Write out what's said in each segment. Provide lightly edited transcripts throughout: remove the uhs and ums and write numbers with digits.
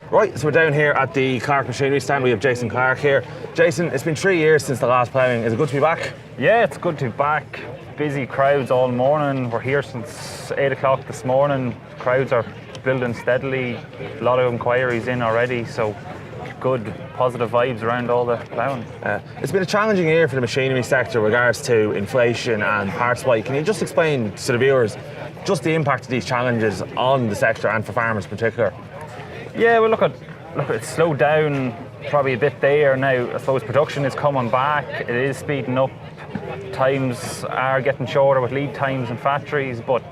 Right, so we're down here at the Clark Machinery stand. We have Jason Clark here. Jason, it's been 3 years since the last ploughing. Is it good to be back? Yeah, it's good to be back. Busy crowds all morning. We're here since 8 o'clock this morning. Crowds are building steadily. A lot of inquiries in already, so good, positive vibes around all the ploughing. It's been a challenging year for the machinery sector with regards to inflation and parts supply. Can you just explain to the viewers just the impact of these challenges on the sector and for farmers in particular? Yeah, well, look, it's slowed down probably a bit there now. I suppose production is coming back. It is speeding up. Times are getting shorter with lead times in factories, but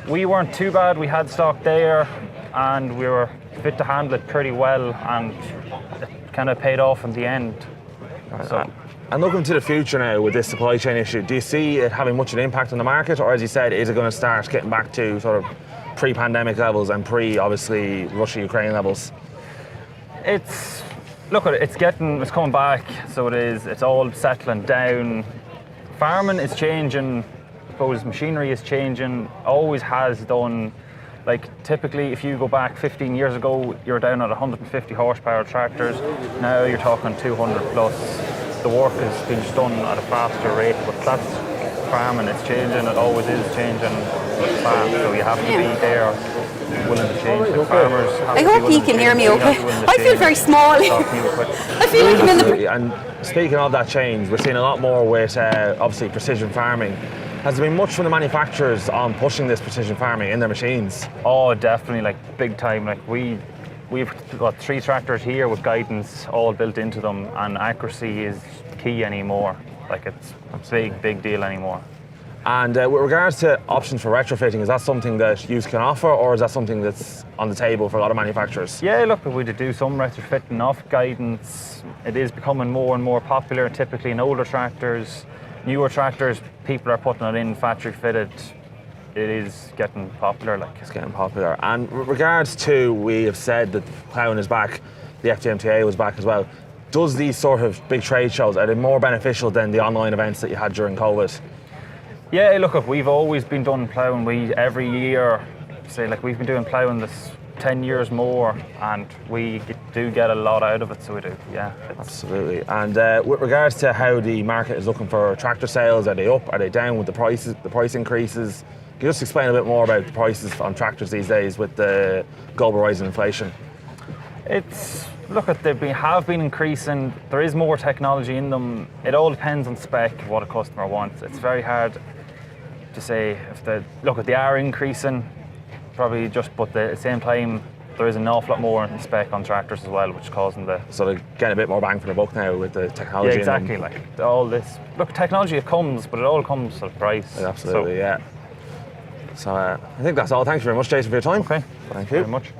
we weren't too bad. We had stock there, and we were fit to handle it pretty well, and it kind of paid off in the end. So. And looking to the future now with this supply chain issue, do you see it having much of an impact on the market, or as you said, is it going to start getting back to sort of pre-pandemic levels and obviously Russia-Ukraine levels? It's coming back, so it is. It's all settling down. Farming is changing. I suppose machinery is changing. Always has done. Like typically, if you go back 15 years ago, you're down at 150 horsepower tractors. Now you're talking 200 plus. The work is being done at a faster rate, but that's farming. It's changing. It always is changing fast. So you have to be there, willing to change. The farmers. I hope you can hear me okay. I feel very small. I feel like I'm in the. And speaking of that change, we're seeing a lot more with obviously precision farming. Has there been much from the manufacturers on pushing this precision farming in their machines? Oh, definitely, like big time. Like we've got 3 tractors here with guidance all built into them, and accuracy is key anymore. Like it's a big deal anymore. And with regards to options for retrofitting, is that something that you can offer, or is that something that's on the table for a lot of manufacturers? Yeah, look, we did do some retrofitting off guidance. It is becoming more and more popular, typically in older tractors. Newer tractors, people are putting it in factory fitted. It is getting popular. It's getting popular. And with regards to, we have said that ploughing is back, the FDMTA was back as well. Does these sort of big trade shows, are they more beneficial than the online events that you had during COVID? Yeah, look, we've always been doing ploughing. Every year, we've been doing ploughing this 10 years more, and we do get a lot out of it, so we do, yeah. Absolutely. And with regards to how the market is looking for tractor sales, are they up, are they down with the price increases? Can you just explain a bit more about the prices on tractors these days with the global rise in inflation? They have been increasing. There is more technology in them. It all depends on spec, what a customer wants. It's very hard to say if they are increasing, probably just, but at the same time, there is an awful lot more in spec on tractors as well, which is causing So they're getting a bit more bang for the buck now with the technology. Yeah, exactly. All this. Look, technology, it comes, but it all comes at a price. Absolutely, yeah. So I think that's all. Thanks very much, Jason, for your time. Okay. Thank you very much.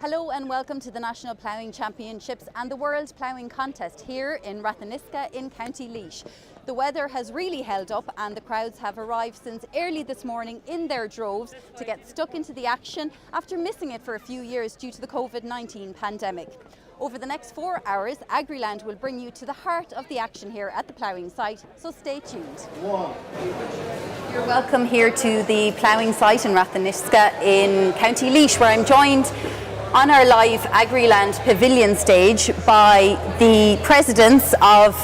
Hello and welcome to the National Ploughing Championships and the World Ploughing Contest here in Ratheniska in County Laois. The weather has really held up and the crowds have arrived since early this morning in their droves to get stuck into the action after missing it for a few years due to the COVID-19 pandemic. Over the next 4 hours, Agriland will bring you to the heart of the action here at the ploughing site, so stay tuned. You're welcome here to the ploughing site in Ratheniska in County Laois, where I'm joined on our live Agriland pavilion stage by the presidents of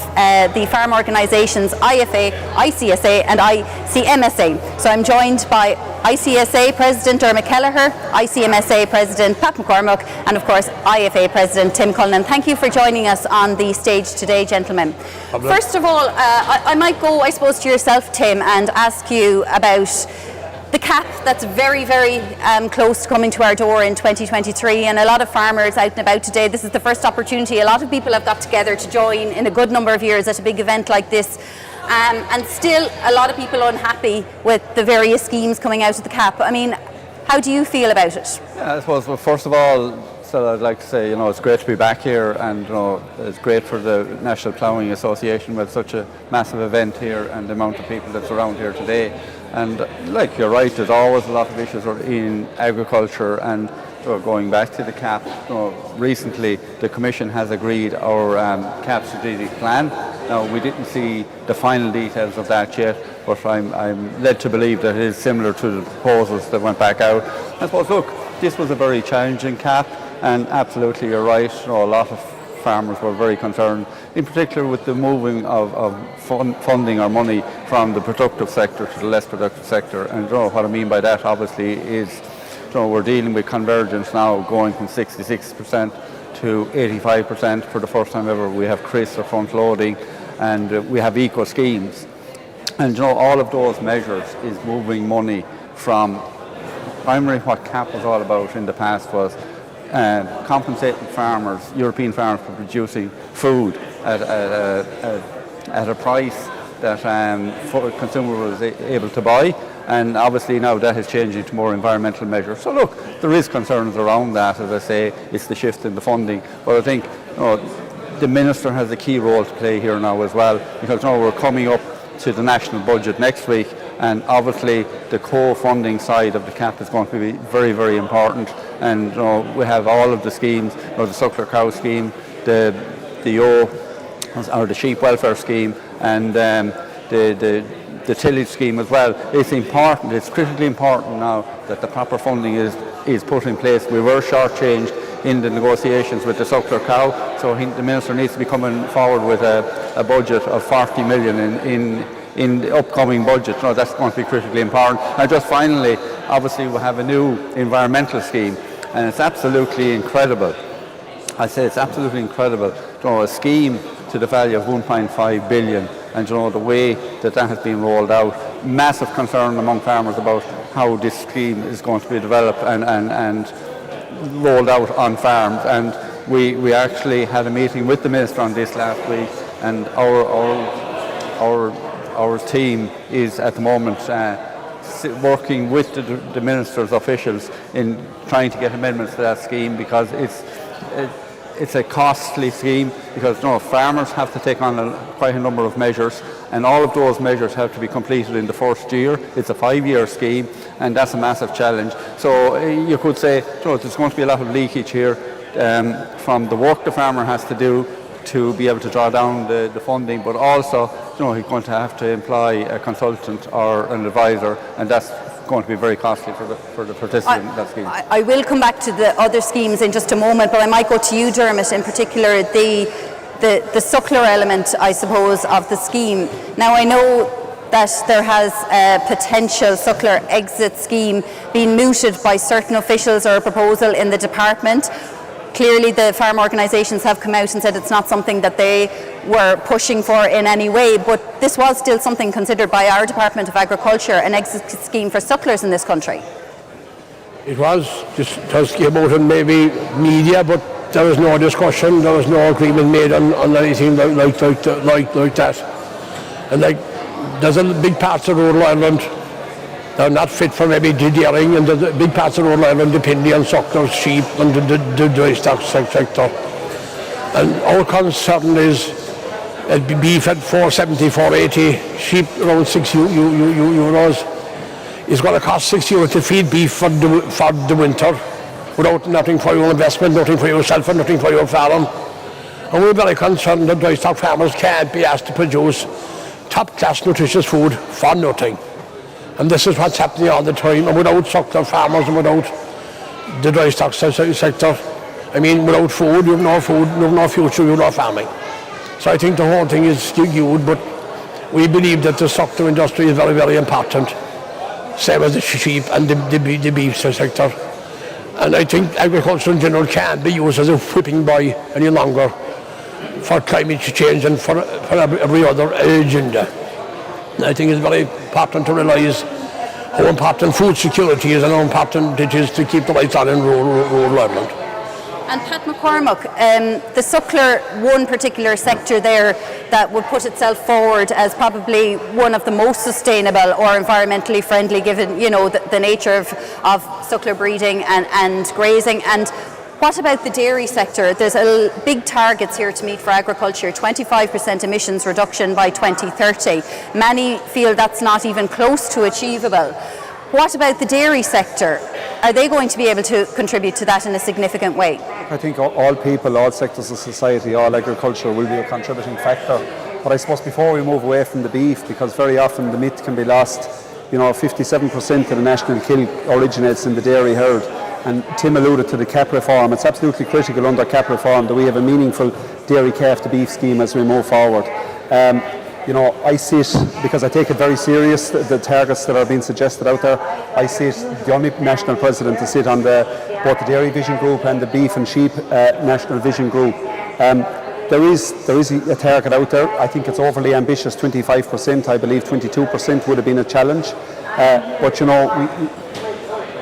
the farm organisations IFA, ICSA and ICMSA. So I'm joined by ICSA President Dermot Kelleher, ICMSA President Pat McCormack and of course IFA President Tim Cullinan. Thank you for joining us on the stage today, gentlemen. First of all, I might go, I suppose, to yourself, Tim, and ask you about the cap that's very, very close to coming to our door in 2023, and a lot of farmers out and about today, this is the first opportunity. A lot of people have got together to join in a good number of years at a big event like this, and still a lot of people unhappy with the various schemes coming out of the cap. I mean, how do you feel about it? Yeah, I suppose, well, first of all, so I'd like to say, it's great to be back here, and it's great for the National Ploughing Association with such a massive event here and the amount of people that's around here today. And you're right, there's always a lot of issues in agriculture, and going back to the CAP, recently the Commission has agreed our CAP strategic plan, Now, we didn't see the final details of that yet, but I'm led to believe that it is similar to the proposals that went back out. I suppose, look, this was a very challenging cap, and absolutely you're right, a lot of farmers were very concerned, in particular with the moving of funding or money from the productive sector to the less productive sector. And what I mean by that, obviously, is we're dealing with convergence now, going from 66% to 85% for the first time ever. We have CRIS or front loading, and we have eco schemes. And all of those measures is moving money from primarily what CAP was all about in the past was compensating farmers, European farmers, for producing food at a price that consumer was able to buy. And obviously now that is changing to more environmental measures. So look, there is concerns around that. As I say, it's the shift in the funding. But I think the Minister has a key role to play here now as well, because we're coming up to the national budget next week, and obviously the co-funding side of the CAP is going to be very, very important. And we have all of the schemes, the suckler cow scheme, the O, or the sheep welfare scheme, and the tillage scheme as well. It's important, it's critically important now that the proper funding is put in place. We were shortchanged in the negotiations with the suckler cow, so the Minister needs to be coming forward with a budget of 40 million in the upcoming budget. That's going to be critically important. And just finally, obviously we have a new environmental scheme, and it's absolutely incredible. I say it's absolutely incredible. A scheme to the value of 1.5 billion, and the way that has been rolled out. Massive concern among farmers about how this scheme is going to be developed and rolled out on farms. And we actually had a meeting with the Minister on this last week, and our team is at the moment working with the Minister's officials in trying to get amendments to that scheme, because it's a costly scheme, because farmers have to take on quite a number of measures, and all of those measures have to be completed in the first year. It's a 5-year scheme, and that's a massive challenge. So you could say there's going to be a lot of leakage here from the work the farmer has to do to be able to draw down the funding, but also he's going to have to employ a consultant or an advisor, and that's going to be very costly for the participant in that scheme. I will come back to the other schemes in just a moment, but I might go to you, Dermot, in particular the suckler element, I suppose, of the scheme. Now, I know that there has a potential suckler exit scheme being mooted by certain officials, or a proposal in the department. Clearly the farm organisations have come out and said it's not something that they were pushing for in any way, but this was still something considered by our Department of Agriculture, an exit scheme for sucklers in this country. It was just came out in maybe media, but there was no discussion, there was no agreement made on anything like that. And there's a big parts of rural Ireland they're not fit for maybe dairying, and the big parts of rural Ireland depending on sucklers, sheep, and the dry stock sector. And our concern is beef at 470, 480, sheep around 6 euros. It's going to cost 6 euros to feed beef for the winter, without nothing for your investment, nothing for yourself, and nothing for your farm. And we're very concerned that dry stock farmers can't be asked to produce top-class nutritious food for nothing. And this is what's happening all the time. And without suckler farmers and without the dry stock sector, I mean, without food, you have no food, you have no future, you have no farming. So I think the whole thing is skewed, but we believe that the suckler industry is very, very important, same as the sheep and the beef sector. And I think agriculture in general can't be used as a whipping boy any longer for climate change and for every other agenda. I think it's very important to realise how important food security is and how important it is to keep the lights on in rural Ireland. And Pat McCormack, the suckler, one particular sector there that would put itself forward as probably one of the most sustainable or environmentally friendly, given the nature of suckler breeding and grazing. And what about the dairy sector? There's big targets here to meet for agriculture, 25% emissions reduction by 2030. Many feel that's not even close to achievable. What about the dairy sector? Are they going to be able to contribute to that in a significant way? I think all people, all sectors of society, all agriculture will be a contributing factor But I suppose before we move away from the beef, because very often the myth can be lost, 57% of the national kill originates in the dairy herd. And Tim alluded to the cap reform. It's absolutely critical under cap reform that we have a meaningful dairy calf to beef scheme as we move forward. I sit, because I take it very serious, the targets that are being suggested out there. I sit, the only national president to sit on both the Dairy Vision Group and the Beef and Sheep National Vision Group. There is a target out there. I think it's overly ambitious, 25%. I believe 22% would have been a challenge. But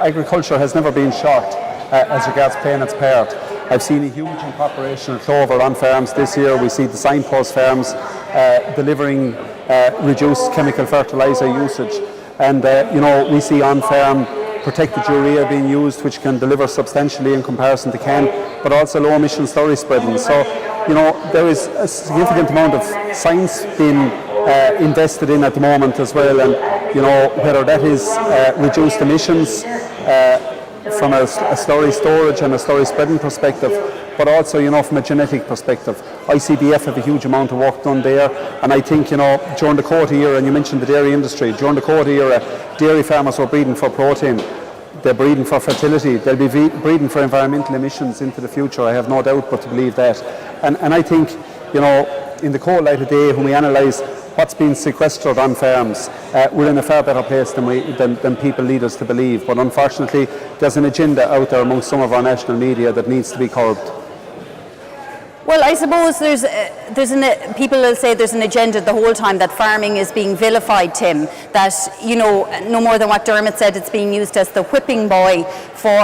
agriculture has never been shocked as regards playing its part. I've seen a huge incorporation of clover on farms this year. We see the signpost farms delivering reduced chemical fertiliser usage. And we see on-farm protected urea being used, which can deliver substantially in comparison to can, but also low emission slurry spreading. So, there is a significant amount of science being invested in at the moment as well, and whether that is reduced emissions from a slurry storage and a slurry spreading perspective, but also from a genetic perspective. ICBF have a huge amount of work done there, and I think during the quota era, and you mentioned the dairy industry, during the quota era, dairy farmers were breeding for protein. They're breeding for fertility. They'll be breeding for environmental emissions into the future. I have no doubt but to believe that. And I think, in the cold light of day, when we analyse what's been sequestered on farms, we're in a far better place than people lead us to believe. But unfortunately, there's an agenda out there amongst some of our national media that needs to be curbed. Well, I suppose people will say there's an agenda the whole time that farming is being vilified, Tim, that, no more than what Dermot said, it's being used as the whipping boy for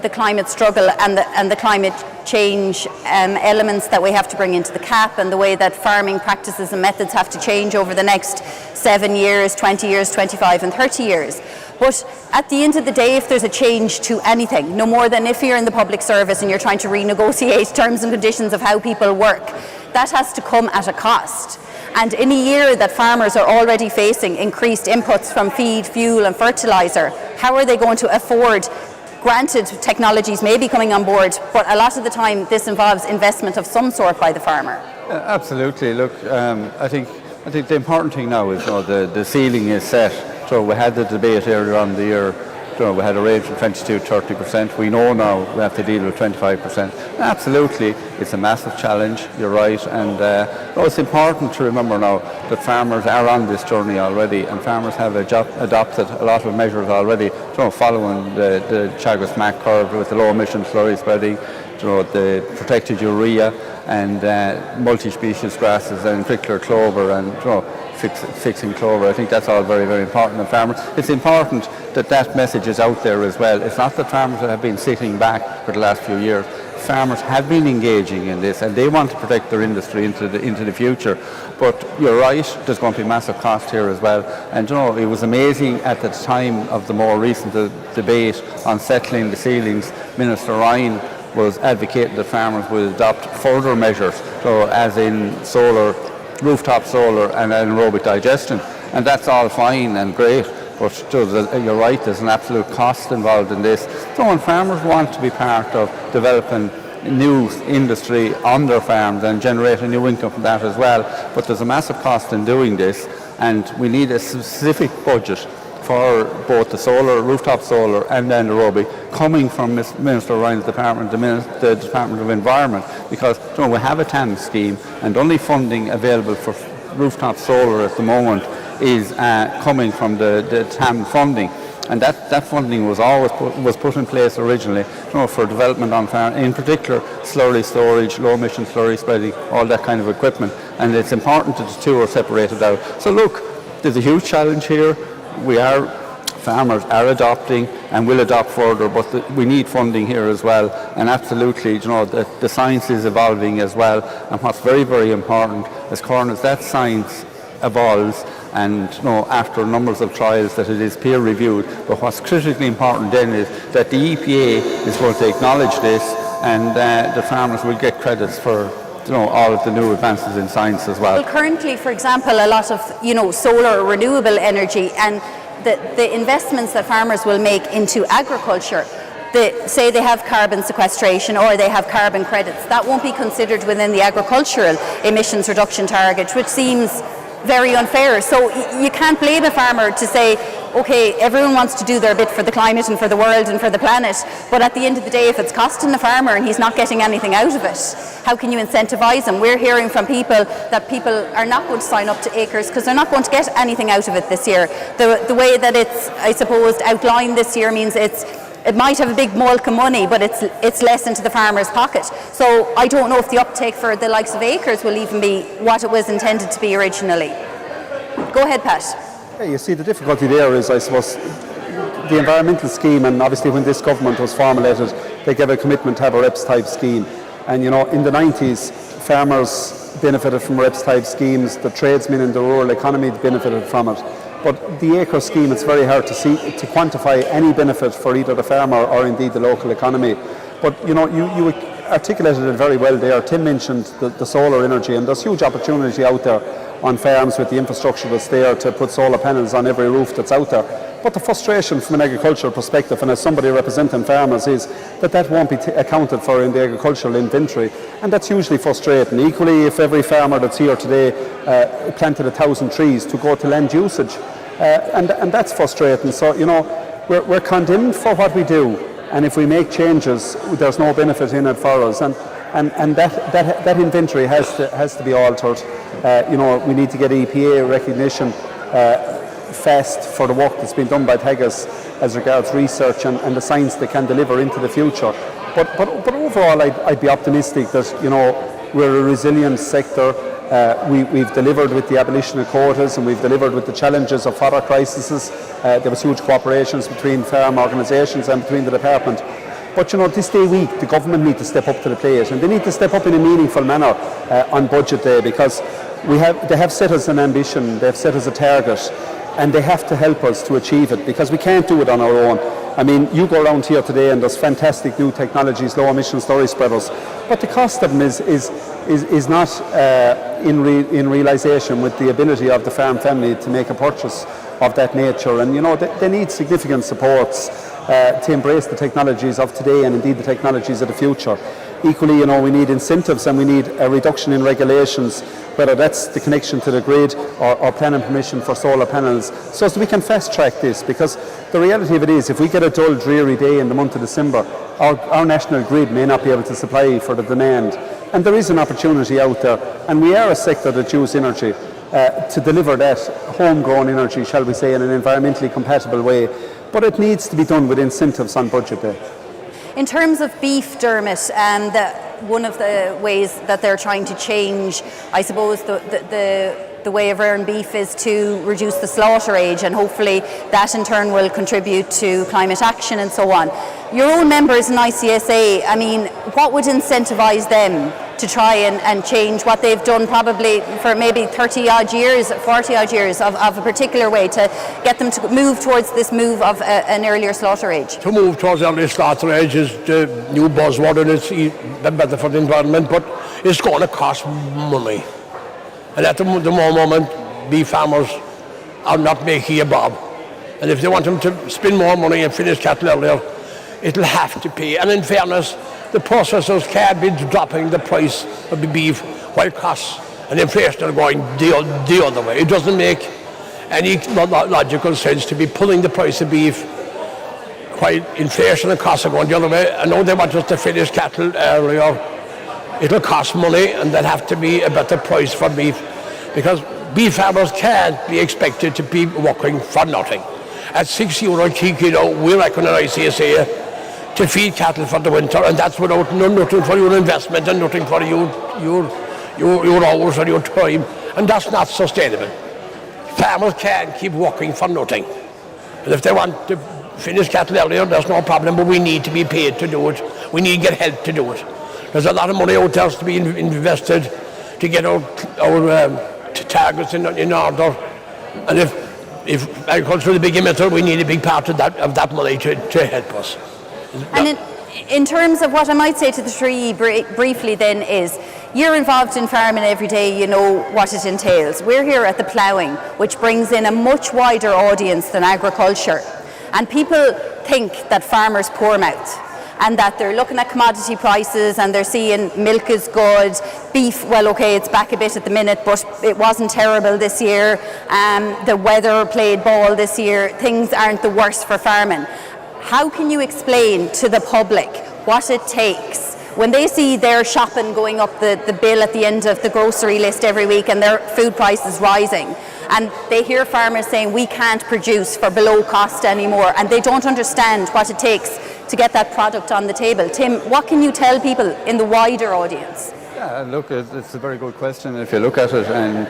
the climate struggle and the climate change elements that we have to bring into the CAP, and the way that farming practices and methods have to change over the next 7 years, 20 years, 25 and 30 years. But at the end of the day, if there's a change to anything, no more than if you're in the public service and you're trying to renegotiate terms and conditions of how people work, that has to come at a cost. And in a year that farmers are already facing increased inputs from feed, fuel and fertiliser, how are they going to afford? Granted, technologies may be coming on board, but a lot of the time this involves investment of some sort by the farmer. Absolutely. Look, I think the important thing now is the ceiling is set. So we had the debate earlier on in the year. We had a range from 22 to 30%. We know now we have to deal with 25%. Absolutely, it's a massive challenge. You're right, and it's important to remember now that farmers are on this journey already, and farmers have adopted a lot of measures already. Following the Chagisk MAC curve with the low emission slurry spreading, the protected urea and multi-species grasses, and in particular clover, and fixing clover. I think that's all very, very important to farmers. It's important that message is out there as well. It's not that farmers have been sitting back for the last few years. Farmers have been engaging in this, and they want to protect their industry into the future. But you're right, there's going to be massive cost here as well. And it was amazing at the time of the more recent debate on settling the ceilings. Minister Ryan was advocating that farmers would adopt further measures, so as in solar, rooftop solar and anaerobic digestion, and that's all fine and great, but you're right, there's an absolute cost involved in this. So when farmers want to be part of developing new industry on their farms and generate a new income from that as well, but there's a massive cost in doing this, and we need a specific budget for both the solar, rooftop solar and anaerobic coming from Minister Ryan's department, the Department of Environment, because we have a TAM scheme, and only funding available for rooftop solar at the moment is coming from the TAM funding. And that funding was always put in place originally, for development on farm, in particular slurry storage, low emission slurry spreading, all that kind of equipment. And it's important that the two are separated out. So look, there's a huge challenge here. Farmers are adopting and will adopt further, but we need funding here as well. And absolutely, the science is evolving as well. And what's very, very important, as that science evolves, and after numbers of trials, that it is peer reviewed. But what's critically important then is that the EPA is going to acknowledge this, and the farmers will get credits for all of the new advances in science as well. Well, currently, for example, a lot of solar renewable energy and the investments that farmers will make into agriculture say they have carbon sequestration or they have carbon credits, that won't be considered within the agricultural emissions reduction target, which seems very unfair. So you can't blame a farmer to say, okay, everyone wants to do their bit for the climate and for the world and for the planet, but at the end of the day, if it's costing the farmer and he's not getting anything out of it, how can you incentivise him? We're hearing from people that people are not going to sign up to acres because they're not going to get anything out of it this year. The way that it's, I suppose, outlined this year means it might have a big bulk of money, but it's less into the farmer's pocket. So I don't know if the uptake for the likes of acres will even be what it was intended to be originally. Go ahead, Pat. Yeah, you see, the difficulty there is, I suppose, the environmental scheme, and obviously when this government was formulated, they gave a commitment to have a REPS type scheme. And in the 90s, farmers benefited from REPS type schemes, the tradesmen in the rural economy benefited from it. But the acre scheme, it's very hard to quantify any benefit for either the farmer or indeed the local economy. But you articulated it very well there. Tim mentioned the solar energy, and there's huge opportunity out there on farms with the infrastructure that's there to put solar panels on every roof that's out there. But the frustration from an agricultural perspective, and as somebody representing farmers, is that won't be accounted for in the agricultural inventory, and that's usually frustrating. Equally, if every farmer that's here today planted 1,000 trees to go to land usage, and that's frustrating. So we're condemned for what we do, and if we make changes, there's no benefit in it for us. And that inventory has to be altered. We need to get EPA recognition fast for the work that's been done by Chagisk as regards research and the science they can deliver into the future. But overall, I'd be optimistic that we're a resilient sector. We've delivered with the abolition of quotas, and we've delivered with the challenges of fodder crises. There was huge cooperations between farm organisations and between the department. But this day week, the government need to step up to the plate, and they need to step up in a meaningful manner on budget day, because they have set us an ambition, they've set us a target, and they have to help us to achieve it, because we can't do it on our own. I mean, you go around here today and there's fantastic new technologies, low emission storage spreaders, but the cost of them is not in realisation with the ability of the farm family to make a purchase of that nature. And they need significant supports to embrace the technologies of today and indeed the technologies of the future. Equally, we need incentives, and we need a reduction in regulations, whether that's the connection to the grid or planning permission for solar panels, so we can fast track this. Because the reality of it is, if we get a dull, dreary day in the month of December, our national grid may not be able to supply for the demand. And there is an opportunity out there, and we are a sector that uses energy to deliver that homegrown energy, shall we say, in an environmentally compatible way. But it needs to be done with incentives on budget day. In terms of beef, Dermot, one of the ways that they're trying to change, I suppose, the way of rearing beef is to reduce the slaughter age, and hopefully that in turn will contribute to climate action and so on. Your own members in ICSA, I mean, what would incentivise them to try and change what they've done probably for maybe 30 odd years, 40 odd years of a particular way, to get them to move towards this move of an earlier slaughter age? To move towards earlier slaughter age is the new buzzword, and it's better for the environment, but it's going to cost money. And at the moment, beef farmers are not making a bob. And if they want them to spend more money and finish cattle earlier, it'll have to pay. And in fairness, the processors can't be dropping the price of the beef while costs and inflation are going the other way. It doesn't make any logical sense to be pulling the price of beef while inflation and costs are going the other way. I know they want us to finish cattle earlier. It'll cost money, and there'll have to be a better price for beef, because beef farmers can't be expected to be working for nothing. At €6 a kilo, we reckon at ICSA to feed cattle for the winter, and that's without nothing for your investment and nothing for your hours or your time, and that's not sustainable. Farmers can't keep working for nothing. And if they want to finish cattle earlier, there's no problem, but we need to be paid to do it. We need to get help to do it. There's a lot of money out there to be invested to get our targets in order. And if agriculture is a big emitter, we need a big part of that money to help us. And in terms of what I might say to the three briefly then is, you're involved in farming every day, you know what it entails. We're here at the Ploughing, which brings in a much wider audience than agriculture. And people think that farmers poor mouth, and that they're looking at commodity prices and they're seeing milk is good, beef, well, okay, it's back a bit at the minute, but it wasn't terrible this year. The weather played ball this year. Things aren't the worst for farming. How can you explain to the public what it takes when they see their shopping going up the bill at the end of the grocery list every week and their food prices rising, and they hear farmers saying we can't produce for below cost anymore, and they don't understand what it takes to get that product on the table? Tim, what can you tell people in the wider audience? Yeah, look, it's a very good question if you look at it, and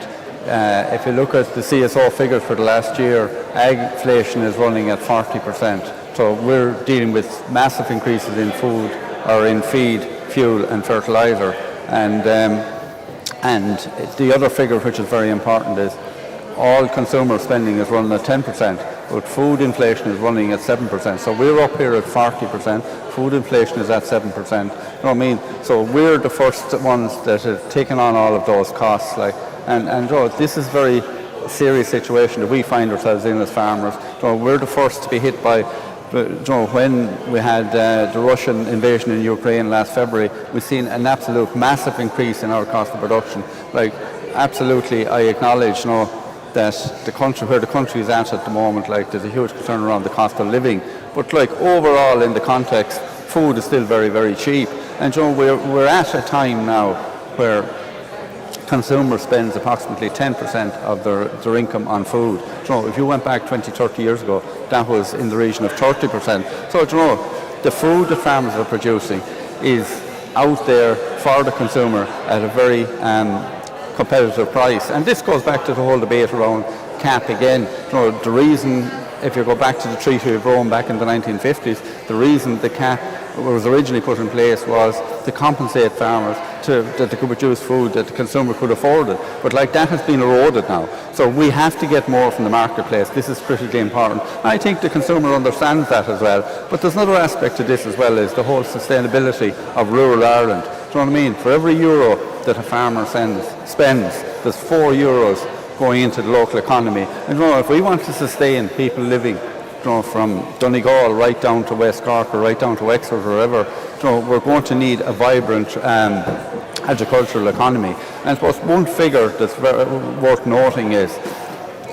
if you look at the CSO figures for the last year, ag inflation is running at 40%. So we're dealing with massive increases in food, or in feed, fuel and fertiliser. And the other figure which is very important is all consumer spending is running at 10%, but food inflation is running at 7%. So we're up here at 40%, food inflation is at 7%. You know what I mean? So we're the first ones that have taken on all of those costs. And this is a very serious situation that we find ourselves in as farmers. We're the first to be hit by, when we had the Russian invasion in Ukraine last February, we've seen an absolute massive increase in our cost of production. Absolutely, I acknowledge, that the country, where the country is at the moment, there's a huge concern around the cost of living. But overall, in the context, food is still very, very cheap. And we're at a time now where consumer spends approximately 10% of their income on food. If you went back 20, 30 years ago, that was in the region of 30%. So the food that farmers are producing is out there for the consumer at a very competitive price. And this goes back to the whole debate around CAP again. The reason, if you go back to the Treaty of Rome back in the 1950s, the reason the CAP was originally put in place was to compensate farmers that they could produce food that the consumer could afford it. But that has been eroded now. So we have to get more from the marketplace. This is critically important. I think the consumer understands that as well. But there's another aspect to this as well, is the whole sustainability of rural Ireland. Do you know what I mean? For every euro that a farmer spends, there's 4 euros going into the local economy. And if we want to sustain people living from Donegal right down to West Cork or right down to Wexford or wherever, we're going to need a vibrant agricultural economy. And I suppose one figure that's worth noting is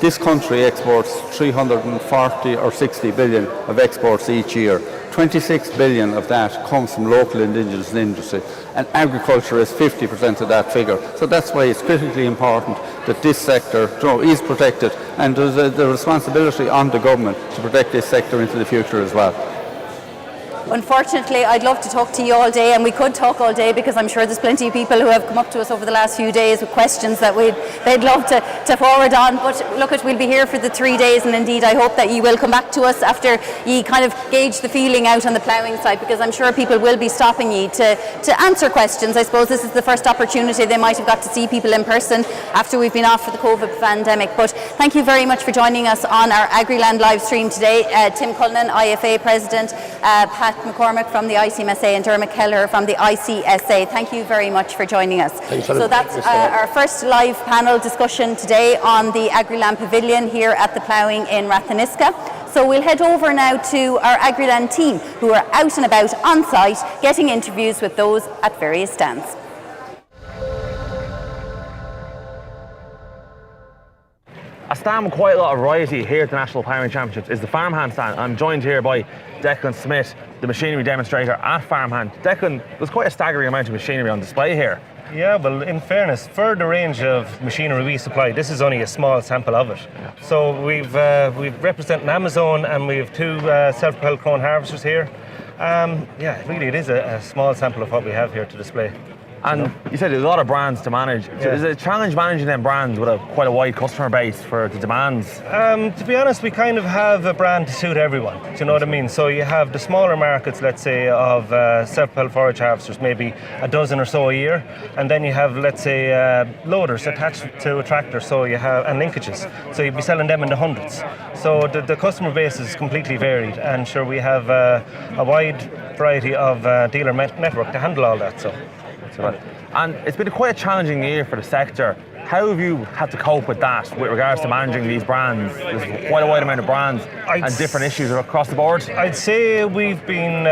this country exports 340 or 60 billion of exports each year. 26 billion of that comes from local indigenous industry, and agriculture is 50% of that figure. So that's why it's critically important that this sector is protected, and there's the responsibility on the government to protect this sector into the future as well. Unfortunately, I'd love to talk to you all day, and we could talk all day, because I'm sure there's plenty of people who have come up to us over the last few days with questions that they'd love to forward on. But look, we'll be here for the 3 days, and indeed I hope that you will come back to us after you kind of gauge the feeling out on the ploughing side, because I'm sure people will be stopping you to answer questions. I suppose this is the first opportunity they might have got to see people in person after we've been off for the COVID pandemic. But thank you very much for joining us on our Agriland live stream today. Tim Cullinan, IFA President, Pat McCormick from the ICMSA, and Dermot Keller from the ICSA. Thank you very much for joining us. So that's our first live panel discussion today on the Agriland Pavilion here at the Ploughing in Ratheniska. So we'll head over now to our Agriland team, who are out and about on site getting interviews with those at various stands. A stand with quite a lot of variety here at the National Ploughing Championships is the Farmhand stand. I'm joined here by Declan Smith, the machinery demonstrator at Farmhand. Declan, there's quite a staggering amount of machinery on display here. Yeah, well, in fairness, for the range of machinery we supply, this is only a small sample of it. So we've representing Amazon, and we have 2 self-propelled cone harvesters here. Really it is a small sample of what we have here to display. And you said there's a lot of brands to manage. So is it a challenge managing them brands with quite a wide customer base for the demands? To be honest, we kind of have a brand to suit everyone. Do you know what I mean? So you have the smaller markets, let's say, of self-propelled forage harvesters, maybe a dozen or so a year. And then you have, let's say, loaders attached to a tractor, so you have, and linkages. So you'd be selling them in the hundreds. So the customer base is completely varied. And sure, we have a wide variety of dealer network to handle all that. So. And it's been quite a challenging year for the sector. How have you had to cope with that with regards to managing these brands? There's quite a wide amount of brands and different issues across the board. I'd say we've been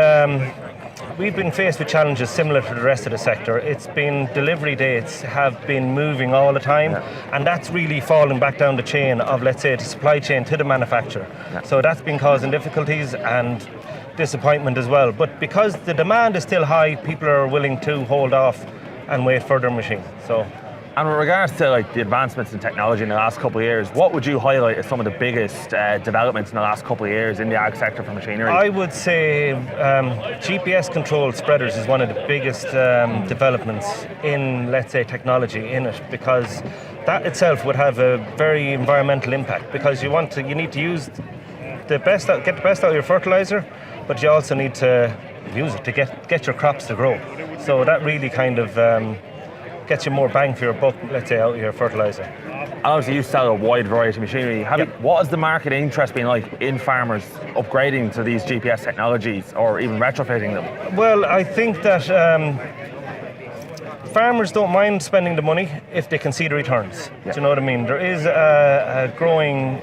faced with challenges similar to the rest of the sector. It's been delivery dates have been moving all the time, and that's really fallen back down the chain of, let's say, the supply chain to the manufacturer. So that's been causing difficulties and disappointment as well. But because the demand is still high, people are willing to hold off and wait for their machine. So. And with regards to like the advancements in technology in the last couple of years, what would you highlight as some of the biggest developments in the last couple of years in the ag sector for machinery? I would say GPS-controlled spreaders is one of the biggest developments in, let's say, technology in it, because that itself would have a very environmental impact, because you need to use get the best out of your fertilizer, but you also need to use it to get your crops to grow. So that really kind of gets you more bang for your buck, let's say, out of your fertilizer. Obviously, you sell a wide variety of machinery. What has the market interest been like in farmers upgrading to these GPS technologies or even retrofitting them? Well, I think that farmers don't mind spending the money if they can see the returns. Do you know what I mean? There is a growing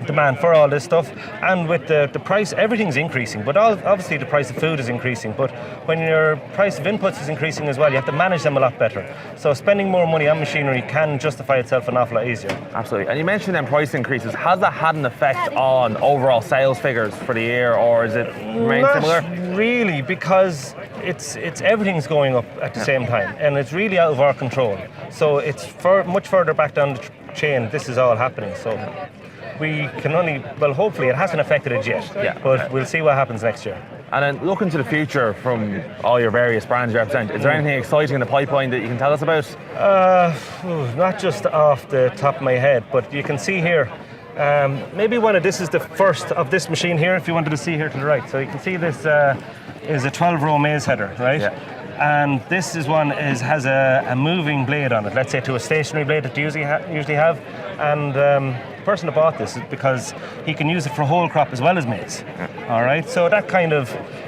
demand for all this stuff, and with the price, everything's increasing, but obviously the price of food is increasing, but when your price of inputs is increasing as well, you have to manage them a lot better. So spending more money on machinery can justify itself an awful lot easier. Absolutely. And you mentioned then price increases. Has that had an effect on overall sales figures for the year, or is it remained similar? Not really, because it's everything's going up at the same time, and it's really out of our control. So it's much further back down the chain. This is all happening. So we can only, well, hopefully it hasn't affected it yet, but we'll see what happens next year. And then looking to the future from all your various brands you represent, is there anything exciting in the pipeline that you can tell us about? Not just off the top of my head, but you can see here, maybe this is the first of this machine here, if you wanted to see here to the right. So you can see this is a 12-row maize header, right? Yeah. And this is has a moving blade on it, let's say to a stationary blade that you usually have. And the person that bought this is because he can use it for whole crop as well as maize. All right, so that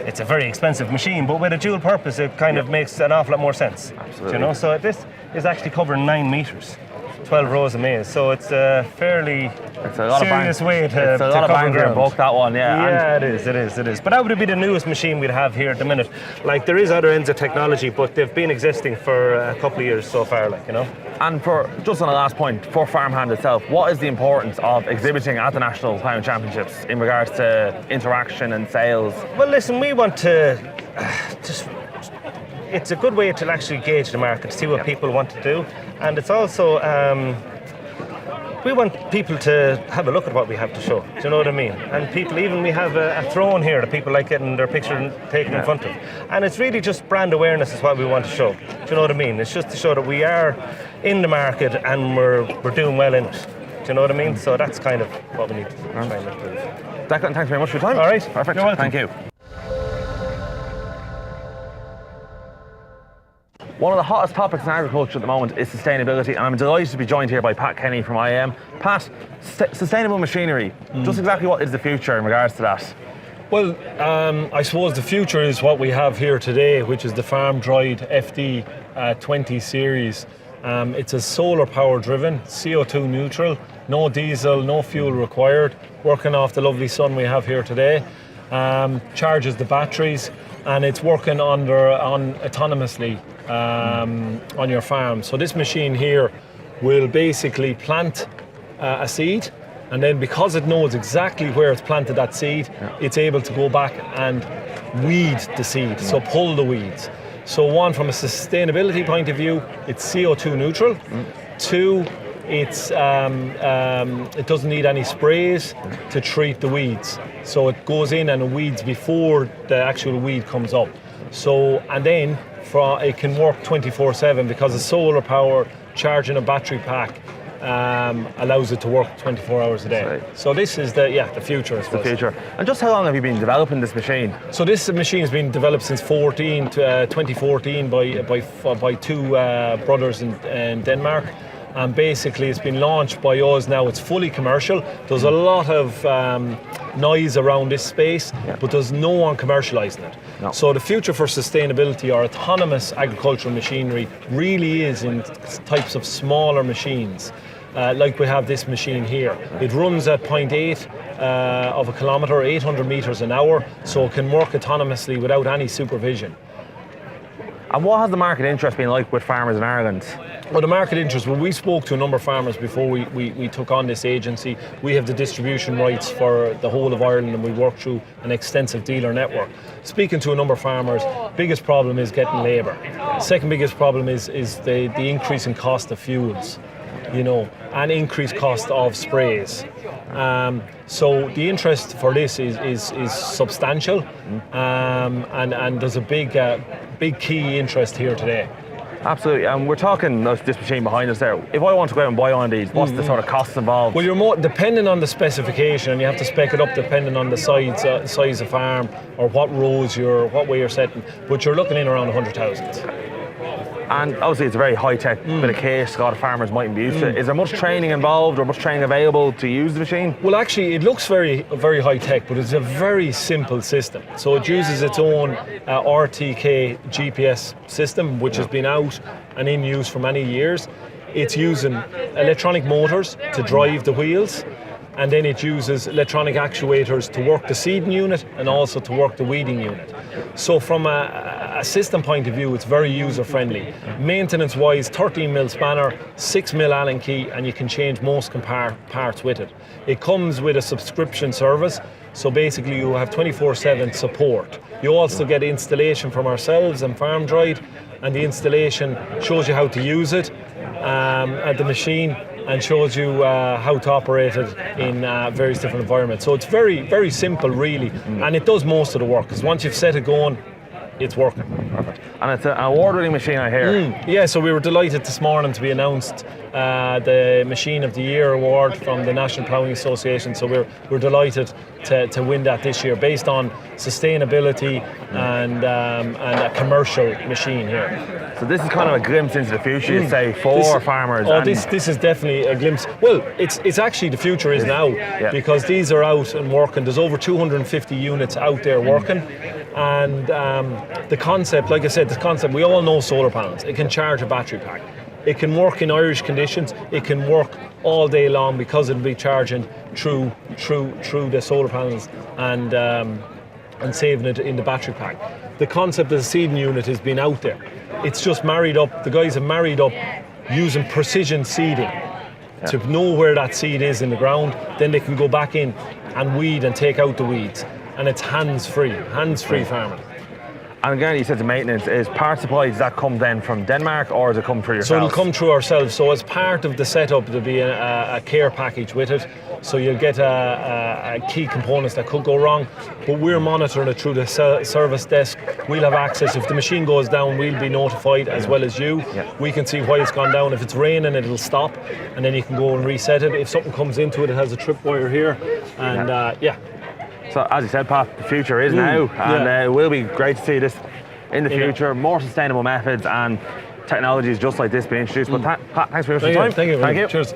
it's a very expensive machine, but with a dual purpose, it kind of makes an awful lot more sense. Absolutely. You know, so this is actually covering 9 meters. 12 rows of maize, so it's a fairly serious way to it's a lot of bang for your buck, that one, yeah. It is. But that would be the newest machine we'd have here at the minute. Like, there is other ends of technology, but they've been existing for a couple of years so far, like, you know. And for, just on the last point, for farmhand itself, what is the importance of exhibiting at the National Ploughing Championships in regards to interaction and sales? Well, listen, we want to it's a good way to actually gauge the market, to see what people want to do, and it's also we want people to have a look at what we have to show. Do you know what I mean? And people, even we have a throne here that people like getting their picture taken in front of, and it's really just brand awareness is what we want to show. Do you know what I mean? It's just to show that we are in the market and we're doing well in it. Do you know what I mean? So that's kind of what we need to try and improve. Declan, thanks very much for your time. All right, perfect. You're welcome. Thank you. One of the hottest topics in agriculture at the moment is sustainability, and I'm delighted to be joined here by Pat Kenny from IAM. Pat, sustainable machinery, just exactly what is the future in regards to that? Well, I suppose the future is what we have here today, which is the farm dried FD 20 series. It's a solar power driven, CO2 neutral, no diesel, no fuel required, working off the lovely sun we have here today. Charges the batteries, and it's working autonomously on your farm. So this machine here will basically plant a seed, and then because it knows exactly where it's planted that seed, it's able to go back and weed the seed, so pull the weeds. So one, from a sustainability point of view, it's CO2 neutral. Two, it doesn't need any sprays to treat the weeds. So it goes in and weeds before the actual weed comes up. So, and then it can work 24/7 because the solar power charging a battery pack allows it to work 24 hours a day. Right. So this is the future, I suppose. The future. And just how long have you been developing this machine? So this machine has been developed since 2014 by two brothers in Denmark. And basically it's been launched by us now. It's fully commercial. There's a lot of noise around this space, but there's no one commercialising it. No. So the future for sustainability or autonomous agricultural machinery really is in types of smaller machines. Like we have this machine here. It runs at 0.8 of a kilometre, 800 metres an hour, so it can work autonomously without any supervision. And what has the market interest been like with farmers in Ireland? Well, the market interest, well, we spoke to a number of farmers before we took on this agency. We have the distribution rights for the whole of Ireland, and we work through an extensive dealer network. Speaking to a number of farmers, biggest problem is getting labour. Second biggest problem is the increase in cost of fuels, and increased cost of sprays. So the interest for this is substantial, and there's a big key interest here today. Absolutely, and we're talking this machine behind us there. If I want to go out and buy one of these, what's the sort of costs involved? Well, you're more depending on the specification, and you have to spec it up depending on the size of farm or what what way you're setting. But you're looking in around 100,000. And obviously it's a very high-tech bit of kit a lot of farmers mightn't be used to. Is there much training involved or much training available to use the machine? Well, actually, it looks very, very high-tech, but it's a very simple system. So it uses its own RTK GPS system, which has been out and in use for many years. It's using electronic motors to drive the wheels, and then it uses electronic actuators to work the seeding unit and also to work the weeding unit. So from a system point of view, it's very user-friendly. Maintenance-wise, 13mm spanner, 6mm Allen key, and you can change most parts with it. It comes with a subscription service, so basically you have 24/7 support. You also get installation from ourselves and Farm Dried, and the installation shows you how to use it at the machine, and shows you how to operate it in various different environments. So it's very, very simple, really, and it does most of the work, because once you've set it going, it's working. Perfect. And it's an award-winning machine, I hear. Yeah, so we were delighted this morning to be announced the Machine of the Year award from the National Ploughing Association. So we're delighted to win that this year, based on sustainability and a commercial machine here. So this is kind of a glimpse into the future, you'd say, for farmers. Oh, this is definitely a glimpse. Well, it's actually the future is now, because these are out and working. There's over 250 units out there working. And the concept, like I said, we all know solar panels. It can charge a battery pack. It can work in Irish conditions. It can work all day long, because it'll be charging through the solar panels and saving it in the battery pack. The concept of the seeding unit has been out there. It's just married up. The guys have married up using precision seeding to know where that seed is in the ground. Then they can go back in and weed and take out the weeds. And it's hands-free farming. And again, you said the maintenance is part supply. Does that come then from Denmark, or does it come through yourself? So it'll come through ourselves. So as part of the setup, there'll be a care package with it. So you'll get a key components that could go wrong, but we're monitoring it through the service desk. We'll have access. If the machine goes down, we'll be notified as well as you. Yeah. We can see why it's gone down. If it's raining, it'll stop, and then you can go and reset it. If something comes into it, it has a tripwire here, and So as you said, Pat, the future is now, and it will be great to see this in the future, more sustainable methods and technologies just like this being introduced. But Pat, thanks very much for your time. Thank you. Cheers.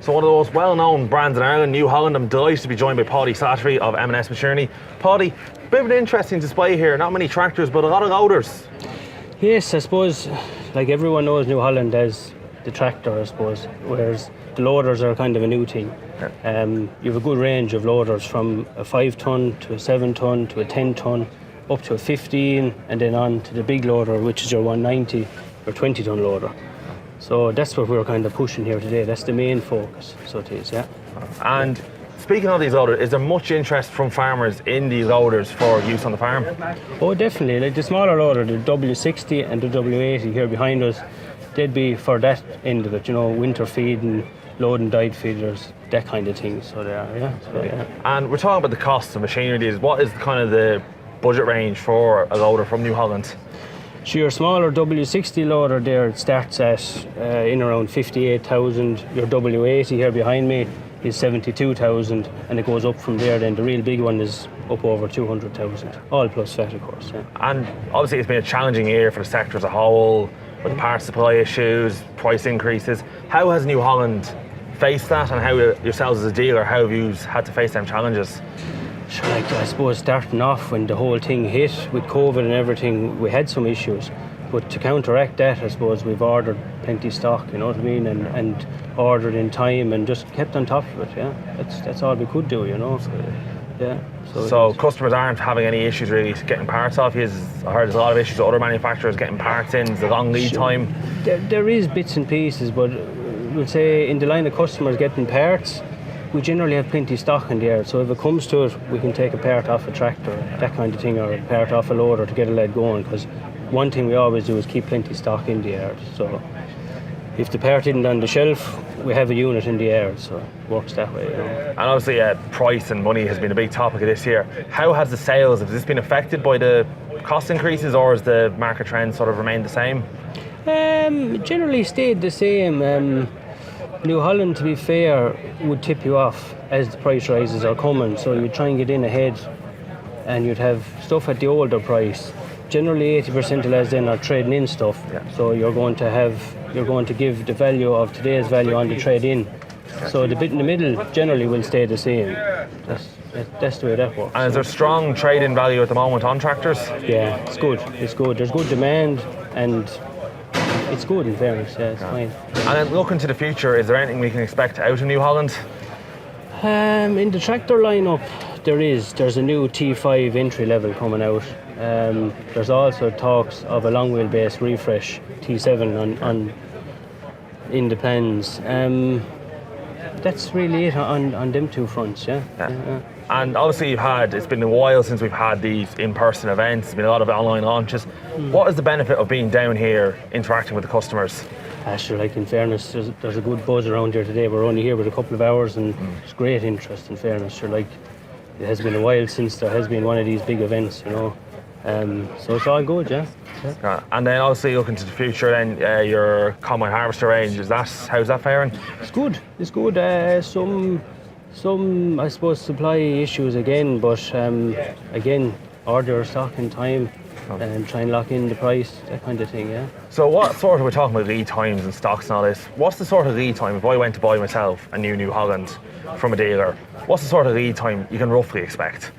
So one of the most well-known brands in Ireland, New Holland. I'm delighted to be joined by Paddy Slattery of M&S Machinery. Paddy, bit of an interesting display here. Not many tractors, but a lot of loaders. Yes, I suppose, like everyone knows, New Holland has the tractor, I suppose, whereas the loaders are kind of a new thing. You have a good range of loaders, from a 5-ton to a 7-ton to a 10-ton, up to a 15, and then on to the big loader, which is your 190 or 20-ton loader. So that's what we're kind of pushing here today. That's the main focus, so it is, yeah. And speaking of these loaders, is there much interest from farmers in these loaders for use on the farm? Oh, definitely. Like the smaller loader, the W60 and the W80 here behind us, they'd be for that end of it, winter feeding, loading dyed feeders, that kind of thing. So they are, yeah. So, yeah. And we're talking about the costs of machinery. What is kind of the budget range for a loader from New Holland? So your smaller W60 loader there, it starts at in around 58,000. Your W80 here behind me is 72,000, and it goes up from there. Then the real big one is up over 200,000, all plus VAT, of course. Yeah. And obviously it's been a challenging year for the sector as a whole, with the parts supply issues, price increases. How has New Holland faced that, and how yourselves as a dealer, how have you had to face them challenges? Sure, like, I suppose starting off when the whole thing hit with COVID and everything, we had some issues. But to counteract that, I suppose we've ordered plenty stock, you know what I mean, and ordered in time and just kept on top of it. Yeah, that's all we could do, you know. Yeah. So customers aren't having any issues really getting parts off you. I heard there's a lot of issues with other manufacturers getting parts in. There's a long lead time. There is bits and pieces, but we'll say in the line of customers getting parts, we generally have plenty of stock in the yard. So if it comes to it, we can take a part off a tractor, that kind of thing, or a part off a loader to get a lead going. Because one thing we always do is keep plenty of stock in the yard. So if the part isn't on the shelf, we have a unit in the yard, so it works that way. You know. And obviously price and money has been a big topic of this year. How has the sales, has this been affected by the cost increases, or has the market trend sort of remained the same? Generally stayed the same. New Holland, to be fair, would tip you off as the price rises are coming, so you'd try and get in ahead and you'd have stuff at the older price. Generally 80% of lads then are trading in stuff, so you're going to give the value of today's value on the trade in. So the bit in the middle generally will stay the same. That's the way that works. And is there strong trade-in value at the moment on tractors? Yeah, it's good. There's good demand and it's good in fairness, yeah, it's fine. And then looking to the future, is there anything we can expect out of New Holland? In the tractor lineup, there's a new T5 entry level coming out. There's also talks of a long wheelbase refresh T7 on in the plans. That's really it on them two fronts, yeah. And obviously it's been a while since we've had these in-person events. There's been a lot of online launches. What is the benefit of being down here interacting with the customers? Sure, like in fairness, there's a good buzz around here today. We're only here with a couple of hours and there's great interest in fairness. Sure, like it has been a while since there has been one of these big events, you know. So it's all good, yeah. And then obviously looking to the future, then your combine harvester range, how's that faring? It's good. Some I suppose supply issues again, but again order your stock in time and try and lock in the price, that kind of thing, yeah. So what sort of, we're talking about lead times and stocks and all this, what's the sort of lead time if I went to buy myself a New Holland from a dealer? What's the sort of lead time you can roughly expect?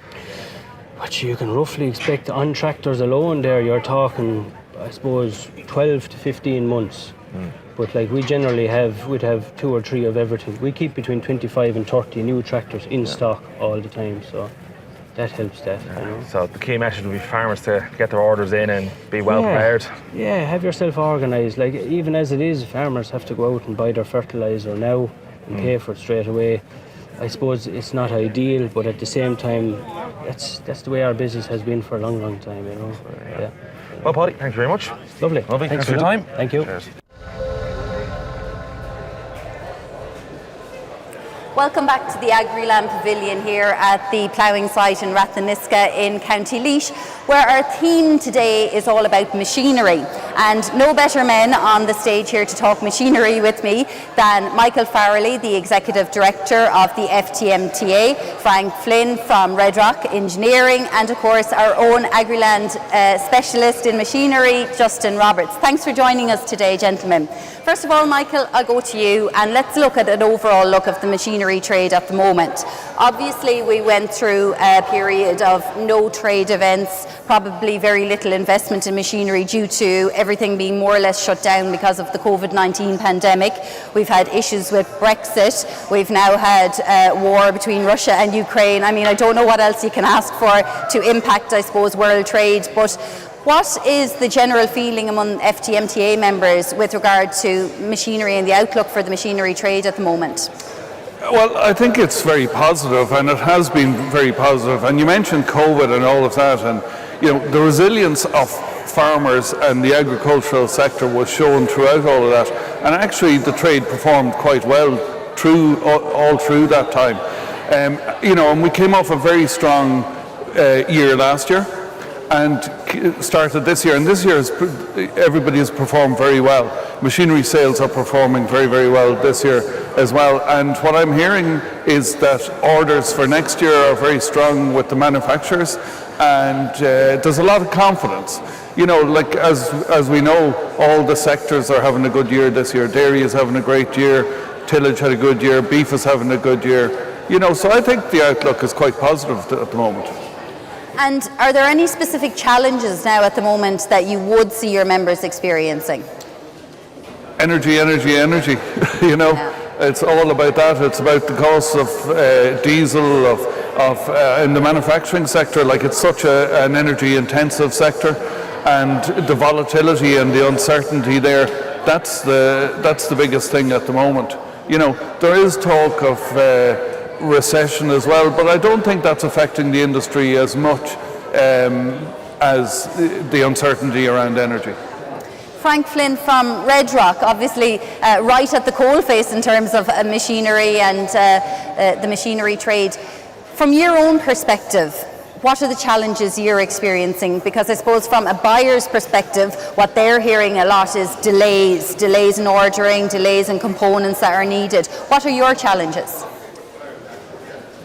What you can roughly expect on tractors alone there, you're talking, I suppose, 12 to 15 months. But like we'd have 2 or 3 of everything. We keep between 25 and 30 new tractors in stock all the time, so that helps that, you know. So the key message would be farmers to get their orders in and be well prepared. Yeah, have yourself organised. Like even as it is, farmers have to go out and buy their fertiliser now and pay for it straight away. I suppose it's not ideal, but at the same time, that's the way our business has been for a long, long time, you know. Yeah. Well, Paddy, thank you very much. Lovely. Thanks for your time. Thank you. Cheers. Welcome back to the Agriland Pavilion here at the ploughing site in Ratheniska in County Laois, where our theme today is all about machinery. And no better men on the stage here to talk machinery with me than Michael Farrelly, the Executive Director of the FTMTA, Frank Flynn from Red Rock Engineering, and of course our own Agriland specialist in machinery, Justin Roberts. Thanks for joining us today, gentlemen. First of all, Michael, I'll go to you and let's look at an overall look of the machinery trade at the moment. Obviously, we went through a period of no trade events, probably very little investment in machinery due to everything being more or less shut down because of the COVID-19 pandemic. We've had issues with Brexit. We've now had war between Russia and Ukraine. I mean, I don't know what else you can ask for to impact, I suppose, world trade, but what is the general feeling among FTMTA members with regard to machinery and the outlook for the machinery trade at the moment? Well, I think it's very positive, and it has been very positive. And you mentioned COVID and all of that, and you know the resilience of farmers and the agricultural sector was shown throughout all of that. And actually, the trade performed quite well all through that time. You know, and we came off a very strong year last year, and started this year. And this year, everybody has performed very well. Machinery sales are performing very, very well this year as well. And what I'm hearing is that orders for next year are very strong with the manufacturers, and there's a lot of confidence. You know, like as we know, all the sectors are having a good year this year. Dairy is having a great year. tillage had a good year, beef is having a good year. So I think the outlook is quite positive at the moment. And are there any specific challenges now at the moment that you would see your members experiencing? Energy. It's all about that. It's about the cost of diesel, in the manufacturing sector. Like, it's such an energy intensive sector, and the volatility and the uncertainty there, that's the biggest thing at the moment. There is talk of recession as well, but I don't think that's affecting the industry as much as the uncertainty around energy. Frank Flynn from Red Rock, obviously right at the coalface in terms of machinery and the machinery trade. From your own perspective, what are the challenges you're experiencing? Because I suppose from a buyer's perspective, what they're hearing a lot is delays in ordering, delays in components that are needed. What are your challenges?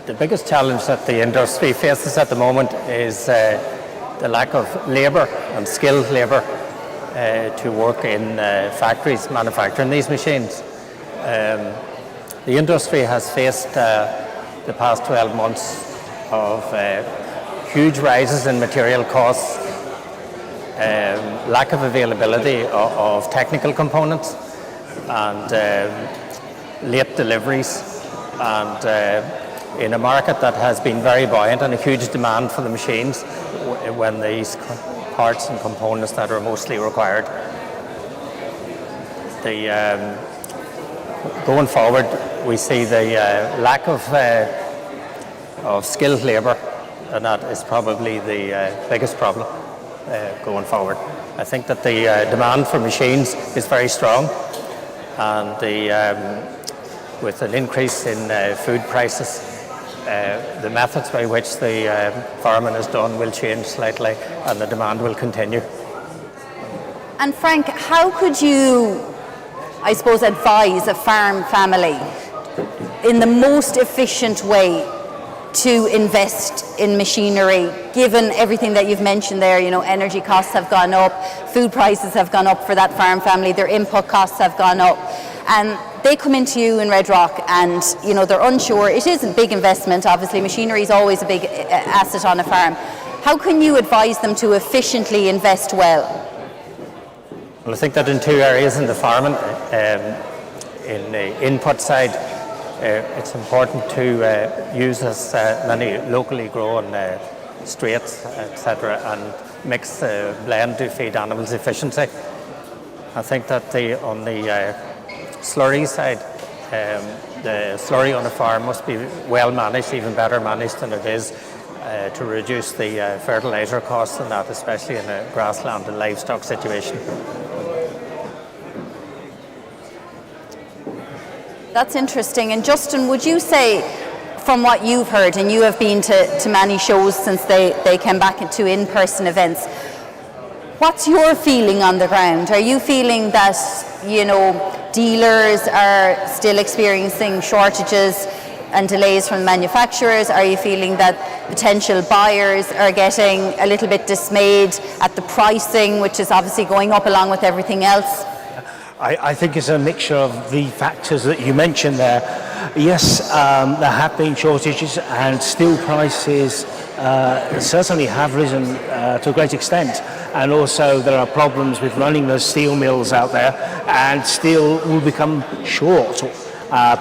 The biggest challenge that the industry faces at the moment is the lack of labour and skilled labour to work in factories manufacturing these machines. The industry has faced the past 12 months of huge rises in material costs, lack of availability of technical components, and late deliveries, and in a market that has been very buoyant and a huge demand for the machines when these parts and components that are mostly required. Going forward, we see the lack of skilled labour, and that is probably the biggest problem going forward. I think that the demand for machines is very strong, and with an increase in food prices, the methods by which the farming is done will change slightly, and the demand will continue. And Frank, how could you, I suppose, advise a farm family in the most efficient way to invest in machinery, given everything that you've mentioned there? Energy costs have gone up, food prices have gone up for that farm family, their input costs have gone up, and they come into you in Red Rock and they're unsure. It is a big investment, obviously. Machinery is always a big asset on a farm. How can you advise them to efficiently invest well? Well, I think that in two areas in the farming, in the input side, it's important to use as many locally grown straights, etc., and mix the blend to feed animals efficiency. I think that on the slurry side, the slurry on a farm must be well managed, even better managed than it is, to reduce the fertiliser costs and that, especially in a grassland and livestock situation. That's interesting. And Justin, would you say, from what you've heard, and you have been to many shows since they came back to in-person events, what's your feeling on the ground? Are you feeling that, dealers are still experiencing shortages and delays from manufacturers? Are you feeling that potential buyers are getting a little bit dismayed at the pricing, which is obviously going up along with everything else? I think it's a mixture of the factors that you mentioned there. Yes, there have been shortages, and steel prices certainly have risen to a great extent, and also there are problems with running those steel mills out there, and steel will become short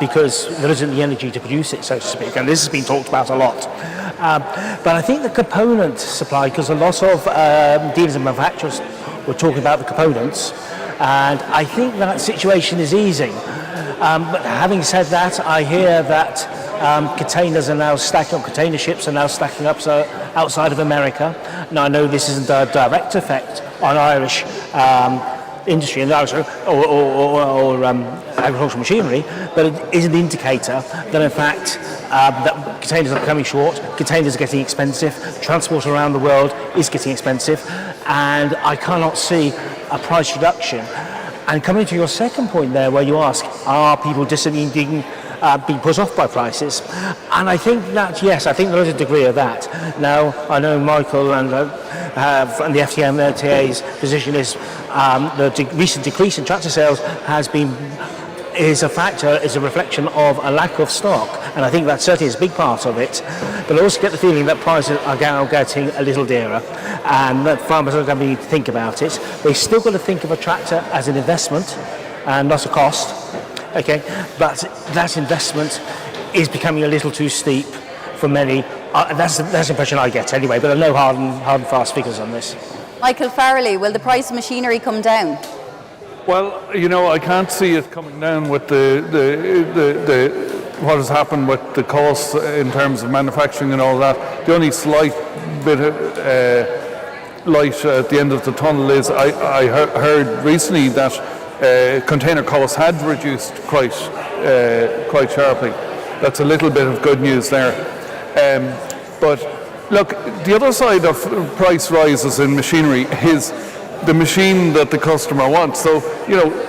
because there isn't the energy to produce it, so to speak, and this has been talked about a lot. But I think the component supply, because a lot of dealers and manufacturers were talking about the components, and I think that situation is easing. But having said that, I hear that containers are now stacking up, container ships are now stacking up outside of America. Now, I know this isn't a direct effect on Irish industry and Irish or agricultural machinery, but it is an indicator that in fact that containers are becoming short, containers are getting expensive, transport around the world is getting expensive, and I cannot see a price reduction. And coming to your second point there, where you ask, are people being put off by prices? And I think that, yes, I think there is a degree of that. Now, I know Michael and the FTM and LTA's position is the recent decrease in tractor sales has been is a factor, is a reflection of a lack of stock, and I think that certainly is a big part of it. But I also get the feeling that prices are now getting a little dearer, and that farmers are going to need to think about it. They still got to think of a tractor as an investment and not a cost. Okay, but that investment is becoming a little too steep for many. That's the impression I get anyway. But there are no hard and fast figures on this. Michael Farrelly, will the price of machinery come down? Well, I can't see it coming down with the what has happened with the costs in terms of manufacturing and all that. The only slight bit of light at the end of the tunnel is I heard recently that container costs had reduced quite sharply. That's a little bit of good news there. But look, the other side of price rises in machinery is the machine that the customer wants. So,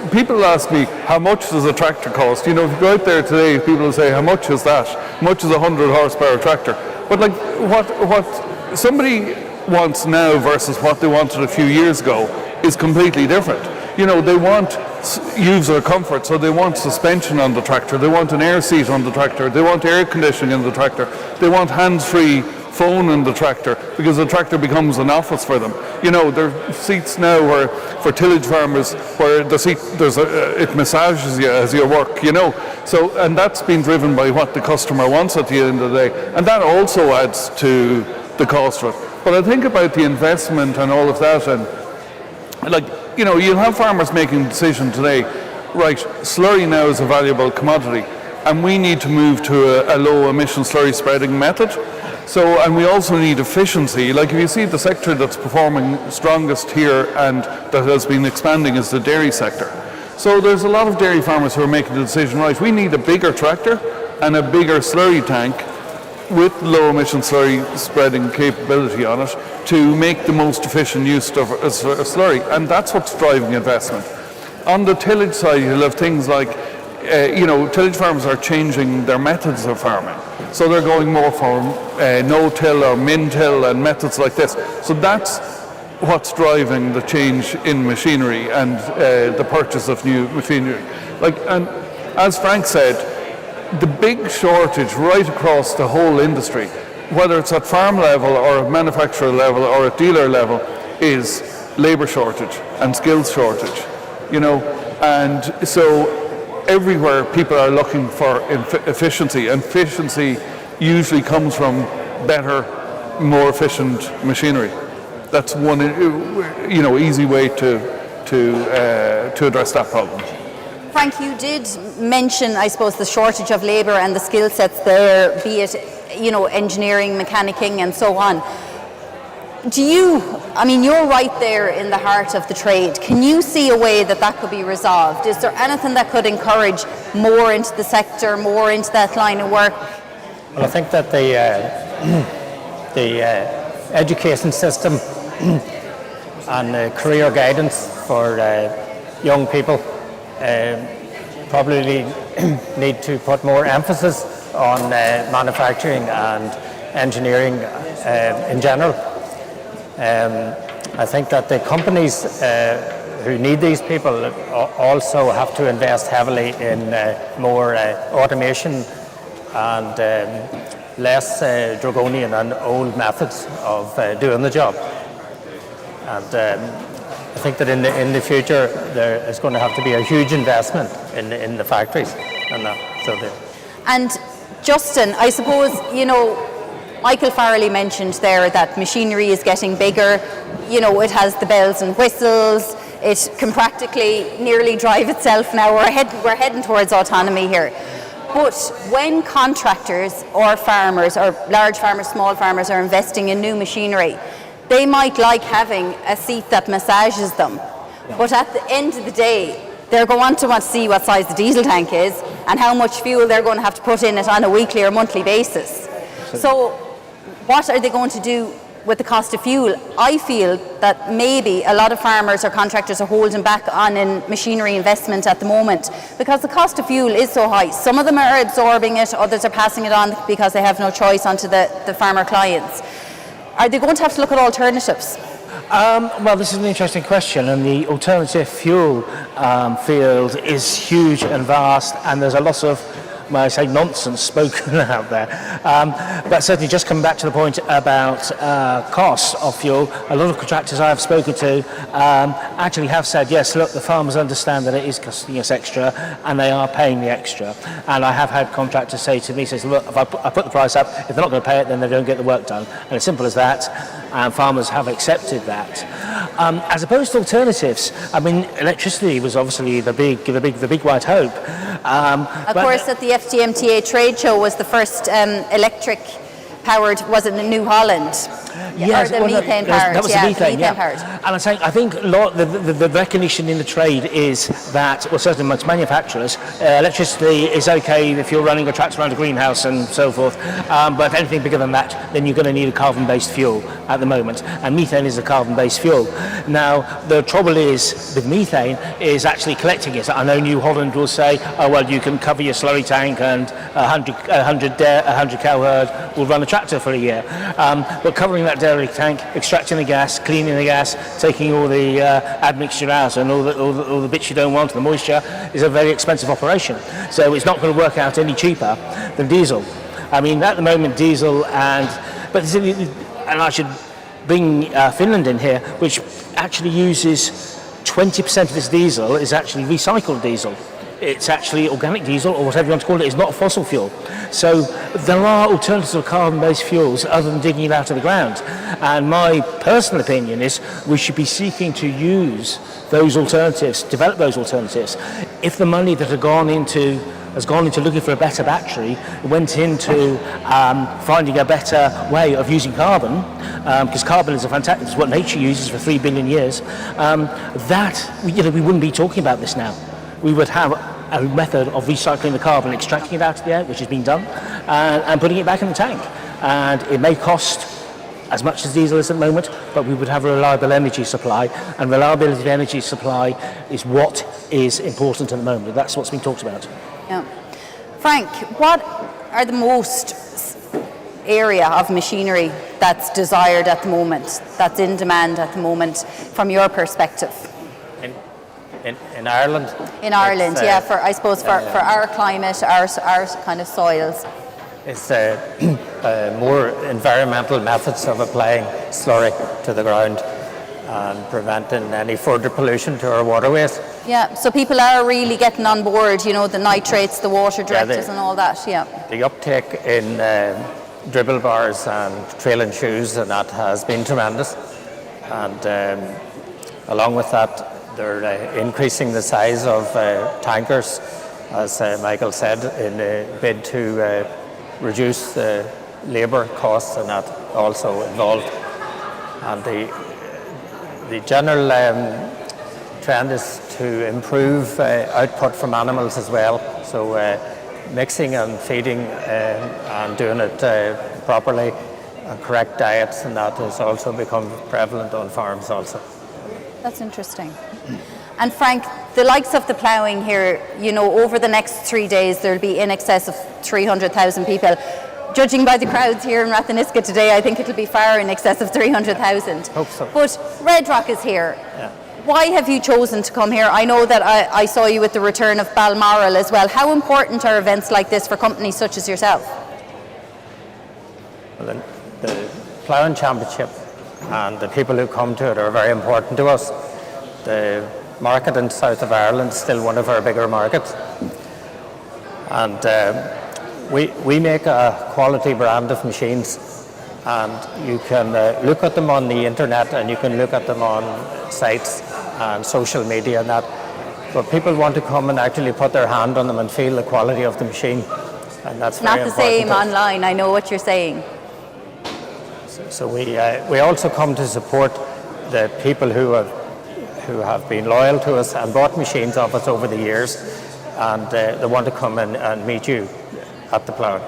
people ask me, how much does a tractor cost? If you go out there today, people will say, how much is that? How much is a 100 horsepower tractor? But like, what somebody wants now versus what they wanted a few years ago is completely different. They want user comfort, so they want suspension on the tractor, they want an air seat on the tractor, they want air conditioning in the tractor, they want hands-free phone in the tractor, because the tractor becomes an office for them. There are seats now where for tillage farmers where the seat it massages you as you work. So, and that's been driven by what the customer wants at the end of the day, and that also adds to the cost of it. But I think about the investment and all of that, and you'll have farmers making a decision today, right, slurry now is a valuable commodity, and we need to move to a low emission slurry spreading method. So, and we also need efficiency. Like if you see the sector that's performing strongest here and that has been expanding is the dairy sector. So there's a lot of dairy farmers who are making the decision, right, we need a bigger tractor and a bigger slurry tank with low emission slurry spreading capability on it to make the most efficient use of a slurry, and that's what's driving investment. On the tillage side, you'll have things like tillage farmers are changing their methods of farming, so they're going more for no-till or min-till and methods like this. So that's what's driving the change in machinery and the purchase of new machinery. And as Frank said, the big shortage right across the whole industry, whether it's at farm level or at manufacturer level or at dealer level, is labour shortage and skills shortage. And so everywhere people are looking for efficiency, and efficiency usually comes from better, more efficient machinery. That's one easy way to address that problem. Frank, you did mention, I suppose, the shortage of labour and the skill sets there, be it, engineering, mechanicking and so on. You're right there in the heart of the trade. Can you see a way that could be resolved? Is there anything that could encourage more into the sector, more into that line of work? Well, I think that the education system and career guidance for young people probably need to put more emphasis on manufacturing and engineering in general. I think that the companies who need these people also have to invest heavily in more automation and less draconian and old methods of doing the job. And I think that in the future there is going to have to be a huge investment in the factories and that. And Justin, I suppose, Michael Farrelly mentioned there that machinery is getting bigger. It has the bells and whistles. It can practically nearly drive itself now. We're heading towards autonomy here. But when contractors or farmers, or large farmers, small farmers, are investing in new machinery, they might like having a seat that massages them. Yeah. But at the end of the day, they're going to want to see what size the diesel tank is and how much fuel they're going to have to put in it on a weekly or monthly basis. So what are they going to do with the cost of fuel? I feel that maybe a lot of farmers or contractors are holding back on in machinery investment at the moment because the cost of fuel is so high. Some of them are absorbing it, others are passing it on because they have no choice onto the farmer clients. Are they going to have to look at alternatives? Well, this is an interesting question, and the alternative fuel field is huge and vast, and there's a lot of, well, I say nonsense spoken out there. But certainly, just coming back to the point about costs of fuel, a lot of contractors I have spoken to actually have said, yes, look, the farmers understand that it is costing us extra, and they are paying the extra. And I have had contractors say to me, says, look, if I put the price up, if they're not going to pay it, then they don't get the work done. And as simple as that, and farmers have accepted that. As opposed to alternatives, I mean, electricity was obviously the big white hope. Of course, at the FGMTA trade show was the first electric powered, was it the New Holland? Yes, or the methane powered. That was the methane, yeah. And I think a lot the recognition in the trade is that, well, certainly amongst manufacturers, electricity is okay if you're running a tractor around a greenhouse and so forth, but anything bigger than that, then you're going to need a carbon-based fuel at the moment, and methane is a carbon-based fuel. Now, the trouble is with methane is actually collecting it. I know New Holland will say, oh, well, you can cover your slurry tank and 100 cow herd will run a tractor for a year, but covering that dairy tank, extracting the gas, cleaning the gas, taking all the admixture out and all the bits you don't want, the moisture, is a very expensive operation. So it's not going to work out any cheaper than diesel. I mean, at the moment, diesel and I should bring Finland in here, which actually uses 20% of its diesel is actually recycled diesel. It's actually organic diesel, or whatever you want to call it. It's not a fossil fuel. So there are alternative carbon-based fuels other than digging it out of the ground. And my personal opinion is we should be seeking to use those alternatives, develop those alternatives. If the money that has gone into looking for a better battery, went into finding a better way of using carbon, because carbon is it's what nature uses for 3 billion years, we wouldn't be talking about this now. We would have a method of recycling the carbon, extracting it out of the air, which has been done, and putting it back in the tank. And it may cost as much as diesel is at the moment, but we would have a reliable energy supply, and reliability of energy supply is what is important at the moment. That's what's been talked about. Yeah. Frank, what are the most area of machinery that's desired at the moment, that's in demand at the moment, from your perspective? In Ireland? In Ireland, yeah, for our climate, our kind of soils. It's more environmental methods of applying slurry to the ground and preventing any further pollution to our waterways. Yeah, so people are really getting on board, the nitrates, the water directives and all that, yeah. The uptake in dribble bars and trailing shoes and that has been tremendous. And along with that, they're increasing the size of tankers, as Michael said, in a bid to reduce the labour costs, and that also involved. And the general trend is to improve output from animals as well. So mixing and feeding and doing it properly, and correct diets, and that has also become prevalent on farms also. That's interesting. And Frank, the likes of the ploughing here, over the next 3 days, there'll be in excess of 300,000 people. Judging by the crowds here in Ratheniska today, I think it'll be far in excess of 300,000. Hope so. But Red Rock is here. Yeah. Why have you chosen to come here? I know that I saw you with the return of Balmoral as well. How important are events like this for companies such as yourself? Well, the Ploughing Championship and the people who come to it are very important to us. The market in south of Ireland is still one of our bigger markets, and we make a quality brand of machines, and you can look at them on the internet and you can look at them on sites and social media and that, but people want to come and actually put their hand on them and feel the quality of the machine, and that's very important. Not the same online, I know what you're saying. So we also come to support the people who have been loyal to us and bought machines off us over the years, and they want to come and meet you at the plough.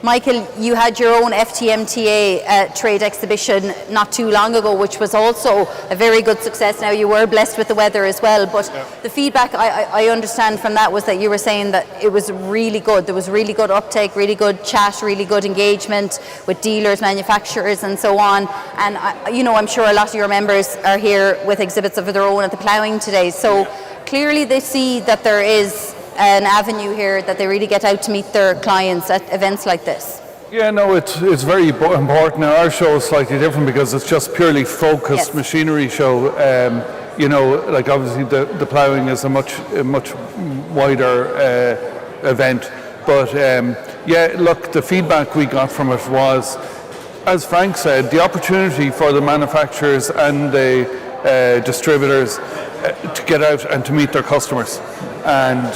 Michael, you had your own FTMTA trade exhibition not too long ago, which was also a very good success. Now, you were blessed with the weather as well, but the feedback I understand from that was that you were saying that it was really good. There was really good uptake, really good chat, really good engagement with dealers, manufacturers and so on. And I'm sure a lot of your members are here with exhibits of their own at the Ploughing today. So clearly they see that there is an avenue here, that they really get out to meet their clients at events like this. Yeah, no, it's very important. Now, our show is slightly different because it's just purely focused machinery show. Like obviously the ploughing is a much wider event. But look, the feedback we got from it was, as Frank said, the opportunity for the manufacturers and the distributors to get out and to meet their customers. And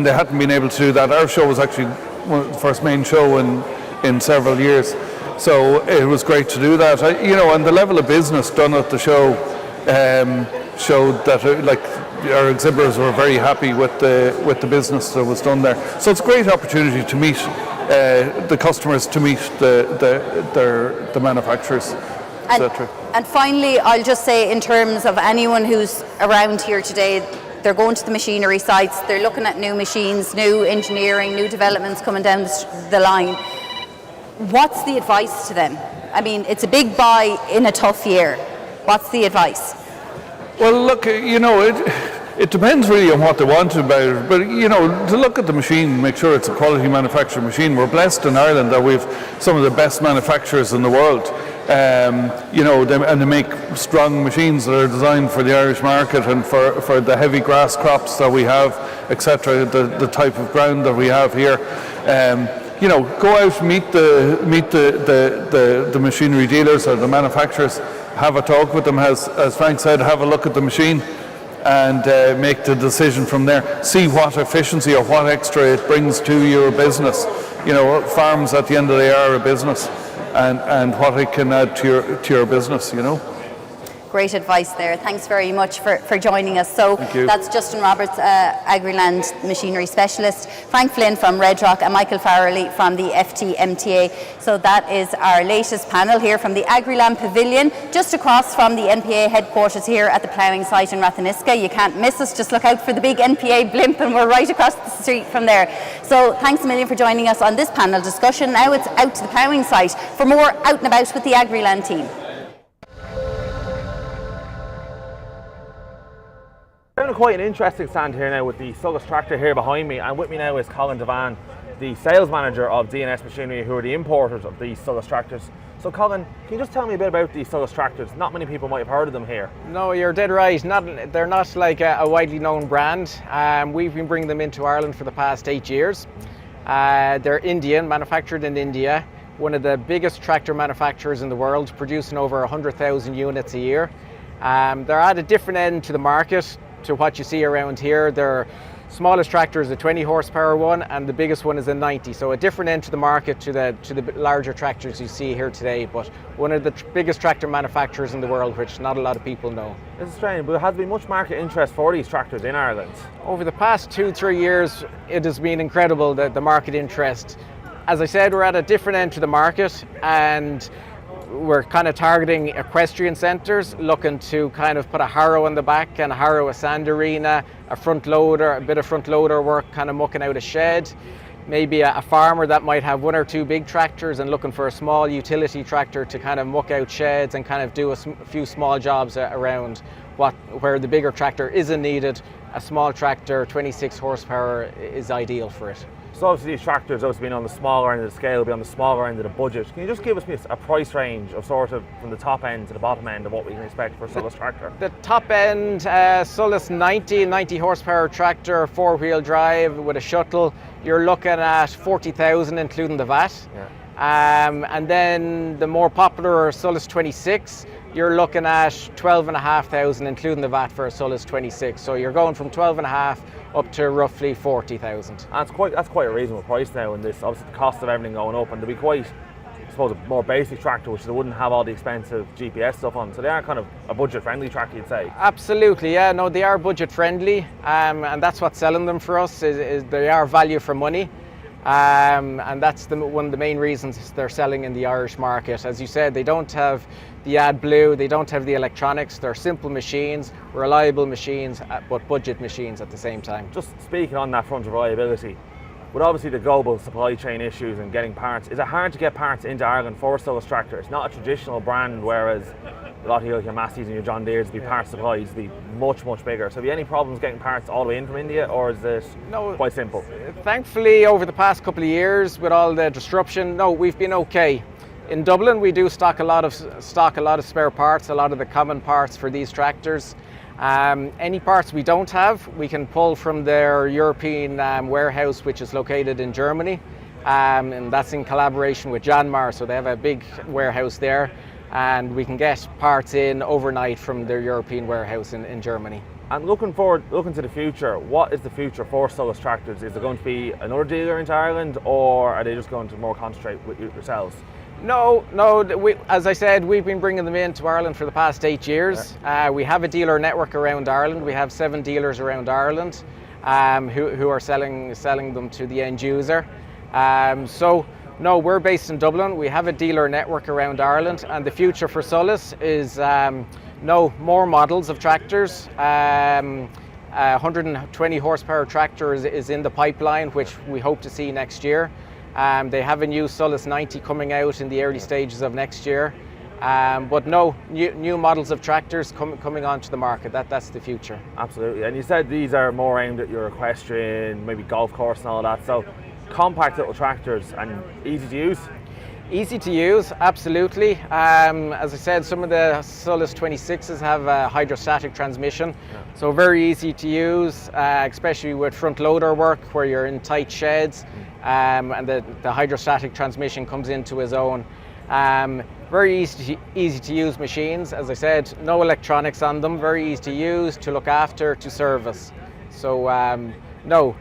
they hadn't been able to do that. Our show was actually the first main show in several years, so it was great to do that. And the level of business done at the show showed that our exhibitors were very happy with the business that was done there. So it's a great opportunity to meet the customers, to meet the manufacturers, etc. And finally, I'll just say, in terms of anyone who's around here today, they're going to the machinery sites, they're looking at new machines, new engineering, new developments coming down the line. What's the advice to them? I mean, it's a big buy in a tough year. What's the advice? Well, look, it depends really on what they want about it, but to look at the machine, make sure it's a quality manufactured machine. We're blessed in Ireland that we've some of the best manufacturers in the world. And they make strong machines that are designed for the Irish market and for the heavy grass crops that we have, etc. The type of ground that we have here. Go out, meet the machinery dealers or the manufacturers, have a talk with them, as Frank said, have a look at the machine, and make the decision from there. See what efficiency or what extra it brings to your business. Farms at the end of the day are a business. And what it can add to your business, Great advice there. Thanks very much for joining us. So that's Justin Roberts, Agriland machinery specialist, Frank Flynn from Red Rock, and Michael Farrelly from the FTMTA. So that is our latest panel here from the Agriland Pavilion, just across from the NPA headquarters here at the Ploughing site in Ratheniska. You can't miss us. Just look out for the big NPA blimp and we're right across the street from there. So thanks a million for joining us on this panel discussion. Now it's out to the Ploughing site for more Out and About with the Agriland team. Quite an interesting stand here now with the Solace tractor here behind me, and with me now is Colin Devan, the sales manager of D&S Machinery, who are the importers of these Solace tractors. So Colin, can you just tell me a bit about these Solace tractors? Not many people might have heard of them here. No, you're dead right. They're not like a widely known brand. We've been bringing them into Ireland for the past 8 years. They're Indian, manufactured in India, one of the biggest tractor manufacturers in the world, producing over 100,000 units a year. They're at a different end to the market to what you see around here. Their smallest tractor is a 20 horsepower one, and the biggest one is a 90. So a different end to the market to the larger tractors you see here today, but one of the biggest tractor manufacturers in the world, which not a lot of people know. This is strange, but there has been much market interest for these tractors in Ireland. Over the past 2-3 years, it has been incredible, the market interest. As I said, we're at a different end to the market, and we're kind of targeting equestrian centres, looking to kind of put a harrow in the back and a harrow, a sand arena, a front loader, a bit of front loader work, kind of mucking out a shed. Maybe a farmer that might have 1 or 2 big tractors and looking for a small utility tractor to kind of muck out sheds and kind of do a few small jobs around where the bigger tractor isn't needed. A small tractor, 26 horsepower, is ideal for it. So obviously these tractors, obviously being on the smaller end of the scale, be on the smaller end of the budget. Can you just give us a price range of sort of from the top end to the bottom end of what we can expect for a Solace tractor? The top end, Solace 90 horsepower tractor, 4-wheel drive with a shuttle, you're looking at 40,000 including the VAT. Yeah. And then the more popular Solace 26, you're looking at 12,500 including the VAT for a Solace 26. So you're going from 12,500 up to roughly 40,000. That's quite a reasonable price now in this. Obviously the cost of everything going up, and to be quite, I suppose, a more basic tractor, which they wouldn't have all the expensive GPS stuff on. So they are kind of a budget friendly tractor, you'd say. Absolutely, yeah. No, they are budget friendly, and that's what's selling them for us, is they are value for money. And that's one of the main reasons they're selling in the Irish market. As you said, they don't have the AdBlue, they don't have the electronics. They're simple machines, reliable machines, but budget machines at the same time. Just speaking on that front of reliability, with obviously the global supply chain issues and getting parts, is it hard to get parts into Ireland for a Solace tractor? It's not a traditional brand, whereas a lot of your Masseys and your John Deeres would be parts supplies, would be much, much bigger. So have you any problems getting parts all the way in from India, or is it quite simple? Thankfully, over the past couple of years, with all the disruption, no, we've been okay. In Dublin, we do stock a lot of spare parts, a lot of the common parts for these tractors. Any parts we don't have, we can pull from their European warehouse, which is located in Germany, and that's in collaboration with Janmar. So they have a big warehouse there, and we can get parts in overnight from their European warehouse in Germany. And looking to the future, what is the future for Solace tractors? Is there going to be another dealer into Ireland, or are they just going to more concentrate with yourselves? No. As I said, we've been bringing them into Ireland for the past 8 years. We have a dealer network around Ireland. We have 7 dealers around Ireland who are selling them to the end user. No, we're based in Dublin. We have a dealer network around Ireland, and the future for Solace is more models of tractors. 120 horsepower tractor is in the pipeline, which we hope to see next year. They have a new Solace 90 coming out in the early stages of next year. But no, new models of tractors coming onto the market. That's the future. Absolutely. And you said these are more aimed at your equestrian, maybe golf course and all that. So compact little tractors and easy to use? Easy to use, absolutely. As I said, some of the Solace 26s have a hydrostatic transmission, so very easy to use, especially with front loader work where you're in tight sheds, and the hydrostatic transmission comes into its own. Very easy to use machines. As I said, no electronics on them, very easy to use, to look after, to service. So no,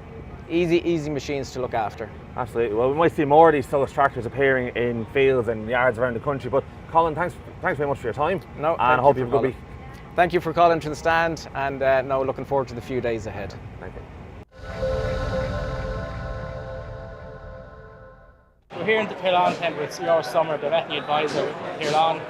easy machines to look after. Absolutely. Well, we might see more of these Solace tractors appearing in fields and yards around the country. But Colin, thanks very much for your time. No, and I hope you have a good week. Thank you for calling to the stand, and looking forward to the few days ahead. Thank you. We're here in the Ploughing tent with your Summer, the veterinary advisor with Ploughing.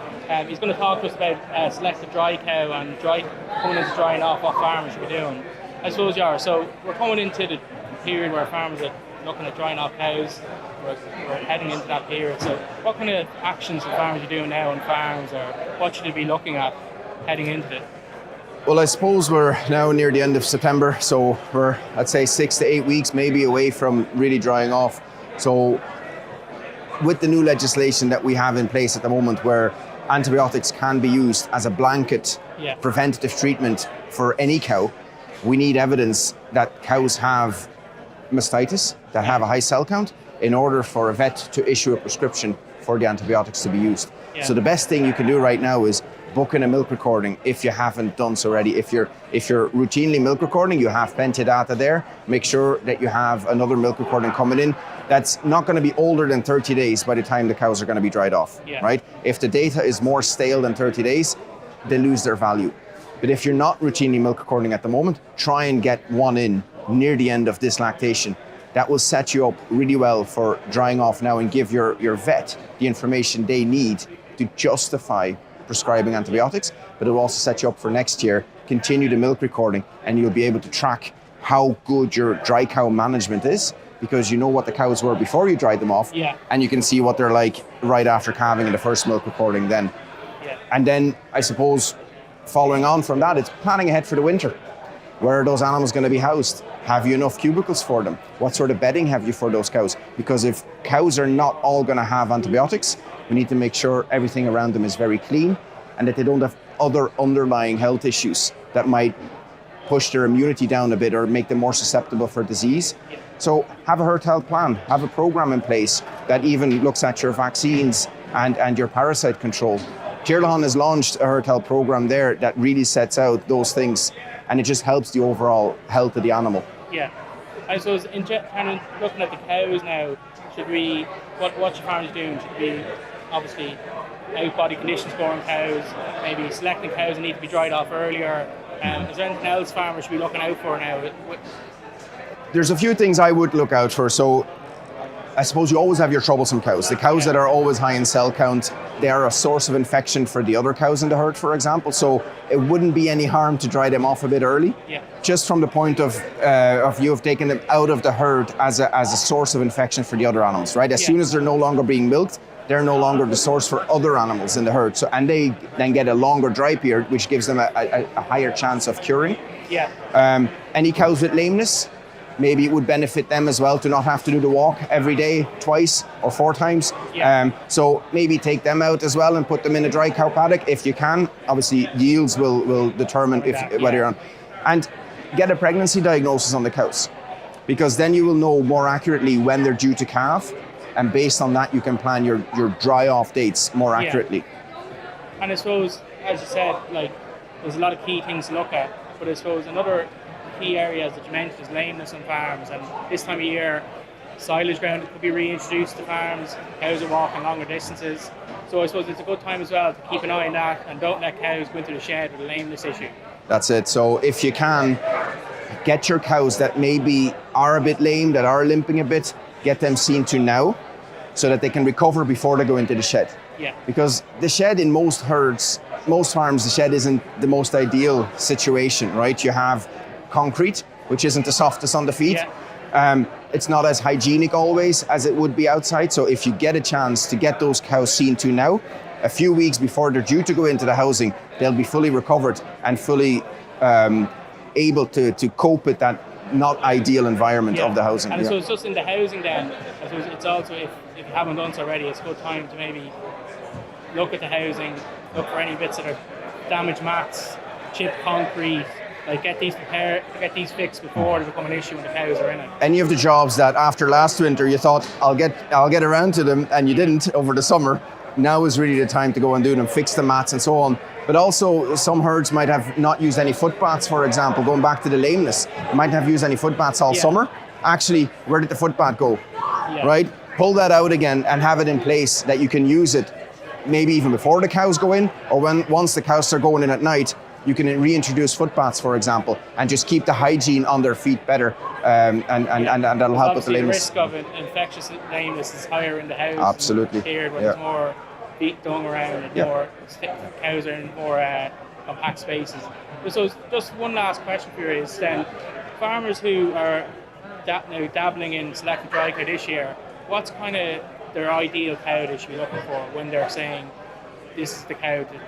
He's going to talk to us about selective dry cow and coming into drying off what farmers should be doing. I suppose you are. So we're coming into the period where farmers are looking at drying off cows. We're heading into that period. So what kind of actions are farmers are doing now on farms, or what should they be looking at heading into it? Well, I suppose we're now near the end of September, so we're, I'd say, 6 to 8 weeks maybe away from really drying off. So with the new legislation that we have in place at the moment, where antibiotics can be used as a blanket preventative treatment for any cow, we need evidence that cows have mastitis, that have a high cell count, in order for a vet to issue a prescription for the antibiotics to be used. So the best thing you can do right now is book in a milk recording if you haven't done so already. If you're routinely milk recording, you have plenty of data there. Make sure that you have another milk recording coming in that's not going to be older than 30 days by the time the cows are going to be dried off, right? If the data is more stale than 30 days, they lose their value. But if you're not routinely milk recording at the moment, try and get one in near the end of this lactation. That will set you up really well for drying off now and give your vet the information they need to justify prescribing antibiotics, but it will also set you up for next year. Continue the milk recording and you'll be able to track how good your dry cow management is, because you know what the cows were before you dried them off, and you can see what they're like right after calving in the first milk recording then. And then I suppose following on from that, it's planning ahead for the winter. Where are those animals going to be housed? Have you enough cubicles for them? What sort of bedding have you for those cows? Because if cows are not all going to have antibiotics, we need to make sure everything around them is very clean and that they don't have other underlying health issues that might push their immunity down a bit or make them more susceptible for disease. So have a herd health plan, have a program in place that even looks at your vaccines and your parasite control. Chagisk has launched a herd health program there that really sets out those things, and it just helps the overall health of the animal. Yeah, I suppose kind of looking at the cows now, what should farmers doing? Should be obviously out body condition scoring cows, maybe selecting cows that need to be dried off earlier. Is there anything else farmers should be looking out for now? There's a few things I would look out for. So I suppose you always have your troublesome cows. The cows that are always high in cell count, they are a source of infection for the other cows in the herd, for example. So it wouldn't be any harm to dry them off a bit early. Yeah. Just from the point of view of taking them out of the herd as a source of infection for the other animals, right? As soon as they're no longer being milked, they're no longer the source for other animals in the herd. So, and they then get a longer dry period, which gives them a higher chance of curing. Yeah. Any cows with lameness, maybe it would benefit them as well to not have to do the walk every day, twice or 4 times. Yeah. So maybe take them out as well and put them in a dry cow paddock if you can. Obviously, yields will determine whether you're on. And get a pregnancy diagnosis on the cows, because then you will know more accurately when they're due to calve, and based on that, you can plan your dry off dates more accurately. And I suppose, as you said, like there's a lot of key things to look at, but I suppose another key areas that you mentioned is lameness on farms, and this time of year silage ground could be reintroduced to farms, cows are walking longer distances, so I suppose it's a good time as well to keep an eye on that and don't let cows go into the shed with a lameness issue. That's it. So if you can, get your cows that maybe are a bit lame, that are limping a bit, get them seen to now so that they can recover before they go into the shed. Yeah. Because the shed in most herds, most farms, the shed isn't the most ideal situation, right? You have concrete, which isn't the softest on the feet. Yeah. It's not as hygienic always as it would be outside. So if you get a chance to get those cows seen to now, a few weeks before they're due to go into the housing, they'll be fully recovered and fully able to cope with that not ideal environment of the housing. And so it's just in the housing then, I suppose it's also, if you haven't done so already, it's a good time to maybe look at the housing, look for any bits that are damaged mats, chipped concrete, like get these prepared, get these fixed before they become an issue when the cows are in it. Any of the jobs that after last winter you thought I'll get around to them and you didn't over the summer, now is really the time to go and do them, fix the mats and so on. But also some herds might have not used any foot baths, for example, going back to the lameness. They might have used any foot baths all summer. Actually, where did the foot bath go? Right? Pull that out again and have it in place that you can use it maybe even before the cows go in, or once the cows start going in at night, you can reintroduce foot baths, for example, and just keep the hygiene on their feet better, and that'll help with the lameness. The risk of infectious lameness is higher in the house. Absolutely. Here, when there's more feet dung around and more cows are in more compact spaces. So just one last question for you is then, farmers who are now dabbling in selected dry cow this year, what's kind of their ideal cow they should be looking for when they're saying this is the cow to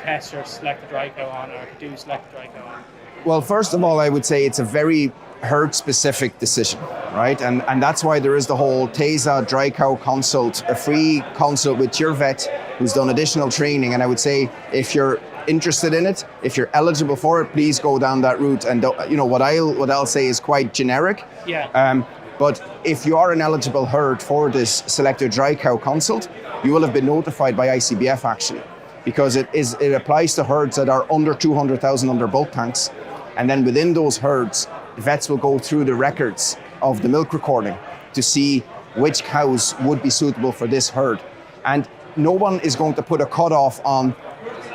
test or select a dry cow on, or to do select a dry cow on? Well, first of all, I would say it's a very herd-specific decision, right? And that's why there is the whole TESA dry cow consult, a free consult with your vet who's done additional training. And I would say if you're interested in it, if you're eligible for it, please go down that route. And what I'll say is quite generic. Yeah. But if you are an eligible herd for this selected dry cow consult, you will have been notified by ICBF actually, because it applies to herds that are under 200,000 under bulk tanks. And then within those herds, vets will go through the records of the milk recording to see which cows would be suitable for this herd. And no one is going to put a cutoff on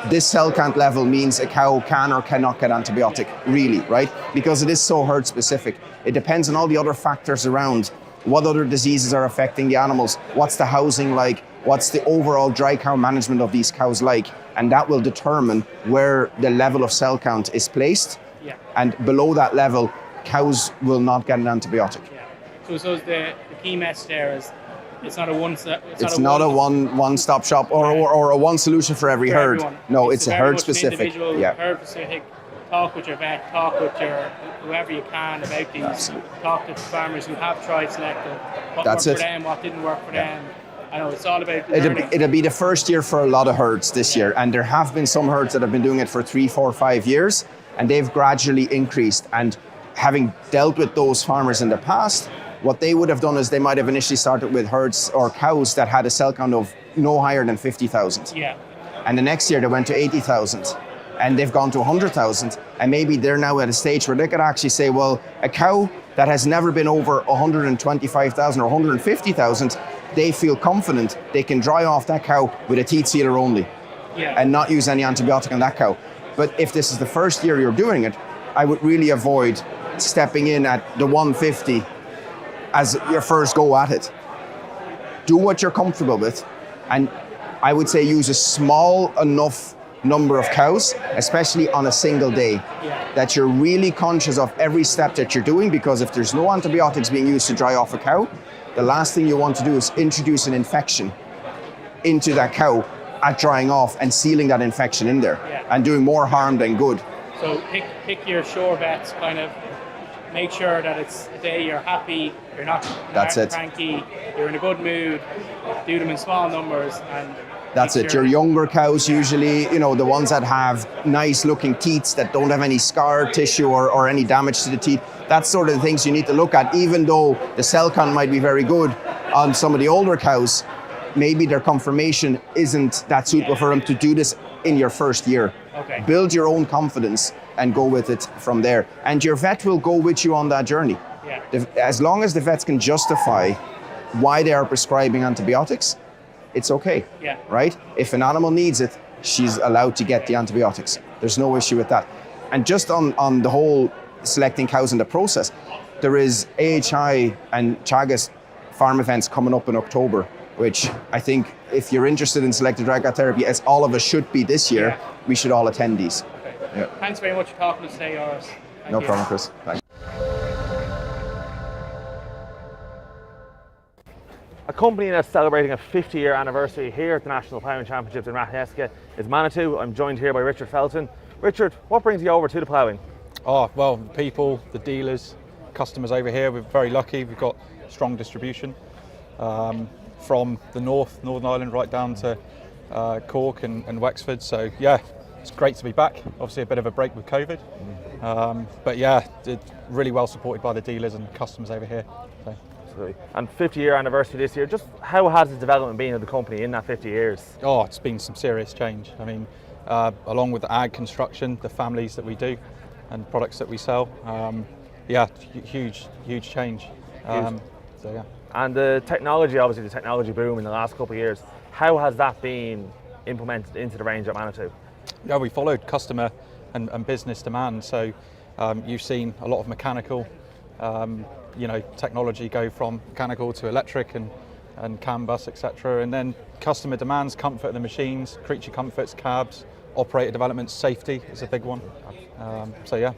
this cell count level means a cow can or cannot get antibiotic, really, right? Because it is so herd specific. It depends on all the other factors around. What other diseases are affecting the animals? What's the housing like? What's the overall dry cow management of these cows like? And that will determine where the level of cell count is placed. Yeah. And below that level, cows will not get an antibiotic. Yeah. So the key message there is it's not a one-stop shop or a one solution for every herd. Everyone. No, it's a herd specific. Herd specific. Talk with your vet, talk with whoever you can about these. Absolutely. Talk to farmers who have tried selective. What That's worked it. for them, what didn't work for them. I know it's all about learning. It'll be the first year for a lot of herds this year, and there have been some herds that have been doing it for 3, 4, 5 years, and they've gradually increased. And having dealt with those farmers in the past, what they would have done is they might have initially started with herds or cows that had a cell count of no higher than 50,000. Yeah. And the next year they went to 80,000. And they've gone to 100,000, and maybe they're now at a stage where they could actually say, well, a cow that has never been over 125,000 or 150,000, they feel confident they can dry off that cow with a teat sealer only, and not use any antibiotic on that cow. But if this is the first year you're doing it, I would really avoid stepping in at the 150 as your first go at it. do what you're comfortable with, and I would say use a small enough number of cows, especially on a single day, that you're really conscious of every step that you're doing, because if there's no antibiotics being used to dry off a cow, the last thing you want to do is introduce an infection into that cow at drying off and sealing that infection in there and doing more harm than good. So pick your sure bets, kind of make sure that it's a day you're happy, you're not cranky, you're in a good mood, do them in small numbers, and that's it. Your younger cows usually, the ones that have nice looking teats that don't have any scar tissue or any damage to the teeth. That's sort of the things you need to look at. Even though the cell count might be very good on some of the older cows, maybe their conformation isn't that suitable for them to do this in your first year. Okay. Build your own confidence and go with it from there. And your vet will go with you on that journey. Yeah. As long as the vets can justify why they are prescribing antibiotics, it's okay, right? If an animal needs it, she's allowed to get the antibiotics. There's no issue with that. And just on the whole selecting cows in the process, there is AHI and Chagisk farm events coming up in October, which I think if you're interested in selective dry cow therapy, as all of us should be this year, we should all attend these. Okay. Yeah. Thanks very much for talking to us today, Oris. No problem, Chris. Thanks. A company that's celebrating a 50-year anniversary here at the National Ploughing Championships in Rathneska is Manitou. I'm joined here by Richard Felton. Richard, what brings you over to the ploughing? Oh, well, the people, the dealers, customers over here, we're very lucky. We've got strong distribution from the Northern Ireland right down to Cork and Wexford. So yeah, it's great to be back. Obviously a bit of a break with COVID. But yeah, really well supported by the dealers and customers over here. So. And 50-year anniversary this year, just how has the development been of the company in that 50 years? Oh, it's been some serious change. I mean, along with the ag construction, the families that we do and products that we sell, yeah, huge change. So yeah. And the technology, obviously the technology boom in the last couple of years, how has that been implemented into the range at Manitou? Yeah, we followed customer and business demand. So you've seen a lot of mechanical technology go from mechanical to electric and CAN bus, etc. And then customer demands, comfort of the machines, creature comforts, cabs, operator development, safety is a big one. So yeah.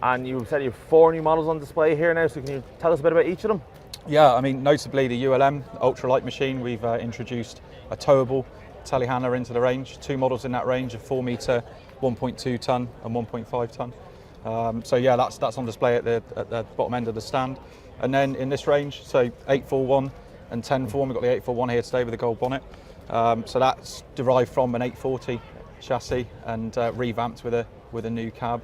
And you said you have 4 new models on display here now, so can you tell us a bit about each of them? Yeah, I mean, notably the ULM ultralight machine, we've introduced a towable telehandler into the range, 2 models in that range, a 4 metre, 1.2 tonne and 1.5 tonne. So yeah, that's on display at the bottom end of the stand. And then in this range, so 841 and 1041, we've got the 841 here today with the gold bonnet. So that's derived from an 840 chassis and revamped with a new cab.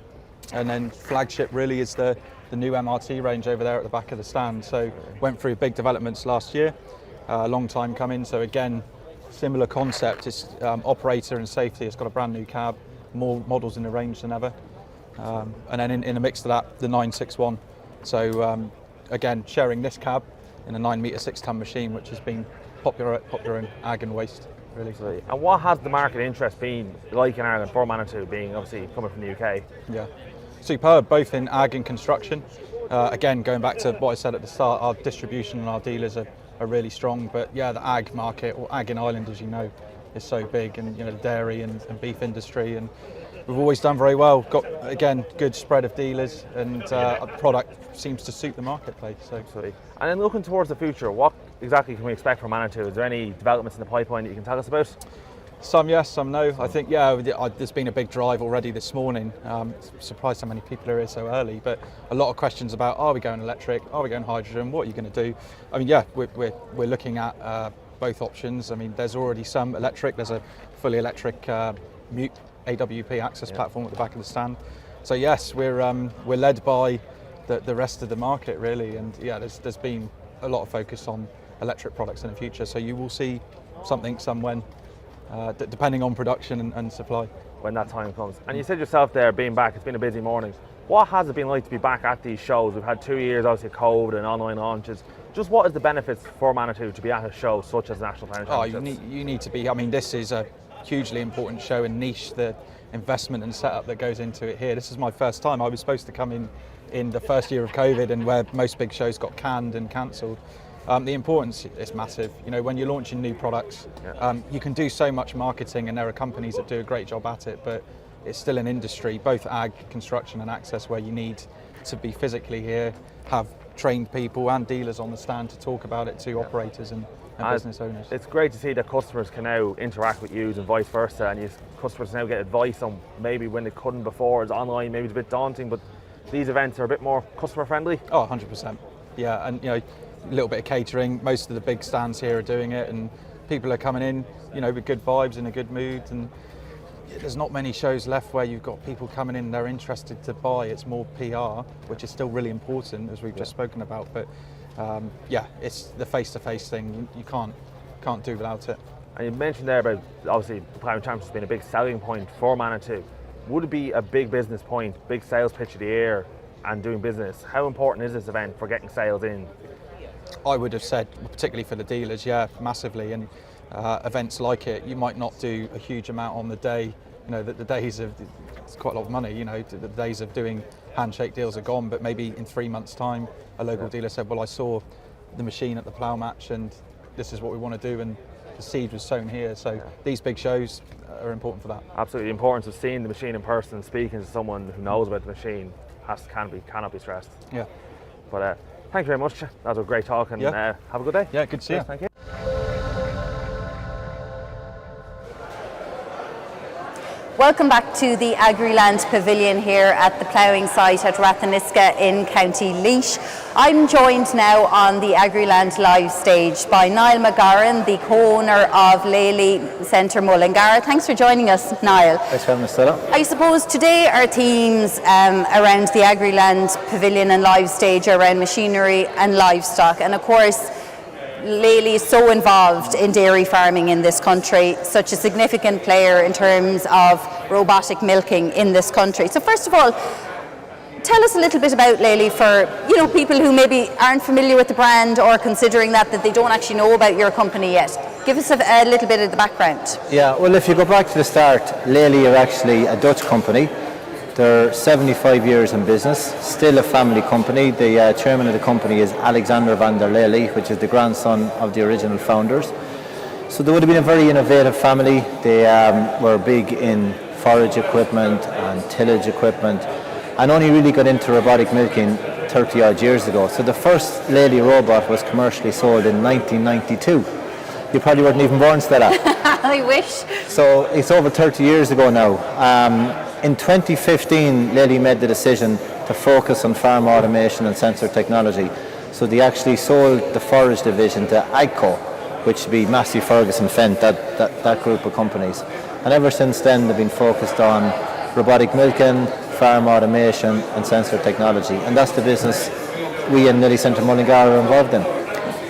And then flagship really is the new MRT range over there at the back of the stand. So went through big developments last year, a long time coming. So again, similar concept. It's operator and safety. It's got a brand new cab, more models in the range than ever. And then in the mix to that, the 961. So again, sharing this cab in a 9 metre 6 tonne machine, which has been popular in ag and waste, really. And what has the market interest been like in Ireland for Manitou, being obviously coming from the UK? Yeah, superb, both in ag and construction. Again, going back to what I said at the start, our distribution and our dealers are really strong. But yeah, the ag market, or ag in Ireland, as you know, is so big, and the dairy and beef industry, and we've always done very well. Got, again, good spread of dealers, and our product seems to suit the marketplace. So. Absolutely. And then looking towards the future, what exactly can we expect from Manitou? Is there any developments in the pipeline that you can tell us about? Some yes, some no. I think, yeah, there's been a big drive already this morning. Surprised how many people are here so early, but a lot of questions about, are we going electric? Are we going hydrogen? What are you going to do? I mean, yeah, we're looking at both options. I mean, there's already some electric. There's a fully electric mute AWP access platform at the back of the stand. So yes, we're led by the rest of the market really, and yeah, there's been a lot of focus on electric products in the future. So you will see something somewhen, depending on production and supply. When that time comes. And you said yourself there, being back, it's been a busy morning. What has it been like to be back at these shows? We've had 2 years, obviously, of COVID and online launches. Just what is the benefits for Manitou to be at a show such as the National Ploughing Championships? You need to be. I mean, this is a hugely important show and niche. The investment and setup that goes into it here. This is my first time. I was supposed to come in the first year of COVID, and where most big shows got canned and cancelled. The importance is massive. You know, when you're launching new products, you can do so much marketing, and there are companies that do a great job at it, but it's still an industry, both ag, construction and access, where you need to be physically here, have trained people and dealers on the stand to talk about it to operators and business owners. It's great to see that customers can now interact with you and vice versa, and customers now get advice on maybe when they couldn't before. It's online, maybe it's a bit daunting, but these events are a bit more customer friendly. Oh, 100%. Yeah, and you know, a little bit of catering. Most of the big stands here are doing it, and people are coming in, you know, with good vibes and a good mood. And there's not many shows left where you've got people coming in, they're interested to buy. It's more PR, which is still really important, as we've just spoken about. But yeah, it's the face-to-face thing. You can't do without it. And you mentioned there about obviously the Ploughing Championship has been a big selling point for Manitou. Would it be a big business point, big sales pitch of the year, and doing business? How important is this event for getting sales in? I would have said, particularly for the dealers, yeah, massively. And events like it, you might not do a huge amount on the day. You know, the days of, it's quite a lot of money, you know, the days of doing handshake deals are gone, but maybe in 3 months' time, a local dealer said, well, I saw the machine at the plough match and this is what we want to do, and the seed was sown here. So these big shows are important for that. Absolutely, the importance of seeing the machine in person, speaking to someone who knows about the machine cannot be stressed. Yeah. But thank you very much. That was a great talk, and have a good day. Yeah, good to see you. Thank you. Welcome back to the Agriland Pavilion here at the ploughing site at Ratheniska in County Laois. I'm joined now on the Agriland live stage by Niall McGarren, the co-owner of Lely Centre Mullingar. Thanks for joining us, Niall. Thanks for having us, Stella. I suppose today our themes around the Agriland Pavilion and live stage are around machinery and livestock, and of course Lely is so involved in dairy farming in this country, such a significant player in terms of robotic milking in this country. So first of all, tell us a little bit about Lely for people who maybe aren't familiar with the brand or considering that they don't actually know about your company yet. Give us a little bit of the background. Yeah, well, if you go back to the start, Lely are actually a Dutch company. They're 75 years in business, still a family company. The chairman of the company is Alexander van der Lely, which is the grandson of the original founders. So they would have been a very innovative family. They were big in forage equipment and tillage equipment, and only really got into robotic milking 30 odd years ago. So the first Lely robot was commercially sold in 1992. You probably weren't even born, Stella. I wish. So it's over 30 years ago now. In 2015, Lely made the decision to focus on farm automation and sensor technology. So they actually sold the forage division to Agco, which would be Massey Ferguson Fendt, that group of companies. And ever since then, they've been focused on robotic milking, farm automation and sensor technology. And that's the business we in Lely Centre Mullingar are involved in.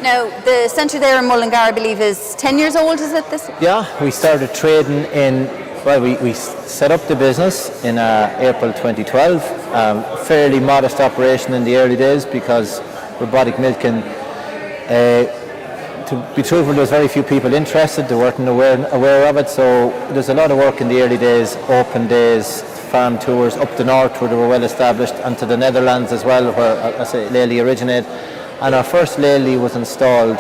Now, the centre there in Mullingar, I believe, is 10 years old, is it? Yeah, we started trading in, well, we set up the business in April 2012. Fairly modest operation in the early days because robotic milking, to be truthful, there's very few people interested. They weren't aware of it, so there's a lot of work in the early days, open days, farm tours up the north where they were well established, and to the Netherlands as well, where I say Lely originated. And our first Lely was installed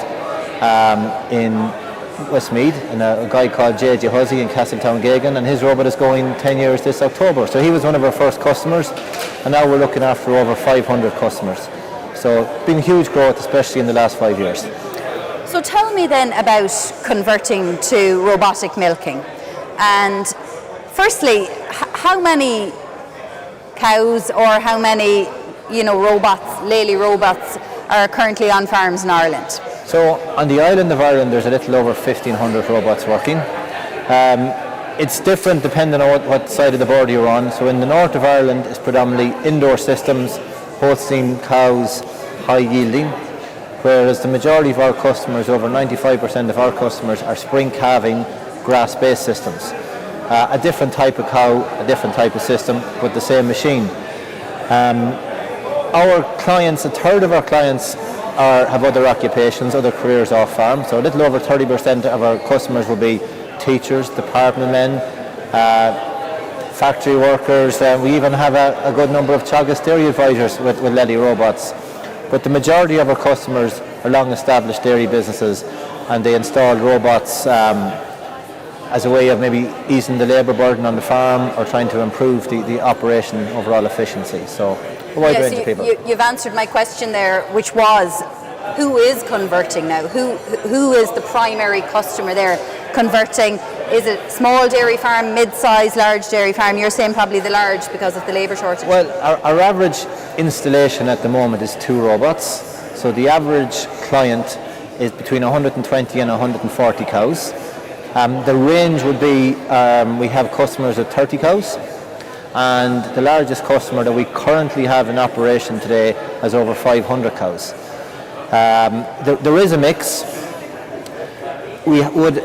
in Westmeath, and a guy called J.J. Huzzy in Castletown Gagan, and his robot is going 10 years this October. So he was one of our first customers, and now we're looking after over 500 customers. So been huge growth, especially in the last 5 years. So tell me then about converting to robotic milking. And firstly, how many cows or how many robots, Lely robots, are currently on farms in Ireland? So on the island of Ireland there's a little over 1,500 robots working. It's different depending on what side of the border you're on. So in the north of Ireland it's predominantly indoor systems, Holstein cows, high yielding, whereas the majority of our customers, over 95% of our customers, are spring calving, grass-based systems. A different type of cow, a different type of system, but the same machine. Our clients, a third of our clients have other occupations, other careers off farm. So a little over 30% of our customers will be teachers, department men, factory workers. We even have a good number of Chagisk dairy advisors with Lely robots. But the majority of our customers are long-established dairy businesses, and they installed robots as a way of maybe easing the labour burden on the farm or trying to improve the operation overall efficiency. So a wide range of people. You've answered my question there, which was, who is converting now? Who is the primary customer there converting? Is it small dairy farm, mid-size, large dairy farm? You're saying probably the large because of the labour shortage. Well, our average installation at the moment is 2 robots. So the average client is between 120 and 140 cows. The range would be, we have customers at 30 cows, and the largest customer that we currently have in operation today has over 500 cows. There is a mix. We would,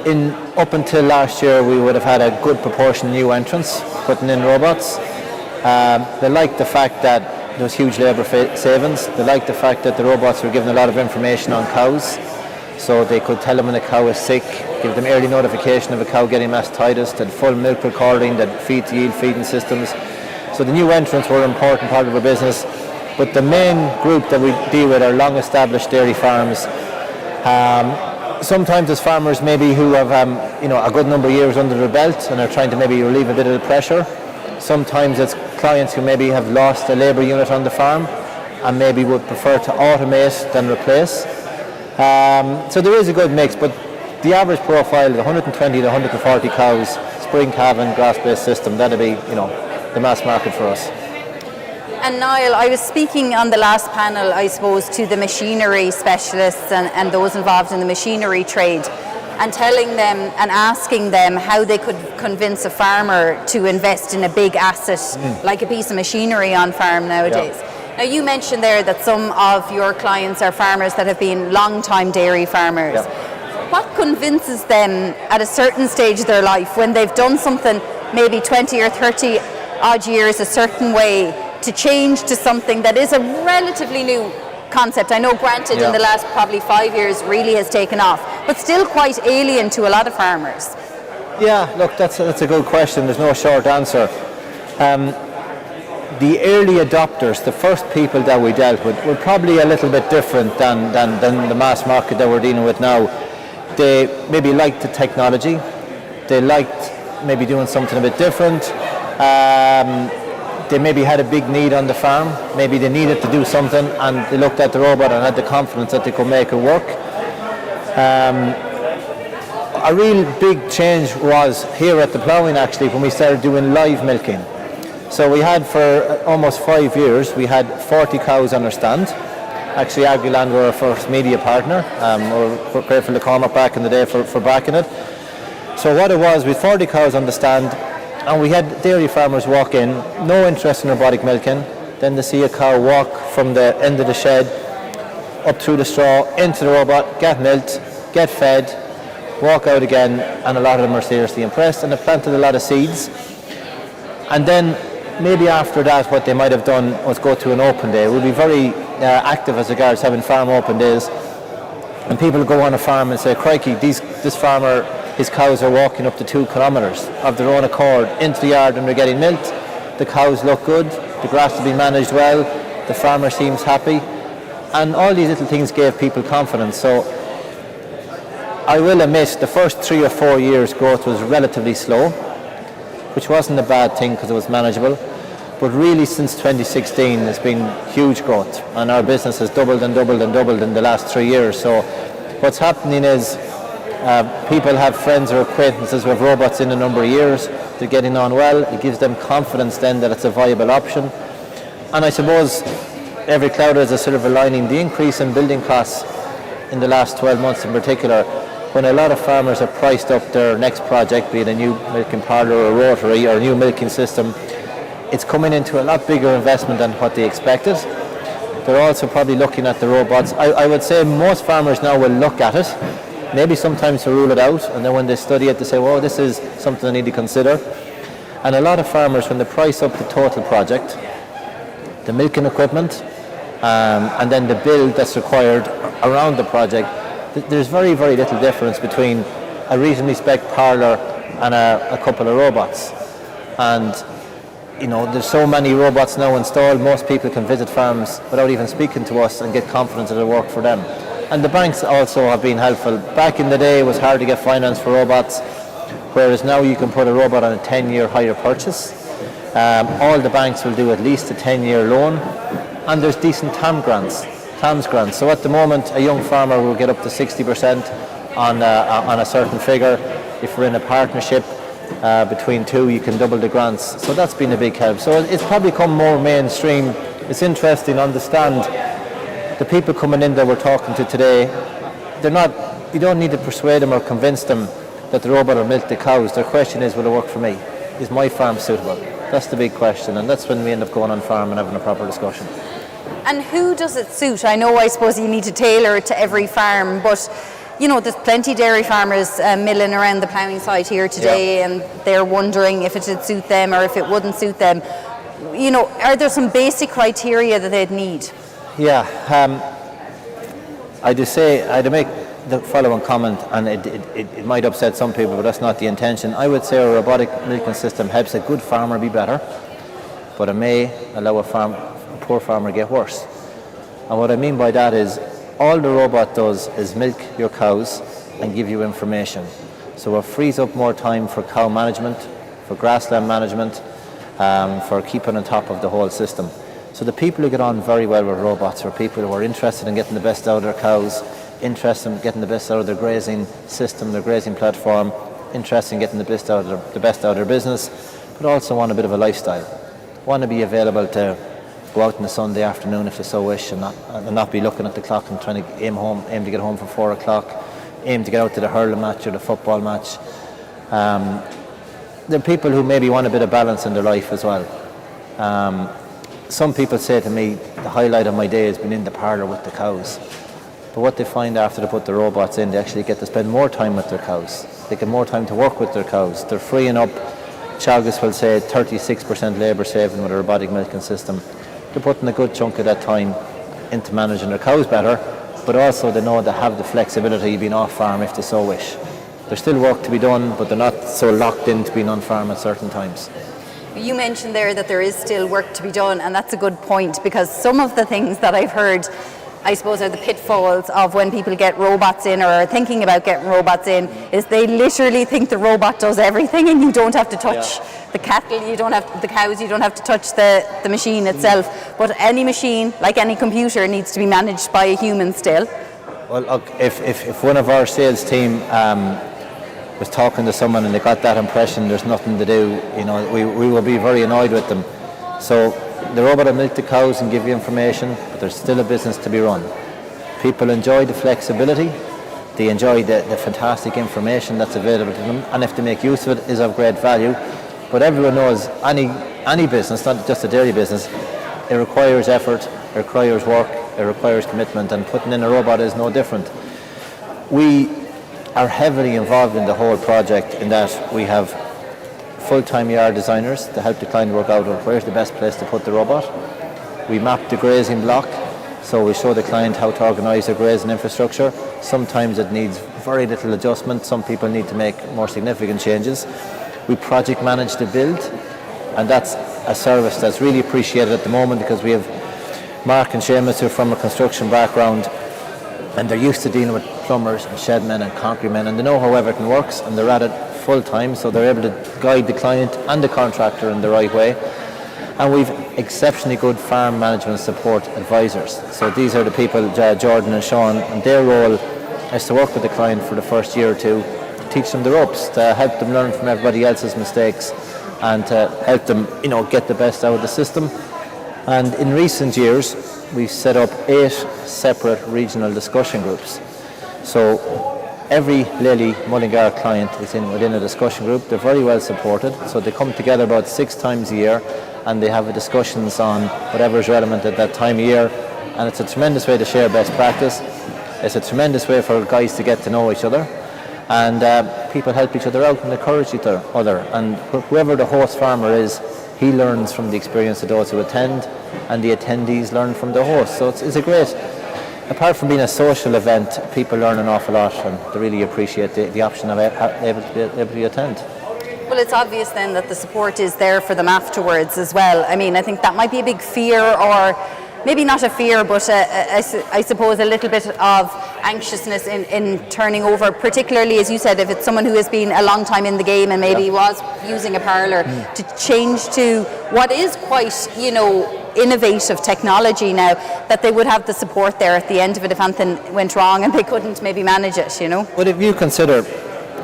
up until last year, we would have had a good proportion of new entrants putting in robots. They like the fact that there's huge labour savings. They like the fact that the robots were given a lot of information on cows, so they could tell them when a cow is sick, give them early notification of a cow getting mastitis, that full milk recording, that feed-to-yield feeding systems. So the new entrants were an important part of our business, but the main group that we deal with are long-established dairy farms. Sometimes there's farmers maybe who have a good number of years under their belt and are trying to maybe relieve a bit of the pressure. Sometimes it's clients who maybe have lost a labour unit on the farm and maybe would prefer to automate than replace. So there is a good mix, but the average profile is 120 to 140 cows, spring calving, grass-based system. That'd be, the mass market for us. And Niall, I was speaking on the last panel, I suppose, to the machinery specialists and those involved in the machinery trade, and telling them and asking them how they could convince a farmer to invest in a big asset like a piece of machinery on farm nowadays. Yeah. Now, you mentioned there that some of your clients are farmers that have been long-time dairy farmers. Yeah. What convinces them at a certain stage of their life, when they've done something maybe 20 or 30 odd years a certain way, to change to something that is a relatively new concept? I know, granted, in the last probably 5 years really has taken off, but still quite alien to a lot of farmers. Yeah, look, that's a good question. There's no short answer. The early adopters, the first people that we dealt with, were probably a little bit different than the mass market that we're dealing with now. They maybe liked the technology. They liked maybe doing something a bit different. They maybe had a big need on the farm. Maybe they needed to do something, and they looked at the robot and had the confidence that they could make it work. A real big change was here at the Ploughing, actually, when we started doing live milking. So we had, for almost 5 years, we had 40 cows on our stand. Actually, Agriland were our first media partner. We're grateful to Cormac back in the day for backing it. So what it was, we had 40 cows on the stand, and we had dairy farmers walk in, no interest in robotic milking. Then they see a cow walk from the end of the shed, up through the straw, into the robot, get milked, get fed, walk out again, and a lot of them are seriously impressed, and they planted a lot of seeds. And then maybe after that, what they might have done was go to an open day. We'll be very active as regards having farm open days, and people go on a farm and say, crikey, this farmer, his cows are walking up to 2 kilometres of their own accord into the yard and they're getting milked. The cows look good, the grass has been managed well, the farmer seems happy, and all these little things gave people confidence. So I will admit the first 3 or 4 years growth was relatively slow, which wasn't a bad thing because it was manageable. But really since 2016 there's been huge growth, and our business has doubled and doubled and doubled in the last 3 years. So what's happening is people have friends or acquaintances who have robots in a number of years. They're getting on well. It gives them confidence then that it's a viable option. And I suppose every cloud has a silver lining. The increase in building costs in the last 12 months in particular, when a lot of farmers have priced up their next project, be it a new milking parlour or a rotary or a new milking system, it's coming into a lot bigger investment than what they expected. They're also probably looking at the robots. I would say most farmers now will look at it, maybe sometimes to rule it out, and then when they study it they say, well, this is something I need to consider. And a lot of farmers, when they price up the total project, the milking equipment, and then the build that's required around the project, there's very, very little difference between a reasonably spec parlour and a couple of robots. And there's so many robots now installed, most people can visit farms without even speaking to us and get confidence that it'll work for them. And the banks also have been helpful. Back in the day, it was hard to get finance for robots, whereas now you can put a robot on a 10-year hire purchase. All the banks will do at least a 10-year loan, and there's decent TAMS grants. So at the moment, a young farmer will get up to 60% on a certain figure. If we're in a partnership between two, you can double the grants. So that's been a big help. So it's probably come more mainstream. It's interesting to understand the people coming in that we're talking to today. You don't need to persuade them or convince them that the robot will milk the cows. Their question is, will it work for me? Is my farm suitable? That's the big question, and that's when we end up going on farm and having a proper discussion. And who does it suit? I suppose you need to tailor it to every farm, but there's plenty dairy farmers milling around the ploughing site here today, and they're wondering if it would suit them or if it wouldn't suit them. Are there some basic criteria that they'd need? Yeah, I'd make the following comment, and it might upset some people, but that's not the intention. I would say a robotic milking system helps a good farmer be better, but it may allow a poor farmer get worse. And what I mean by that is, all the robot does is milk your cows and give you information. So it frees up more time for cow management, for grassland management, for keeping on top of the whole system. So the people who get on very well with robots are people who are interested in getting the best out of their cows, interested in getting the best out of their grazing system, their grazing platform, interested in getting the best out of their business, but also want a bit of a lifestyle. Want to be available to go out on a Sunday afternoon if they so wish, and not be looking at the clock and trying to aim to get home for 4 o'clock, aim to get out to the hurling match or the football match. There are people who maybe want a bit of balance in their life as well. Some people say to me, the highlight of my day has been in the parlour with the cows. But what they find after they put the robots in, they actually get to spend more time with their cows. They get more time to work with their cows. They're freeing up, Chagisk will say, 36% labour saving with a robotic milking system. They're putting a good chunk of that time into managing their cows better, but also they know they have the flexibility of being off farm if they so wish. There's still work to be done, but they're not so locked into being on farm at certain times. You mentioned there that there is still work to be done, and that's a good point, because some of the things that I've heard, I suppose, are the pitfalls of when people get robots in or are thinking about getting robots in, is they literally think the robot does everything and you don't have to touch the cattle, you don't have the cows, you don't have to touch the machine itself. But any machine, like any computer, needs to be managed by a human still. Well, look, if one of our sales team was talking to someone and they got that impression there's nothing to do, we will be very annoyed with them. So the robot will milk the cows and give you information, but there's still a business to be run. People enjoy the flexibility, they enjoy the fantastic information that's available to them, and if they make use of it, is of great value. But everyone knows any business, not just a dairy business, it requires effort, it requires work, it requires commitment, and putting in a robot is no different. We are heavily involved in the whole project in that we have full-time yard designers to help the client work out where's the best place to put the robot. We map the grazing block, so we show the client how to organise their grazing infrastructure. Sometimes it needs very little adjustment, some people need to make more significant changes. We project manage the build, and that's a service that's really appreciated at the moment because we have Mark and Seamus who are from a construction background, and they're used to dealing with plumbers and shed men and concrete men, and they know how everything works, and they're at it full time, so they're able to guide the client and the contractor in the right way. And we've exceptionally good farm management support advisors. So these are the people, Jordan and Sean, and their role is to work with the client for the first year or two, teach them the ropes, to help them learn from everybody else's mistakes, and to help them, get the best out of the system. And in recent years, we've set up 8 separate regional discussion groups. So every Lely Mullingar client is within a discussion group. They're very well supported, so they come together about 6 times a year and they have discussions on whatever is relevant at that time of year, and it's a tremendous way to share best practice. It's a tremendous way for guys to get to know each other, and people help each other out and encourage each other, and whoever the host farmer is, he learns from the experience of those who attend, and the attendees learn from the host. So it's a great, apart from being a social event, people learn an awful lot, and they really appreciate the option of able to attend. Well, it's obvious then that the support is there for them afterwards as well. I mean, I think that might be a big fear, or maybe not a fear, but I suppose a little bit of anxiousness in turning over, particularly, as you said, if it's someone who has been a long time in the game and maybe was using a parlour, to change to what is quite, innovative technology now, that they would have the support there at the end of it if anything went wrong and they couldn't maybe manage it, But if you consider,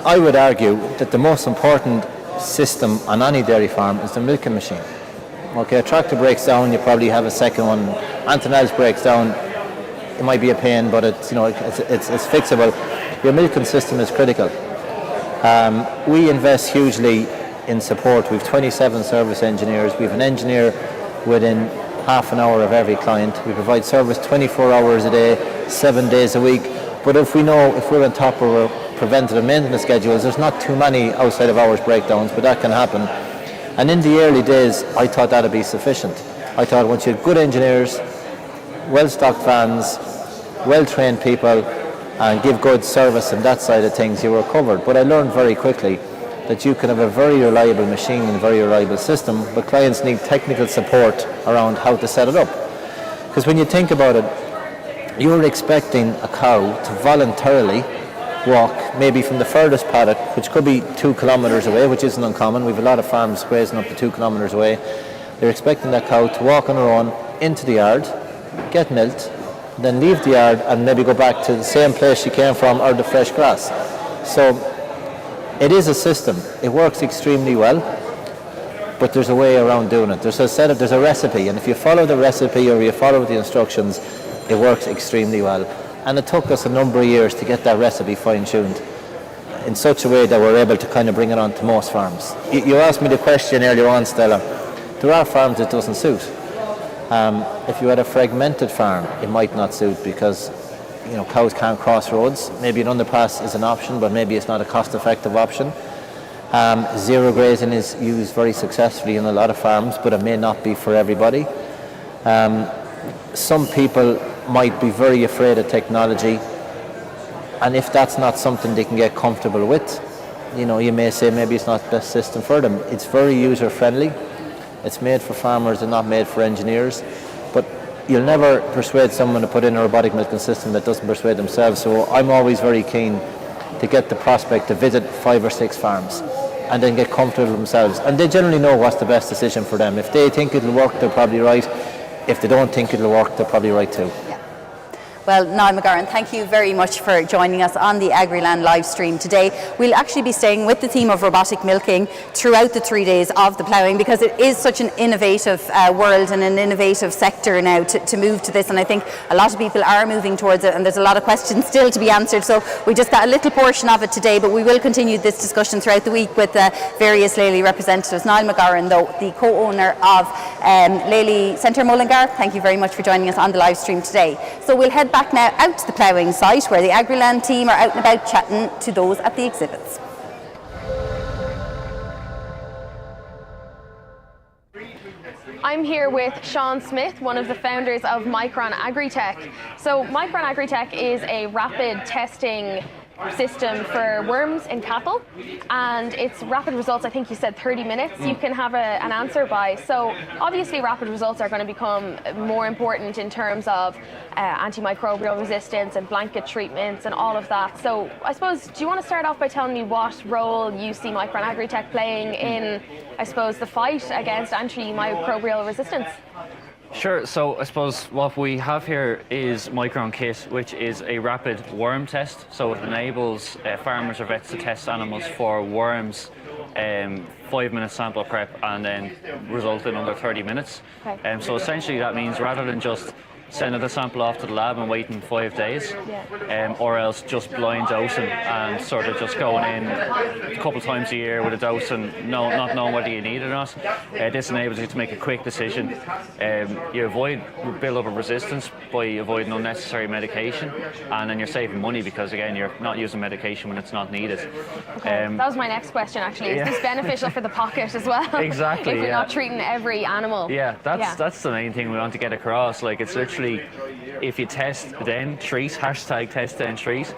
I would argue that the most important system on any dairy farm is the milking machine. Okay, a tractor breaks down, you probably have a second one. Anything else breaks down, it might be a pain, but it's fixable. Your milking system is critical. We invest hugely in support. We have 27 service engineers. We have an engineer within half an hour of every client. We provide service 24 hours a day, 7 days a week. But if we're on top of our preventative maintenance schedules, there's not too many outside of hours breakdowns, but that can happen. And in the early days, I thought that'd be sufficient. I thought once you had good engineers, well-stocked vans, well-trained people, and give good service on that side of things, you were covered. But I learned very quickly that you can have a very reliable machine and a very reliable system, but clients need technical support around how to set it up. Because when you think about it, you're expecting a cow to voluntarily walk maybe from the furthest paddock, which could be 2 kilometres away, which isn't uncommon. We have a lot of farms grazing up to 2 kilometres away. You're expecting that cow to walk on her own into the yard, get milked, then leave the yard and maybe go back to the same place she came from or the fresh grass. So it is a system. It works extremely well, but there's a way around doing it. There's a recipe, and if you follow the recipe or you follow the instructions, it works extremely well. And it took us a number of years to get that recipe fine-tuned in such a way that we're able to kind of bring it on to most farms. You asked me the question earlier on, Stella. There are farms it doesn't suit. If you had a fragmented farm, it might not suit because cows can't cross roads. Maybe an underpass is an option, but maybe it's not a cost-effective option. Zero grazing is used very successfully in a lot of farms, but it may not be for everybody. Some people might be very afraid of technology, and if that's not something they can get comfortable with, you may say maybe it's not the best system for them. It's very user-friendly. It's made for farmers and not made for engineers. But you'll never persuade someone to put in a robotic milking system that doesn't persuade themselves. So I'm always very keen to get the prospect to visit 5 or 6 farms and then get comfortable with themselves. And they generally know what's the best decision for them. If they think it'll work, they're probably right. If they don't think it'll work, they're probably right too. Well, Niall McGarren, thank you very much for joining us on the Agriland live stream today. We'll actually be staying with the theme of robotic milking throughout the 3 days of the ploughing, because it is such an innovative world and an innovative sector now to move to this, and I think a lot of people are moving towards it, and there's a lot of questions still to be answered, so we just got a little portion of it today, but we will continue this discussion throughout the week with various Lely representatives. Niall McGarren, though, the co-owner of Lely Centre Mullingar, thank you very much for joining us on the live stream today. So we'll head back now out to the ploughing site where the Agriland team are out and about chatting to those at the exhibits. I'm here with Sean Smith, one of the founders of Micron Agritech. So Micron Agritech is a rapid testing system for worms in cattle, and it's rapid results. I think you said 30 minutes you can have an answer by. So obviously rapid results are going to become more important in terms of antimicrobial resistance and blanket treatments and all of that. So I suppose, do you want to start off by telling me what role you see Micron Agritech playing in, I suppose, the fight against antimicrobial resistance? Sure, so I suppose what we have here is Micron Kit, which is a rapid worm test. So it enables farmers or vets to test animals for worms, 5-minute sample prep, and then result in under 30 minutes. Okay. So essentially that means rather than just sending the sample off to the lab and waiting 5 days, or else just blind dosing and sort of just going in a couple of times a year with a dose and not knowing whether you need it or not. This enables you to make a quick decision. You avoid build-up of resistance by avoiding unnecessary medication, and then you're saving money because, again, you're not using medication when it's not needed. Okay. That was my next question, actually. Is this beneficial for the pocket as well? Exactly. If you're not treating every animal. Yeah, that's the main thing we want to get across. Like, it's literally literally, if you test then treat, hashtag test then treat,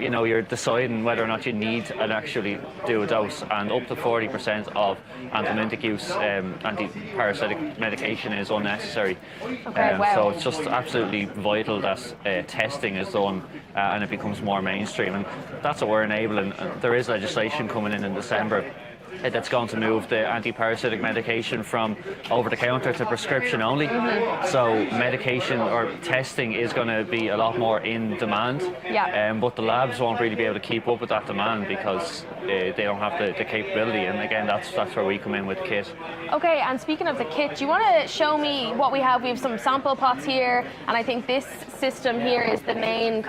you know, you're deciding whether or not you need and actually do a dose, and up to 40% of antibiotic use, anti-parasitic medication is unnecessary. So it's just absolutely vital that testing is done and it becomes more mainstream, and that's what we're enabling. There is legislation coming in December that's going to move the anti-parasitic medication from over-the-counter to prescription only. So medication or testing is going to be a lot more in demand, but the labs won't really be able to keep up with that demand because they don't have the capability, and again that's where we come in with the kit. Okay, and speaking of the kit, do you want to show me what we have? We have some sample pots here, and I think this system here is the main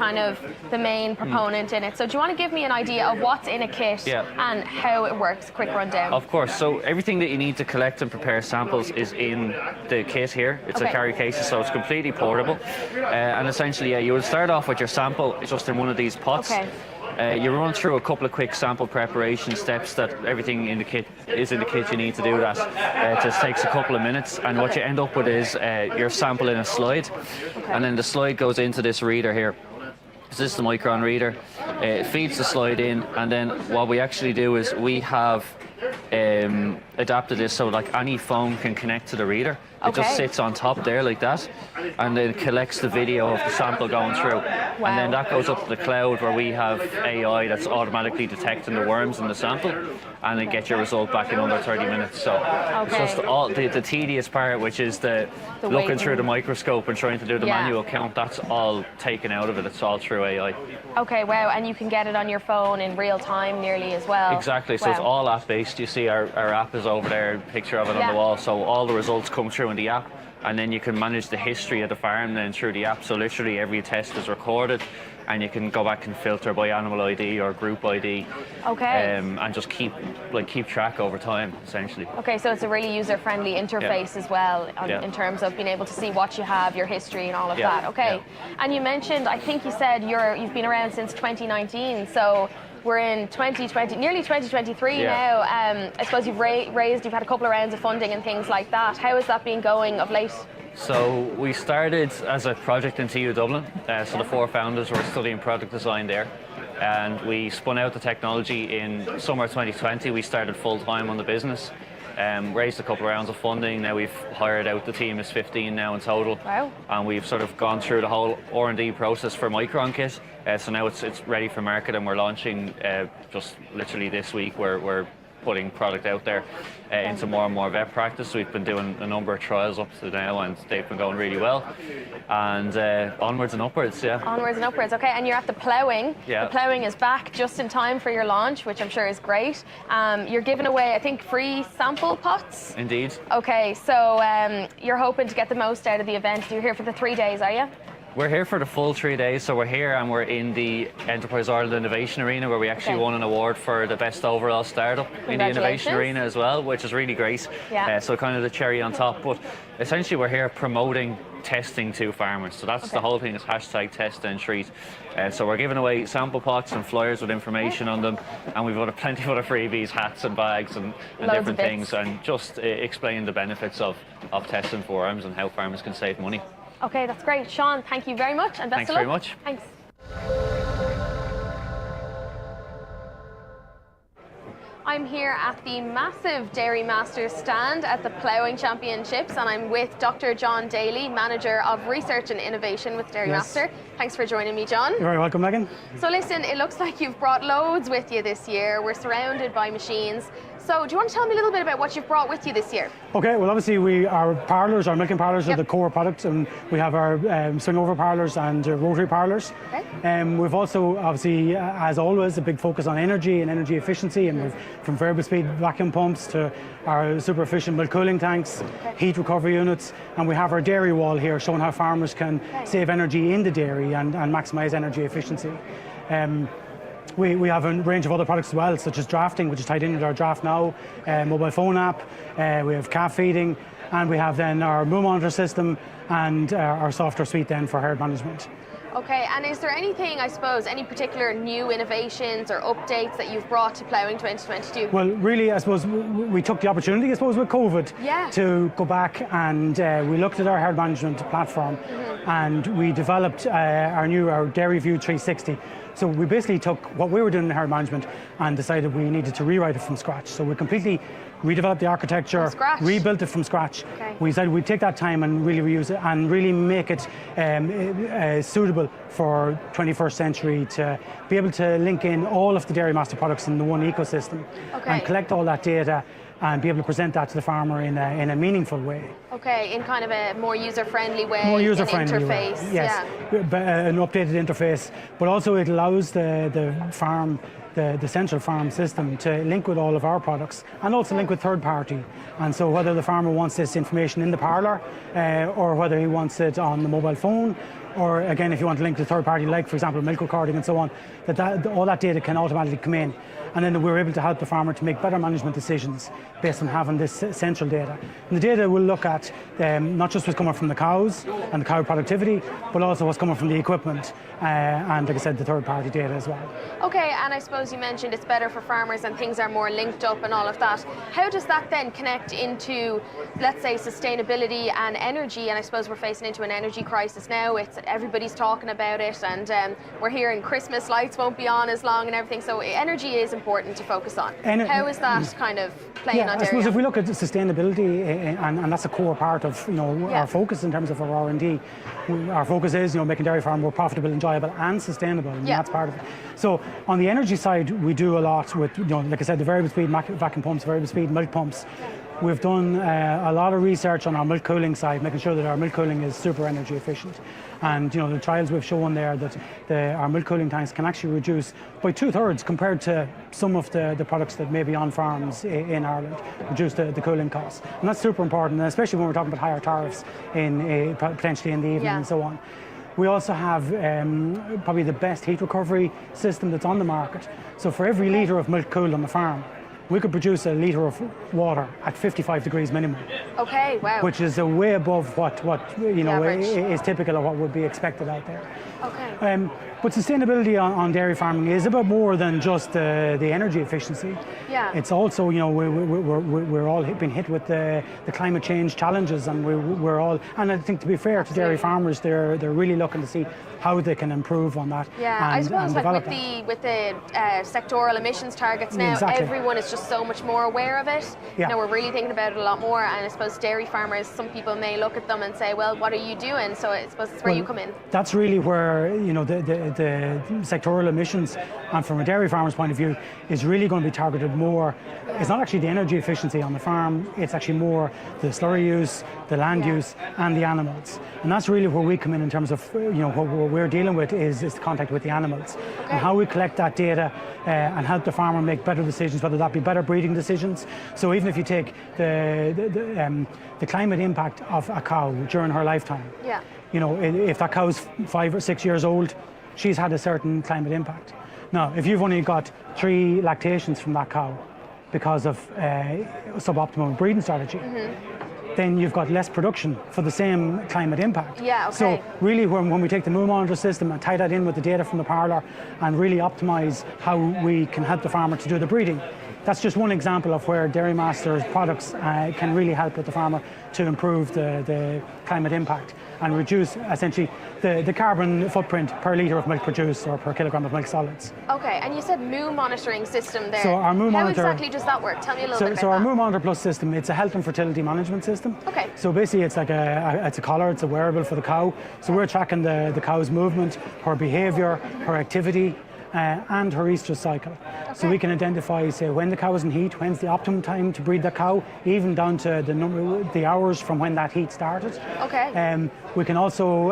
proponent in it. So do you want to give me an idea of what's in a kit and how it works? Quick rundown. Of course. So everything that you need to collect and prepare samples is in the kit here. It's a carry case, so it's completely portable. And essentially, you would start off with your sample just in one of these pots. You run through a couple of quick sample preparation steps that everything in the kit is in the kit. You need to do that. It just takes a couple of minutes, and what you end up with is your sample in a slide, and then the slide goes into this reader here. So this is the Micron reader. It feeds the slide in, and then what we actually do is we have adapted this so like any phone can connect to the reader. It just sits on top there like that, and then collects the video of the sample going through. And then that goes up to the cloud where we have AI that's automatically detecting the worms in the sample, and then get your result back in under 30 minutes. So it's just all the tedious part, which is the looking through the microscope and trying to do the manual count, that's all taken out of it. It's all through AI. Okay, wow, and you can get it on your phone in real time nearly as well. Exactly, so it's all app based. You see our app is over there, picture of it on the wall, so all the results come through in the app, and then you can manage the history of the farm then through the app. So literally every test is recorded, and you can go back and filter by animal ID or group ID, and just keep track over time, essentially. Okay, so it's a really user-friendly interface as well in terms of being able to see what you have, your history and all of that. Okay, and you mentioned, I think you said you've been around since 2019, so we're in 2020, nearly 2023 now. I suppose you've you've had a couple of rounds of funding and things like that. How has that been going of late? So we started as a project in TU Dublin. So the 4 founders were studying product design there, and we spun out the technology in summer 2020. We started full time on the business. Raised a couple of rounds of funding. Now we've hired out, the team is 15 now in total. Wow. And we've sort of gone through the whole R&D process for Micron kit. So now it's ready for market, and we're launching just literally this week. We're putting product out there into more and more vet practice. We've been doing a number of trials up to now, and they've been going really well. And onwards and upwards, Onwards and upwards, okay. And you're at the Ploughing. Yeah. The Ploughing is back just in time for your launch, which I'm sure is great. You're giving away, I think, free sample pots? Indeed. Okay, so you're hoping to get the most out of the event. You're here for the 3 days, are you? We're here for the full 3 days, so we're here and we're in the Enterprise Ireland Innovation Arena, where we actually won an award for the best overall startup in the Innovation Arena as well, which is really great. So kind of the cherry on top. But essentially we're here promoting testing to farmers. So that's the whole thing, is hashtag test and treat. So we're giving away sample pots and flyers with information on them, and we've got plenty of other freebies, hats and bags and different things, and just explain the benefits of testing for worms and how farmers can save money. Okay, that's great. Sean, thank you very much, and best of luck. Thanks very much. Thanks. I'm here at the massive Dairy Masters stand at the Ploughing Championships, and I'm with Dr. John Daly, Manager of Research and Innovation with Dairy Master. Thanks for joining me, John. You're very welcome, Megan. So listen, it looks like you've brought loads with you this year. We're surrounded by machines. So do you want to tell me a little bit about what you've brought with you this year? Okay, well obviously our parlours, our milking parlours are the core product, and we have our swing over parlours and rotary parlours. Okay. We've also obviously, as always, a big focus on energy and energy efficiency, and we've from variable speed vacuum pumps to our super efficient milk cooling tanks, heat recovery units, and we have our dairy wall here showing how farmers can save energy in the dairy and maximise energy efficiency. We have a range of other products as well, such as drafting, which is tied in with our Draft Now mobile phone app. We have calf feeding, and we have then our moo monitor system and our software suite then for herd management. Okay, and is there anything, I suppose, any particular new innovations or updates that you've brought to Ploughing 2022? Well, really, I suppose we took the opportunity, I suppose, with COVID to go back and we looked at our herd management platform and we developed our Dairy View 360. So we basically took what we were doing in herd management and decided we needed to rewrite it from scratch. So we completely redeveloped the architecture, rebuilt it from scratch. Okay. We decided we'd take that time and really reuse it and really make it suitable for 21st century to be able to link in all of the Dairy Master products in the one ecosystem and collect all that data and be able to present that to the farmer in a meaningful way. Okay, in kind of a more user-friendly way, more user-friendly interface. Way. Yes, an updated interface, but also it allows the farm, the central farm system to link with all of our products and also link with third party. And so whether the farmer wants this information in the parlour or whether he wants it on the mobile phone, or again, if you want to link to third party, like for example, milk recording and so on, all that data can automatically come in. And then we're able to help the farmer to make better management decisions based on having this central data. And the data will look at not just what's coming from the cows and the cow productivity, but also what's coming from the equipment and, like I said, the third party data as well. Okay, and I suppose you mentioned it's better for farmers and things are more linked up and all of that. How does that then connect into, let's say, sustainability and energy? And I suppose we're facing into an energy crisis now. Everybody's talking about it, and we're hearing Christmas lights won't be on as long and everything. So energy is important to focus on. How is that kind of playing on dairy? I suppose if we look at sustainability, and that's a core part of our focus in terms of our R&D. Our focus is making dairy farm more profitable, enjoyable, and sustainable, and that's part of it. So on the energy side, we do a lot with like I said, the variable speed vacuum pumps, variable speed milk pumps. We've done a lot of research on our milk cooling side, making sure that our milk cooling is super energy efficient. And the trials we've shown there that our milk cooling tanks can actually reduce by 2/3 compared to some of the products that may be on farms in Ireland, reduce the cooling costs. And that's super important, and especially when we're talking about higher tariffs potentially in the evening and so on. We also have probably the best heat recovery system that's on the market. So for every litre of milk cooled on the farm, we could produce a litre of water at 55 degrees minimum. Okay, wow. Which is way above what is typical of what would be expected out there. Okay. But sustainability on dairy farming is about more than just the energy efficiency. Yeah. It's also, we're all been hit with the climate change challenges, and we're all, and I think to be fair to dairy farmers, they're really looking to see how they can improve on that. Yeah, I suppose with the sectoral emissions targets now, everyone is just so much more aware of it. Yeah. We're really thinking about it a lot more, and I suppose dairy farmers, some people may look at them and say, well, what are you doing? So I suppose that's where you come in. That's really where the sectoral emissions, and from a dairy farmer's point of view, is really going to be targeted more. It's not actually the energy efficiency on the farm, it's actually more the slurry use, the land use, and the animals. And that's really where we come in terms of what we're dealing with is the contact with the animals and how we collect that data and help the farmer make better decisions, whether that be better breeding decisions. So even if you take the climate impact of a cow during her lifetime, if that cow's 5 or 6 years old, she's had a certain climate impact. Now, if you've only got 3 lactations from that cow because of suboptimal breeding strategy, then you've got less production for the same climate impact. Yeah, okay. So really when we take the Moo Monitor system and tie that in with the data from the parlour and really optimise how we can help the farmer to do the breeding, that's just one example of where Dairy Master's products can really help with the farmer to improve the climate impact and reduce essentially the carbon footprint per litre of milk produced or per kilogram of milk solids. Okay, and you said Moo monitoring system there. So our Moo Monitor, how exactly does that work? Tell me a little bit about that. So our Moo Monitor Plus system, it's a health and fertility management system. Okay. So basically it's like it's a collar, it's a wearable for the cow. So we're tracking the cow's movement, her behaviour, her activity, and her estrus cycle. Okay. So we can identify, say, when the cow is in heat, when's the optimum time to breed the cow, even down to the hours from when that heat started. Okay. We can also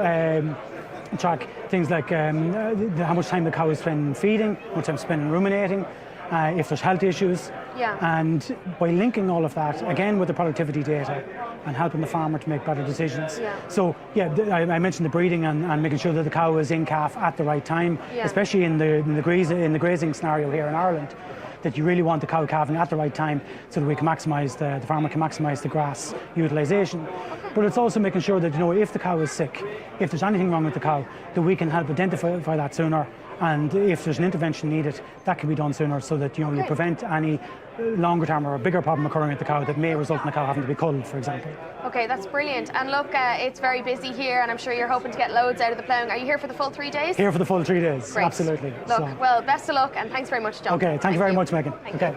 track things like how much time the cow is spending feeding, how much time spending ruminating, if there's health issues. Yeah. And by linking all of that, again with the productivity data, and helping the farmer to make better decisions. Yeah. So I mentioned the breeding and making sure that the cow is in calf at the right time, especially in the grazing scenario here in Ireland, that you really want the cow calving at the right time so that we can maximise the farmer can maximise the grass utilisation. Okay. But it's also making sure that, if the cow is sick, if there's anything wrong with the cow, that we can help identify that sooner. And if there's an intervention needed, that can be done sooner so that, you prevent any longer term or a bigger problem occurring with the cow that may result in the cow having to be culled, for example. Okay, that's brilliant. And look, it's very busy here, and I'm sure you're hoping to get loads out of the ploughing. Are you here for the full 3 days? Here for the full 3 days, Great. absolutely. Look, well, best of luck, and thanks very much, John. Okay, thank you very much, Megan. Okay.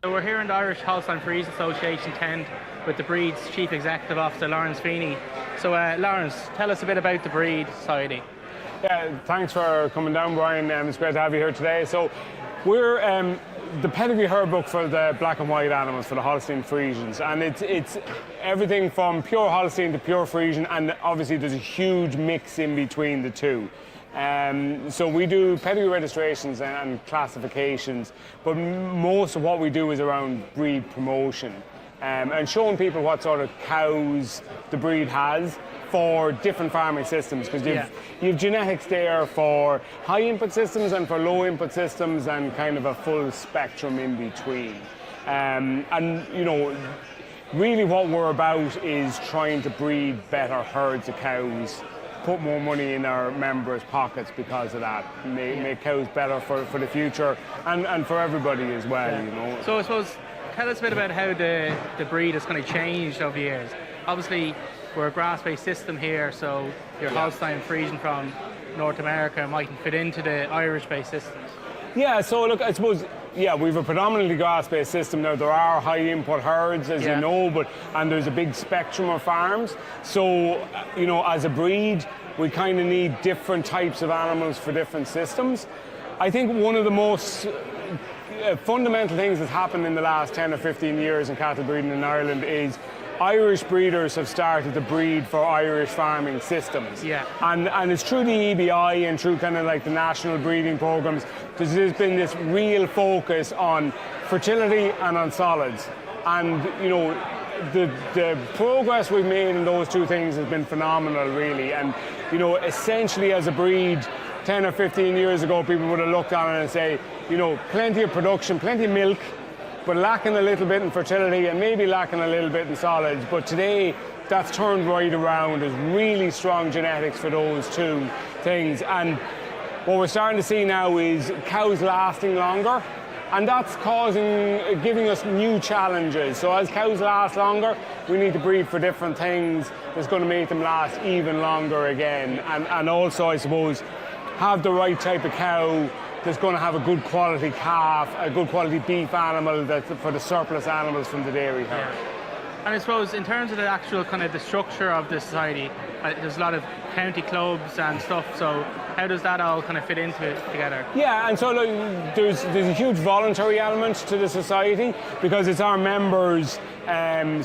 So we're here in the Irish Holstein Friesian Association tent with the breed's Chief Executive Officer, Lawrence Feeney. So Lawrence, tell us a bit about the Breed Society. Yeah, thanks for coming down, Brian. It's great to have you here today. So we're the pedigree herd book for the black and white animals for the Holstein Friesians, and it's everything from pure Holstein to pure Friesian, and obviously there's a huge mix in between the two. So we do pedigree registrations and classifications, but most of what we do is around breed promotion and showing people what sort of cows the breed has for different farming systems, because you've genetics there for high input systems and for low input systems, and kind of a full spectrum in between. And really what we're about is trying to breed better herds of cows, put more money in our members' pockets because of that, make cows better for the future and for everybody as well. So I suppose, tell us a bit about how the breed has kind of changed over the years. Obviously, we're a grass-based system here, so your Holstein Friesian from North America mightn't fit into the Irish-based systems. Yeah, so look, I suppose, we've a predominantly grass-based system now. There are high input herds, as you know, and there's a big spectrum of farms. So, as a breed, we kind of need different types of animals for different systems. I think one of the most fundamental things that's happened in the last 10 or 15 years in cattle breeding in Ireland is Irish breeders have started to breed for Irish farming systems. And it's through the EBI and through kind of like the national breeding programs, there's been this real focus on fertility and on solids. And, the progress we've made in those two things has been phenomenal, really. And, essentially as a breed, 10 or 15 years ago, people would have looked on it and say, plenty of production, plenty of milk, but lacking a little bit in fertility and maybe lacking a little bit in solids. But today, that's turned right around. There's really strong genetics for those two things. And what we're starting to see now is cows lasting longer, and that's giving us new challenges. So as cows last longer, we need to breed for different things that's going to make them last even longer again. And also, I suppose, have the right type of cow that's going to have a good quality calf, a good quality beef animal that's for the surplus animals from the dairy herd. And I suppose in terms of the actual kind of the structure of the society, there's a lot of county clubs and stuff, so how does that all kind of fit into it together? Yeah, and so there's a huge voluntary element to the society because it's our members'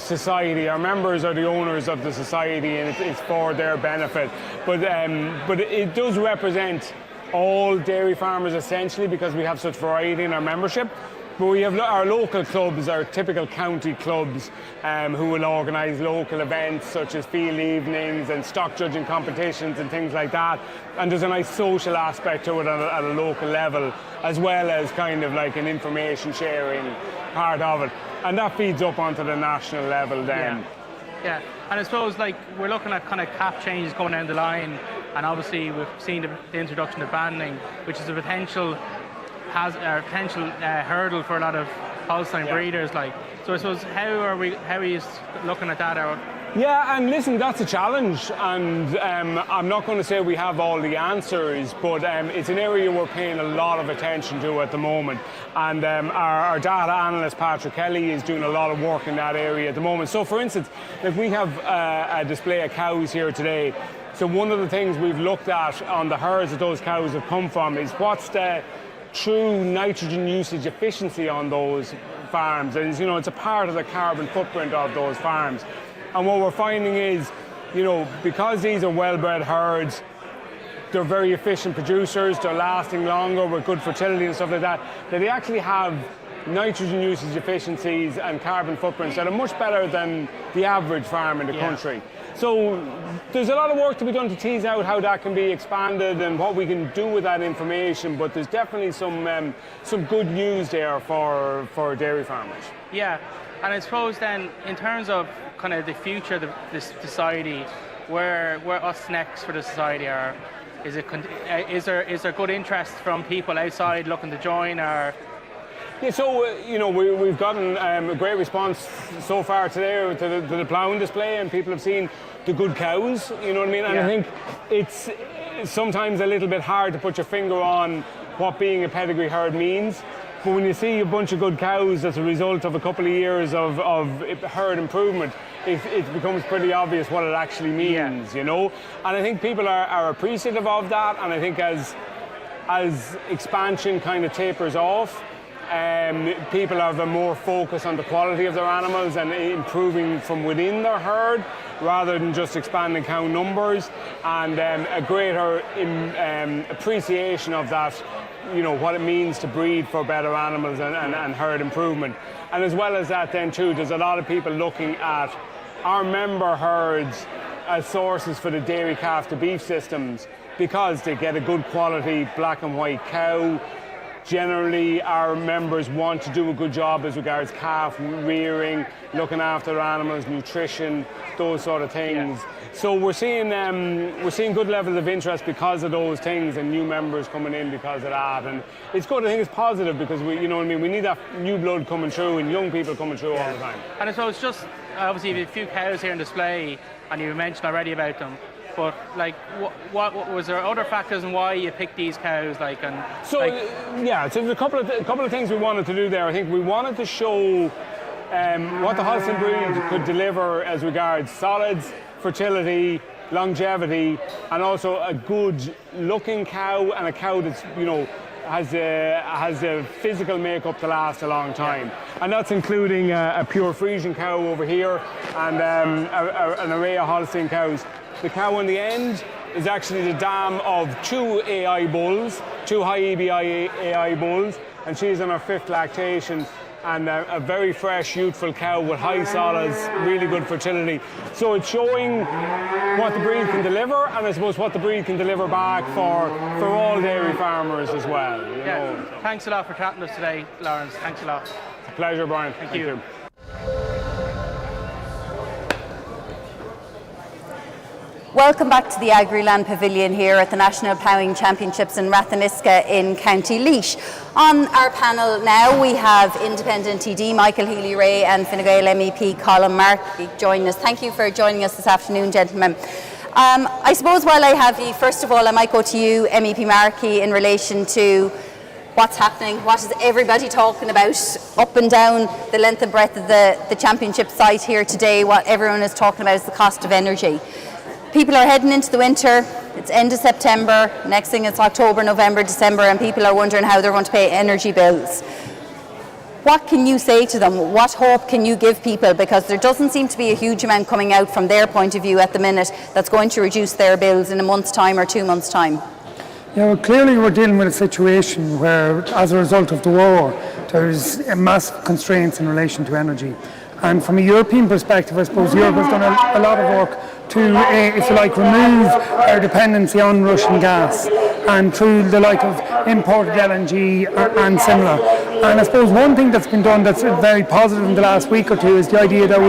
society. Our members are the owners of the society, and it's for their benefit. But it does represent all dairy farmers essentially because we have such variety in our membership. But we have our local clubs, our typical county clubs, who will organise local events such as field evenings and stock judging competitions and things like that. And there's a nice social aspect to it at a local level, as well as kind of like an information sharing part of it. And that feeds up onto the national level then. Yeah, and I suppose like we're looking at kind of cap changes going down the line, and obviously we've seen the introduction of banding, which is a potential hurdle for a lot of Holstein breeders. So I suppose how are you looking at that? Yeah, and listen, that's a challenge, and I'm not going to say we have all the answers, but it's an area we're paying a lot of attention to at the moment. And our data analyst Patrick Kelly is doing a lot of work in that area at the moment. So for instance, if we have a display of cows here today, so one of the things we've looked at on the herds that those cows have come from is what's the true nitrogen usage efficiency on those farms. And it's a part of the carbon footprint of those farms. And what we're finding is, because these are well-bred herds, they're very efficient producers, they're lasting longer with good fertility and stuff like that, that they actually have nitrogen usage efficiencies and carbon footprints that are much better than the average farm in the country. So there's a lot of work to be done to tease out how that can be expanded and what we can do with that information, but there's definitely some good news there for dairy farmers. Yeah, And I suppose then, in terms of kind of the future of this society, where what's next for the society are, is there good interest from people outside looking to join, or? Yeah, so we've gotten a great response so far today to the ploughing display, and people have seen the good cows. You know what I mean? And I think it's sometimes a little bit hard to put your finger on what being a pedigree herd means. But when you see a bunch of good cows as a result of a couple of years of herd improvement, it becomes pretty obvious what it actually means, you know? And I think people are appreciative of that, and I think as expansion kind of tapers off, people have a more focus on the quality of their animals and improving from within their herd rather than just expanding cow numbers, and a greater appreciation of that, you know, what it means to breed for better animals and herd improvement. And as well as that then too, there's a lot of people looking at our member herds as sources for the dairy calf to beef systems, because they get a good quality black and white cow. Generally, our members want to do a good job as regards calf rearing, looking after their animals, nutrition, those sort of things. Yeah. So we're seeing good levels of interest because of those things, and new members coming in because of that. And it's good. I think it's positive because we need that new blood coming through and young people coming through all the time. And so it's just obviously a few cows here on display, and you mentioned already about them. But like, what was there other factors in why you picked these cows? So there's a couple of things we wanted to do there. I think we wanted to show what the Holstein breed could deliver as regards solids, fertility, longevity, and also a good looking cow, and a cow that's, you know, has a physical makeup to last a long time. Yeah. And that's including a pure Friesian cow over here, and an array of Holstein cows. The cow on the end is actually the dam of two AI bulls, two high EBI AI bulls, and she's on her 5th lactation, and a very fresh, youthful cow with high solids, really good fertility. So it's showing what the breed can deliver, and I suppose what the breed can deliver back for all dairy farmers as well. You know. Thanks a lot for chatting to us today, Lawrence. Thanks a lot. It's a pleasure, Brian. Thank you. Welcome back to the Agriland Pavilion here at the National Ploughing Championships in Ratheniska in County Laois. On our panel now we have Independent TD Michael Healy-Rae and Fine Gael MEP Colin Markey joining us. Thank you for joining us this afternoon, gentlemen. I suppose while I have you, first of all I might go to you, MEP Markey, in relation to what's happening, what is everybody talking about up and down the length and breadth of the championship site here today. What everyone is talking about is the cost of energy. People are heading into the winter, it's end of September, next thing it's October, November, December, and people are wondering how they're going to pay energy bills. What can you say to them? What hope can you give people? Because there doesn't seem to be a huge amount coming out from their point of view at the minute that's going to reduce their bills in a month's time or 2 months' time. Yeah, well, clearly we're dealing with a situation where, as a result of the war, there's massive constraints in relation to energy. And from a European perspective, I suppose Europe has done a lot of work to, if you like, remove our dependency on Russian gas, and through the like of imported LNG and similar. And I suppose one thing that's been done that's very positive in the last week or two is the idea that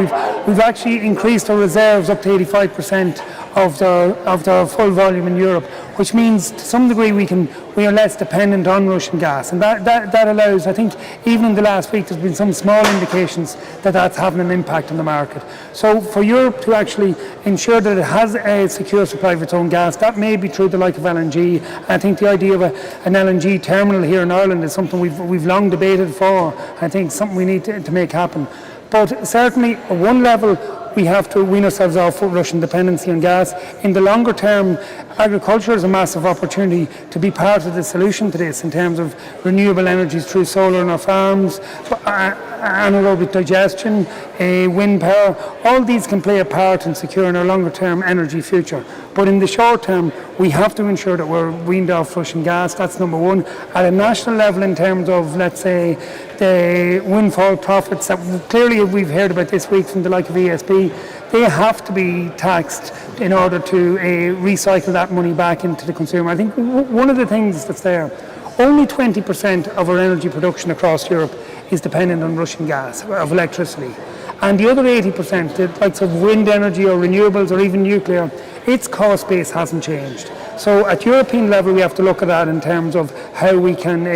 we've actually increased our reserves up to 85% of the full volume in Europe, which means to some degree we are less dependent on Russian gas, and that allows, I think even in the last week there's been some small indications that that's having an impact on the market. So for Europe to actually ensure that it has a secure supply of its own gas, that may be through the like of LNG. I think the idea of an LNG terminal here in Ireland is something we've long debated for. I think something we need to make happen. But certainly at one level we have to wean ourselves off Russian dependency on gas. In the longer term, agriculture is a massive opportunity to be part of the solution to this in terms of renewable energies through solar on our farms, anaerobic digestion, wind power. All these can play a part in securing our longer term energy future. But in the short term, we have to ensure that we're weaned off Russian gas. That's number one. At a national level, in terms of, let's say, the windfall profits that clearly we've heard about this week from the like of ESB, they have to be taxed in order to recycle that money back into the consumer. I think one of the things that's there, only 20% of our energy production across Europe is dependent on Russian gas, of electricity. And the other 80%, the likes of wind energy or renewables or even nuclear, its cost base hasn't changed. So at European level, we have to look at that in terms of how we can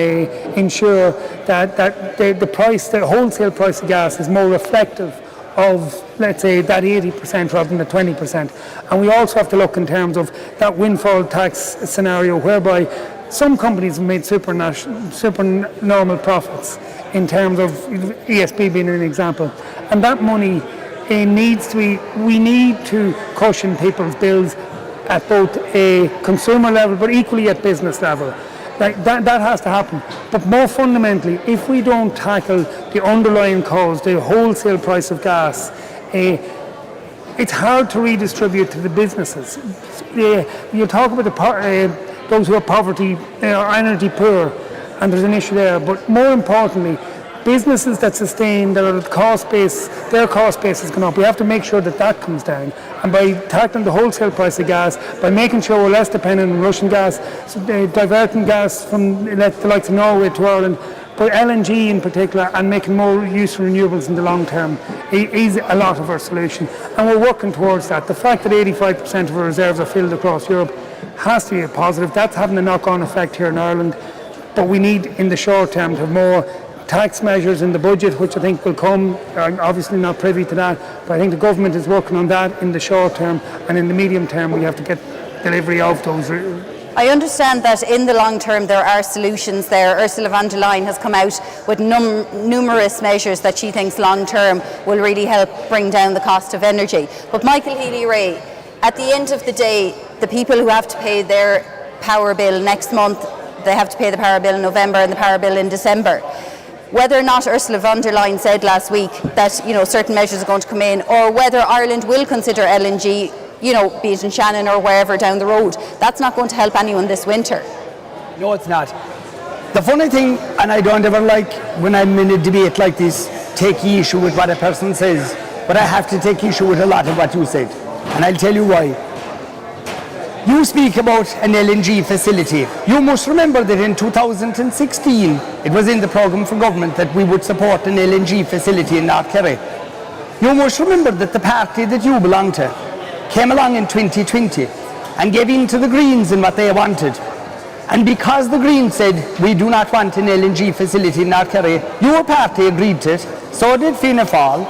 ensure that the wholesale price of gas is more reflective of, let's say, that 80% rather than the 20%. And we also have to look in terms of that windfall tax scenario whereby some companies have made supernormal profits in terms of ESB being an example. And that money we need to cushion people's bills at both a consumer level but equally at business level. Like that has to happen. But more fundamentally, if we don't tackle the underlying cause, the wholesale price of gas, it's hard to redistribute to the businesses. You talk about those who are poverty or energy poor, and there's an issue there. But more importantly, businesses that sustain their cost base has gone up. We have to make sure that comes down. And by tackling the wholesale price of gas, by making sure we're less dependent on Russian gas, so diverting gas from the likes of Norway to Ireland, but LNG in particular, and making more use of renewables in the long term is a lot of our solution. And we're working towards that. The fact that 85% of our reserves are filled across Europe has to be a positive. That's having a knock-on effect here in Ireland. But we need, in the short term, to have more tax measures in the budget, which I think will come. I'm obviously not privy to that, but I think the government is working on that in the short term, and in the medium term we have to get delivery of those. I understand that in the long term there are solutions there. Ursula von der Leyen has come out with numerous measures that she thinks long term will really help bring down the cost of energy. But Michael Healy-Rae, at the end of the day, the people who have to pay their power bill next month, they have to pay the power bill in November and the power bill in December. Whether or not Ursula von der Leyen said last week that certain measures are going to come in, or whether Ireland will consider LNG, be it in Shannon or wherever down the road, that's not going to help anyone this winter. No, it's not. The funny thing, and I don't ever like when I'm in a debate like this, take issue with what a person says, but I have to take issue with a lot of what you said, and I'll tell you why. You speak about an LNG facility. You must remember that in 2016, it was in the programme for government that we would support an LNG facility in North Kerry. You must remember that the party that you belong to came along in 2020 and gave in to the Greens in what they wanted. And because the Greens said, we do not want an LNG facility in North Kerry, your party agreed to it, so did Fianna Fáil,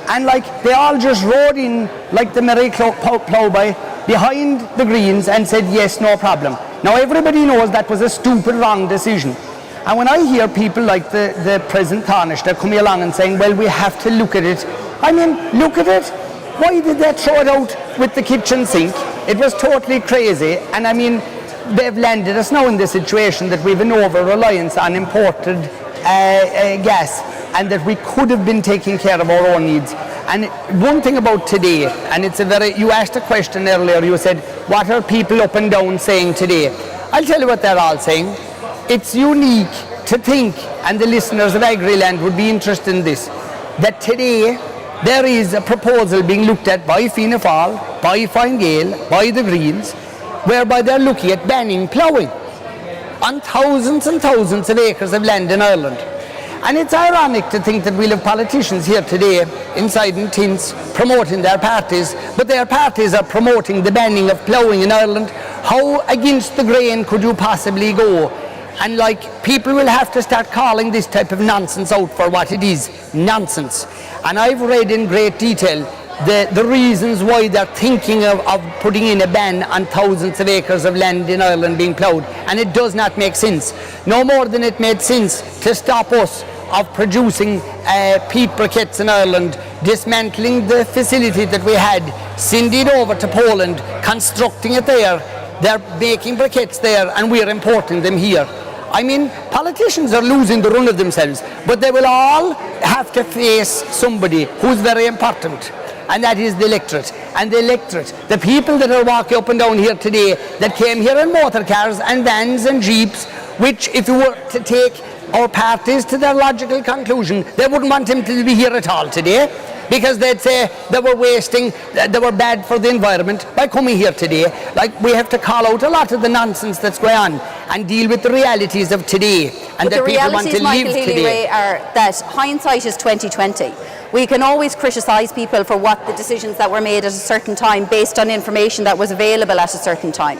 and they all just rode in like the merry ploughboy behind the Greens and said yes, no problem. Now everybody knows that was a stupid, wrong decision. And when I hear people like the present Taoiseach coming along and saying, well, we have to look at it. I mean, look at it. Why did they throw it out with the kitchen sink? It was totally crazy. And I mean, they've landed us now in the situation that we've an over-reliance on imported gas, and that we could have been taking care of our own needs. And one thing about today, and you asked a question earlier, you said, what are people up and down saying today? I'll tell you what they're all saying. It's unique to think, and the listeners of Agriland would be interested in this, that today there is a proposal being looked at by Fianna Fáil, by Fine Gael, by the Greens, whereby they're looking at banning ploughing on thousands and thousands of acres of land in Ireland. And it's ironic to think that we'll have politicians here today inside in tents promoting their parties, but their parties are promoting the banning of ploughing in Ireland. How against the grain could you possibly go? And people will have to start calling this type of nonsense out for what it is, nonsense. And I've read in great detail the reasons why they're thinking of putting in a ban on thousands of acres of land in Ireland being ploughed, and it does not make sense. No more than it made sense to stop us of producing peat briquettes in Ireland, dismantling the facility that we had, sending it over to Poland, constructing it there. They're making briquettes there, and we're importing them here. I mean, politicians are losing the run of themselves, but they will all have to face somebody who's very important, and that is the electorate. And the electorate, the people that are walking up and down here today, that came here in motor cars and vans and jeeps, which if you were to take our parties to their logical conclusion, they wouldn't want him to be here at all today. because they'd say they were wasting, they were bad for the environment. By coming here today, like, we have to call out a lot of the nonsense that's going on and deal with the realities of today, and But that the people want realities, to Michael live Healy today. Ray, are that hindsight is 2020. We can always criticise people for what the decisions that were made at a certain time based on information that was available at a certain time.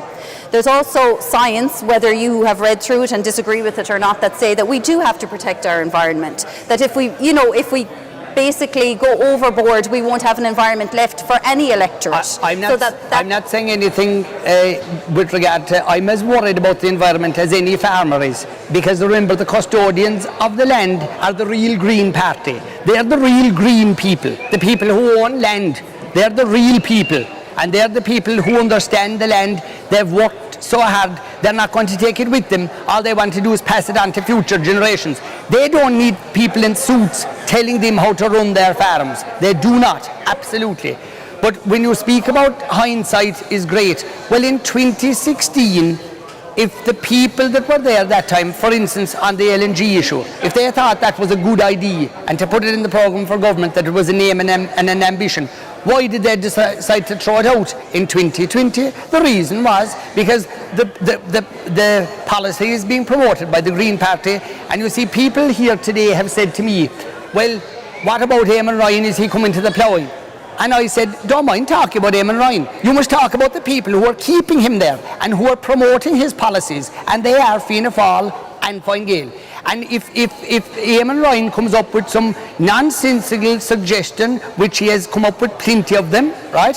There's also science, whether you have read through it and disagree with it or not, that say that we do have to protect our environment. That if we basically go overboard, we won't have an environment left for any electorate. I'm not saying anything with regard to, I'm as worried about the environment as any farmer is, because remember, the custodians of the land are the real Green Party. They're the real green people, the people who own land. They're the real people, and they're the people who understand the land. They've worked so hard, they're not going to take it with them. All they want to do is pass it on to future generations. They don't need people in suits telling them how to run their farms. They do not, absolutely. But when you speak about hindsight is great, well, in 2016, if the people that were there that time, for instance, on the LNG issue, if they thought that was a good idea and to put it in the programme for government, that it was an aim and an ambition, why did they decide to throw it out in 2020? The reason was because the policy is being promoted by the Green Party, and you see, people here today have said to me, well, what about Eamon Ryan? Is he coming to the ploughing? And I said, don't mind talking about Eamon Ryan. You must talk about the people who are keeping him there and who are promoting his policies, and they are Fianna Fáil and Fine Gael. And if Eamon Ryan comes up with some nonsensical suggestion, which he has come up with plenty of them, right?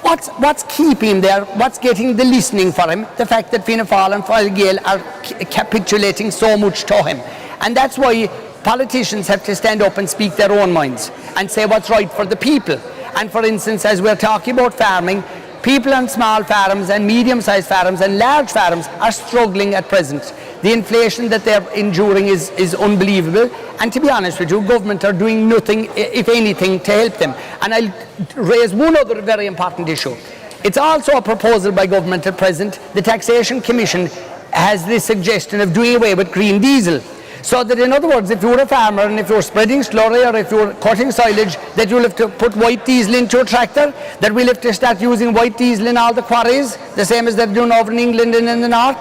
What's keeping him there? What's getting the listening for him? The fact that Fianna Fáil and Fine Gael are capitulating so much to him. And that's why politicians have to stand up and speak their own minds and say what's right for the people. And for instance, as we're talking about farming, people on small farms and medium-sized farms and large farms are struggling at present. The inflation that they're enduring is unbelievable, and to be honest with you, government are doing nothing, if anything, to help them. And I'll raise one other very important issue. It's also a proposal by government at present. The Taxation Commission has this suggestion of doing away with green diesel. So that, in other words, if you're a farmer and if you're spreading slurry or if you're cutting silage, that you'll have to put white diesel into a tractor, that we'll have to start using white diesel in all the quarries, the same as they're doing over in England and in the north.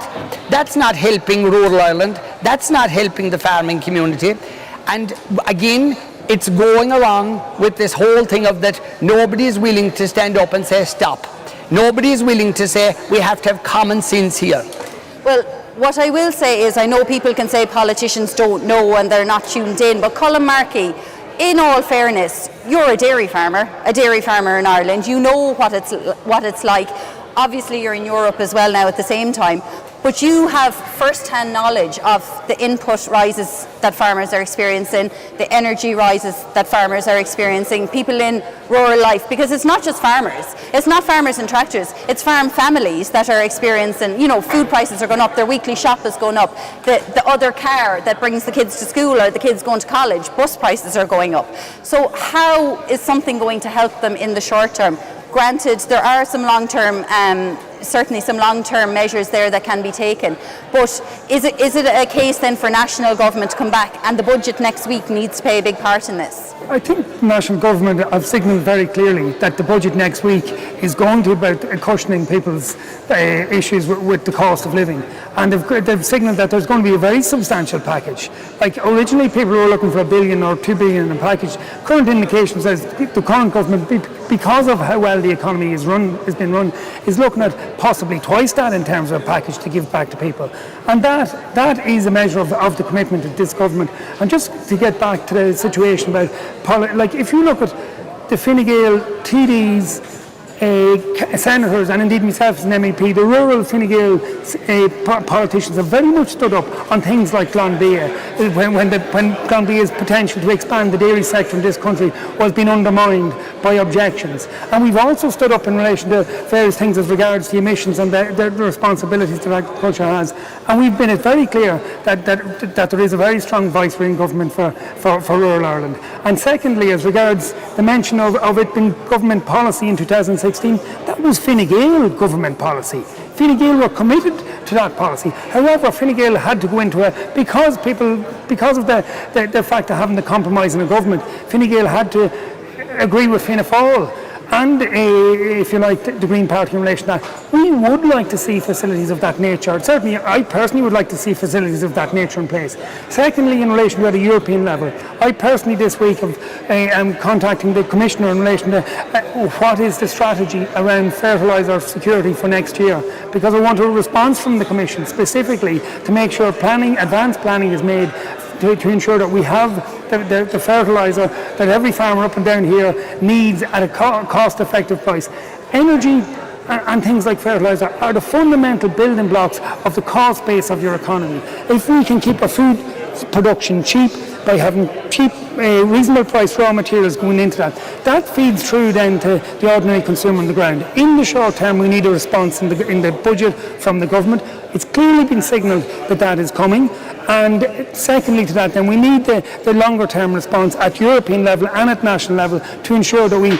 That's not helping rural Ireland. That's not helping the farming community. And again, it's going along with this whole thing of that nobody is willing to stand up and say stop. Nobody is willing to say we have to have common sense here. Well, what I will say is, I know people can say politicians don't know and they're not tuned in, but Colin Markey, in all fairness, you're a dairy farmer in Ireland. You know what it's like. Obviously, you're in Europe as well now at the same time, but you have first-hand knowledge of the input rises that farmers are experiencing, the energy rises that farmers are experiencing, people in rural life, because it's not just farmers. It's not farmers and tractors. It's farm families that are experiencing, food prices are going up, their weekly shop is going up, the other car that brings the kids to school or the kids going to college, bus prices are going up. So how is something going to help them in the short term? Granted, there are some long-term, certainly some long-term measures there that can be taken, but is it a case then for national government to come back, and the budget next week needs to play a big part in this? I think the national government have signalled very clearly that the budget next week is going to be about cushioning people's issues with the cost of living, and they've signalled that there's going to be a very substantial package. Like originally people were looking for $1 billion or $2 billion in a package. Current indication says the current government, because of how well the economy has been run, is looking at possibly twice that in terms of a package to give back to people. And that is a measure of the commitment of this government. And just to get back to the situation about, like if you look at the Fine Gael TDs, senators, and indeed myself as an MEP, the rural Fine Gael politicians have very much stood up on things like Glanbia, when Glanbia's potential to expand the dairy sector in this country was being undermined by objections. And we've also stood up in relation to various things as regards the emissions and the responsibilities that agriculture has. And we've been very clear that there is a very strong voice in government for rural Ireland. And secondly, as regards the mention of it being government policy in 2016, that was Fine Gael government policy. Fine Gael were committed to that policy. However, Fine Gael had to go into it because of the fact of having the compromise in the government. Fine Gael had to agree with Fianna Fáil and, if you like, the Green Party in relation to that. We would like to see facilities of that nature. Certainly, I personally would like to see facilities of that nature in place. Secondly, in relation to the European level, I personally this week am contacting the Commissioner in relation to what is the strategy around fertiliser security for next year, because I want a response from the Commission specifically to make sure advanced planning is made to ensure that we have the fertiliser that every farmer up and down here needs at a cost-effective price. Energy and things like fertiliser are the fundamental building blocks of the cost base of your economy. If we can keep our food production cheap by having cheap, reasonable price raw materials going into that feeds through then to the ordinary consumer on the ground. In the short term, we need a response in the budget from the government. It's clearly been signalled that is coming. And secondly to that, then we need the longer term response at European level and at national level to ensure that we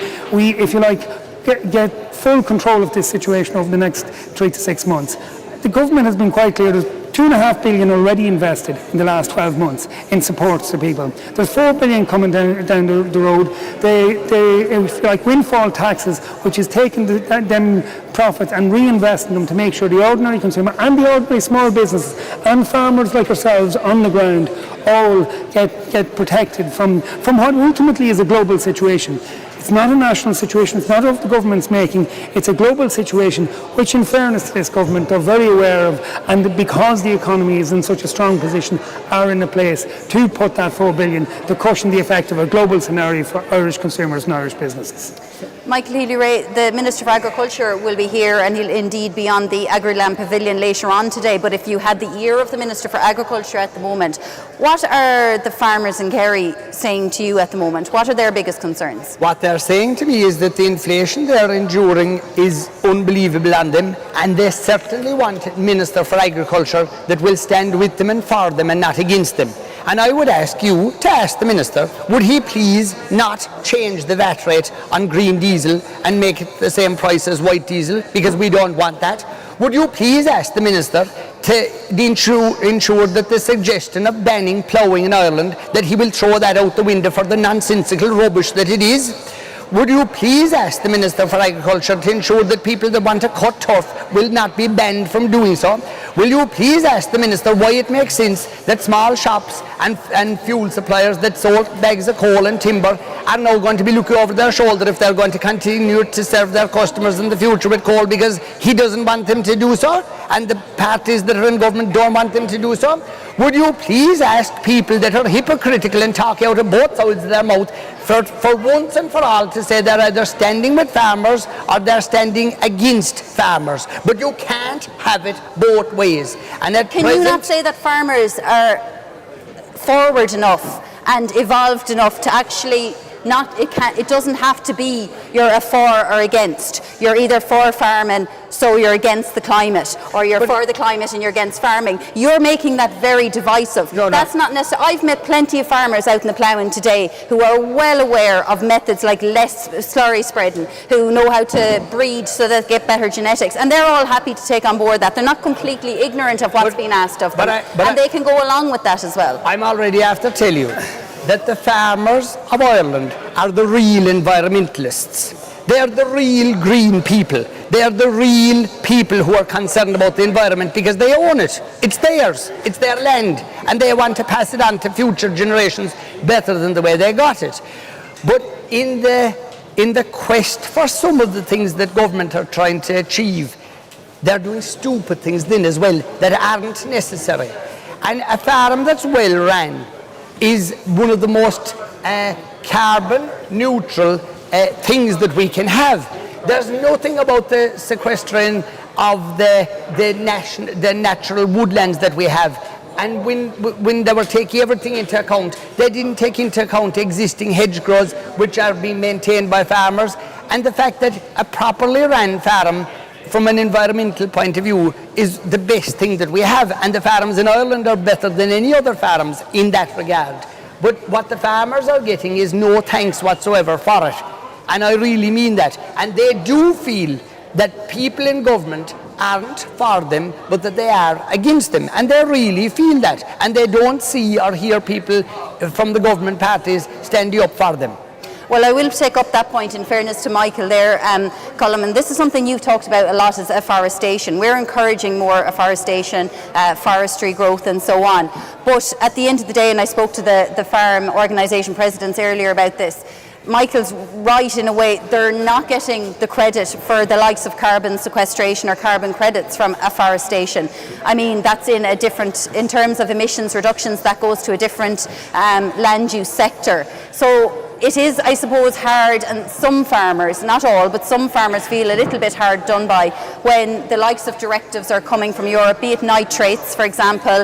if you like, get full control of this situation over the next 3 to 6 months. The government has been quite clear. There's 2.5 billion already invested in the last 12 months in support to people. There's 4 billion coming down the road. If you like, windfall taxes, which is taking them profits and reinvesting them to make sure the ordinary consumer and the ordinary small businesses and farmers like ourselves on the ground all get protected from what ultimately is a global situation. It's not a national situation, it's not of the government's making, it's a global situation, which in fairness to this government they're very aware of, and because the economy is in such a strong position, are in a place to put that 4 billion to cushion the effect of a global scenario for Irish consumers and Irish businesses. Michael Healy-Rae, the Minister for Agriculture, will be here, and he'll indeed be on the Agriland Pavilion later on today. But if you had the ear of the Minister for Agriculture at the moment, what are the farmers in Kerry saying to you at the moment? What are their biggest concerns? What they're saying to me is that the inflation they're enduring is unbelievable on them, and they certainly want a Minister for Agriculture that will stand with them and for them and not against them. And I would ask you to ask the Minister, would he please not change the VAT rate on green diesel and make it the same price as white diesel, because we don't want that. Would you please ask the Minister to ensure that the suggestion of banning ploughing in Ireland, that he will throw that out the window for the nonsensical rubbish that it is? Would you please ask the Minister for Agriculture to ensure that people that want to cut turf will not be banned from doing so? Will you please ask the Minister why it makes sense that small shops and fuel suppliers that sold bags of coal and timber are now going to be looking over their shoulder if they're going to continue to serve their customers in the future with coal, because he doesn't want them to do so and the parties that are in government don't want them to do so? Would you please ask people that are hypocritical and talk out of both sides of their mouth for once and for all to say they're either standing with farmers or they're standing against farmers? But you can't have it both ways. And at Can you not say that farmers are forward enough and evolved enough to actually it doesn't have to be you're a for or against. You're either for farming, so you're against the climate, or you're for the climate and you're against farming. You're making that very divisive. That's not necessary. I've met plenty of farmers out in the ploughing today who are well aware of methods like less slurry spreading, who know how to breed so that they get better genetics, and they're all happy to take on board that. They're not completely ignorant of what's being asked of them, and they can go along with that as well. I'm already have to tell you that the farmers of Ireland are the real environmentalists. They are the real green people. They are the real people who are concerned about the environment because they own it. It's theirs. It's their land. And they want to pass it on to future generations better than the way they got it. But in the quest for some of the things that government are trying to achieve, they're doing stupid things then as well that aren't necessary. And a farm that's well run is one of the most carbon neutral things that we can have. There's nothing about the sequestering of the natural woodlands that we have. And when they were taking everything into account, they didn't take into account existing hedgerows which are being maintained by farmers, and the fact that a properly run farm from an environmental point of view is the best thing that we have, and the farms in Ireland are better than any other farms in that regard. But what the farmers are getting is no thanks whatsoever for it, and I really mean that. And they do feel that people in government aren't for them, but that they are against them, and they really feel that, and they don't see or hear people from the government parties standing up for them. Well, I will take up that point in fairness to Michael there, Colm, and this is something you've talked about a lot, is afforestation. We're encouraging more afforestation, forestry growth and so on. But at the end of the day, and I spoke to the farm organisation presidents earlier about this, Michael's right in a way, they're not getting the credit for the likes of carbon sequestration or carbon credits from afforestation. I mean, that's in a different, in terms of emissions reductions, that goes to a different land use sector. So it is, I suppose, hard, and some farmers, not all, but some farmers feel a little bit hard done by when the likes of directives are coming from Europe, be it nitrates, for example,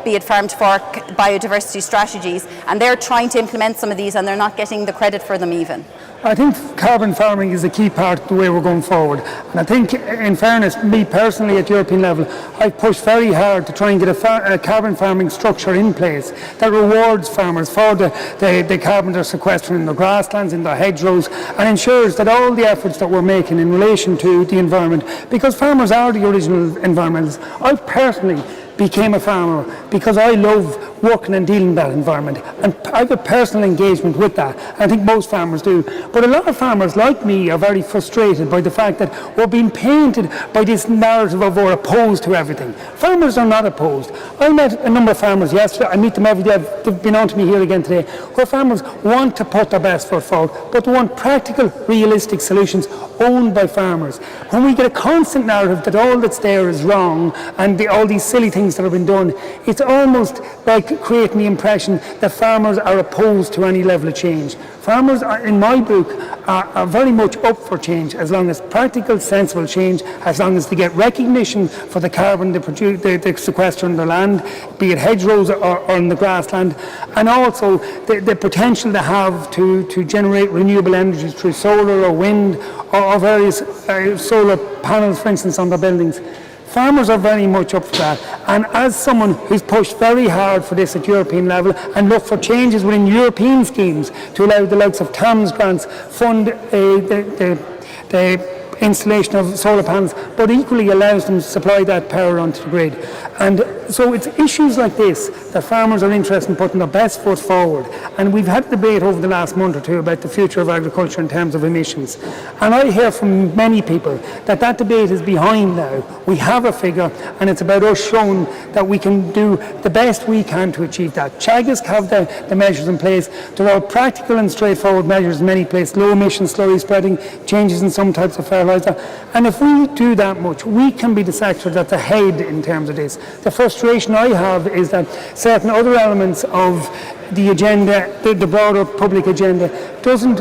be it farm to fork biodiversity strategies, and they're trying to implement some of these and they're not getting the credit for them even. I think carbon farming is a key part of the way we're going forward. And I think, in fairness, me personally at European level, I've pushed very hard to try and get a carbon farming structure in place that rewards farmers for the carbon they're sequestering in their grasslands, in their hedgerows, and ensures that all the efforts that we're making in relation to the environment, because farmers are the original environmentalists. I personally became a farmer because I love working and dealing in that environment, and I have a personal engagement with that. I think most farmers do, but a lot of farmers like me are very frustrated by the fact that we're being painted by this narrative of we're opposed to everything. Farmers are not opposed. I met a number of farmers yesterday, I meet them every day, they've been on to me here again today, where farmers want to put their best foot forward, but they want practical, realistic solutions owned by farmers. When we get a constant narrative that all that's there is wrong and all these silly things that have been done, it's almost like creating the impression that farmers are opposed to any level of change. Farmers, in my book, are very much up for change, as long as practical, sensible change, as long as they get recognition for the carbon they sequester on their land, be it hedgerows or on the grassland, and also the potential they have to generate renewable energy through solar or wind or various solar panels, for instance, on their buildings. Farmers are very much up for that, and as someone who's pushed very hard for this at European level and looked for changes within European schemes to allow the likes of TAMS grants fund the installation of solar panels, but equally allows them to supply that power onto the grid. And so it's issues like this that farmers are interested in putting their best foot forward. And we've had debate over the last month or two about the future of agriculture in terms of emissions. And I hear from many people that debate is behind now. We have a figure, and it's about us showing that we can do the best we can to achieve that. Chagisk have the measures in place. There are practical and straightforward measures in many places, low emission slurry spreading, changes in some types of fertilizer. And if we do that much, we can be the sector that's ahead in terms of this. The frustration I have is that certain other elements of the agenda, the broader public agenda, doesn't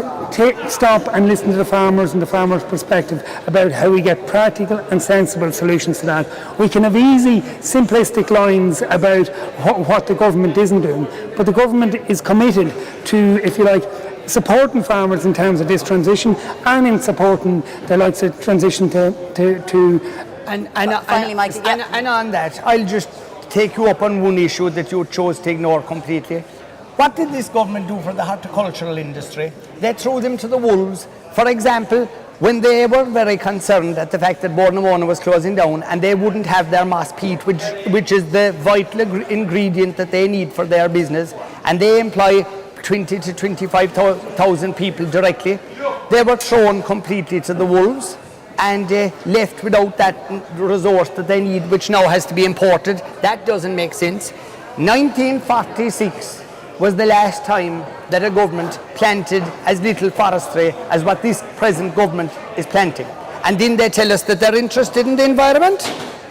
stop and listen to the farmers and the farmers' perspective about how we get practical and sensible solutions to that. We can have easy, simplistic lines about what the government isn't doing, but the government is committed to, if you like, supporting farmers in terms of this transition and in supporting the likes of transition And on that, I'll just take you up on one issue that you chose to ignore completely. What did this government do for the horticultural industry? They threw them to the wolves. For example, when they were very concerned at the fact that Bornemona was closing down and they wouldn't have their moss peat, which is the vital ingredient that they need for their business, and they employ 20 to 25,000 people directly, they were thrown completely to the wolves and left without that resource that they need, which now has to be imported. That doesn't make sense. 1946 was the last time that a government planted as little forestry as what this present government is planting. And didn't they tell us that they're interested in the environment?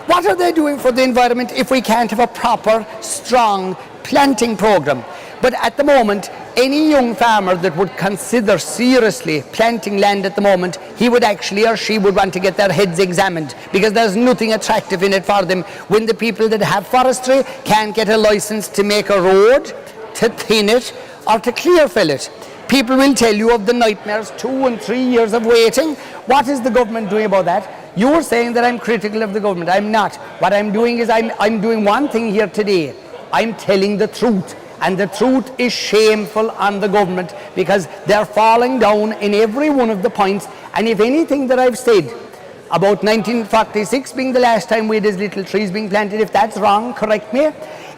What are they doing for the environment if we can't have a proper, strong planting program? But at the moment, any young farmer that would consider seriously planting land at the moment, he would actually or she would want to get their heads examined, because there's nothing attractive in it for them when the people that have forestry can't get a license to make a road, to thin it, or to clear fill it. People will tell you of the nightmares, 2 and 3 years of waiting. What is the government doing about that? You're saying that I'm critical of the government. I'm not. What I'm doing is I'm doing one thing here today. I'm telling the truth. And the truth is shameful on the government, because they're falling down in every one of the points. And if anything that I've said about 1946 being the last time we had these little trees being planted, if that's wrong, correct me.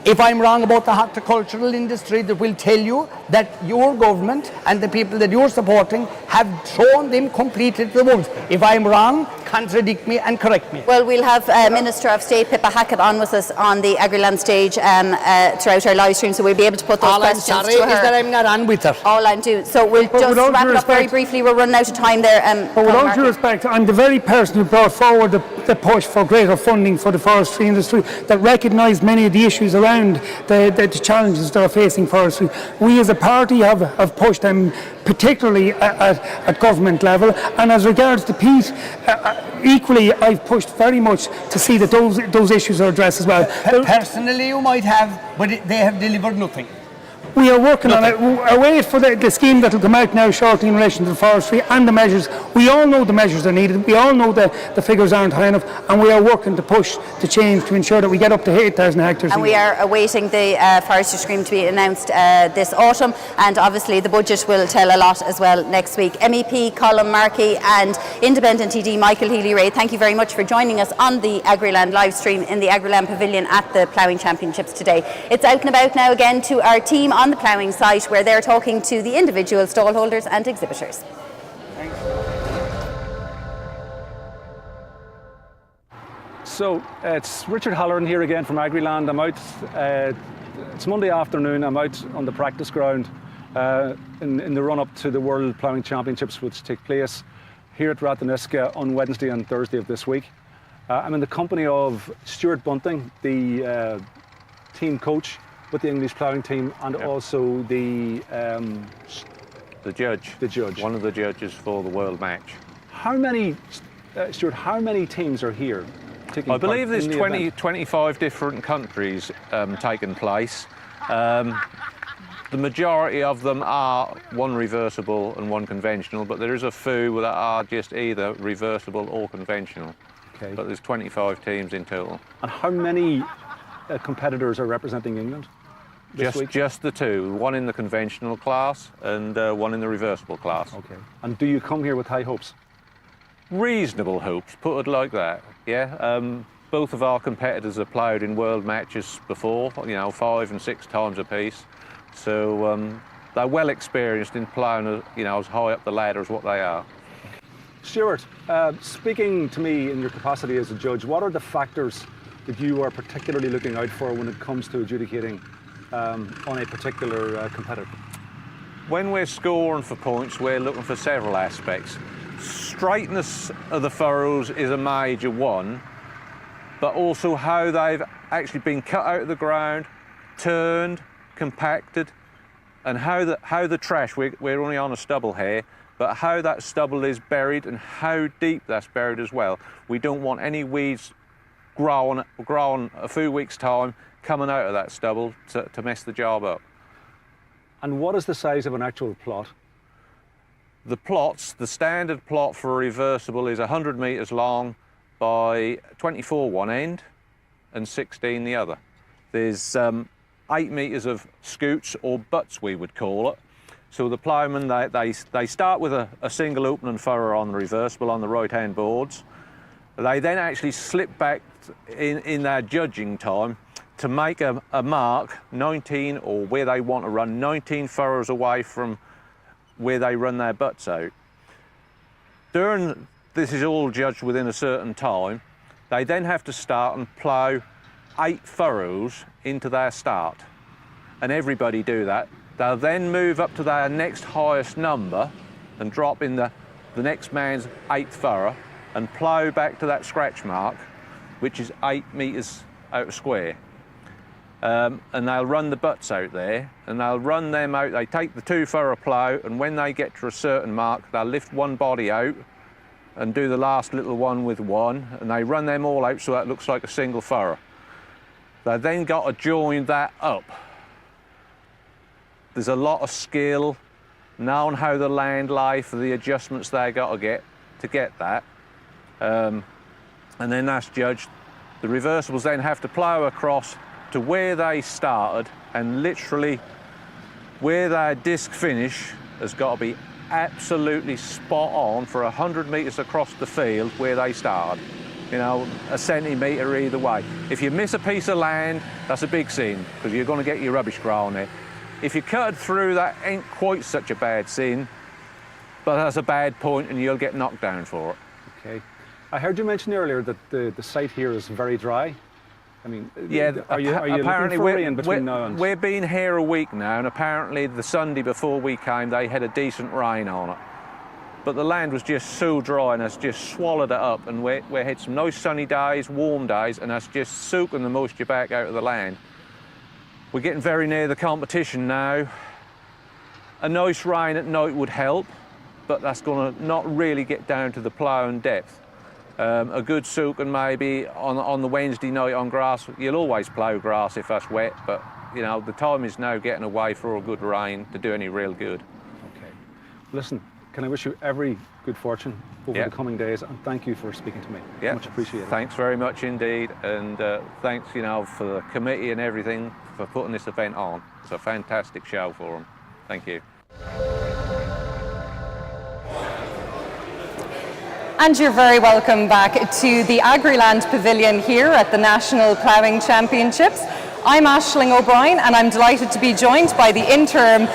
If I'm wrong about the horticultural industry, that will tell you that your government and the people that you're supporting have thrown them completely to the wolves. If I'm wrong, contradict me and correct me. Well, we'll have Minister of State Pippa Hackett on with us on the Agriland stage throughout our live stream, so we'll be able to put those All I'm questions sorry to her. is that I'm not on with her. All I'm doing. So we'll just wrap it up very briefly. We're running out of time there. But with all due respect, I'm the very person who brought forward the push for greater funding for the forestry industry, that recognised many of the issues around the challenges that are facing forestry. We as a party have pushed them, particularly at government level. And as regards to Pete, equally I've pushed very much to see that those issues are addressed as well. Personally you might have, but they have delivered nothing. We are working on it. I wait for the scheme that will come out now shortly in relation to the forestry and the measures. We all know the measures are needed. We all know that the figures aren't high enough, and we are working to push to change to ensure that we get up to 8,000 hectares. And we are awaiting the forestry scheme to be announced this autumn, and obviously the budget will tell a lot as well next week. MEP Colin Markey and Independent TD Michael Healy-Rae, thank you very much for joining us on the Agriland live stream in the Agriland Pavilion at the Ploughing Championships today. It's out and about now again to our team on the Ploughing site, where they're talking to the individual stallholders and exhibitors. So it's Richard Halloran here again from Agriland. I'm out, it's Monday afternoon, I'm out on the practice ground in the run-up to the World Ploughing Championships, which take place here at Ratheniska on Wednesday and Thursday of this week. I'm in the company of Stuart Bunting, the team coach with the English ploughing team, and also the judge. The judge. One of the judges for the world match. How many, Stuart, how many teams are here? I believe there's 25 different countries taking place. The majority of them are one reversible and one conventional, but there is a few that are just either reversible or conventional. Okay. But there's 25 teams in total. And how many competitors are representing England? Just the two, one in the conventional class and one in the reversible class. Okay. And do you come here with high hopes? Reasonable hopes, put it like that, yeah. Both of our competitors have ploughed in world matches before, 5 and 6 times a piece. So they're well experienced in ploughing, as high up the ladder as what they are. Stuart, speaking to me in your capacity as a judge, what are the factors that you are particularly looking out for when it comes to adjudicating on a particular competitor? When we're scoring for points, we're looking for several aspects. Straightness of the furrows is a major one, but also how they've actually been cut out of the ground, turned, compacted, and how the trash, we're only on a stubble here, but how that stubble is buried and how deep that's buried as well. We don't want any weeds growing a few weeks' time coming out of that stubble to mess the job up. And what is the size of an actual plot? The plots, the standard plot for a reversible is 100 metres long by 24 one end and 16 the other. There's 8 metres of scoots, or butts we would call it. So the ploughman, they start with a single opening furrow on the reversible on the right-hand boards. They then actually slip back in their judging time to make a mark 19, or where they want to run 19 furrows away from where they run their butts out. This is all judged within a certain time. They then have to start and plough 8 furrows into their start. And everybody do that. They'll then move up to their next highest number and drop in the next man's 8th furrow and plough back to that scratch mark, which is 8 metres out of square. And they'll run the butts out there, and they'll run them out. They take the 2 furrow plough, and when they get to a certain mark, they'll lift one body out and do the last little one with one, and they run them all out so that looks like a single furrow. They've then got to join that up. There's a lot of skill, knowing how the land lay for the adjustments they got to get that. And then that's judged. The reversibles then have to plough across to where they started, and literally where their disc finish has got to be absolutely spot on for 100 metres across the field where they started. A centimetre either way. If you miss a piece of land, that's a big sin, because you're going to get your rubbish growing there. If you cut through, that ain't quite such a bad sin, but that's a bad point and you'll get knocked down for it. Okay. I heard you mention earlier that the site here is very dry. I mean, yeah, are you apparently looking for rain between now and... We've been here a week now, and apparently the Sunday before we came, they had a decent rain on it. But the land was just so dry and it's just swallowed it up, and we had some nice sunny days, warm days, and that's just soaking the moisture back out of the land. We're getting very near the competition now. A nice rain at night would help, but that's going to not really get down to the ploughing depth. A good soaking maybe on the Wednesday night on grass. You'll always plough grass if that's wet, but you know, the time is now getting away for a good rain to do any real good. Okay. Listen, can I wish you every good fortune over the coming days, and thank you for speaking to me. Yeah. Much appreciated. Thanks very much indeed, and thanks, you know, for the committee and everything for putting this event on. It's a fantastic show for them. Thank you. And you're very welcome back to the Agriland Pavilion here at the National Ploughing Championships. I'm Aisling O'Brien, and I'm delighted to be joined by the interim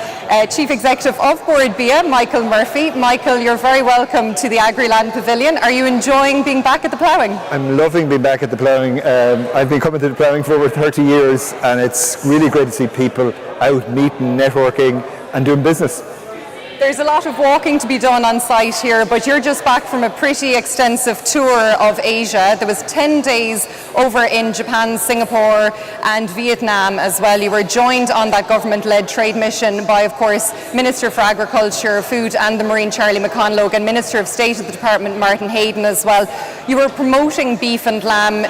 Chief Executive of Board BIA, Michael Murphy. Michael, you're very welcome to the Agriland Pavilion. Are you enjoying being back at the ploughing? I'm loving being back at the ploughing. I've been coming to the ploughing for over 30 years, and it's really great to see people out meeting, networking and doing business. There's a lot of walking to be done on site here, but you're just back from a pretty extensive tour of Asia. There was 10 days over in Japan, Singapore and Vietnam as well. You were joined on that government-led trade mission by, of course, Minister for Agriculture, Food and the Marine Charlie McConlogue and Minister of State of the Department Martin Hayden as well. You were promoting beef and lamb.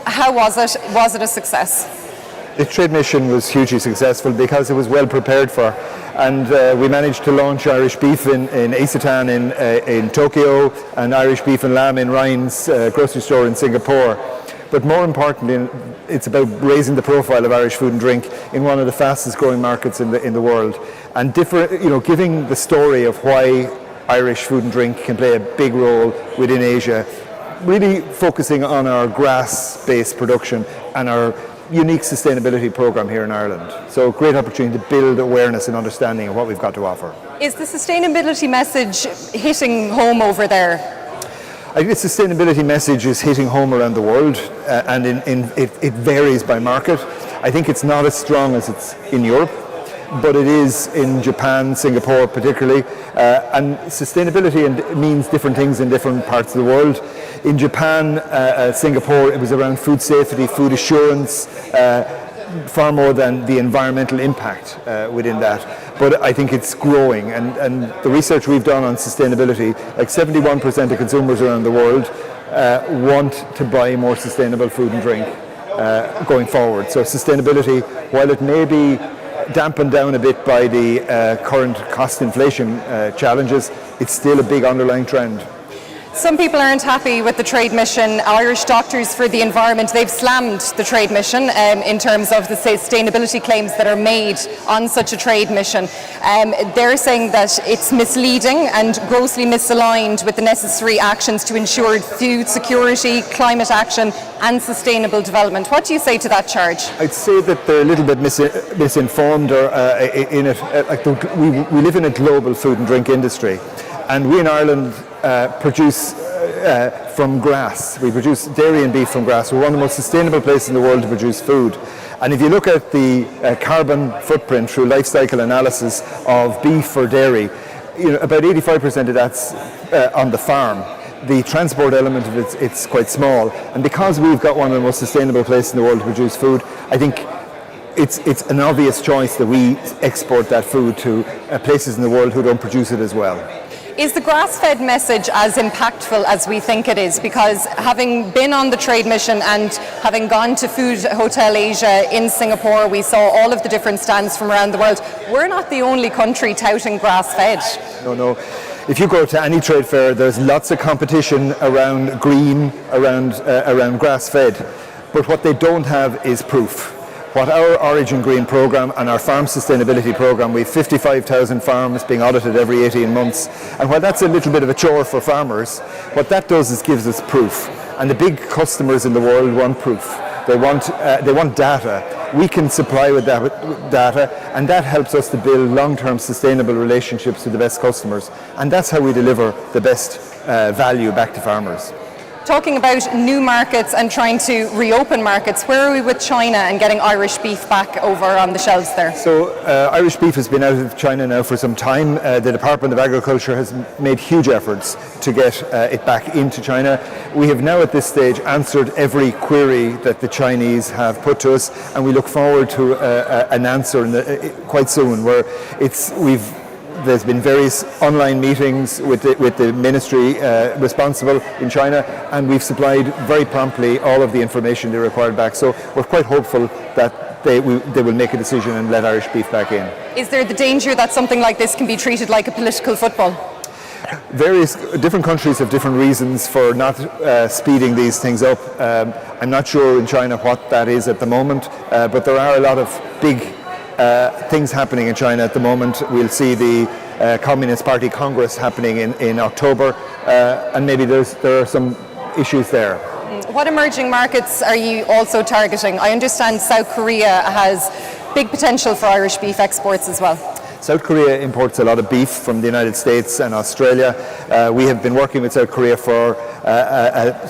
How was it? Was it a success? The trade mission was hugely successful because it was well prepared for, and we managed to launch Irish beef in Isetan in Tokyo, and Irish beef and lamb in Ryan's grocery store in Singapore. But more importantly, it's about raising the profile of Irish food and drink in one of the fastest growing markets in the world, and giving the story of why Irish food and drink can play a big role within Asia, really focusing on our grass-based production and our unique sustainability program here in Ireland. So great opportunity to build awareness and understanding of what we've got to offer. Is the sustainability message hitting home over there? I think the sustainability message is hitting home around the world, and it varies by market. I think it's not as strong as it's in Europe, but it is in Japan, Singapore particularly, and sustainability means different things in different parts of the world. In Japan, Singapore, it was around food safety, food assurance, far more than the environmental impact within that. But I think it's growing, and the research we've done on sustainability, like 71% of consumers around the world want to buy more sustainable food and drink going forward. So sustainability, while it may be dampened down a bit by the current cost inflation challenges, it's still a big underlying trend. Some people aren't happy with the trade mission. Irish Doctors for the Environment, they've slammed the trade mission in terms of the sustainability claims that are made on such a trade mission. They're saying that it's misleading and grossly misaligned with the necessary actions to ensure food security, climate action and sustainable development. What do you say to that charge? I'd say that they're a little bit misinformed, or in it. We live in a global food and drink industry, and we in Ireland produce from grass. We produce dairy and beef from grass. We're one of the most sustainable places in the world to produce food. And if you look at the carbon footprint through life cycle analysis of beef or dairy, about 85% of that's on the farm. The transport element of it's quite small. And because we've got one of the most sustainable places in the world to produce food, I think it's an obvious choice that we export that food to places in the world who don't produce it as well. Is the grass-fed message as impactful as we think it is? Because having been on the trade mission and having gone to Food Hotel Asia in Singapore, we saw all of the different stands from around the world. We're not the only country touting grass-fed. No. If you go to any trade fair, there's lots of competition around green, around grass-fed. But what they don't have is proof. What our Origin Green programme and our farm sustainability programme, we have 55,000 farms being audited every 18 months. And while that's a little bit of a chore for farmers, what that does is gives us proof. And the big customers in the world want proof. They want data. We can supply with that data, and that helps us to build long-term sustainable relationships with the best customers. And that's how we deliver the best value back to farmers. Talking about new markets and trying to reopen markets, where are we with China and getting Irish beef back over on the shelves there? So Irish beef has been out of China now for some time. The Department of Agriculture has made huge efforts to get it back into China. We have now at this stage answered every query that the Chinese have put to us, and we look forward to an answer quite soon, where there's been various online meetings with the ministry responsible in China, and we've supplied very promptly all of the information they required back. So we're quite hopeful that they will make a decision and let Irish beef back in. Is there the danger that something like this can be treated like a political football? Various different countries have different reasons for not speeding these things up. I'm not sure in China what that is at the moment, but there are a lot of big things happening in China at the moment. We'll see the Communist Party Congress happening in October, and maybe there are some issues there. What emerging markets are you also targeting? I understand South Korea has big potential for Irish beef exports as well. South Korea imports a lot of beef from the United States and Australia. We have been working with South Korea for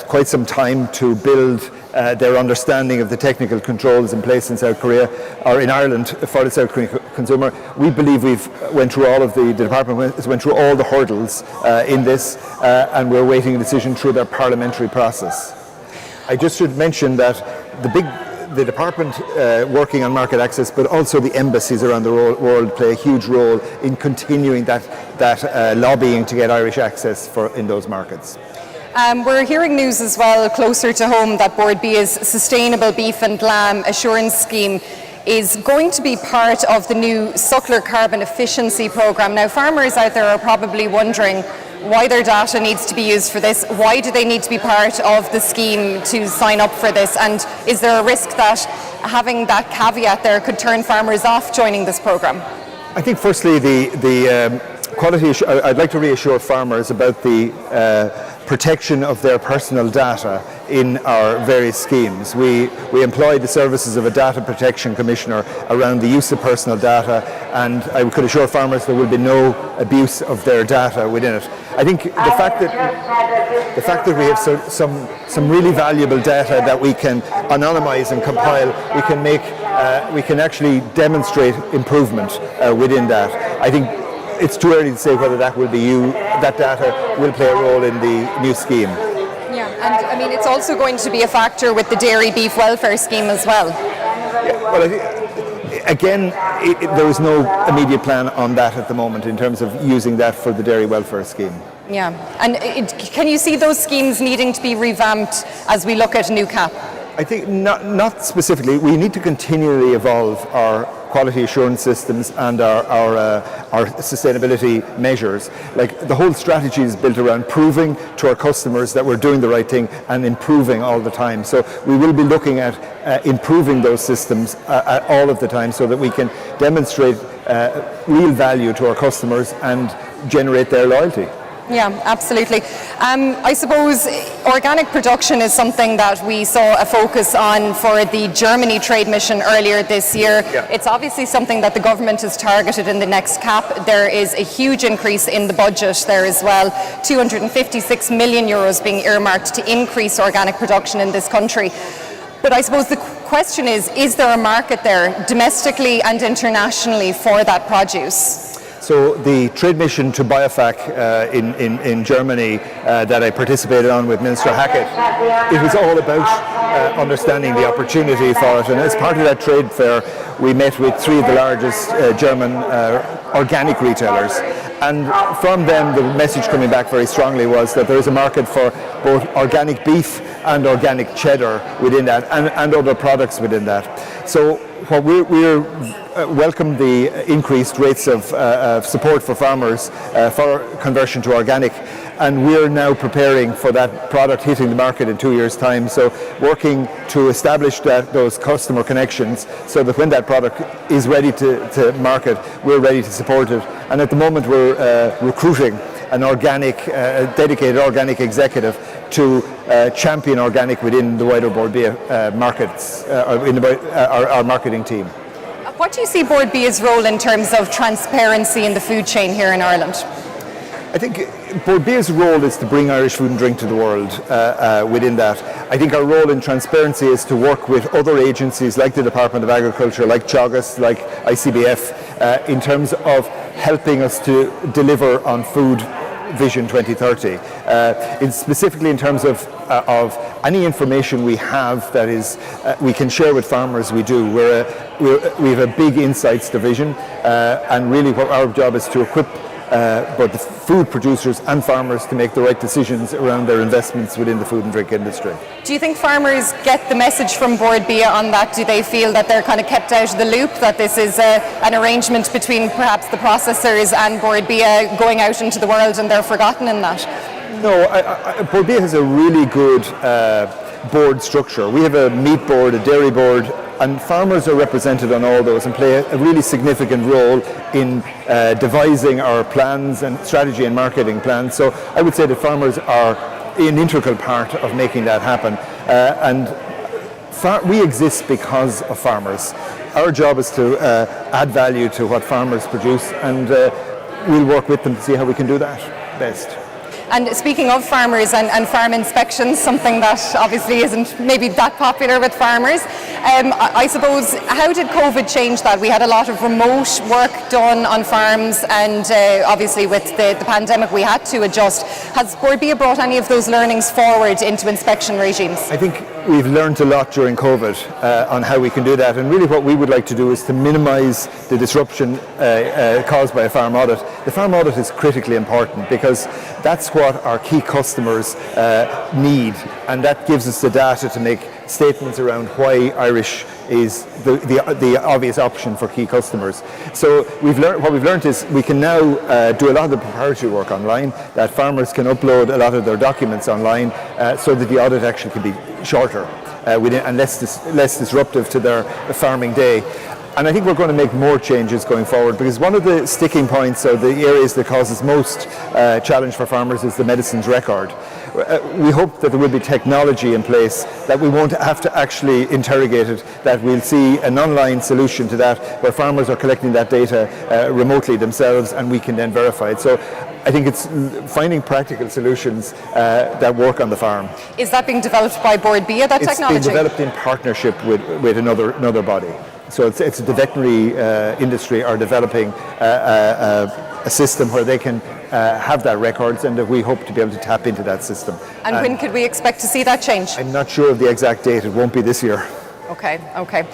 quite some time to build their understanding of the technical controls in place in South Korea, or in Ireland, for the South Korean consumer. We believe the department went through all the hurdles in this, and we're awaiting a decision through their parliamentary process. I just should mention that the department working on market access, but also the embassies around the world play a huge role in continuing that lobbying to get Irish access in those markets. We're hearing news as well closer to home that Board B's Sustainable Beef and Lamb Assurance Scheme is going to be part of the new Suckler Carbon Efficiency Programme. Now, farmers out there are probably wondering why their data needs to be used for this. Why do they need to be part of the scheme to sign up for this? And is there a risk that having that caveat there could turn farmers off joining this programme? I think firstly the quality issue, I'd like to reassure farmers about the protection of their personal data in our various schemes. We employ the services of a data protection commissioner around the use of personal data, and I could assure farmers there will be no abuse of their data within it. I think the fact that we have some really valuable data that we can anonymize and compile, we can actually demonstrate improvement within that. I think it's too early to say whether that data will play a role in the new scheme. Yeah, and I mean it's also going to be a factor with the dairy beef welfare scheme as well. Yeah, well, I think, again, there is no immediate plan on that at the moment in terms of using that for the dairy welfare scheme. Yeah, and can you see those schemes needing to be revamped as we look at a new CAP? I think not specifically. We need to continually evolve our quality assurance systems and our sustainability measures. Like the whole strategy is built around proving to our customers that we're doing the right thing and improving all the time. So we will be looking at improving those systems all of the time so that we can demonstrate real value to our customers and generate their loyalty. Yeah, absolutely. I suppose organic production is something that we saw a focus on for the Germany trade mission earlier this year. Yeah. It's obviously something that the government has targeted in the next CAP. There is a huge increase in the budget there as well. 256 million euros being earmarked to increase organic production in this country. But I suppose the question is there a market there domestically and internationally for that produce? So the trade mission to Biofac in Germany that I participated on with Minister Hackett, it was all about understanding the opportunity for it. And as part of that trade fair, we met with 3 of the largest German organic retailers. And from them, the message coming back very strongly was that there is a market for both organic beef and organic cheddar within that, and other products within that. So what we're welcome the increased rates of support for farmers for conversion to organic, and we're now preparing for that product hitting the market in 2 years' time. So working to establish those customer connections so that when that product is ready to market, we're ready to support it. And at the moment we're recruiting an organic, dedicated organic executive to champion organic within the wider Board B markets, our marketing team. What do you see Board B's role in terms of transparency in the food chain here in Ireland? I think Board B's role is to bring Irish food and drink to the world within that. I think our role in transparency is to work with other agencies like the Department of Agriculture, like Chagisk, like ICBF, in terms of helping us to deliver on Food Vision 2030. Specifically in terms of any information we have that is we can share with farmers, we do. We have a big insights division, and really what our job is to equip both the food producers and farmers to make the right decisions around their investments within the food and drink industry. Do you think farmers get the message from Board B on that? Do they feel that they're kind of kept out of the loop, that this is an arrangement between perhaps the processors and Board B going out into the world and they're forgotten in that? No, Board B has a really good board structure. We have a meat board, a dairy board, and farmers are represented on all those and play a really significant role in devising our plans and strategy and marketing plans. So I would say that farmers are an integral part of making that happen. We exist because of farmers. Our job is to add value to what farmers produce, and we'll work with them to see how we can do that best. And speaking of farmers and farm inspections, something that obviously isn't maybe that popular with farmers, I suppose, how did COVID change that? We had a lot of remote work done on farms, and obviously with the pandemic we had to adjust. Has Board B brought any of those learnings forward into inspection regimes? I think we've learned a lot during COVID on how we can do that, and really what we would like to do is to minimise the disruption caused by a farm audit. The farm audit is critically important because that's what our key customers need, and that gives us the data to make statements around why Irish is the obvious option for key customers. So what we've learned is we can now do a lot of the preparatory work online, that farmers can upload a lot of their documents online so that the audit actually can be shorter and less disruptive to their farming day. And I think we're going to make more changes going forward, because one of the sticking points or the areas that causes most challenge for farmers is the medicines record. We hope that there will be technology in place that we won't have to actually interrogate it, that we'll see an online solution to that where farmers are collecting that data remotely themselves and we can then verify it. So I think it's finding practical solutions that work on the farm. Is that being developed by Board B, that technology? It's being developed in partnership with another body. So it's the veterinary industry are developing a system where they can have that records, and that we hope to be able to tap into that system. And when could we expect to see that change? I'm not sure of the exact date. It won't be this year. Okay.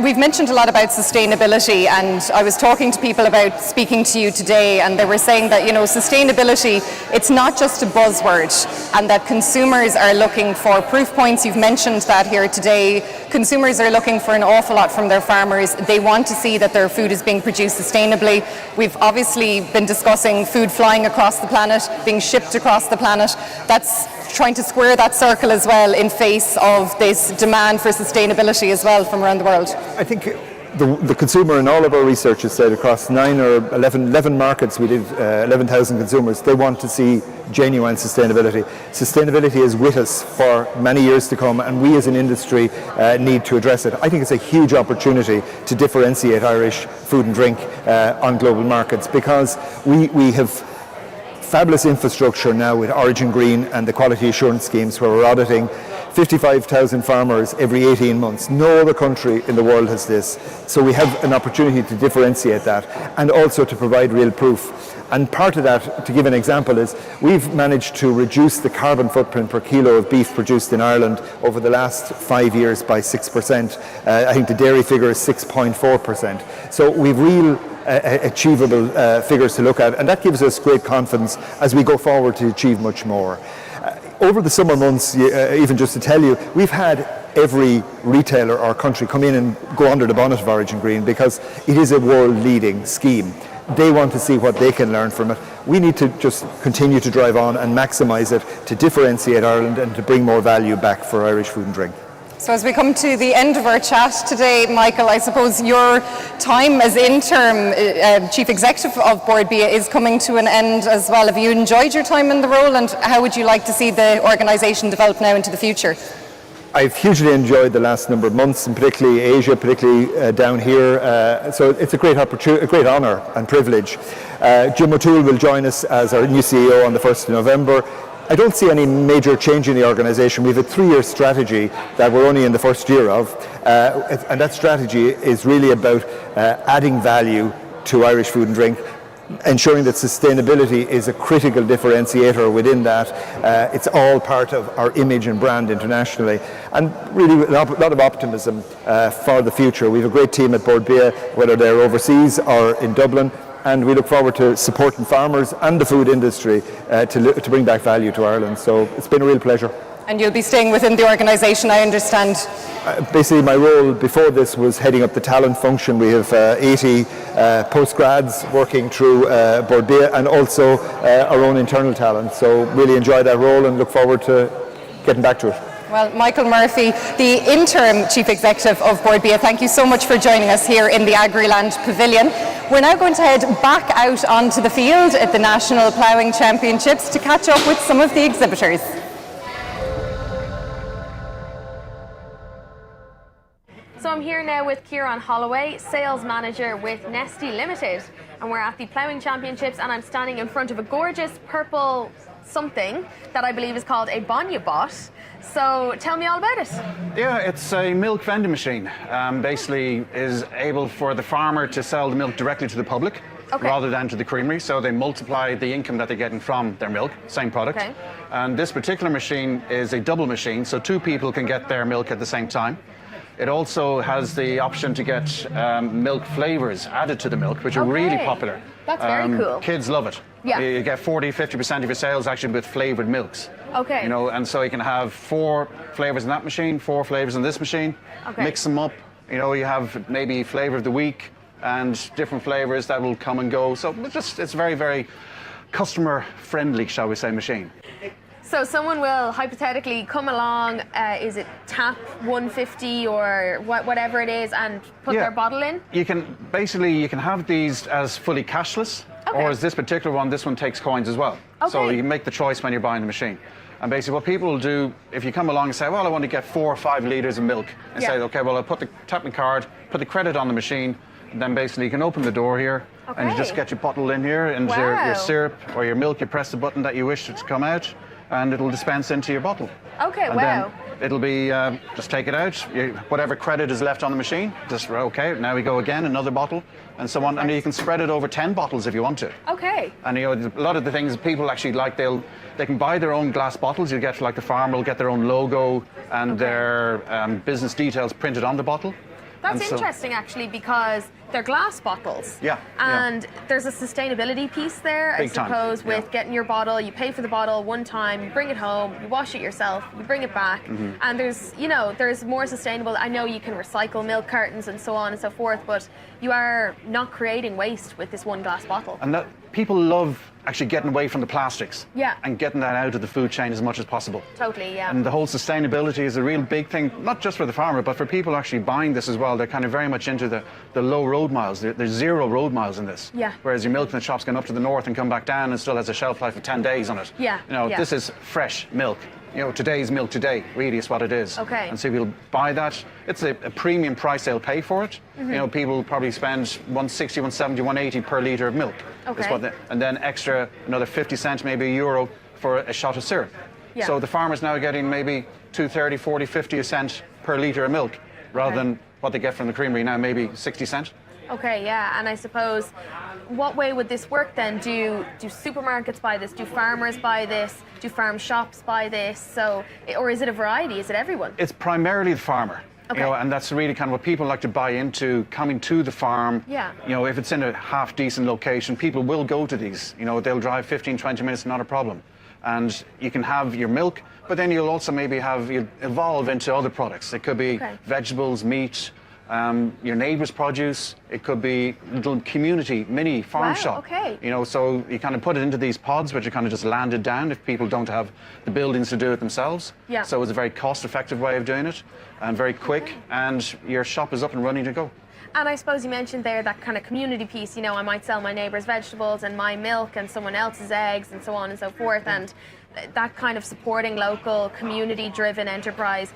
We've mentioned a lot about sustainability, and I was talking to people about speaking to you today, and they were saying that, sustainability, it's not just a buzzword, and that consumers are looking for proof points. You've mentioned that here today. Consumers are looking for an awful lot from their farmers. They want to see that their food is being produced sustainably. We've obviously been discussing food flying across the planet, being shipped across the planet. That's trying to square that circle as well in face of this demand for sustainability as well from around the world. I think the consumer, in all of our research has said across 9 or 11 markets, we did 11,000 consumers, they want to see genuine sustainability. Sustainability is with us for many years to come, and we as an industry need to address it. I think it's a huge opportunity to differentiate Irish food and drink on global markets, because we have fabulous infrastructure now with Origin Green and the quality assurance schemes, where we're auditing 55,000 farmers every 18 months. No other country in the world has this. So we have an opportunity to differentiate that, and also to provide real proof. And part of that, to give an example, is we've managed to reduce the carbon footprint per kilo of beef produced in Ireland over the last 5 years by 6%. I think the dairy figure is 6.4%. So we've real achievable figures to look at, and that gives us great confidence as we go forward to achieve much more. Over the summer months, even just to tell you, we've had every retailer or country come in and go under the bonnet of Origin Green, because it is a world-leading scheme. They want to see what they can learn from it. We need to just continue to drive on and maximise it to differentiate Ireland and to bring more value back for Irish food and drink. So as we come to the end of our chat today, Michael, I suppose your time as interim Chief Executive of Board Bia is coming to an end as well. Have you enjoyed your time in the role, and how would you like to see the organisation develop now into the future? I've hugely enjoyed the last number of months, and particularly Asia, particularly down here. So it's a great opportunity, a great honour and privilege. Jim O'Toole will join us as our new CEO on the 1st of November. I don't see any major change in the organisation. We have a 3-year strategy that we're only in the first year of, and that strategy is really about adding value to Irish food and drink, ensuring that sustainability is a critical differentiator within that. It's all part of our image and brand internationally, and really a lot of optimism for the future. We have a great team at Board Bia, whether they're overseas or in Dublin, and we look forward to supporting farmers and the food industry to bring back value to Ireland. So it's been a real pleasure. And you'll be staying within the organisation, I understand. Basically, my role before this was heading up the talent function. We have 80 postgrads working through Board Bia, and also our own internal talent. So really enjoy that role and look forward to getting back to it. Well, Michael Murphy, the interim Chief Executive of Board Bia, thank you so much for joining us here in the Agriland Pavilion. We're now going to head back out onto the field at the National Ploughing Championships to catch up with some of the exhibitors. So I'm here now with Kieran Holloway, Sales Manager with Nesty Limited, and we're at the Ploughing Championships, and I'm standing in front of a gorgeous purple something that I believe is called a Bonyabot. So tell me all about it. Yeah, it's a milk vending machine. Basically is able for the farmer to sell the milk directly to the public rather than to the creamery. So they multiply the income that they're getting from their milk, same product. Okay. And this particular machine is a double machine, so 2 people can get their milk at the same time. It also has the option to get milk flavours added to the milk, which are really popular. That's very cool. Kids love it. Yeah. You get 40-50% of your sales actually with flavoured milks. Okay. You know, and so you can have 4 flavours in that machine, 4 flavours in this machine. Okay. Mix them up. You know, you have maybe flavour of the week and different flavours that will come and go. So it's very, very customer friendly, shall we say, machine. So someone will hypothetically come along, is it tap 150 or whatever it is, and put their bottle in? You can have these as fully cashless, or as this particular one, this one takes coins as well. Okay. So you can make the choice when you're buying the machine. And basically what people will do, if you come along and say, well, I want to get 4 or 5 litres of milk, and say, okay, well, I'll tap my card, put the credit on the machine, and then basically you can open the door here, and you just get your bottle in here, and your syrup or your milk, you press the button that you wish it to come out, and it'll dispense into your bottle. Okay, and wow. Then it'll be, just take it out, whatever credit is left on the machine, just, okay, now we go again, another bottle, and so on, and you can spread it over 10 bottles if you want to. Okay. And you know, a lot of the things people actually like, they can buy their own glass bottles. You get, like, the farmer will get their own logo and their business details printed on the bottle. That's interesting, actually, because they're glass bottles. Yeah. And there's a sustainability piece there, Big I time, suppose, with getting your bottle. You pay for the bottle one time, you bring it home, you wash it yourself, you bring it back, and there's more sustainable. I know you can recycle milk cartons and so on and so forth, but you are not creating waste with this one glass bottle. And that people love actually getting away from the plastics. Yeah. And getting that out of the food chain as much as possible. Totally, yeah. And the whole sustainability is a real big thing, not just for the farmer, but for people actually buying this as well. They're kind of very much into the low road miles. There's 0 road miles in this. Yeah. Whereas your milk in the shop's going up to the north and come back down and still has a shelf life of 10 days on it. Yeah. You know, yeah. this is fresh milk. You know, today's milk today, really is what it is. Okay. And so if you'll buy that, it's a premium price they'll pay for it. You know, people probably spend 160, 170, 180 per litre of milk. Okay. And then extra, another 50 cents, maybe €1 for a shot of syrup. Yeah. So the farmer's now getting maybe 2.30, 40, 50 cent per litre of milk, rather than what they get from the creamery now, maybe 60 cent. Okay, yeah, and I suppose, what way would this work then? Do supermarkets buy this? Do farmers buy this? Do farm shops buy this? So, or is it a variety? Is it everyone? It's primarily the farmer. Okay. You know, and that's really kind of what people like to buy into, coming to the farm. Yeah. You know, if it's in a half decent location, people will go to these. You know, they'll drive 15, 20 minutes, not a problem. And you can have your milk, but then you'll also maybe you'll evolve into other products. It could be vegetables, meat, your neighbour's produce. It could be little community mini farm shop. Okay. You know, so you kind of put it into these pods, which are kind of just landed down if people don't have the buildings to do it themselves. Yeah. So it's a very cost-effective way of doing it, and very quick, and your shop is up and running to go. And I suppose you mentioned there that kind of community piece. You know, I might sell my neighbour's vegetables and my milk and someone else's eggs and so on and so forth. And that kind of supporting local, community-driven enterprise,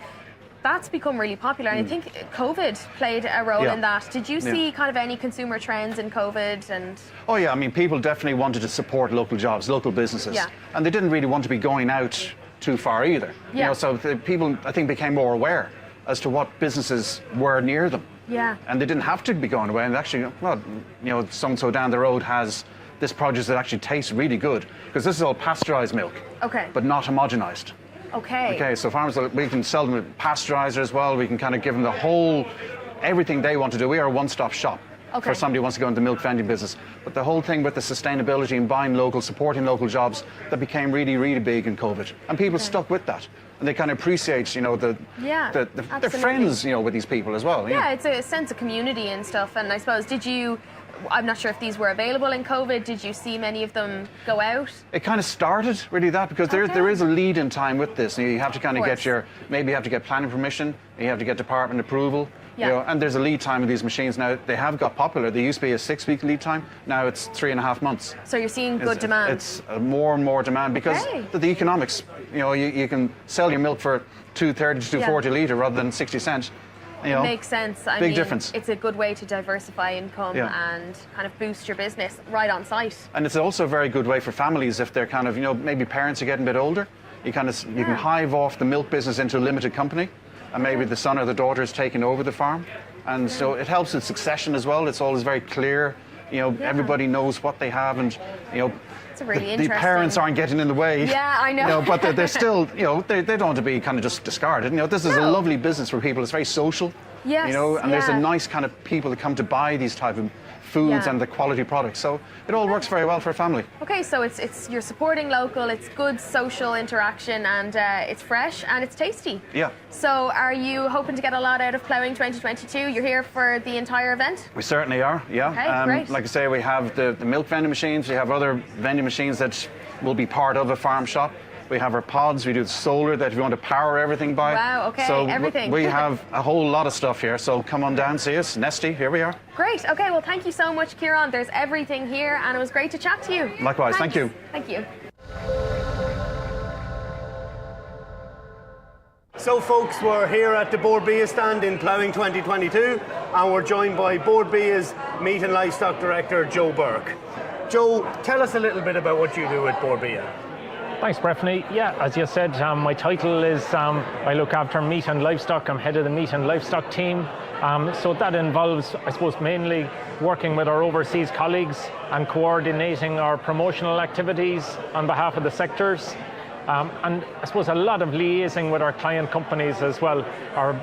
that's become really popular. And I think COVID played a role in that. Did you see kind of any consumer trends in COVID? And Oh yeah, I mean, people definitely wanted to support local jobs, local businesses. Yeah. And they didn't really want to be going out too far either. You know, so the people, I think, became more aware as to what businesses were near them. yeah. And they didn't have to be going away. And actually, well, you know, so-and-so down the road has this produce that actually tastes really good, because this is all pasteurized milk, Okay. but not homogenized. Okay. Okay, so farmers, we can sell them with pasteurizer as well. We can kind of give them the whole, everything they want to do. We are a one-stop shop Okay. for somebody who wants to go into the milk vending business. But the whole thing with the sustainability and buying local, supporting local jobs, that became really, really big in COVID. And people stuck with that. And they kind of appreciate, you know, their absolutely. friends, you know, with these people as well. Yeah, it's a sense of community and stuff. And I suppose, I'm not sure if these were available in COVID. Did you see many of them go out? It kind of started really that, because there is a lead in time with this. You have to kind of get maybe you have to get planning permission, you have to get department approval. Yeah. You know, and there's a lead time with these machines now. They have got popular. They used to be a 6-week lead time. Now it's 3.5 months. So you're seeing good demand. It's more and more demand because the economics. You know, you can sell your milk for $2.30 to $2.40 a litre rather than 60 cents. You know, it makes sense. I big mean, difference. It's a good way to diversify income and kind of boost your business right on site. And it's also a very good way for families if they're kind of, you know, maybe parents are getting a bit older. You kind of you can hive off the milk business into a limited company, and maybe the son or the daughter is taking over the farm, and so it helps with succession as well. It's always very clear. You know, everybody knows what they have, and you know. It's really the interesting. parents aren't getting in the way. Yeah, I know. You know, but they're still, you know, they don't want to be kind of just discarded. You know, this is a lovely business for people. It's very social. Yes, you know, and there's a nice kind of people that come to buy these type of foods and the quality products. So it all works very well for a family. Okay, so it's you're supporting local, it's good social interaction, and it's fresh and it's tasty. Yeah. So are you hoping to get a lot out of Ploughing 2022? You're here for the entire event? We certainly are, yeah. Okay, great. Like I say, we have the milk vending machines, we have other vending machines that will be part of a farm shop. We have our pods, we do the solar that we want to power everything by. Wow, okay, so everything. We have a whole lot of stuff here, so come on down, see us. Nesty, here we are. Great, okay, well thank you so much, Kieran. There's everything here and it was great to chat to you. Likewise, Thanks. thank you. Thank you. So folks, we're here at the Bord Bia stand in Ploughing 2022 and we're joined by Bord Bia's Meat and Livestock Director, Joe Burke. Joe, tell us a little bit about what you do at Bord Bia. Thanks, Breffney. Yeah, as you said, my title is I look after meat and livestock. I'm head of the meat and livestock team. So that involves, I suppose, mainly working with our overseas colleagues and coordinating our promotional activities on behalf of the sectors. And I suppose a lot of liaising with our client companies as well, our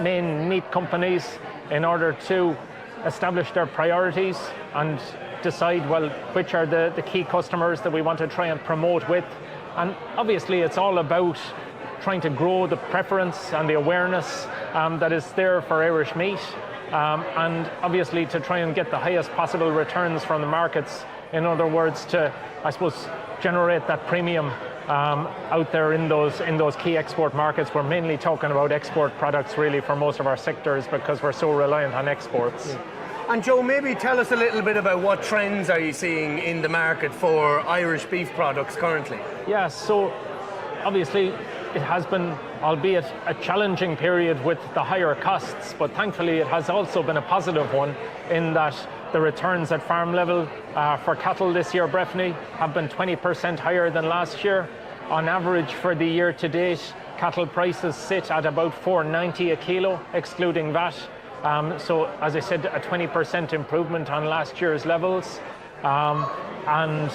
main meat companies, in order to establish their priorities and decide, well, which are the key customers that we want to try and promote with. And obviously it's all about trying to grow the preference and the awareness that is there for Irish meat, and obviously to try and get the highest possible returns from the markets. In other words, to, I suppose, generate that premium out there in those key export markets. We're mainly talking about export products really for most of our sectors because we're so reliant on exports. Yeah. And Joe, maybe tell us a little bit about what trends are you seeing in the market for Irish beef products currently? Yeah, so obviously it has been, albeit a challenging period with the higher costs, but thankfully it has also been a positive one in that the returns at farm level for cattle this year, Breffney, have been 20% higher than last year. On average for the year to date, cattle prices sit at about $4.90 a kilo, excluding VAT. So, as I said, a 20% improvement on last year's levels. And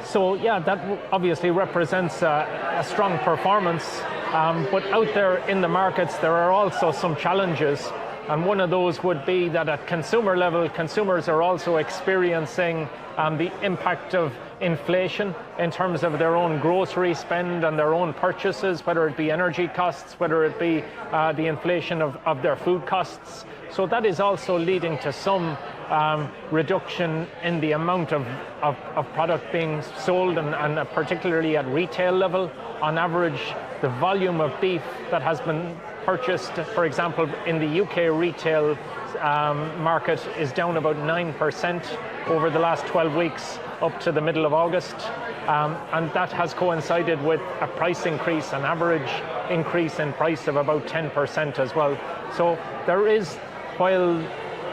so, yeah, that obviously represents a strong performance. But out there in the markets, there are also some challenges. And one of those would be that at consumer level, consumers are also experiencing the impact of inflation in terms of their own grocery spend and their own purchases, whether it be energy costs, whether it be the inflation of their food costs. So that is also leading to some reduction in the amount of product being sold, and particularly at retail level. On average, the volume of beef that has been purchased, for example, in the UK retail market is down about 9% over the last 12 weeks up to the middle of August. And that has coincided with a price increase, an average increase in price of about 10% as well. So there is, while,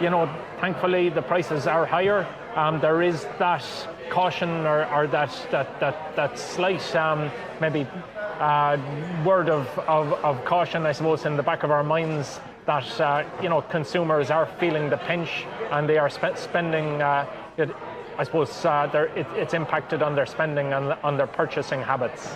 you know, thankfully the prices are higher, there is that caution or that slight maybe word of caution, I suppose, in the back of our minds that you know, consumers are feeling the pinch and they are spending. I suppose it's impacted on their spending and on their purchasing habits.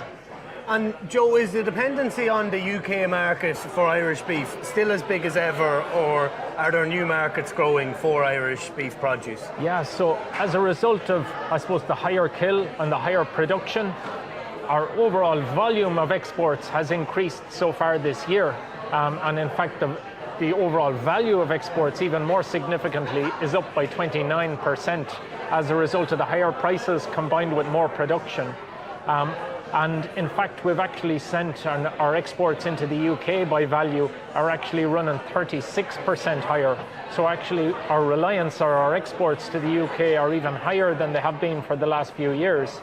And Joe, is the dependency on the UK market for Irish beef still as big as ever, or are there new markets growing for Irish beef produce? Yeah, so as a result of, I suppose, the higher kill and the higher production, our overall volume of exports has increased so far this year. And in fact, the overall value of exports, even more significantly, is up by 29% as a result of the higher prices combined with more production. And in fact, we've actually sent our exports into the UK by value are actually running 36% higher. So actually our reliance or our exports to the UK are even higher than they have been for the last few years.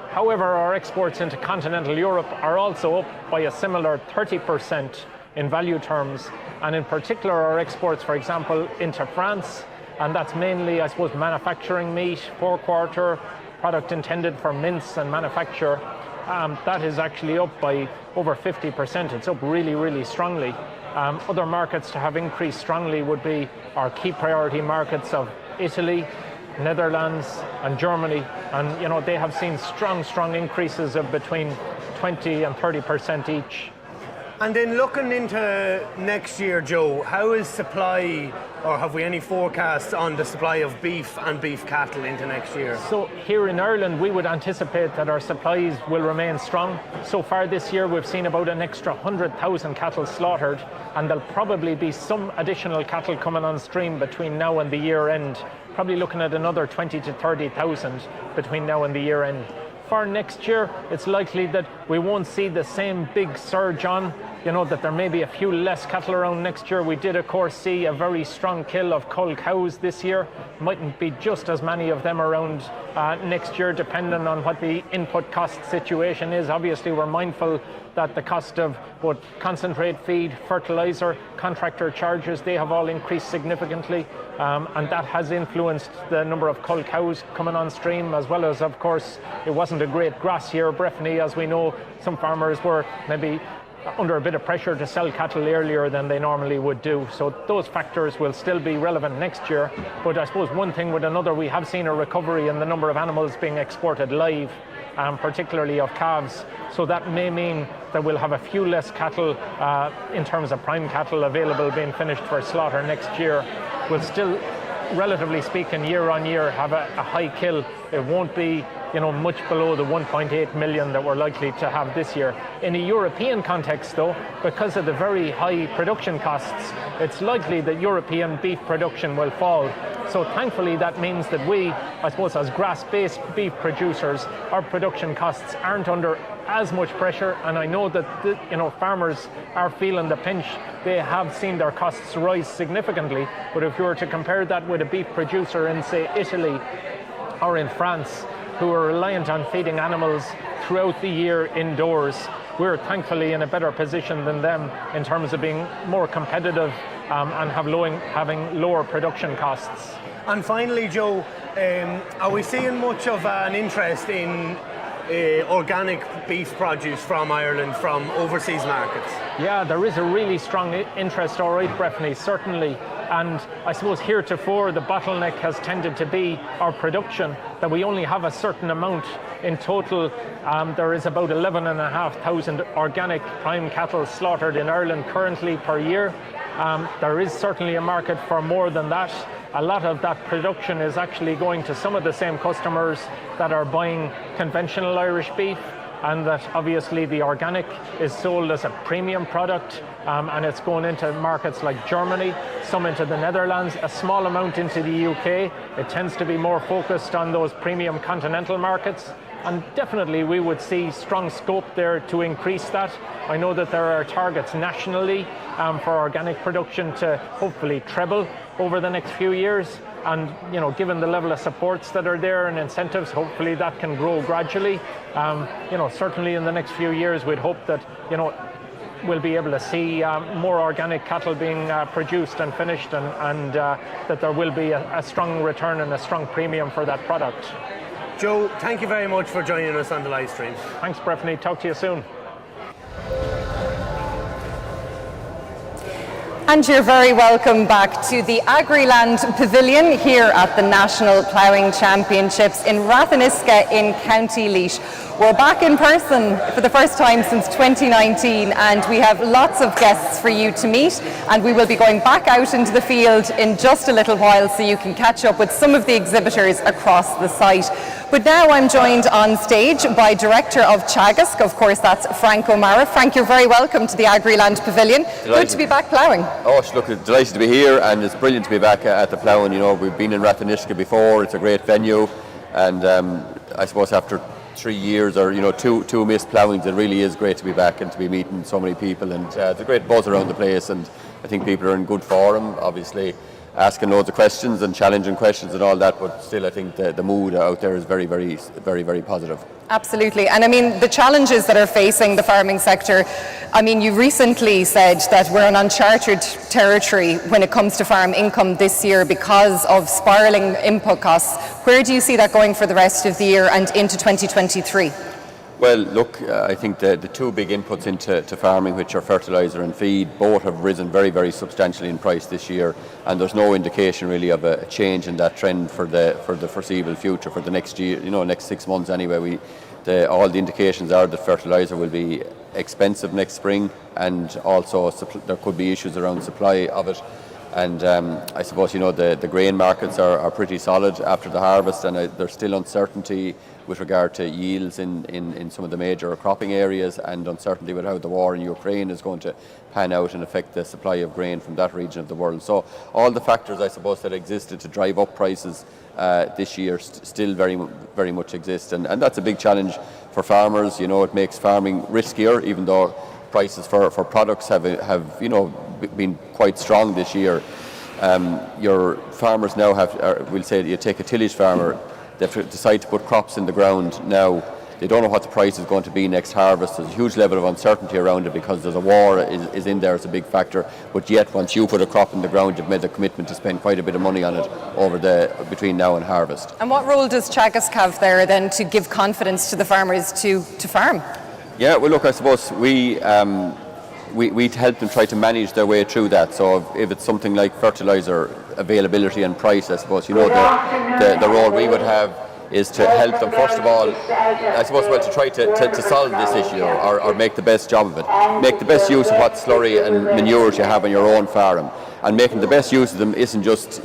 However, our exports into continental Europe are also up by a similar 30% in value terms. And in particular, our exports, for example, into France, and that's mainly, I suppose, manufacturing meat, forequarter, product intended for mince and manufacture. That is actually up by over 50%. It's up really, really strongly. Other markets to have increased strongly would be our key priority markets of Italy, Netherlands and Germany. And you know, they have seen strong increases of between 20 and 30% each. And then looking into next year, Joe, how is supply, or have we any forecasts on the supply of beef and beef cattle into next year? So here in Ireland, we would anticipate that our supplies will remain strong. So far this year, we've seen about an extra 100,000 cattle slaughtered, and there'll probably be some additional cattle coming on stream between now and the year end. Probably looking at another 20 to 30,000 between now and the year end. For next year, it's likely that we won't see the same big surge on, you know, that there may be a few less cattle around next year. We did, of course, see a very strong kill of cull cows this year. Mightn't be just as many of them around next year, depending on what the input cost situation is. Obviously, we're mindful that the cost of both concentrate feed, fertilizer, contractor charges, they have all increased significantly, and that has influenced the number of cull cows coming on stream, as well as, of course, it wasn't a great grass year, Breffni, as we know. Some farmers were maybe under a bit of pressure to sell cattle earlier than they normally would do. So those factors will still be relevant next year. But I suppose one thing with another, we have seen a recovery in the number of animals being exported live, particularly of calves. So that may mean that we'll have a few less cattle in terms of prime cattle available being finished for slaughter next year. We'll still, relatively speaking, year on year have a high kill. It won't be, you know, much below the 1.8 million that we're likely to have this year. In a European context, though, because of the very high production costs, it's likely that European beef production will fall. So thankfully, that means that we, I suppose, as grass-based beef producers, our production costs aren't under as much pressure. And I know that you know, farmers are feeling the pinch. They have seen their costs rise significantly. But if you were to compare that with a beef producer in, say, Italy or in France, who are reliant on feeding animals throughout the year indoors, we're thankfully in a better position than them in terms of being more competitive and having lower production costs. And finally, Joe, are we seeing much of an interest in organic beef produce from Ireland, from overseas markets? Yeah, there is a really strong interest, all right, Breffni, certainly. And I suppose heretofore the bottleneck has tended to be our production, that we only have a certain amount. In total, there is about 11,500 organic prime cattle slaughtered in Ireland currently per year. There is certainly a market for more than that. A lot of that production is actually going to some of the same customers that are buying conventional Irish beef, and that obviously the organic is sold as a premium product, and it's going into markets like Germany, some into the Netherlands, a small amount into the UK. It tends to be more focused on those premium continental markets, and definitely we would see strong scope there to increase that. I know that there are targets nationally for organic production to hopefully treble over the next few years. And given the level of supports that are there and incentives, hopefully that can grow gradually. Certainly in the next few years, we'd hope that we'll be able to see more organic cattle being produced and finished, and that there will be a strong return and a strong premium for that product. Joe, thank you very much for joining us on the live stream. Thanks, Breffney. Talk to you soon. And you're very welcome back to the Agriland Pavilion here at the National Ploughing Championships in Ratheniska in County Laois. We're back in person for the first time since 2019, and we have lots of guests for you to meet, and we will be going back out into the field in just a little while so you can catch up with some of the exhibitors across the site. But now I'm joined on stage by Director of Chagisk, of course that's Frank O'Mara. Frank, you're very welcome to the Agriland Pavilion. Delighted. Good to be back ploughing. Oh, look, delighted to be here, and it's brilliant to be back at the Ploughing. We've been in Ratheniska before, it's a great venue, and I suppose after 3 years or two missed ploughings, it really is great to be back and to be meeting so many people, and there's a great buzz around the place, and I think people are in good form, obviously asking loads of questions and challenging questions and all that, but still I think the mood out there is very, very, very, very positive. Absolutely. And I mean, the challenges that are facing the farming sector, I mean, you recently said that we're in uncharted territory when it comes to farm income this year because of spiralling input costs. Where do you see that going for the rest of the year and into 2023? Well, look, I think the two big inputs into farming, which are fertiliser and feed, both have risen very, very substantially in price this year, and there's no indication really of a change in that trend for the foreseeable future, for the next year, next 6 months anyway. All the indications are that fertiliser will be expensive next spring, and also there could be issues around supply of it. And I suppose the grain markets are pretty solid after the harvest, and there's still uncertainty with regard to yields in some of the major cropping areas, and uncertainty with how the war in Ukraine is going to pan out and affect the supply of grain from that region of the world. So all the factors, I suppose, that existed to drive up prices this year still very, very much exist, and that's a big challenge for farmers. It makes farming riskier, even though prices for products have been quite strong this year. Your farmers now we'll say you take a tillage farmer, they have to decide to put crops in the ground now. They don't know what the price is going to be next harvest. There's a huge level of uncertainty around it because there's a war is in there as a big factor. But yet, once you put a crop in the ground, you've made the commitment to spend quite a bit of money on it between now and harvest. And what role does Chagisk have there then to give confidence to the farmers to farm? Yeah, well, look, I suppose we help them try to manage their way through that. So if it's something like fertiliser availability and price, I suppose the role we would have is to help them, first of all, I suppose, to try to solve this issue or make the best job of it. Make the best use of what slurry and manures you have on your own farm. And making the best use of them isn't just,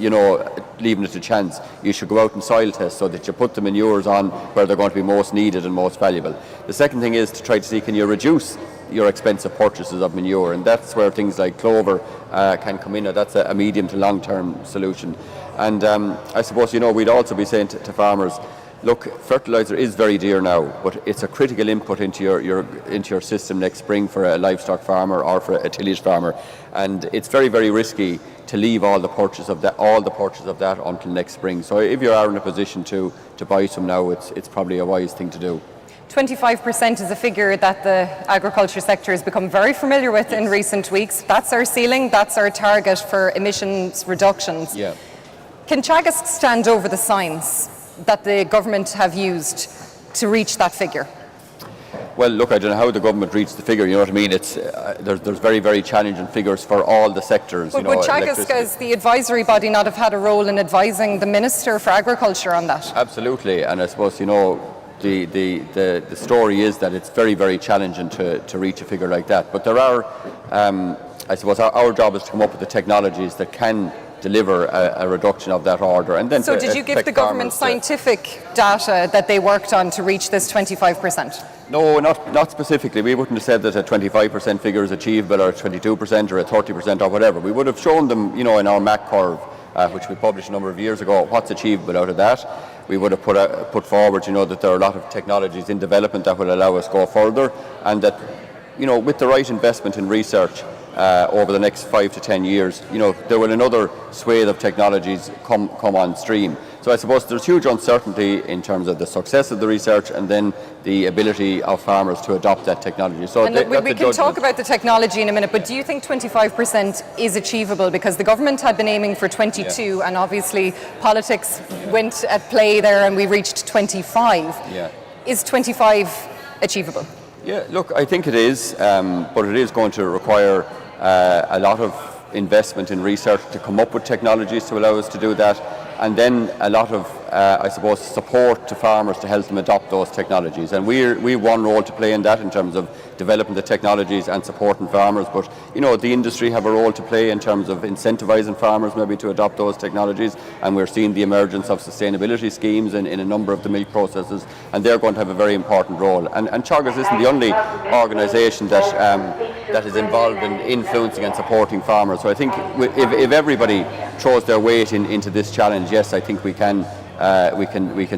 leaving it to chance. You should go out and soil test so that you put the manures on where they're going to be most needed and most valuable. The second thing is to try to see, can you reduce your expensive purchases of manure, and that's where things like clover can come in. That's a medium to long-term solution. And I suppose we'd also be saying to farmers, look, fertiliser is very dear now, but it's a critical input into your system next spring for a livestock farmer or for a tillage farmer, and it's very, very risky to leave all the purchase of that until next spring. So if you are in a position to buy some now, it's probably a wise thing to do. 25% is a figure that the agriculture sector has become very familiar with in recent weeks. That's our ceiling, that's our target for emissions reductions. Yeah. Can Chagisk stand over the signs that the government have used to reach that figure? Well, look, I don't know how the government reached the figure, you know what I mean? It's there's very, very challenging figures for all the sectors. But would Chagisk, as the advisory body, not have had a role in advising the Minister for Agriculture on that? Absolutely, and I suppose, the story is that it's very, very challenging to reach a figure like that. But there are I suppose our job is to come up with the technologies that can deliver a reduction of that order. And then so did you give the government scientific data that they worked on to reach this 25%? No, not specifically. We wouldn't have said that a 25% figure is achievable, or a 22% or a 30% or whatever. We would have shown them, in our MAC curve, which we published a number of years ago, what's achievable out of that. We would have put forward, that there are a lot of technologies in development that will allow us to go further, and that, with the right investment in research over the next 5 to 10 years, there will another swathe of technologies come on stream. So I suppose there's huge uncertainty in terms of the success of the research and then the ability of farmers to adopt that technology. So we can talk about the technology in a minute, but do you think 25% is achievable? Because the government had been aiming for 22, and obviously politics went at play there, and we reached 25. Yeah. Is 25 achievable? Yeah, look, I think it is, but it is going to require a lot of investment in research to come up with technologies to allow us to do that, and then a lot of, I suppose, support to farmers to help them adopt those technologies. And we have one role to play in that, in terms of developing the technologies and supporting farmers. But the industry have a role to play in terms of incentivising farmers maybe to adopt those technologies. And we're seeing the emergence of sustainability schemes in a number of the milk processes, and they're going to have a very important role. And Chagisk isn't the only organisation that is involved in influencing and supporting farmers. So I think if everybody throws their weight into this challenge, yes, I think we can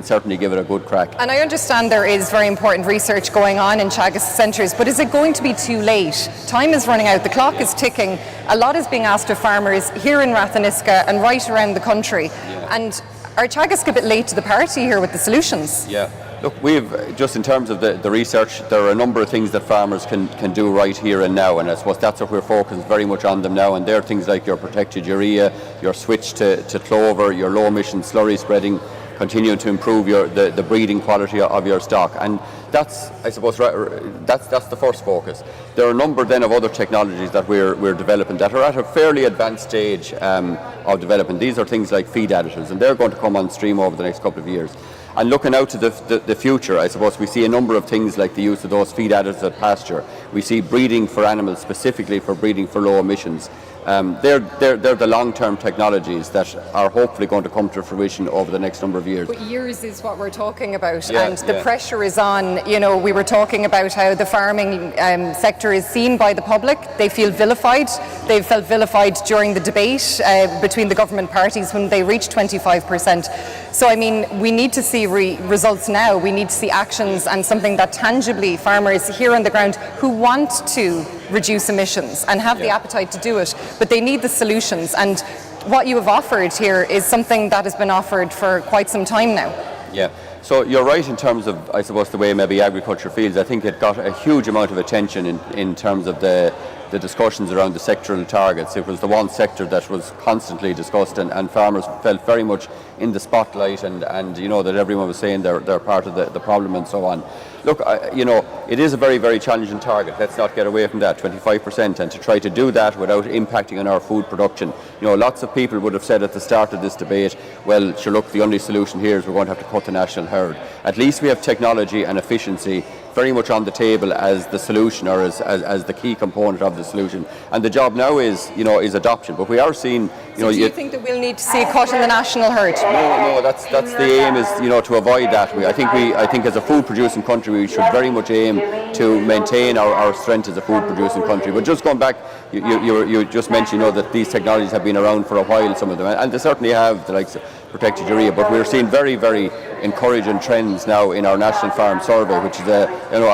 certainly give it a good crack. And I understand there is very important research going on in Chagisk centres, but is it going to be too late? Time is running out, the clock is ticking. A lot is being asked of farmers here in Ratheniska and right around the country. Yeah. And are Chagisk a bit late to the party here with the solutions? Yeah. Look, we've, just in terms of the research, there are a number of things that farmers can do right here and now, and I suppose that's what we're focused very much on them now. And they're things like your protected urea, your switch to clover, your low emission slurry spreading, continuing to improve the breeding quality of your stock. And that's, I suppose, that's the first focus. There are a number then of other technologies that we're developing that are at a fairly advanced stage of development. These are things like feed additives, and they're going to come on stream over the next couple of years. And looking out to the future, I suppose we see a number of things like the use of those feed additives at pasture. We see breeding for animals, specifically for breeding for low emissions. They're the long-term technologies that are hopefully going to come to fruition over the next number of years. But years is what we're talking about, and the pressure is on. We were talking about how the farming sector is seen by the public. They feel vilified. They've felt vilified during the debate between the government parties when they reached 25%. So, I mean, we need to see results now. We need to see actions and something that tangibly farmers here on the ground who want to reduce emissions and have the appetite to do it, but they need the solutions. And what you have offered here is something that has been offered for quite some time now. Yeah, so you're right in terms of, I suppose, the way maybe agriculture feels. I think it got a huge amount of attention in terms of the discussions around the sectoral targets. It was the one sector that was constantly discussed, and farmers felt very much in the spotlight, and that everyone was saying they're part of the problem and so on. Look, it is a very, very challenging target. Let's not get away from that, 25%, and to try to do that without impacting on our food production. Lots of people would have said at the start of this debate, well, sure, look, the only solution here is we're going to have to cut the national herd. At least we have technology and efficiency very much on the table as the solution, or as the key component of the solution. And the job now is adoption. But we are seeing, So do you think that we'll need to see a cut in the national herd? No, that's the aim, is to avoid that. I think as a food producing country, we should very much aim to maintain our strength as a food producing country. But just going back, you just mentioned that these technologies have been around for a while, some of them, and they certainly have, the likes of protected urea. But we're seeing very, very encouraging trends now in our National Farm Survey, which is a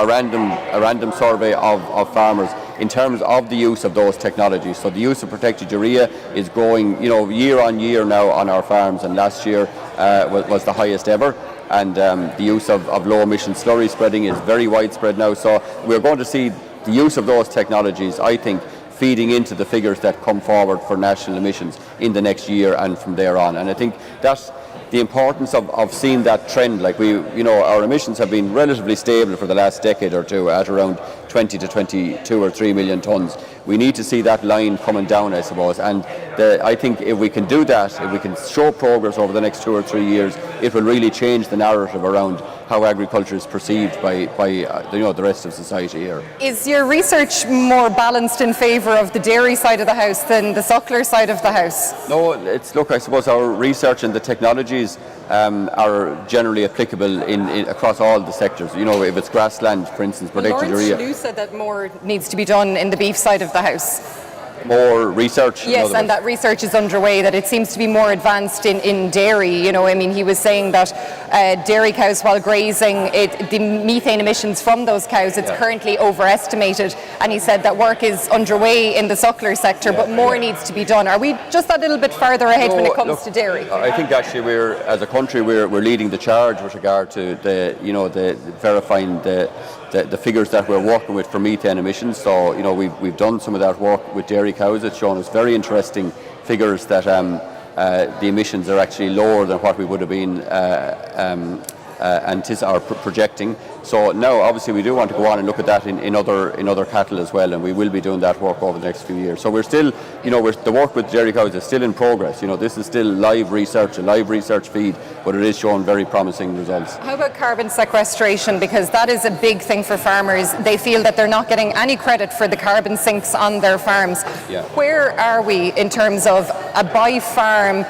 random survey of farmers in terms of the use of those technologies. So the use of protected urea is growing, year on year now on our farms, and last year was the highest ever. And the use of low emission slurry spreading is very widespread now. So we're going to see the use of those technologies, I think, feeding into the figures that come forward for national emissions in the next year and from there on. And I think that's the importance of seeing that trend. Like our emissions have been relatively stable for the last decade or two at around 20 to 22 or 3 million tonnes. We need to see that line coming down, I suppose, and I think if we can do that, if we can show progress over the next 2 or 3 years, it will really change the narrative around how agriculture is perceived by the rest of society here. Is your research more balanced in favour of the dairy side of the house than the suckler side of the house? No, I suppose our research and the technologies are generally applicable in across all the sectors. If it's grassland, for instance, protected area. Lawrence said that more needs to be done in the beef side of the house. More research? Yes, and that research is underway, that it seems to be more advanced in dairy. He was saying that dairy cows, while grazing, the methane emissions from those cows, it's currently overestimated. And he said that work is underway in the suckler sector, but more needs to be done. Are we just a little bit further ahead when it comes to dairy? I think actually as a country, we're leading the charge with regard to the verifying the figures that we're working with for methane emissions. So we've done some of that work with dairy cows. It's shown us very interesting figures that the emissions are actually lower than what we would have been projecting. So now obviously we do want to go on and look at that in other cattle as well, and we will be doing that work over the next few years. So we're still, the work with dairy cows is still in progress. This is still a live research feed, but it is showing very promising results. How about carbon sequestration? Because that is a big thing for farmers. They feel that they're not getting any credit for the carbon sinks on their farms. Yeah. Where are we in terms of a by-farm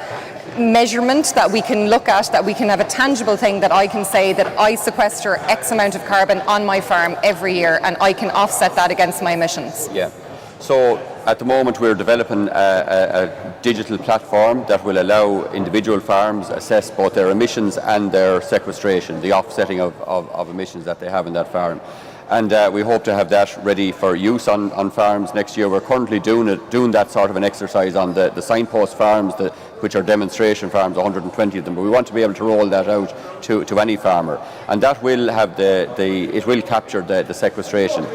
measurement that we can look at, that we can have a tangible thing that I can say that I sequester X amount of carbon on my farm every year and I can offset that against my emissions? Yeah. So at the moment we're developing a digital platform that will allow individual farms assess both their emissions and their sequestration, the offsetting of emissions that they have in that farm. And we hope to have that ready for use on farms next year. We're currently doing that sort of an exercise on the signpost farms, which are demonstration farms, 120 of them. But we want to be able to roll that out to any farmer, and that will have it will capture the sequestration.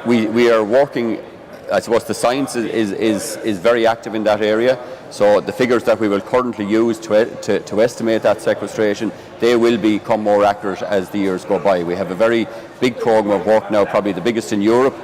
We are working. I suppose the science is very active in that area. So the figures that we will currently use to estimate that sequestration, they will become more accurate as the years go by. We have a very big program of work now, probably the biggest in Europe,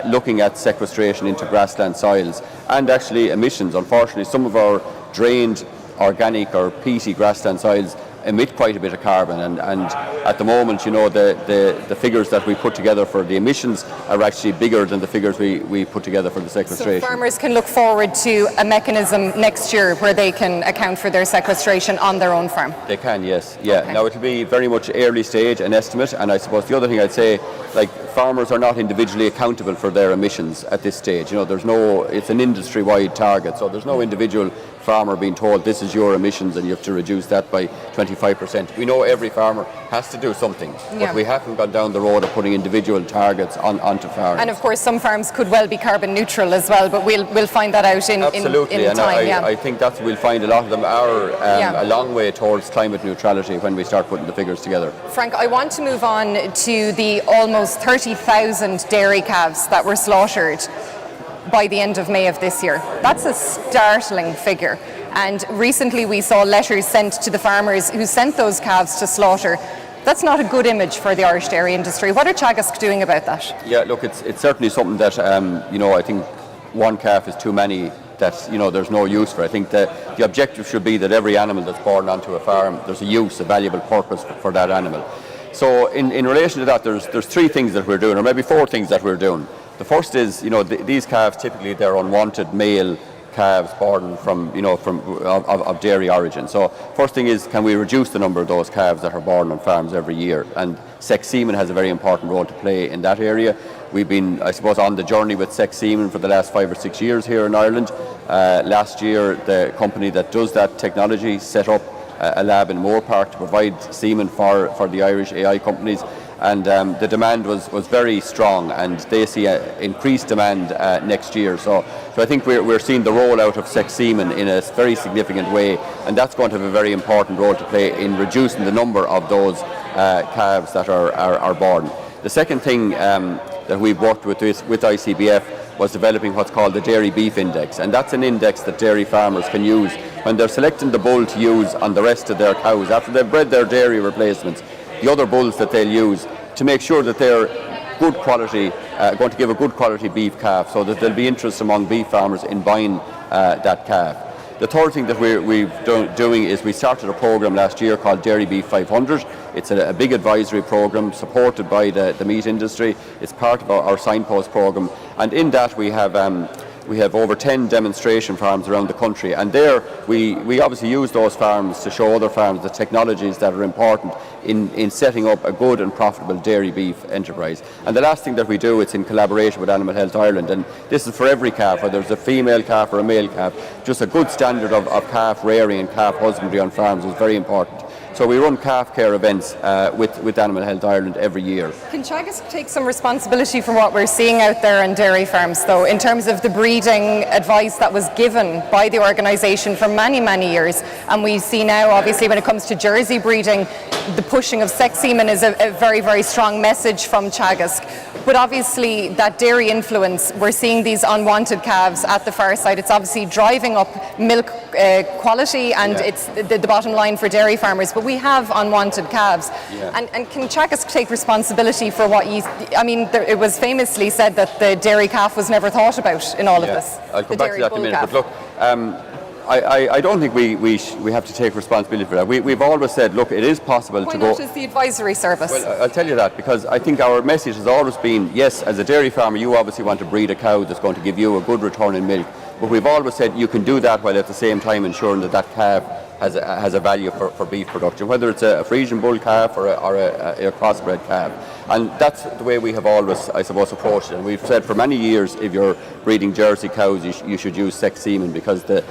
looking at sequestration into grassland soils and actually emissions. Unfortunately, some of our drained organic or peaty grassland soils emit quite a bit of carbon, and at the moment, the figures that we put together for the emissions are actually bigger than the figures we put together for the sequestration. So farmers can look forward to a mechanism next year where they can account for their sequestration on their own farm? They can, yes. Yeah. Okay. Now it'll be very much early stage, an estimate, and I suppose the other thing I'd say, farmers are not individually accountable for their emissions at this stage. It's an industry-wide target, so there's no individual farmer being told this is your emissions and you have to reduce that by 25%. We know every farmer has to do something, but we haven't gone down the road of putting individual targets onto farms. And of course some farms could well be carbon neutral as well, but we'll find that out in time. I think we'll find a lot of them are a long way towards climate neutrality when we start putting the figures together. Frank, I want to move on to the almost 30,000 dairy calves that were slaughtered by the end of May of this year. That's a startling figure. And recently we saw letters sent to the farmers who sent those calves to slaughter. That's not a good image for the Irish dairy industry. What are Chagisk doing about that? Yeah, look, it's certainly something that, I think one calf is too many that, there's no use for. I think that the objective should be that every animal that's born onto a farm, there's a use, a valuable purpose for that animal. So in relation to that, there's three things that we're doing, or maybe four things that we're doing. The first is, these calves typically they're unwanted male calves born from dairy origin. So first thing is, can we reduce the number of those calves that are born on farms every year? And sex semen has a very important role to play in that area. We've been, I suppose, on the journey with sex semen for the last 5 or 6 years here in Ireland. Last year, the company that does that technology set up a lab in Moore Park to provide semen for the Irish AI companies. And the demand was very strong, and they see increased demand next year. So I think we're seeing the rollout of sex semen in a very significant way, and that's going to have a very important role to play in reducing the number of those calves that are born. The second thing that we've worked with ICBF was developing what's called the Dairy Beef Index, and that's an index that dairy farmers can use when they're selecting the bull to use on the rest of their cows after they've bred their dairy replacements. The other bulls that they'll use to make sure that they're good quality, going to give a good quality beef calf, so that there'll be interest among beef farmers in buying that calf. The third thing that we're doing is we started a program last year called Dairy Beef 500. It's a big advisory program supported by the meat industry. It's part of our signpost program, and in that we have over 10 demonstration farms around the country, and there we obviously use those farms to show other farms the technologies that are important in setting up a good and profitable dairy beef enterprise. And the last thing that we do, it's in collaboration with Animal Health Ireland, and this is for every calf, whether it's a female calf or a male calf. Just a good standard of calf rearing and calf husbandry on farms is very important. So we run calf care events with Animal Health Ireland every year. Can Chagisk take some responsibility for what we're seeing out there in dairy farms, though, in terms of the breeding advice that was given by the organisation for many, many years? And we see now, obviously, when it comes to Jersey breeding, the pushing of sex semen is a very, very strong message from Chagisk. But obviously, that dairy influence, we're seeing these unwanted calves at the far side. It's obviously driving up milk quality, and it's the bottom line for dairy farmers. But we have unwanted calves. And can Chagisk take responsibility for what it was famously said that the dairy calf was never thought about in all of this. I'll come back to that in a minute. But look, I don't think we have to take responsibility for that. We've always said, look, it is possible to go. Why not as the advisory service? Well, I'll tell you that, because I think our message has always been, yes, as a dairy farmer, you obviously want to breed a cow that's going to give you a good return in milk. But we've always said you can do that while at the same time ensuring that calf has a value for beef production, whether it's a Friesian bull calf or a crossbred calf. And that's the way we have always, I suppose, approached it. And we've said for many years, if you're breeding Jersey cows, you should use sex semen, because the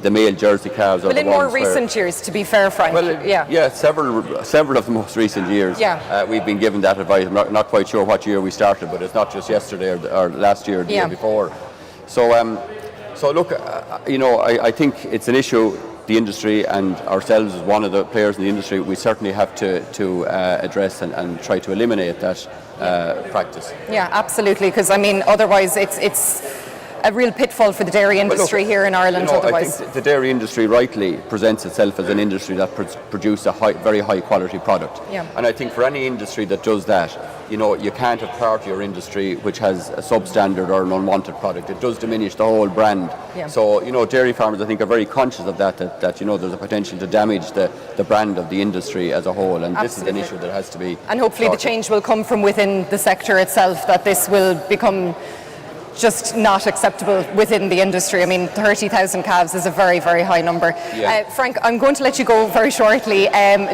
male Jersey calves are the ones in more recent years, to be fair, Frank. Well, several of the most recent years, we've been given that advice. I'm not quite sure what year we started, but it's not just yesterday or last year or the year before. So look, I think it's an issue. The industry and ourselves as one of the players in the industry, we certainly have to address and try to eliminate that practice. Yeah, absolutely, because otherwise it's a real pitfall for the dairy industry here in Ireland. Otherwise, I think the dairy industry rightly presents itself as an industry that produces a very high quality product. And I think for any industry that does that, you can't have part of your industry which has a substandard or an unwanted product. It does diminish the whole brand. So dairy farmers, I think, are very conscious of that there's a potential to damage the brand of the industry as a whole, and this is an issue that has to be. And hopefully the change will come from within the sector itself, that this will become just not acceptable within the industry. 30,000 calves is a very, very high number. Frank, I'm going to let you go very shortly.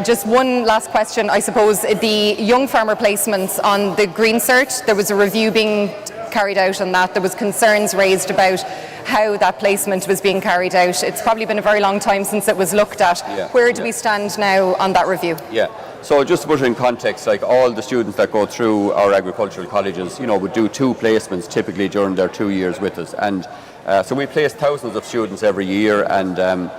Just one last question, I suppose. The young farmer placements on the Green Cert, there was a review being carried out on that. There was concerns raised about how that placement was being carried out. It's probably been a very long time since it was looked at. Where do we stand now on that review? So just to put it in context, like all the students that go through our agricultural colleges, would do 2 placements typically during their 2 years with us. And so we place thousands of students every year, and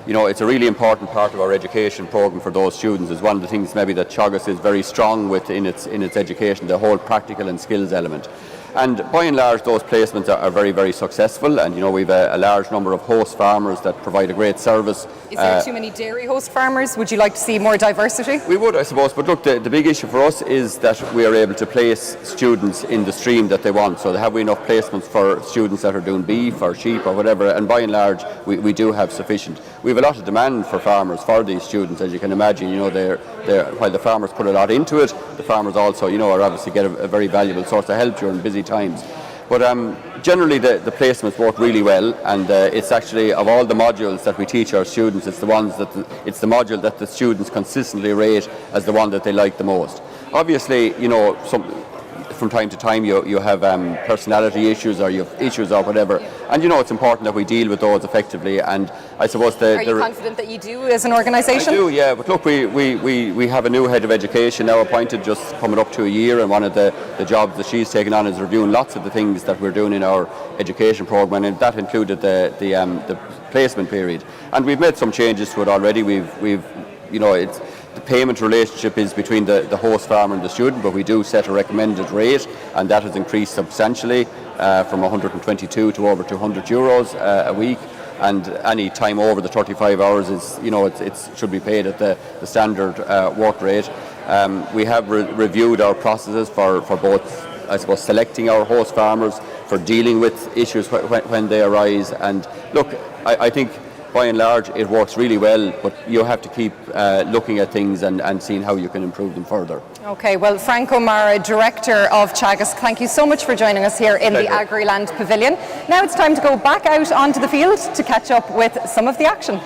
it's a really important part of our education program for those students. It's one of the things maybe that Chagisk is very strong with in its education, the whole practical and skills element. And by and large, those placements are very, very successful. And we've a large number of host farmers that provide a great service. Is there too many dairy host farmers? Would you like to see more diversity? We would, I suppose. But look, the big issue for us is that we are able to place students in the stream that they want. So have we enough placements for students that are doing beef or sheep or whatever? And by and large, we do have sufficient. We have a lot of demand for farmers for these students, as you can imagine. While the farmers put a lot into it, the farmers also, are obviously get a very valuable source of help during busy times. But generally the placements work really well, and it's actually, of all the modules that we teach our students, it's the module that the students consistently rate as the one that they like the most. Obviously, from time to time you have personality issues, or you have issues or whatever, and it's important that we deal with those effectively. And I suppose are you confident that you do as an organisation? I do, yeah. But look, we have a new head of education now appointed, just coming up to a year, and one of the jobs that she's taken on is reviewing lots of the things that we're doing in our education programme, and that included the placement period. And we've made some changes to it already. The payment relationship is between the host farmer and the student, but we do set a recommended rate, and that has increased substantially from 122 to over 200 euros a week. And any time over the 35 hours is, it should be paid at the standard work rate. We have reviewed our processes for both I suppose, selecting our host farmers, for dealing with issues when they arise. And look, I think by and large it works really well, but you have to keep looking at things and seeing how you can improve them further. Okay, well, Frank O'Mara, Director of Chagisk, thank you so much for joining us here in the Agriland Pavilion. Now it's time to go back out onto the field to catch up with some of the action.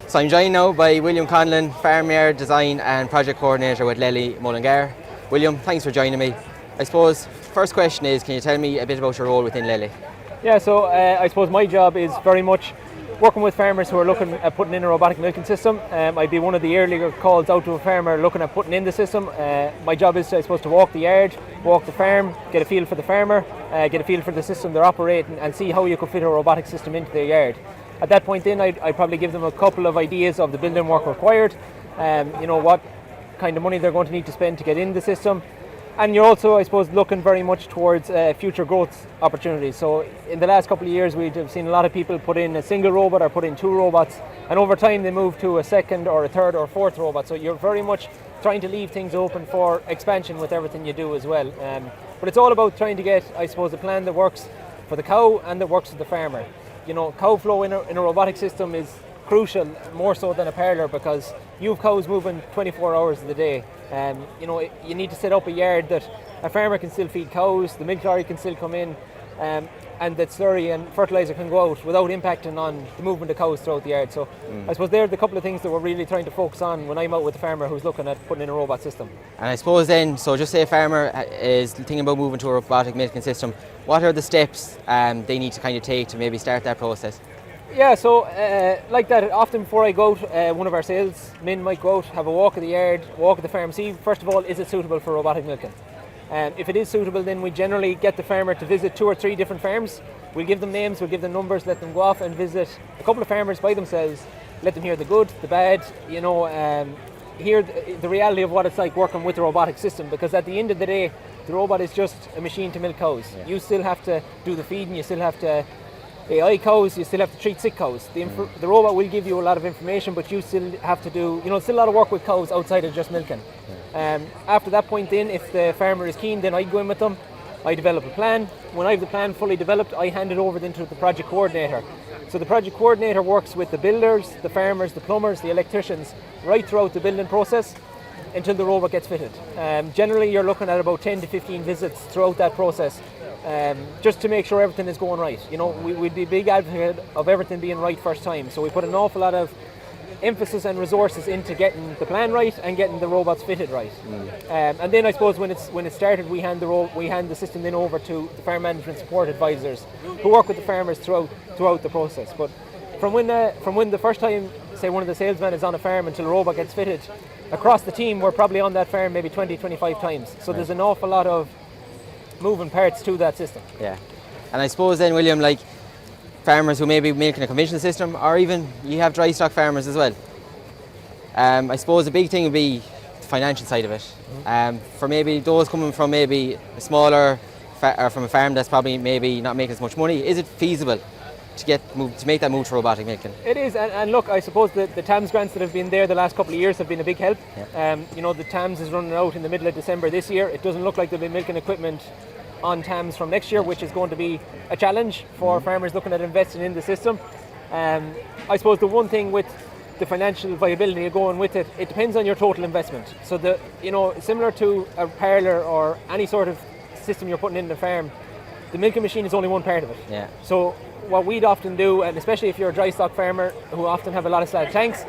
So I'm joined now by William Conlon, Farmyard Design and Project Coordinator with Lely Mullingar. William, thanks for joining me. I suppose first question is, can you tell me a bit about your role within Lely? Yeah, so I suppose my job is very much working with farmers who are looking at putting in a robotic milking system. I'd be one of the earlier calls out to a farmer looking at putting in the system. My job is, I suppose, to walk the yard, walk the farm, get a feel for the farmer, get a feel for the system they're operating, and see how you could fit a robotic system into their yard. At that point in, I'd probably give them a couple of ideas of the building work required, what kind of money they're going to need to spend to get in the system. And you're also, I suppose, looking very much towards future growth opportunities. So in the last couple of years, we've seen a lot of people put in a single robot or put in 2 robots, and over time they move to a second or a third or fourth robot. So you're very much trying to leave things open for expansion with everything you do as well. But it's all about trying to get, I suppose, a plan that works for the cow and that works for the farmer. Cow flow in a robotic system is crucial, more so than a parlour, because you have cows moving 24 hours of the day. You need to set up a yard that a farmer can still feed cows, the milk lorry can still come in, and that slurry and fertiliser can go out without impacting on the movement of cows throughout the yard. So I suppose they're the couple of things that we're really trying to focus on when I'm out with a farmer who's looking at putting in a robot system. And I suppose then, so just say a farmer is thinking about moving to a robotic milking system, what are the steps they need to kind of take to maybe start that process? Yeah, so like that, often before I go out, one of our salesmen might go out, have a walk of the yard, walk of the farm, see first of all, is it suitable for robotic milking? If it is suitable, then we generally get the farmer to visit 2 or 3 different farms. We'll give them names, we'll give them numbers, let them go off and visit a couple of farmers by themselves, let them hear the good, the bad, hear the reality of what it's like working with a robotic system, because at the end of the day, the robot is just a machine to milk cows. Yeah. You still have to do the feeding, you still have to AI cows, you still have to treat sick cows. The robot will give you a lot of information, but you still have to do, still a lot of work with cows outside of just milking. After that point then, if the farmer is keen, then I go in with them, I develop a plan. When I have the plan fully developed, I hand it over then to the project coordinator. So the project coordinator works with the builders, the farmers, the plumbers, the electricians, right throughout the building process until the robot gets fitted. Generally you're looking at about 10 to 15 visits throughout that process, just to make sure everything is going right. We'd be a big advocate of everything being right first time, so we put an awful lot of emphasis and resources into getting the plan right and getting the robots fitted right. And then I suppose when it started, we hand the system then over to the farm management support advisors who work with the farmers throughout the process. But from when the first time, say, one of the salesmen is on a farm until the robot gets fitted, across the team we're probably on that farm maybe 20-25 times. So there's an awful lot of moving parts to that system. Yeah. And I suppose then, William, like farmers who may be making a conventional system, or even you have dry stock farmers as well. I suppose the big thing would be the financial side of it. For maybe those coming from maybe a smaller or from a farm that's probably maybe not making as much money, is it feasible to make that move to robotic milking? It is, and look, I suppose the TAMS grants that have been there the last couple of years have been a big help. Yeah. The TAMS is running out in the middle of December this year. It doesn't look like there'll be milking equipment on TAMS from next year, which is going to be a challenge for farmers looking at investing in the system. I suppose the one thing with the financial viability of going with it, it depends on your total investment. So similar to a parlour or any sort of system you're putting in the farm, the milking machine is only one part of it. Yeah. So what we'd often do, and especially if you're a dry stock farmer who often have a lot of static tanks,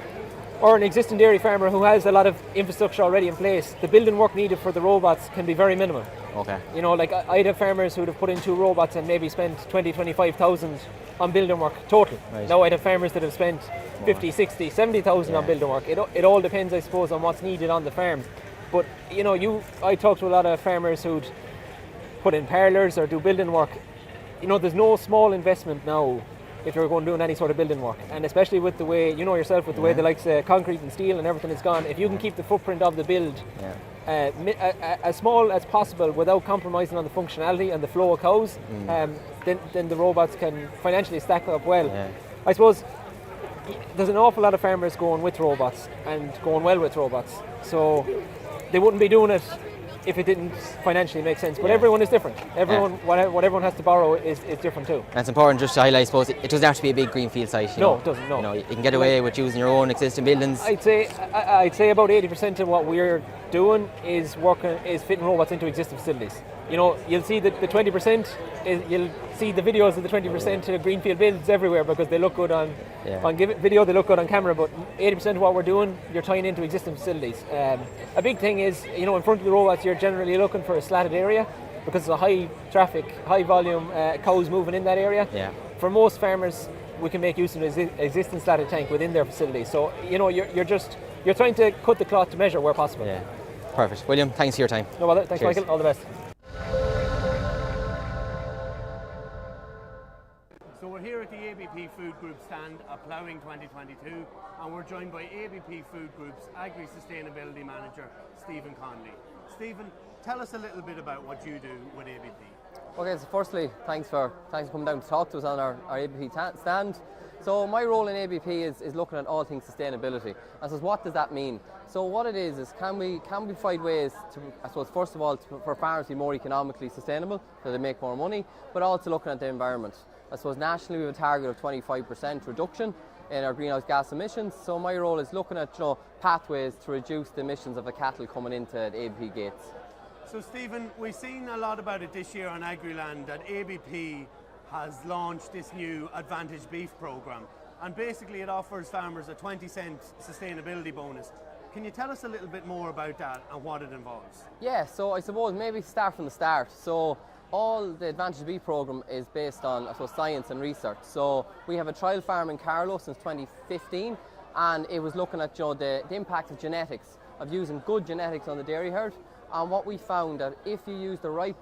or an existing dairy farmer who has a lot of infrastructure already in place, the building work needed for the robots can be very minimal. Okay. Like I'd have farmers who'd have put in 2 robots and maybe spent 20-25,000 on building work total. Right. Now I'd have farmers that have spent 50, 60, 70,000 on building work. It all depends, I suppose, on what's needed on the farm. But I talk to a lot of farmers who'd put in parlours or do building work. There's no small investment now if you're going doing any sort of building work, and especially with the way, yourself, with the way the likes of concrete and steel and everything is gone, if you can keep the footprint of the build as small as possible without compromising on the functionality and the flow of cows, then the robots can financially stack up well. I suppose there's an awful lot of farmers going with robots and going well with robots. So they wouldn't be doing it if it didn't financially make sense. But everyone is different. Everyone, what everyone has to borrow is different too. And it's important just to highlight, I suppose, it doesn't have to be a big greenfield site. No, it doesn't. No. You know, you can get away with using your own existing buildings. I'd say about 80% of what we're doing is fitting robots into existing facilities. You know, you'll see the 20%. You'll see the videos of the 20% to greenfield builds everywhere because they look good on video. They look good on camera. But 80% of what we're doing, you're tying into existing facilities. A big thing is, you know, in front of the robots, you're generally looking for a slatted area because it's a high traffic, high volume cows moving in that area. Yeah. For most farmers, we can make use of an existing slatted tank within their facility. So you know, you're trying to cut the cloth to measure where possible. Yeah. Perfect. William, thanks for your time. No bother. Thanks, Cheers. Michael. All the best. So we're here at the ABP Food Group stand at Ploughing 2022, and we're joined by ABP Food Group's Agri-Sustainability Manager, Stephen Conley. Stephen, tell us a little bit about what you do with ABP. Okay, so firstly, thanks for coming down to talk to us on our ABP stand. So my role in ABP is looking at all things sustainability. I suppose, what does that mean? So what it is can we find ways to, I suppose, first of all, for farmers to be more economically sustainable, so they make more money, but also looking at the environment. I suppose nationally we have a target of 25% reduction in our greenhouse gas emissions. So my role is looking at, you know, pathways to reduce the emissions of the cattle coming into the ABP gates. So Stephen, we've seen a lot about it this year on Agriland that ABP has launched this new Advantage Beef programme, and basically it offers farmers a 20-cent sustainability bonus. Can you tell us a little bit more about that and what it involves? Yeah, so I suppose maybe start from the start. So all the Advantage Beef programme is based on, I suppose, science and research. So we have a trial farm in Carlow since 2015, and it was looking at, you know, the impact of genetics, of using good genetics on the dairy herd. And what we found that if you use the right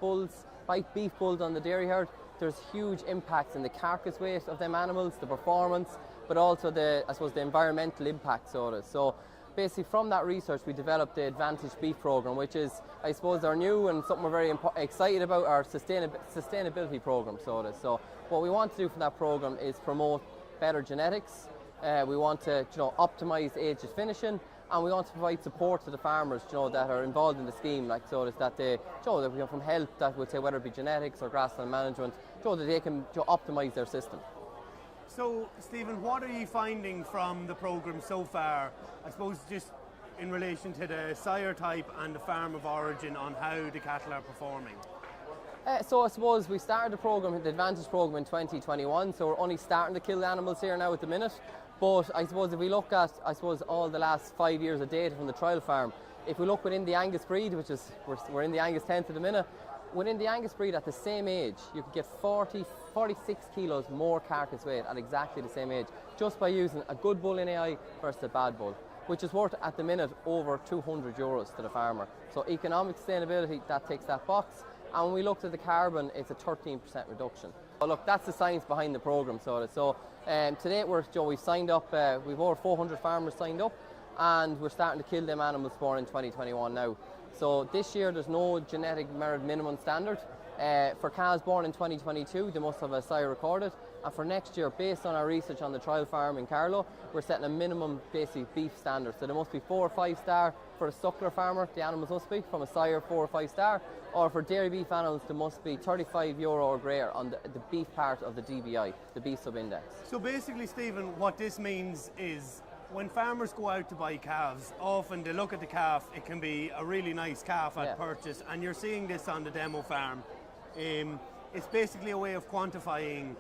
beef bulls on the dairy herd, there's huge impacts in the carcass weight of them animals, the performance, but also the environmental impact sort of. So basically from that research we developed the Advantage Beef programme, which is, I suppose, our new and something we're very excited about, our sustainability programme sort of. So what we want to do from that programme is promote better genetics. We want to, you know, optimise age of finishing, and we want to provide support to the farmers, you know, that are involved in the scheme, like so that they, you know, that we have from help that would say whether it be genetics or grassland management, so that they can, you know, optimise their system. So Stephen, what are you finding from the programme so far? I suppose just in relation to the sire type and the farm of origin, on how the cattle are performing. So I suppose we started the programme, the Advantage programme, in 2021, so we're only starting to kill the animals here now at the minute. But I suppose if we look at, I suppose, all the last 5 years of data from the trial farm, if we look within the Angus breed, which is, we're in the Angus 10th at the minute, within the Angus breed at the same age, you could get 46 kilos more carcass weight at exactly the same age, just by using a good bull in AI versus a bad bull, which is worth at the minute over €200 to the farmer. So economic sustainability, that ticks that box. And when we looked at the carbon, it's a 13% reduction. So look, that's the science behind the programme. So to date, we've signed up, we've over 400 farmers signed up, and we're starting to kill them animals born in 2021 now. So this year there's no genetic merit minimum standard. For calves born in 2022, they must have a sire recorded. And for next year, based on our research on the trial farm in Carlow, we're setting a minimum basic beef standard. So there must be 4 or 5 star for a suckler farmer, the animals must be from a sire 4 or 5 star. Or for dairy beef animals, there must be €35 or greater on the beef part of the DBI, the beef sub-index. So basically, Stephen, what this means is when farmers go out to buy calves, often they look at the calf, it can be a really nice calf at purchase, and you're seeing this on the demo farm. It's basically a way of quantifying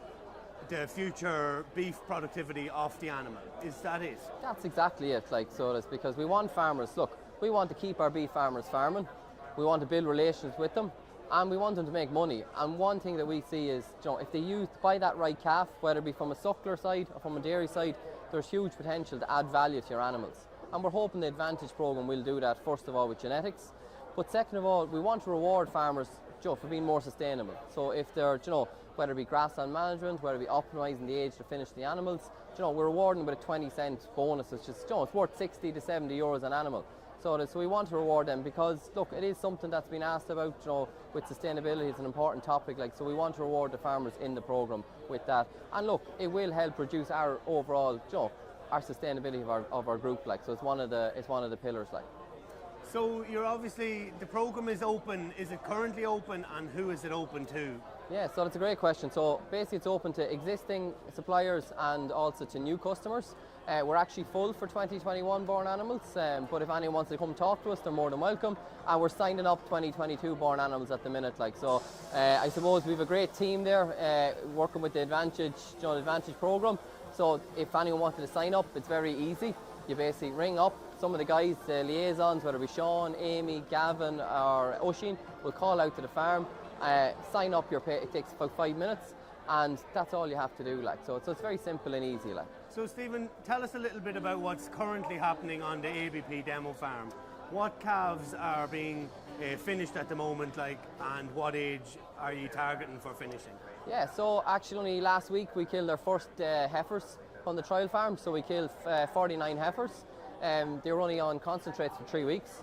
the future beef productivity of the animal. Is that it? That's exactly it. Like, so it's because we want farmers, look, we want to keep our beef farmers farming, we want to build relations with them, and we want them to make money. And one thing that we see is, you know, if they buy that right calf, whether it be from a suckler side or from a dairy side, there's huge potential to add value to your animals. And we're hoping the Advantage programme will do that, first of all with genetics, but second of all, we want to reward farmers, you know, for being more sustainable. So if they're, you know, whether it be grassland management, whether it be optimising the age to finish the animals, you know, we're rewarding with a 20-cent bonus, which is, you know, it's worth 60 to 70 euros an animal. So we want to reward them because, look, it is something that's been asked about, you know, with sustainability. It's an important topic, like, so we want to reward the farmers in the programme with that. And look, it will help reduce our overall, you know, our sustainability of our group. Like, so it's one of the pillars. Like. So you're obviously, the program is open. Is it currently open, and who is it open to? Yeah, so that's a great question. So basically it's open to existing suppliers and also to new customers. We're actually full for 2021 born animals, but if anyone wants to come talk to us, they're more than welcome. And we're signing up 2022 born animals at the minute. Like, so I suppose we have a great team there working with the Advantage program. So if anyone wanted to sign up, it's very easy. You basically ring up. Some of the guys, the liaisons, whether it be Sean, Amy, Gavin or Oisin, will call out to the farm, sign up your pay. It takes about 5 minutes, and that's all you have to do. Like, so it's very simple and easy. Like. So Stephen, tell us a little bit about what's currently happening on the ABP demo farm. What calves are being finished at the moment, like, and what age are you targeting for finishing? Yeah, so actually only last week we killed our first heifers on the trial farm. So we killed 49 heifers. They were only on concentrates for 3 weeks.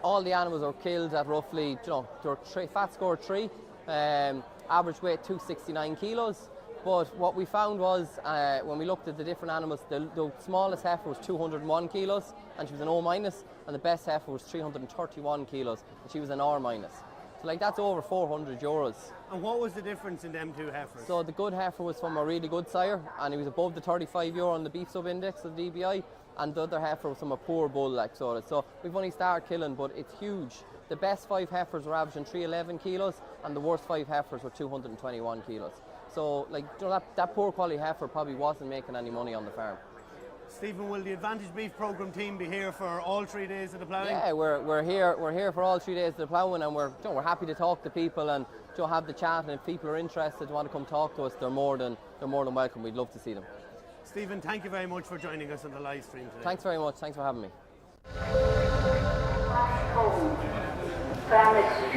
All the animals are killed at roughly, they're fat score 3, average weight 269 kilos. But what we found was, when we looked at the different animals, the smallest heifer was 201 kilos, and she was an O-, and the best heifer was 331 kilos, and she was an R-. So like, that's over €400. And what was the difference in them two heifers? So the good heifer was from a really good sire, and he was above the €35 on the beef sub-index of the DBI, and the other heifer was from a poor bull. Like, so we've only started killing, but it's huge. The best 5 heifers were averaging 311 kilos, and the worst 5 heifers were 221 kilos. So like, that poor quality heifer probably wasn't making any money on the farm. Stephen, will the Advantage Beef Programme team be here for all 3 days of the ploughing? Yeah, we're here for all 3 days of the ploughing, and we're happy to talk to people and have the chat. And if people are interested, want to come talk to us, they're more than welcome. We'd love to see them. Stephen, thank you very much for joining us on the live stream today. Thanks very much. Thanks for having me.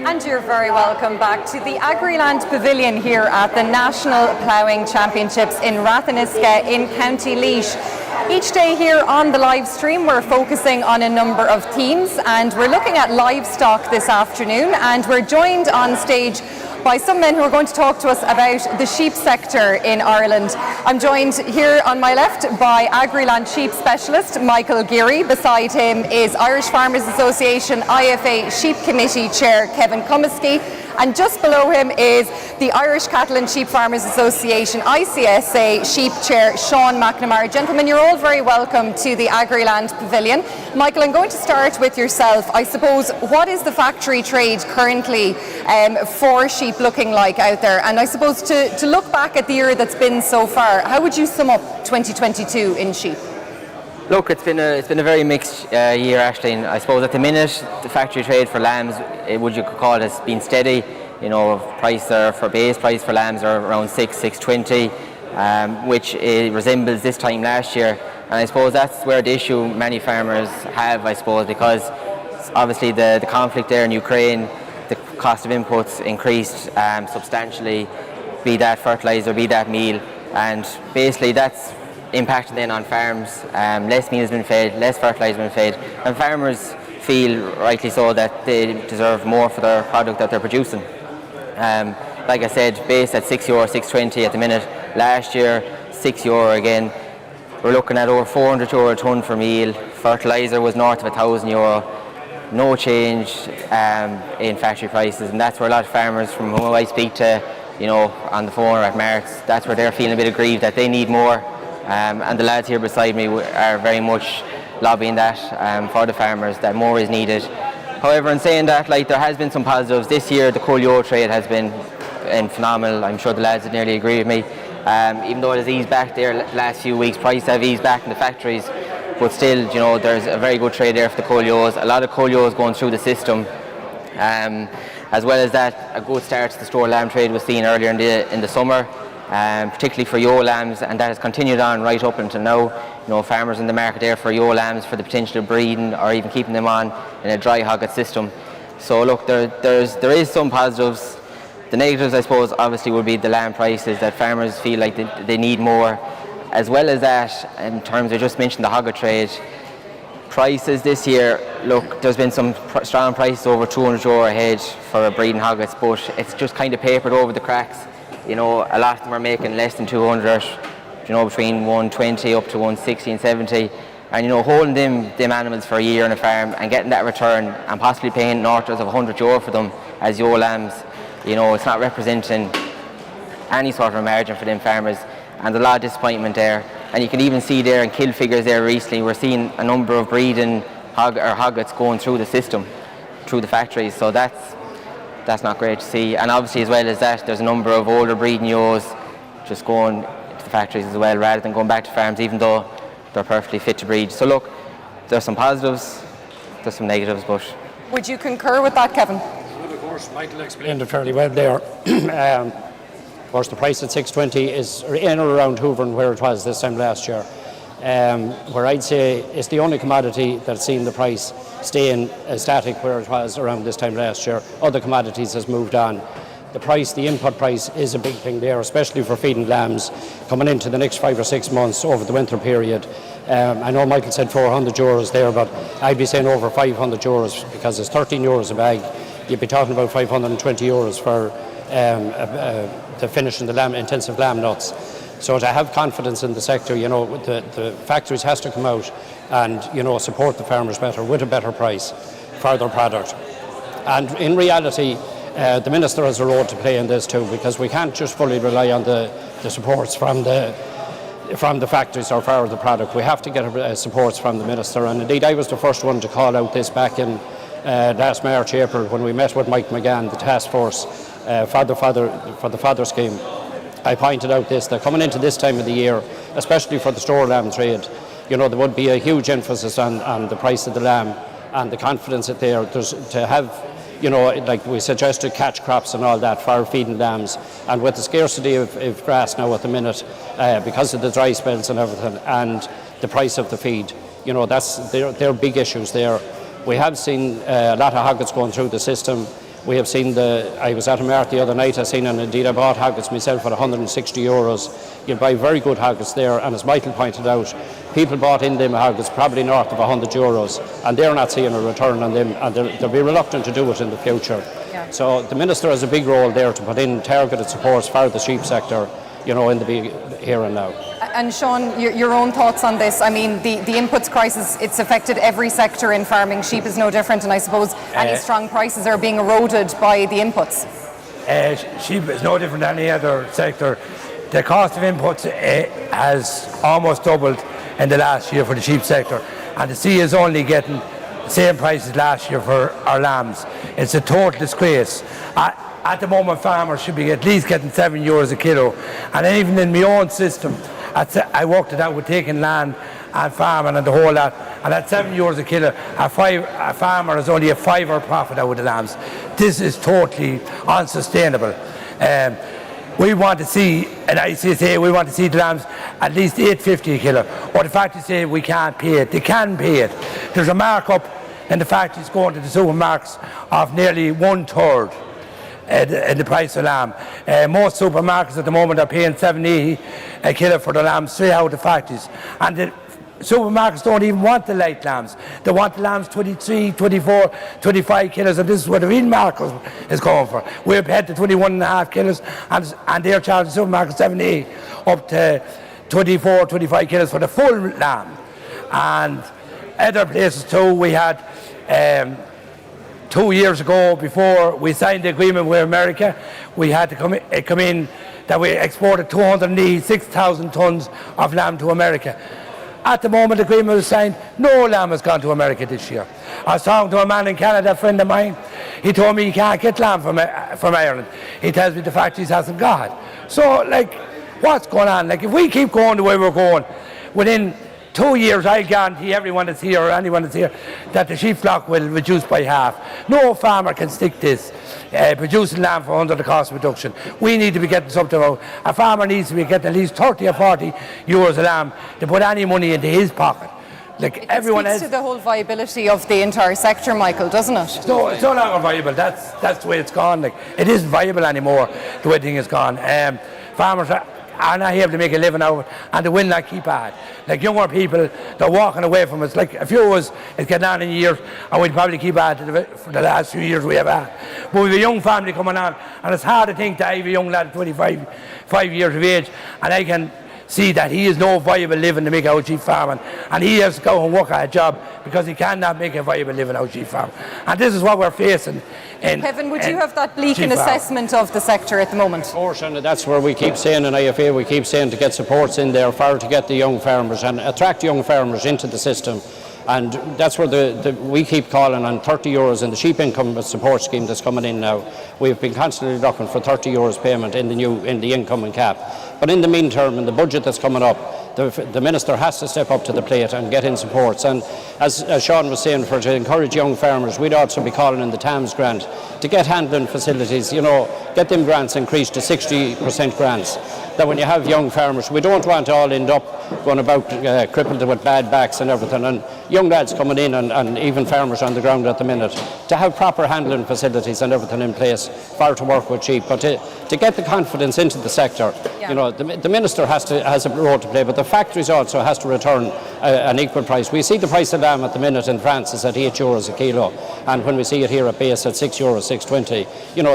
And you're very welcome back to the Agriland Pavilion here at the National Ploughing Championships in Ratheniska in County Laois. Each day here on the live stream we're focusing on a number of themes, and we're looking at livestock this afternoon, and we're joined on stage by some men who are going to talk to us about the sheep sector in Ireland. I'm joined here on my left by Agriland sheep specialist Michael Geary. Beside him is Irish Farmers Association IFA Sheep Committee Chair Kevin Comiskey, and just below him is the Irish Cattle and Sheep Farmers Association ICSA Sheep Chair Sean McNamara. Gentlemen, you're all very welcome to the Agriland Pavilion. Michael, I'm going to start with yourself. I suppose, what is the factory trade currently for sheep looking like out there? And I suppose to look back at the year that's been so far, how would you sum up 2022 in sheep? Look, it's been a very mixed year actually, and I suppose at the minute the factory trade for lambs, would you call it, has been steady. You know, base price for lambs are around 620, which resembles this time last year. And I suppose that's where the issue many farmers have, I suppose, because obviously the conflict there in Ukraine, the cost of inputs increased substantially, be that fertiliser, be that meal, and basically that's impacted then on farms. Less meal has been fed, less fertiliser has been fed, and farmers feel, rightly so, that they deserve more for their product that they're producing. Like I said, base at €6, €6.20 at the minute. Last year, €6 again. We're looking at over €400 a tonne for meal. Fertiliser was north of €1,000. No change in factory prices, and that's where a lot of farmers from whom I speak to, on the phone or at markets, that's where they're feeling a bit aggrieved that they need more. And the lads here beside me are very much lobbying that for the farmers, that more is needed. However, in saying that, there has been some positives. This year the coal trade has been phenomenal. I'm sure the lads would nearly agree with me. Even though it has eased back there the last few weeks, prices have eased back in the factories, but still, there's a very good trade there for the coal. A lot of coal going through the system. As well as that, a good start to the store lamb trade was seen earlier in the summer. Particularly for ewe lambs, and that has continued on right up until now. Farmers in the market there for ewe lambs for the potential of breeding or even keeping them on in a dry hogget system. So look, there is some positives. The negatives, I suppose, obviously would be the lamb prices, that farmers feel like they need more. As well as that, in terms of, just mentioned the hogget trade, prices this year, look, there's been some strong prices over €200 a head for breeding hoggets, but it's just kind of papered over the cracks. A lot of them are making less than 200, you know, between 120 up to 160 and 70. And you know, holding them animals for a year on a farm and getting that return and possibly paying north of €100 for them as ewe lambs, you know, it's not representing any sort of margin for them farmers, and a lot of disappointment there. And you can even see there in kill figures there recently, we're seeing a number of breeding hoggets going through the system, through the factories, so that's not great to see. And obviously as well as that, there's a number of older breeding ewes just going to the factories as well, rather than going back to farms, even though they're perfectly fit to breed. So look, there's some positives, there's some negatives, but... Would you concur with that, Kevin? Well, of course, Michael explained it fairly well there. Of course, the price at 620 is in or around Hoover where it was this time last year. Where I'd say it's the only commodity that's seen the price staying static where it was around this time last year. Other commodities has moved on. The price, the input price, is a big thing there, especially for feeding lambs coming into the next 5 or 6 months over the winter period. I know Michael said €400 there, but I'd be saying over €500 because it's €13 a bag. You'd be talking about €520 for the finishing the intensive lamb nuts. So to have confidence in the sector, you know, the factories has to come out and, you know, support the farmers better with a better price for their product. And in reality, the Minister has a role to play in this too, because we can't just fully rely on the supports from the factories or for the product. We have to get supports from the Minister, and indeed I was the first one to call out this back in last March, April, when we met with Mike McGann, the task force for the fodder scheme. I pointed out this, that coming into this time of the year, especially for the store lamb trade, you know, there would be a huge emphasis on the price of the lamb and the confidence that there's to have, you know, like we suggested, catch crops and all that for feeding lambs. And with the scarcity of grass now at the minute, because of the dry spells and everything, and the price of the feed, you know, they're big issues there. We have seen a lot of hoggets going through the system. We have seen I was at a mart the other night, and indeed I bought hoggets myself at €160. You buy very good hoggets there, and as Michael pointed out, people bought in them hoggets probably north of €100, and they're not seeing a return on them, and they'll be reluctant to do it in the future. Yeah. So the Minister has a big role there to put in targeted supports for the sheep sector, you know, in the big here and now. And Sean, your own thoughts on this? I mean, the inputs crisis, it's affected every sector in farming. Sheep is no different, and I suppose any strong prices are being eroded by the inputs. Sheep is no different than any other sector. The cost of inputs has almost doubled in the last year for the sheep sector, and the sea is only getting the same prices last year for our lambs. It's a total disgrace. At the moment, farmers should be at least getting €7 a kilo, and even in my own system, I worked it out with taking land and farming and the whole lot, and at €7 a kilo, a farmer has only a £5 profit out of the lambs. This is totally unsustainable. We want to see, and ICSA, we want to see the lambs at least €8.50 a kilo, or the factories say we can't pay it. They can pay it. There's a markup in the factories going to the supermarkets of nearly 1/3. The price of lamb. Most supermarkets at the moment are paying €7.80 a kilo for the lambs straight out of the factories. And the supermarkets don't even want the light lambs. They want the lambs 23, 24, 25 kilos, and this is what the real market is going for. We're paid to 21.5 kilos, and they're charging supermarkets €7.80 up to 24, 25 kilos for the full lamb. And other places too, we had 2 years ago, before we signed the agreement with America, we had to come in that we exported 286,000 tonnes of lamb to America. At the moment the agreement was signed, no lamb has gone to America this year. I was talking to a man in Canada, a friend of mine. He told me he can't get lamb from Ireland. He tells me the factories hasn't got it. So, like, what's going on? Like, if we keep going the way we're going, within 2 years, I guarantee everyone that's here or anyone that's here that the sheep flock will reduce by half. No farmer can stick this, producing lamb for under the cost reduction. We need to be getting something out. A farmer needs to be getting at least 30 or 40 euros a lamb to put any money into his pocket. Like everyone else. It speaks to the whole viability of the entire sector, Michael, doesn't it? No, it's no longer viable. That's the way it's gone. Like, it isn't viable anymore, the way things is gone. Farmers are not able to make a living out of it, and they will not keep at it. Like younger people, they're walking away from us. Like a few of us, it's getting on in years, and we'll probably keep at it for the last few years we have had. But we have a young family coming on, and it's hard to think that I have a young lad, 25 years of age, and I can see that he is no viable living to make out sheep farming, and he has to go and work at a job because he cannot make a viable living out sheep farming. And this is what we're facing. Kevin, would you have that bleak an assessment of the sector at the moment? Of course, and that's where we keep saying in IFA, we keep saying to get supports in there to get the young farmers and attract young farmers into the system. And that's where we keep calling on €30 in the sheep income support scheme that's coming in now. We've been constantly looking for €30 payment in the incoming cap. But in the meantime, in the budget that's coming up, the Minister has to step up to the plate and get in supports. And as Sean was saying, to encourage young farmers, we'd also be calling in the TAMS grant to get handling facilities, get them grants increased to 60% grants. That when you have young farmers, we don't want to all end up going about crippled with bad backs and everything. And young lads coming in and even farmers on the ground at the minute, to have proper handling facilities and everything in place to work with sheep. But to get the confidence into the sector, the Minister has a role to play, but the factories also has to return an equal price. We see the price of lamb at the minute in France is at €8 a kilo, and when we see it here at base at €6, €6.20,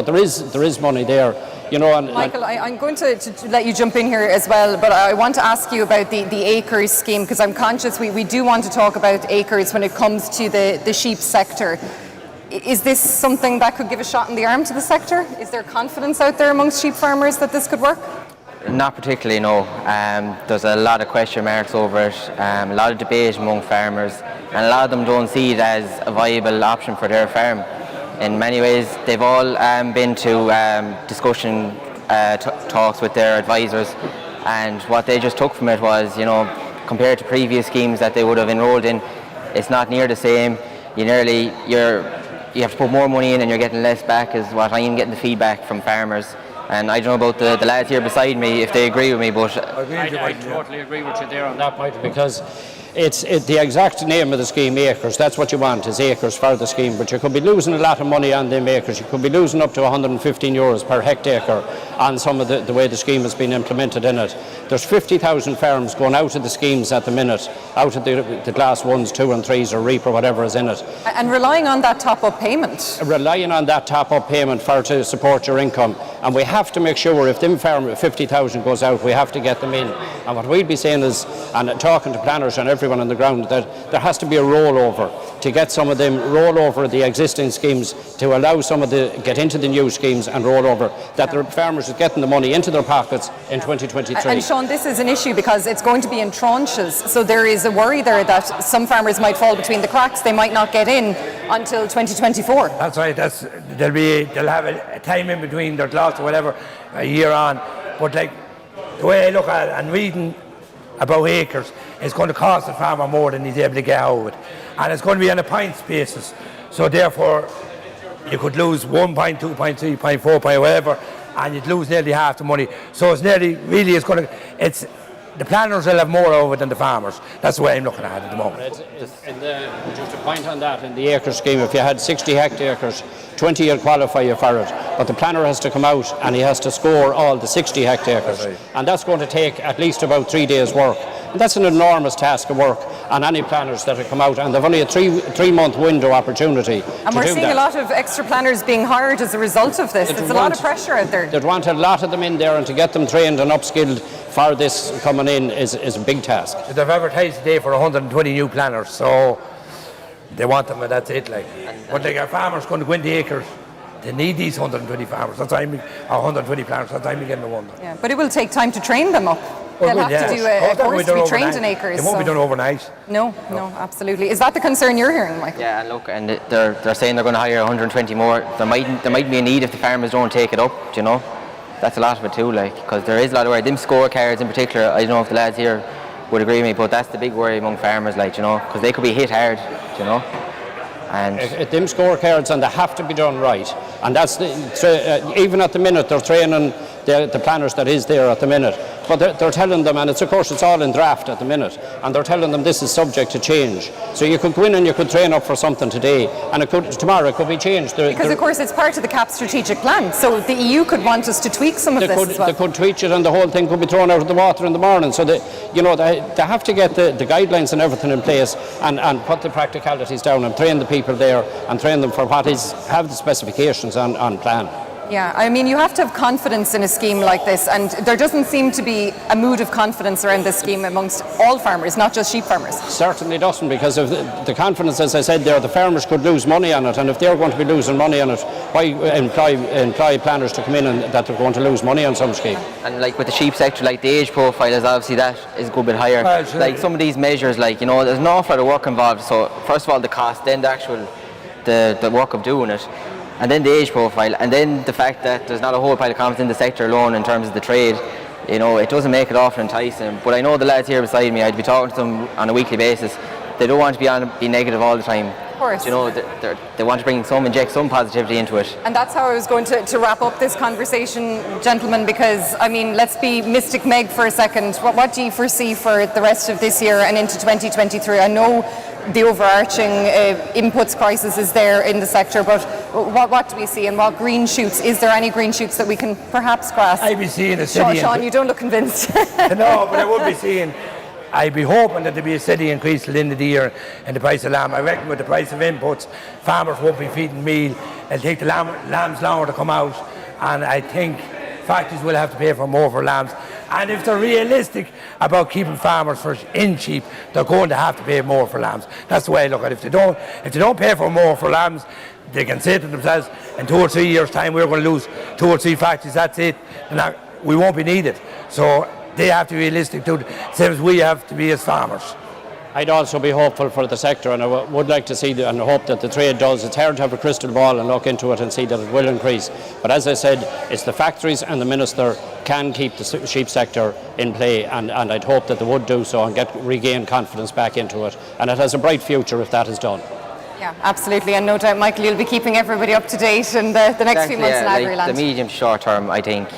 there is money there. Michael, I'm going to let you jump in here as well, but I want to ask you about the acres scheme, because I'm conscious we do want to talk about acres when it comes to the sheep sector. Is this something that could give a shot in the arm to the sector? Is there confidence out there amongst sheep farmers that this could work? Not particularly, no. There's a lot of question marks over it, a lot of debate among farmers, and a lot of them don't see it as a viable option for their farm. In many ways, they've all been to discussion talks with their advisors, and what they just took from it was, compared to previous schemes that they would have enrolled in, it's not near the same. You have to put more money in and you're getting less back, is what I'm getting the feedback from farmers. And I don't know about the lads here beside me if they agree with me, but I totally agree with you there on that point, because it's the exact name of the scheme, acres. That's what you want, is acres for the scheme. But you could be losing a lot of money on them acres. You could be losing up to €115 per hectare on some of the way the scheme has been implemented in it. There's 50,000 farms going out of the schemes at the minute, out of the class 1s, 2 and 3s or REAP or whatever is in it. And relying on that top-up payment? Relying on that top-up payment to support your income. And we have to make sure if them farm 50,000 goes out, we have to get them in. And what we'd be saying is, and talking to planners and everyone on the ground, that there has to be a rollover to get some of them roll over the existing schemes, to allow some of the get into the new schemes and roll over, that the farmers are getting the money into their pockets in 2023. And Sean, this is an issue because it's going to be in tranches, so there is a worry there that some farmers might fall between the cracks. They might not get in until 2024. That's right. They'll have a time in between their loss or whatever, a year on. But like the way I look at it and reading about acres, it's going to cost the farmer more than he's able to get out of it, and it's going to be on a points basis. So therefore, you could lose 1 point, 2 point, 3 point, 4 point, whatever, and you'd lose nearly half the money. So it's nearly really the planners will have more over it than the farmers. That's the way I'm looking at it at the moment. Just a point on that, in the acre scheme, if you had 60 hectares, 20 will qualify you for it, but the planner has to come out and he has to score all the 60 hectares, and that's going to take at least about 3 days work. And that's an enormous task of work on any planners that have come out, and they've only a three-month window opportunity. And we're seeing a lot of extra planners being hired as a result of this. There's a lot of pressure out there. They'd want a lot of them in there, and to get them trained and upskilled for this coming in is a big task. They've advertised today for 120 new planners, so they want them, and that's it. But our farmers going to go into acres, they need these 120 farmers. That's why 120 planners. That's why I'm getting the wonder. Yeah, but it will take time to train them up. They'll have to do a course to be trained in acres. It won't be done overnight. No, absolutely. Is that the concern you're hearing, Michael? Yeah, and look, and they're saying they're going to hire 120 more. There might be a need if the farmers don't take it up, That's a lot of it too, because there is a lot of worry. Them scorecards in particular, I don't know if the lads here would agree with me, but that's the big worry among farmers, because they could be hit hard, And them scorecards, and they have to be done right. And that's even at the minute they're training the planners that is there at the minute. But they're telling them, and it's all in draft at the minute, and they're telling them this is subject to change. So you could go in and you could train up for something today, and tomorrow it could be changed. Because of course it's part of the CAP strategic plan, so the EU could want us to tweak some of this as well. They could tweak it, and the whole thing could be thrown out of the water in the morning. So they have to get the guidelines and everything in place, and put the practicalities down, and train the people there, and train them for have the specifications on plan. Yeah, I mean, you have to have confidence in a scheme like this, and there doesn't seem to be a mood of confidence around this scheme amongst all farmers, not just sheep farmers. Certainly doesn't, because of the confidence, as I said there, the farmers could lose money on it, and if they're going to be losing money on it, why employ planners to come in and that they're going to lose money on some scheme? And like with the sheep sector, like the age profile is obviously that is a good bit higher. Like some of these measures, like, you know, there's an awful lot of work involved. So first of all, the cost, then the actual the work of doing it, and then the age profile, and then the fact that there's not a whole pile of confidence in the sector alone in terms of the trade. You know, it doesn't make it awful enticing. But I know the lads here beside me, I'd be talking to them on a weekly basis. They don't want to be negative all the time. Of course. You know, they want to inject some positivity into it. And that's how I was going to wrap up this conversation, gentlemen, because, I mean, let's be Mystic Meg for a second. What do you foresee for the rest of this year and into 2023? I know the overarching inputs crisis is there in the sector, but what do we see, and what green shoots? Is there any green shoots that we can perhaps grasp? I'd be seeing a steady... Sean, you don't look convinced. No, but I would be seeing... I'd be hoping that there'd be a steady increase till the end of the year in the price of lamb. I reckon with the price of inputs, farmers won't be feeding meal. It'll take the lambs longer to come out, and I think factories will have to pay for more for lambs. And if they're realistic about keeping farmers in sheep, they're going to have to pay more for lambs. That's the way I look at it. If they don't pay for more for lambs, they can say to themselves, in 2 or 3 years' time, we're going to lose 2 or 3 factories. That's it. We won't be needed. So they have to be realistic too, same as we have to be as farmers. I'd also be hopeful for the sector, and I would like to see and hope that the trade does. It's hard to have a crystal ball and look into it and see that it will increase. But as I said, it's the factories and the minister can keep the sheep sector in play, and I'd hope that they would do so and regain confidence back into it. And it has a bright future if that is done. Yeah, absolutely, and no doubt, Michael, you'll be keeping everybody up to date in the next few months in Agriland. Like the medium to short term, I think,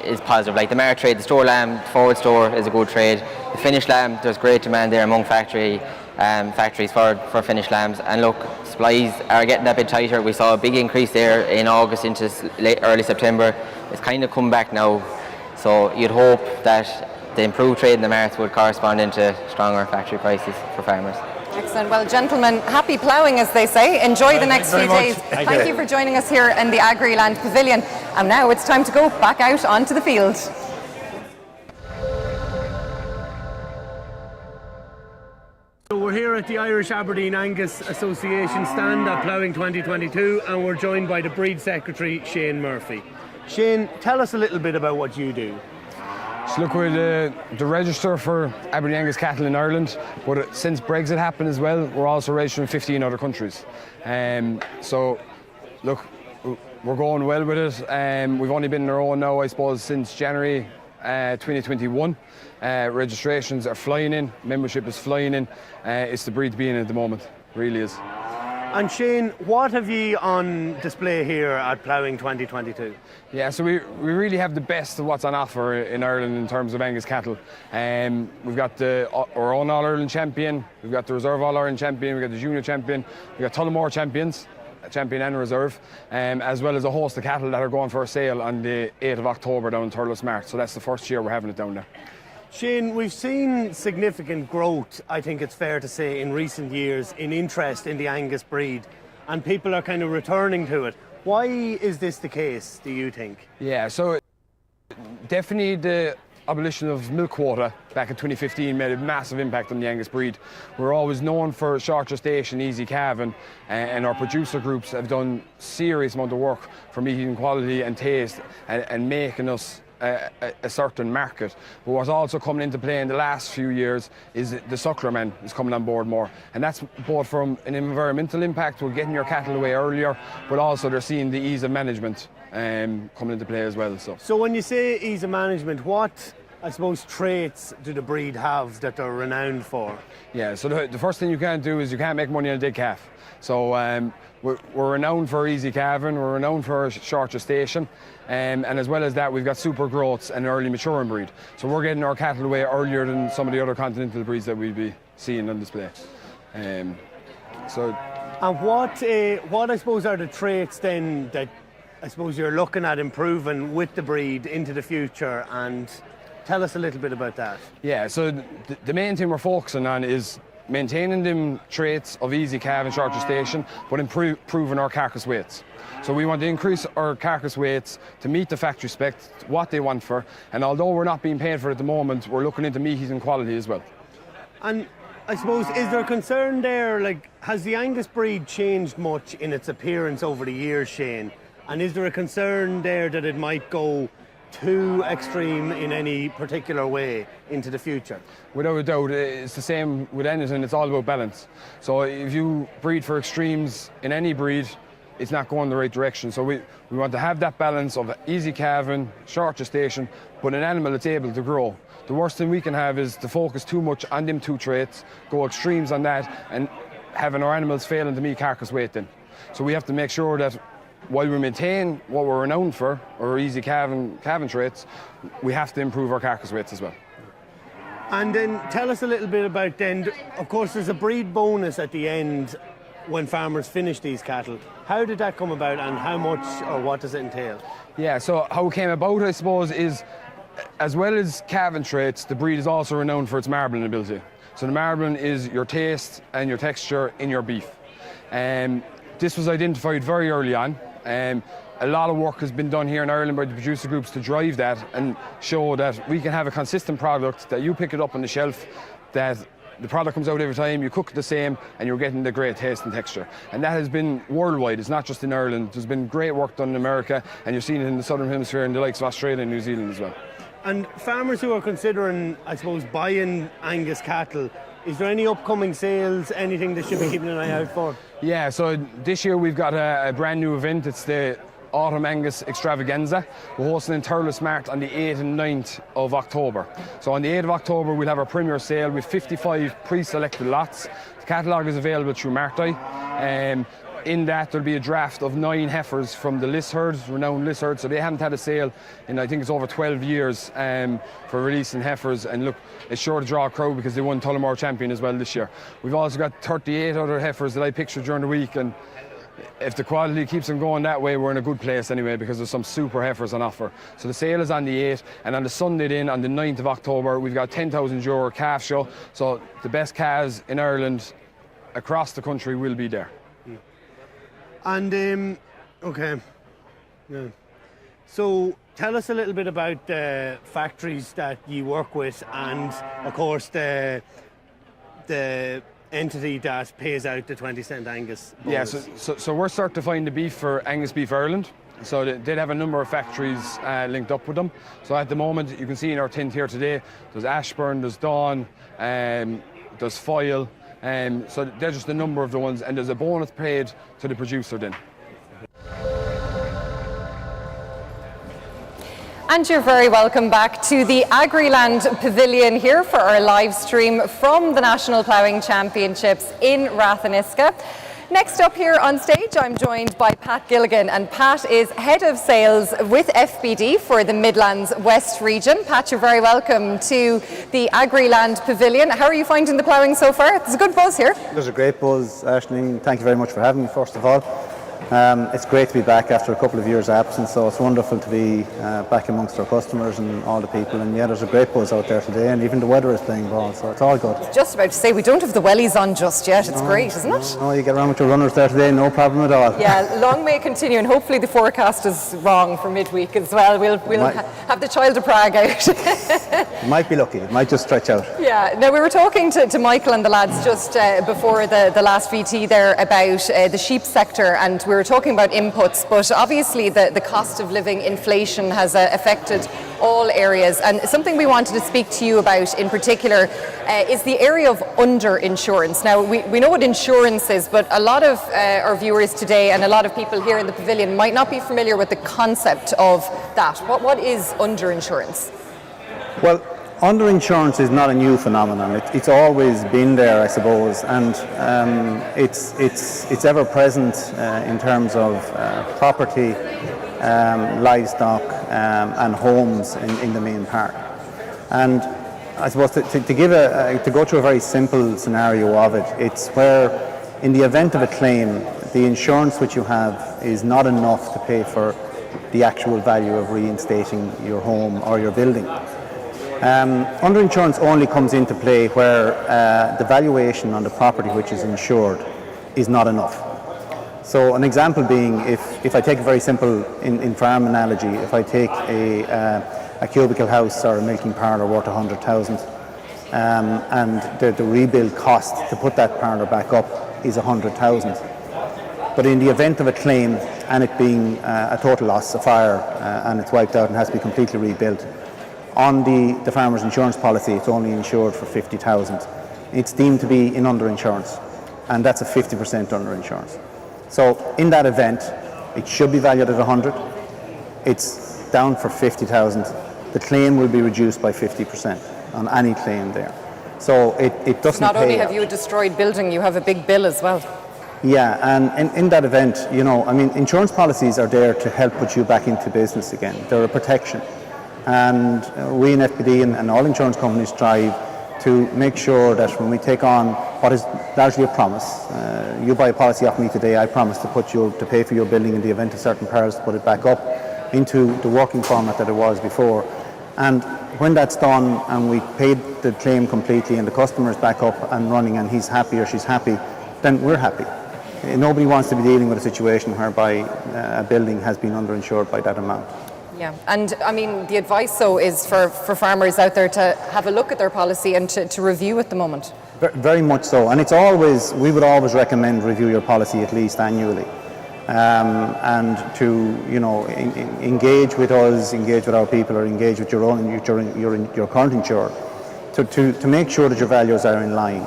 is positive. Like the mare trade, the store lamb, forward store is a good trade. The finished lamb, there's great demand there among factories for finished lambs. And look, supplies are getting a bit tighter. We saw a big increase there in August into early September. It's kind of come back now. So you'd hope that the improved trade in the market would correspond into stronger factory prices for farmers. Excellent. Well, gentlemen, happy ploughing, as they say. Enjoy the next few days. Thank you for joining us here in the Agriland Pavilion. And now it's time to go back out onto the field. So we're here at the Irish Aberdeen Angus Association stand at Ploughing 2022, and we're joined by the Breed Secretary, Shane Murphy. Shane, tell us a little bit about what you do. So look, we're the register for Aberdeen Angus cattle in Ireland, but since Brexit happened as well, we're also registered in 15 other countries. So look, we're going well with it. We've only been on our own now, I suppose, since January 2021. Registrations are flying in, membership is flying in. It's the breed to be in at the moment, really is. And Shane, what have you on display here at Ploughing 2022? Yeah, so we really have the best of what's on offer in Ireland in terms of Angus cattle. We've got our own All-Ireland champion, we've got the Reserve All-Ireland champion, we've got the Junior champion, we've got Tullamore champions, champion and reserve, as well as a host of cattle that are going for a sale on the 8th of October down in Thurles Mart. So that's the first year we're having it down there. Shane, we've seen significant growth, I think it's fair to say, in recent years in interest in the Angus breed, and people are kind of returning to it. Why is this the case, do you think? Yeah, so definitely the abolition of milk quota back in 2015 made a massive impact on the Angus breed. We're always known for short gestation, easy calving, and our producer groups have done serious amount of work for meeting quality and taste and making us a certain market. But what's also coming into play in the last few years is the sucklerman is coming on board more, and that's both from an environmental impact with getting your cattle away earlier, but also they're seeing the ease of management coming into play as well. So when you say ease of management, what, I suppose, traits do the breed have that they're renowned for? Yeah, so the first thing you can't do is you can't make money on a dead calf. So we're renowned for easy calving, we're renowned for short gestation, and as well as that we've got super growths and early maturing breed. So we're getting our cattle away earlier than some of the other continental breeds that we'll be seeing on display. And what I suppose are the traits then that I suppose you're looking at improving with the breed into the future, and tell us a little bit about that. Yeah, so the main thing we're focusing on is maintaining them traits of easy calf and short gestation, but improving our carcass weights. So we want to increase our carcass weights to meet the factory spec, what they want for, and although we're not being paid for it at the moment, we're looking into meat and quality as well. And I suppose, is there concern there, like, has the Angus breed changed much in its appearance over the years, Shane? And is there a concern there that it might go too extreme in any particular way into the future? Without a doubt, it's the same with anything, it's all about balance. So if you breed for extremes in any breed, it's not going the right direction. So we want to have that balance of easy calving, short gestation, but an animal that's able to grow. The worst thing we can have is to focus too much on them two traits, go extremes on that, and having our animals failing to meet carcass weight then. So we have to make sure that while we maintain what we're renowned for, our easy calving traits, we have to improve our carcass weights as well. And then tell us a little bit about then, of course there's a breed bonus at the end when farmers finish these cattle. How did that come about and how much or what does it entail? Yeah, so how it came about, I suppose, is as well as calving traits, the breed is also renowned for its marbling ability. So the marbling is your taste and your texture in your beef. This was identified very early on. A lot of work has been done here in Ireland by the producer groups to drive that and show that we can have a consistent product, that you pick it up on the shelf, that the product comes out every time, you cook it the same, and you're getting the great taste and texture. And that has been worldwide, it's not just in Ireland. There's been great work done in America, and you're seeing it in the Southern Hemisphere in the likes of Australia and New Zealand as well. And farmers who are considering, I suppose, buying Angus cattle, is there any upcoming sales, anything they should be keeping an eye out for? Yeah, so this year we've got a brand new event. It's the Autumn Angus Extravaganza. We're hosting in Thurles Mart on the 8th and 9th of October. So on the 8th of October we'll have our premier sale with 55 pre-selected lots. The catalogue is available through Marti. In that there'll be a draft of 9 heifers from the list herd, renowned list herd. So they haven't had a sale in, I think it's over 12 years for releasing heifers. And look, it's sure to draw a crowd because they won Tullamore Champion as well this year. We've also got 38 other heifers that I pictured during the week, and if the quality keeps them going that way, we're in a good place anyway, because there's some super heifers on offer. So the sale is on the 8th, and on the Sunday then, on the 9th of October, we've got €10,000 calf show. So the best calves in Ireland across the country will be there. And, okay. Yeah. So tell us a little bit about the factories that you work with, and of course the entity that pays out the 20-cent Angus bonus. Yeah, so we're certifying the beef for Angus Beef Ireland. So they'd have a number of factories linked up with them. So at the moment, you can see in our tent here today, there's Ashburn, there's Dawn, there's Foyle. So they're just a number of the ones, and there's a bonus paid to the producer then. And you're very welcome back to the Agriland Pavilion here for our live stream from the National Ploughing Championships in Ratheniska. Next up here on stage, I'm joined by Pat Gilligan, and Pat is Head of Sales with FBD for the Midlands West region. Pat, you're very welcome to the Agriland Pavilion. How are you finding the ploughing so far? There's a good buzz here. There's a great buzz, Aisling. Thank you very much for having me, first of all. It's great to be back after a couple of years' absence, so it's wonderful to be back amongst our customers and all the people. And yeah, there's a great buzz out there today, and even the weather is playing ball, so it's all good. Just about to say, we don't have the wellies on just yet. It's great, isn't it? No, you get around with your runners there today, no problem at all. Yeah, long may it continue, and hopefully the forecast is wrong for midweek as well. We'll have the child of Prague out. You might be lucky, it might just stretch out. Yeah, now we were talking to Michael and the lads just before the last VT there about the sheep sector, and we were talking about inputs, but obviously the cost of living inflation has affected all areas, and something we wanted to speak to you about in particular is the area of under-insurance. Now we know what insurance is, but a lot of our viewers today and a lot of people here in the pavilion might not be familiar with the concept of that. What is under-insurance? Well, under-insurance is not a new phenomenon. It's always been there, I suppose, and it's ever present in terms of property, livestock, and homes in the main part. And I suppose to go through a very simple scenario of it, it's where, in the event of a claim, the insurance which you have is not enough to pay for the actual value of reinstating your home or your building. Underinsurance only comes into play where the valuation on the property which is insured is not enough. So an example being, if I take a very simple in farm analogy, if I take a cubicle house or a milking parlour worth 100,000, and the rebuild cost to put that parlour back up is 100,000. But in the event of a claim and it being a total loss, a fire, and it's wiped out and has to be completely rebuilt, on the farmer's insurance policy it's only insured for 50,000. It's deemed to be in underinsurance, and that's a 50% underinsurance. So in that event, it should be valued at 100. It's down for 50,000. The claim will be reduced by 50% on any claim there. So it doesn't Not only pay have out. you a destroyed building, you have a big bill as well. Yeah, and in that event, you know, I mean, insurance policies are there to help put you back into business again. They're a protection. And we in FPD and all insurance companies strive to make sure that when we take on what is largely a promise, you buy a policy off me today, I promise to pay for your building in the event of certain perils, to put it back up into the working format that it was before. And when that's done and we paid the claim completely and the customer is back up and running and he's happy or she's happy, then we're happy. Nobody wants to be dealing with a situation whereby a building has been underinsured by that amount. Yeah, and I mean, the advice though is for farmers out there to have a look at their policy and to review at the moment. Very much so, and we would always recommend review your policy at least annually. And to, you know, engage with us, engage with our people, or engage with your current insurer to make sure that your values are in line.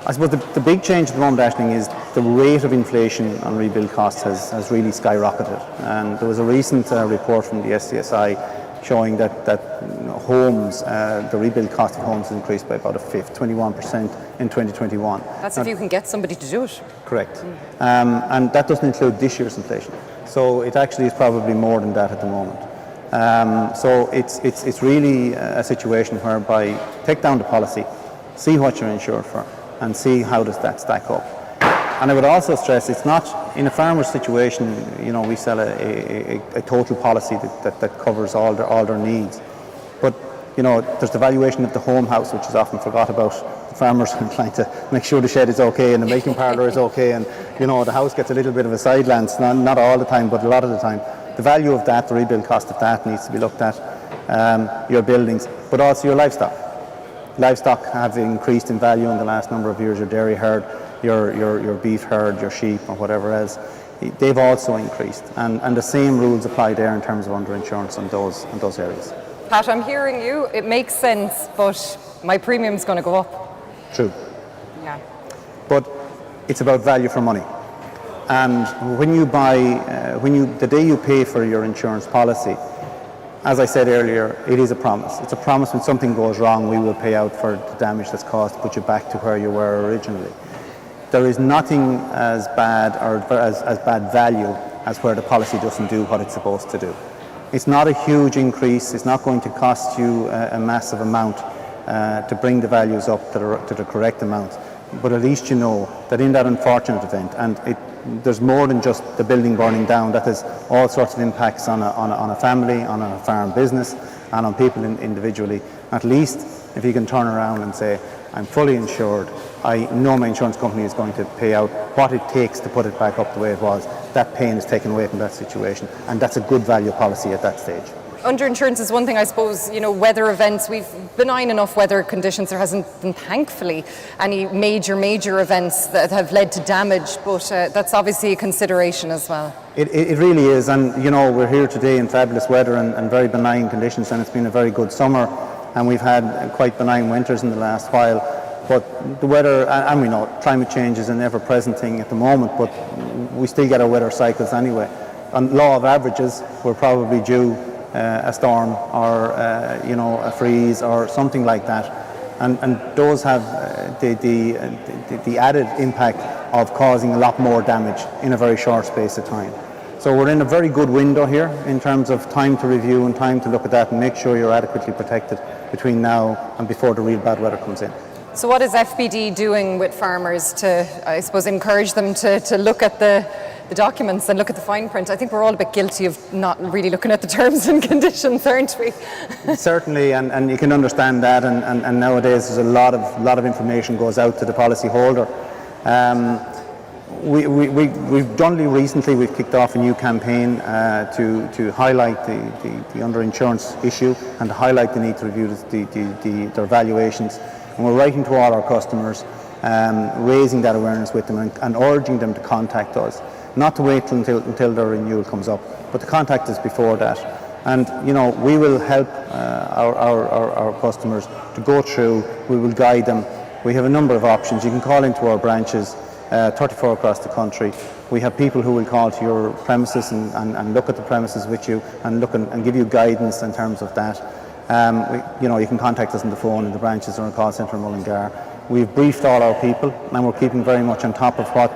I suppose the big change at the moment, Aisling, is the rate of inflation on rebuild costs has really skyrocketed. And there was a recent report from the SCSI showing that homes, the rebuild cost of homes has increased by about a fifth, 21% in 2021. That's if you can get somebody to do it. Correct. And that doesn't include this year's inflation. So it actually is probably more than that at the moment. So it's really a situation whereby take down the policy, see what you're insured for, and see how does that stack up. And I would also stress it's not in a farmer's situation, you know, we sell a total policy that covers all their needs. But, you know, there's the valuation of the home house, which is often forgot about. The farmers are trying to make sure the shed is okay and the milking parlour is okay, and, you know, the house gets a little bit of a side glance, not all the time, but a lot of the time. The value of that, the rebuild cost of that needs to be looked at, your buildings, but also your livestock. Livestock have increased in value in the last number of years. Your dairy herd, your beef herd, your sheep, or whatever else, they've also increased. And the same rules apply there in terms of underinsurance in those areas. Pat, I'm hearing you. It makes sense, but my premium's going to go up. True. Yeah. But it's about value for money. And when you buy, the day you pay for your insurance policy, as I said earlier, it is a promise. It's a promise when something goes wrong, we will pay out for the damage that's caused to put you back to where you were originally. There is nothing as bad or as bad value as where the policy doesn't do what it's supposed to do. It's not a huge increase. It's not going to cost you a massive amount to bring the values up to the correct amount. But at least you know that in that unfortunate event, and there's more than just the building burning down, that has all sorts of impacts on a family, on a farm business, and on people individually. At least if you can turn around and say, I'm fully insured, I know my insurance company is going to pay out what it takes to put it back up the way it was. That pain is taken away from that situation, and that's a good value policy at that stage. Underinsurance is one thing, I suppose, you know, weather events, we've benign enough weather conditions, there hasn't been, thankfully, any major events that have led to damage, but that's obviously a consideration as well. It really is, and you know, we're here today in fabulous weather and very benign conditions, and it's been a very good summer, and we've had quite benign winters in the last while, but the weather, and we know climate change is an ever-present thing at the moment, but we still get our weather cycles anyway. On law of averages, we're probably due a storm or you know, a freeze or something like that, and those have the added impact of causing a lot more damage in a very short space of time. So we're in a very good window here in terms of time to review and time to look at that and make sure you're adequately protected between now and before the real bad weather comes in. So what is FPD doing with farmers to, I suppose, encourage them to look at the the documents and look at the fine print. I think we're all a bit guilty of not really looking at the terms and conditions, aren't we? Certainly, and you can understand that, and nowadays there's a lot of information goes out to the policy holder. We've done recently, we've kicked off a new campaign to highlight the under-insurance issue and to highlight the need to review their valuations. And we're writing to all our customers, raising that awareness with them and urging them to contact us. Not to wait until their renewal comes up, but to contact us before that. And we will help our customers to go through, we will guide them. We have a number of options. You can call into our branches, 34 across the country. We have people who will call to your premises and look at the premises with you and look and give you guidance in terms of that. You can contact us on the phone in the branches or in the call centre in Mullingar. We've briefed all our people and we're keeping very much on top of what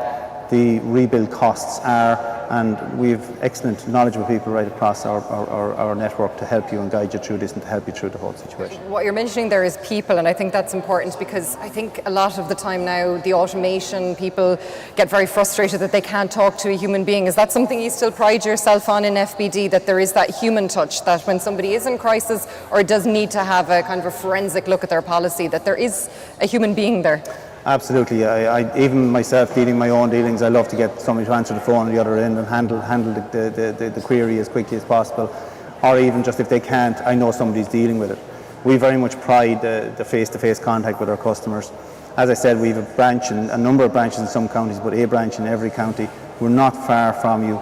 the rebuild costs are, and we've excellent knowledgeable people right across our network to help you and guide you through this and to help you through the whole situation. What you're mentioning there is people, and I think that's important because I think a lot of the time now the automation, people get very frustrated that they can't talk to a human being. Is that something you still pride yourself on in FBD, that there is that human touch, that when somebody is in crisis or does need to have a kind of a forensic look at their policy, that there is a human being there? Absolutely. I even myself, dealing my own dealings, I love to get somebody to answer the phone on the other end and handle the query as quickly as possible. Or even just if they can't, I know somebody's dealing with it. We very much pride the face-to-face contact with our customers. As I said, we have a branch, a number of branches in some counties, but a branch in every county. We're not far from you.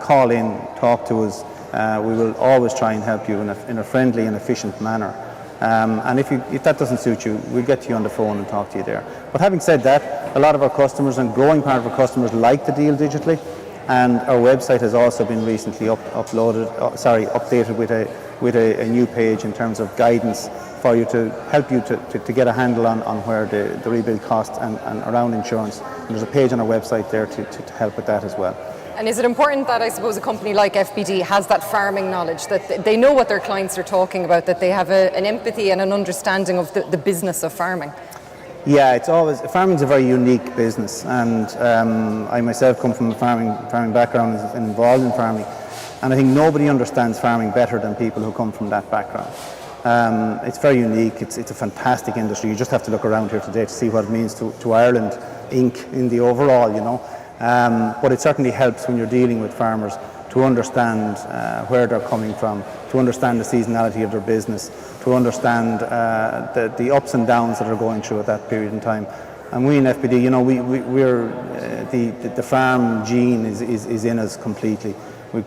Call in, talk to us. We will always try and help you in a friendly and efficient manner. And if that doesn't suit you, we'll get to you on the phone and talk to you there. But having said that, a lot of our customers and growing part of our customers like to deal digitally, and our website has also been recently updated with a new page in terms of guidance for you to help you to get a handle on where the rebuild costs and around insurance. And there's a page on our website there to help with that as well. And is it important that, I suppose, a company like FBD has that farming knowledge, that they know what their clients are talking about, that they have an empathy and an understanding of the business of farming? Yeah, farming's a very unique business, and I myself come from a farming background and involved in farming, and I think nobody understands farming better than people who come from that background. It's very unique, it's a fantastic industry. You just have to look around here today to see what it means to Ireland Inc. in the overall, But it certainly helps when you're dealing with farmers to understand where they're coming from, to understand the seasonality of their business, to understand the ups and downs that are going through at that period in time. And we in FBD, we're the farm gene is in us completely.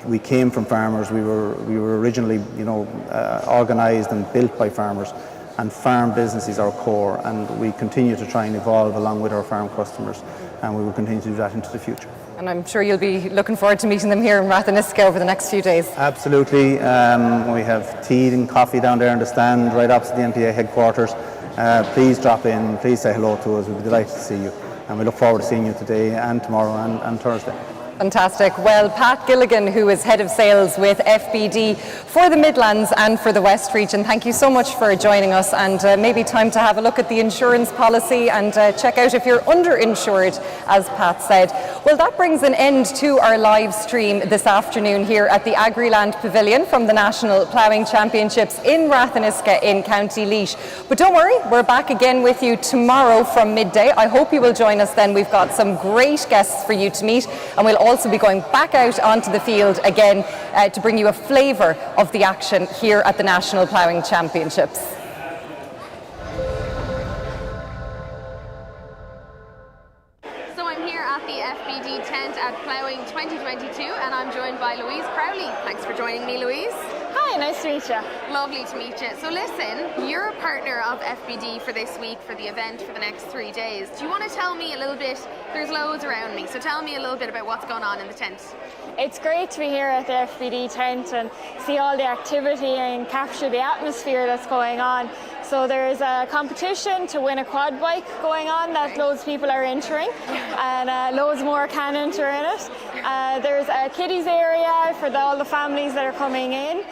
We came from farmers. We were originally, organised and built by farmers. And farm business is our core, and we continue to try and evolve along with our farm customers, and we will continue to do that into the future. And I'm sure you'll be looking forward to meeting them here in Ratheniska over the next few days. Absolutely. We have tea and coffee down there in the stand right opposite the MPA headquarters. Please drop in, please say hello to us. We'd be delighted to see you, and we look forward to seeing you today and tomorrow and Thursday. Fantastic. Well, Pat Gilligan, who is Head of Sales with FBD for the Midlands and for the West Region, thank you so much for joining us, and maybe time to have a look at the insurance policy and check out if you're underinsured, as Pat said. Well, that brings an end to our live stream this afternoon here at the Agriland Pavilion from the National Ploughing Championships in Ratheniska in County Laois. But don't worry, we're back again with you tomorrow from midday. I hope you will join us then. We've got some great guests for you to meet, and we'll also be going back out onto the field again to bring you a flavour of the action here at the National Ploughing Championships. So I'm here at the FBD tent at Ploughing 2022 and I'm joined by Louise Crowley. Thanks for joining me, Louise. Hi, nice to meet you. Lovely to meet you. So listen, you're a partner of FBD for this week, for the event, for the next 3 days. Do you want to tell me a little bit? There's loads around me, so tell me a little bit about what's going on in the tent. It's great to be here at the FBD tent and see all the activity and capture the atmosphere that's going on. So there's a competition to win a quad bike going on that loads of people are entering, and loads more can enter in it. There's a kiddies area for all the families that are coming in.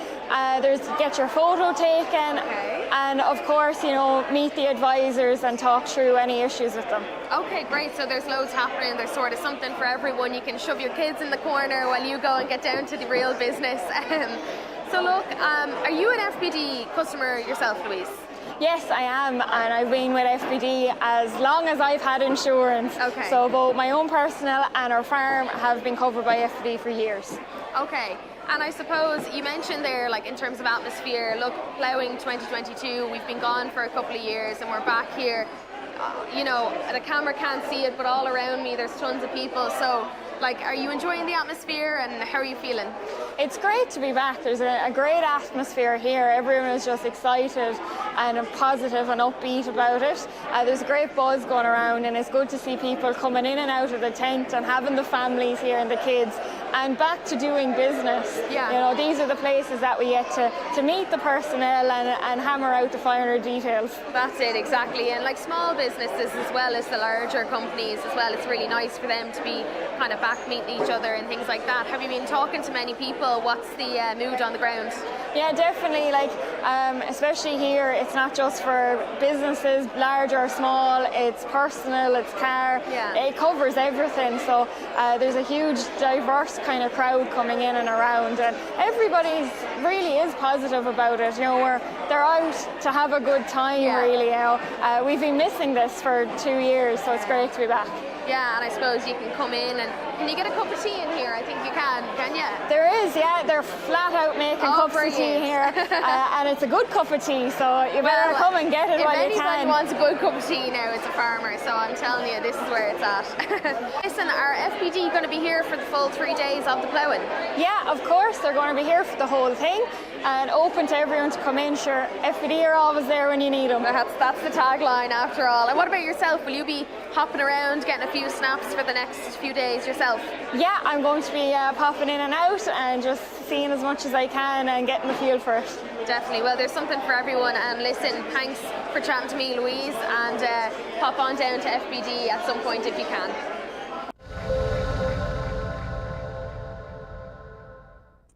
There's get your photo taken, and of course, you know, meet the advisors and talk through any issues with them. Okay, great. So there's loads happening. There's sort of something for everyone. You can shove your kids in the corner while you go and get down to the real business. So look, are you an FBD customer yourself, Louise? Yes, I am, and I've been with FBD as long as I've had insurance. Okay. So both my own personal and our farm have been covered by FBD for years. Okay. And I suppose you mentioned there, like in terms of atmosphere, look, Ploughing 2022, we've been gone for a couple of years and we're back here. You know, the camera can't see it, but all around me there's tons of people. So, like, are you enjoying the atmosphere and how are you feeling? It's great to be back. There's a great atmosphere here. Everyone is just excited and positive and upbeat about it. There's a great buzz going around, and it's good to see people coming in and out of the tent and having the families here and the kids and back to doing business. Yeah. You know, these are the places that we get to meet the personnel and hammer out the finer details. That's it, exactly. And like small businesses as well as the larger companies as well, it's really nice for them to be kind of back meeting each other and things like that. Have you been talking to many people? What's the mood on the ground? Yeah, definitely. Like, especially here, it's not just for businesses, large or small. It's personal, it's car. Yeah. It covers everything. So there's a huge, diverse kind of crowd coming in and around, and everybody really is positive about it. You know, they're out to have a good time. Yeah. Really. You know, we've been missing this for 2 years, so it's great to be back. Yeah, and I suppose you can come in and can you get a cup of tea in here? I think you can you? There is, yeah. They're flat out making cups of tea here, and it's a good cup of tea, so you better come and get it while you can. If anybody wants a good cup of tea now, it's a farmer, so I'm telling you, this is where it's at. Listen, are FBD going to be here for the full 3 days of the ploughing? Yeah, of course, they're going to be here for the whole thing and open to everyone to come in. Sure, FBD are always there when you need them. That's the tagline after all. And what about yourself? Will you be hopping around, getting a few snaps for the next few days yourself? Yeah, I'm going to be popping in and out and just seeing as much as I can and getting the feel for it. Definitely. Well, there's something for everyone. And listen, thanks for chatting to me, Louise, and pop on down to FBD at some point if you can.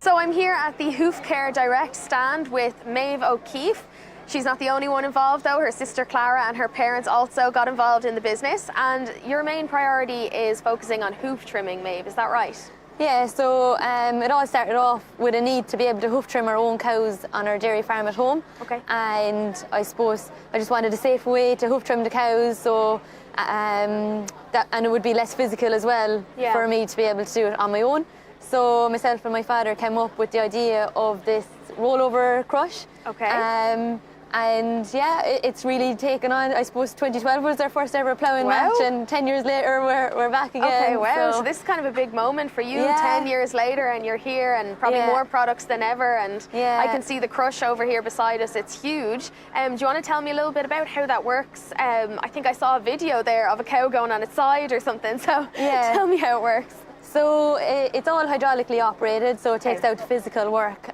So I'm here at the Hoof Care Direct stand with Maeve O'Keefe. She's not the only one involved though. Her sister Clara and her parents also got involved in the business, and your main priority is focusing on hoof trimming, Maeve, is that right? Yeah, so it all started off with a need to be able to hoof trim our own cows on our dairy farm at home. Okay. And I suppose I just wanted a safe way to hoof trim the cows, so and it would be less physical as well for me to be able to do it on my own. So myself and my father came up with the idea of this rollover crush. Okay. And yeah, it's really taken on. I suppose 2012 was our first ever ploughing match, and 10 years later we're back again. Okay, wow. So this is kind of a big moment for you, 10 years later, and you're here, and probably more products than ever. And I can see the crush over here beside us. It's huge. Do you want to tell me a little bit about how that works? I think I saw a video there of a cow going on its side or something. So tell me how it works. So it's all hydraulically operated, so it takes out physical work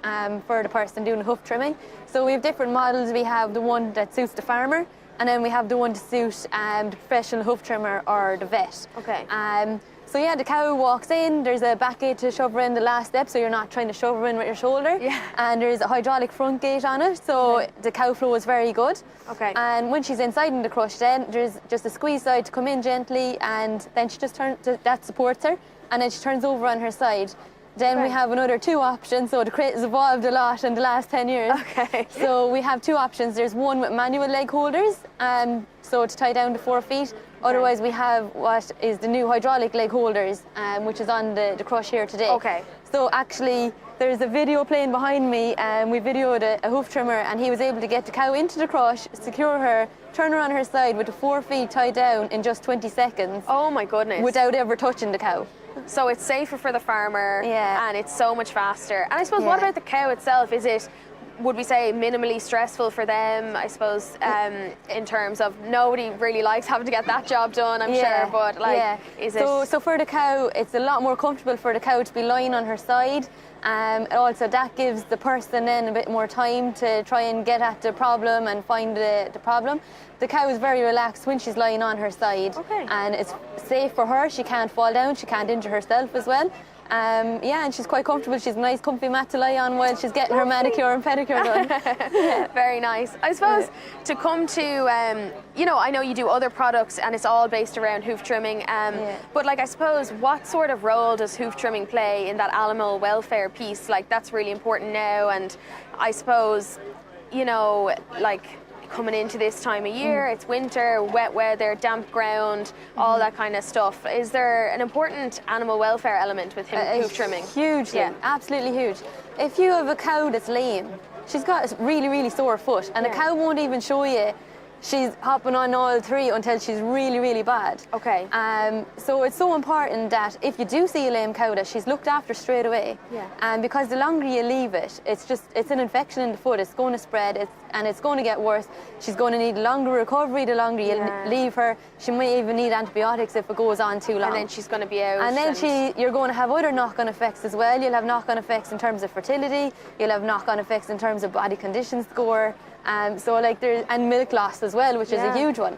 for the person doing the hoof trimming. So we have different models. We have the one that suits the farmer, and then we have the one to suit the professional hoof trimmer or the vet. Okay. So yeah, the cow walks in, there's a back gate to shove her in the last step, so you're not trying to shove her in with your shoulder. Yeah. And there's a hydraulic front gate on it, so the cow flow is very good. Okay. And when she's inside in the crush, then there's just a squeeze side to come in gently, and then she just turns, that supports her, and then she turns over on her side. Then we have another 2 options, so the crate has evolved a lot in the last 10 years. Okay. So we have 2 options. There's one with manual leg holders, so to tie down to 4 feet. Otherwise we have what is the new hydraulic leg holders, which is on the crush here today. Okay. So actually there's a video playing behind me, and we videoed a hoof trimmer, and he was able to get the cow into the crush, secure her, turn her on her side with the 4 feet tied down in just 20 seconds. Oh my goodness. Without ever touching the cow. So it's safer for the farmer, and it's so much faster. And I suppose, what about the cow itself? Is it, would we say, minimally stressful for them? I suppose in terms of nobody really likes having to get that job done, I'm sure, but like, is it? So for the cow, it's a lot more comfortable for the cow to be lying on her side. Also, that gives the person then a bit more time to try and get at the problem and find the problem. The cow is very relaxed when she's lying on her side, and it's safe for her. She can't fall down, she can't injure herself as well. Yeah, and she's quite comfortable. She's a nice comfy mat to lie on while she's getting her manicure and pedicure done. Very nice. I suppose to come to, you know, I know you do other products and it's all based around hoof trimming, but like I suppose what sort of role does hoof trimming play in that animal welfare piece? Like that's really important now, and I suppose, you know, like coming into this time of year, it's winter, wet weather, damp ground, all that kind of stuff. Is there an important animal welfare element with hoof trimming? Hugely, absolutely huge. If you have a cow that's lame, she's got a really, really sore foot, and the cow won't even show you she's hopping on all three until she's really, really bad. Okay. So it's so important that if you do see a lame cow, that she's looked after straight away. And because the longer you leave it, it's an infection in the foot. It's going to spread, and it's going to get worse. She's going to need longer recovery the longer you leave her. She might even need antibiotics if it goes on too long. And then she's going to be out. And then you're going to have other knock-on effects as well. You'll have knock-on effects in terms of fertility. You'll have knock-on effects in terms of body condition score. So like and milk loss as well, which is a huge one.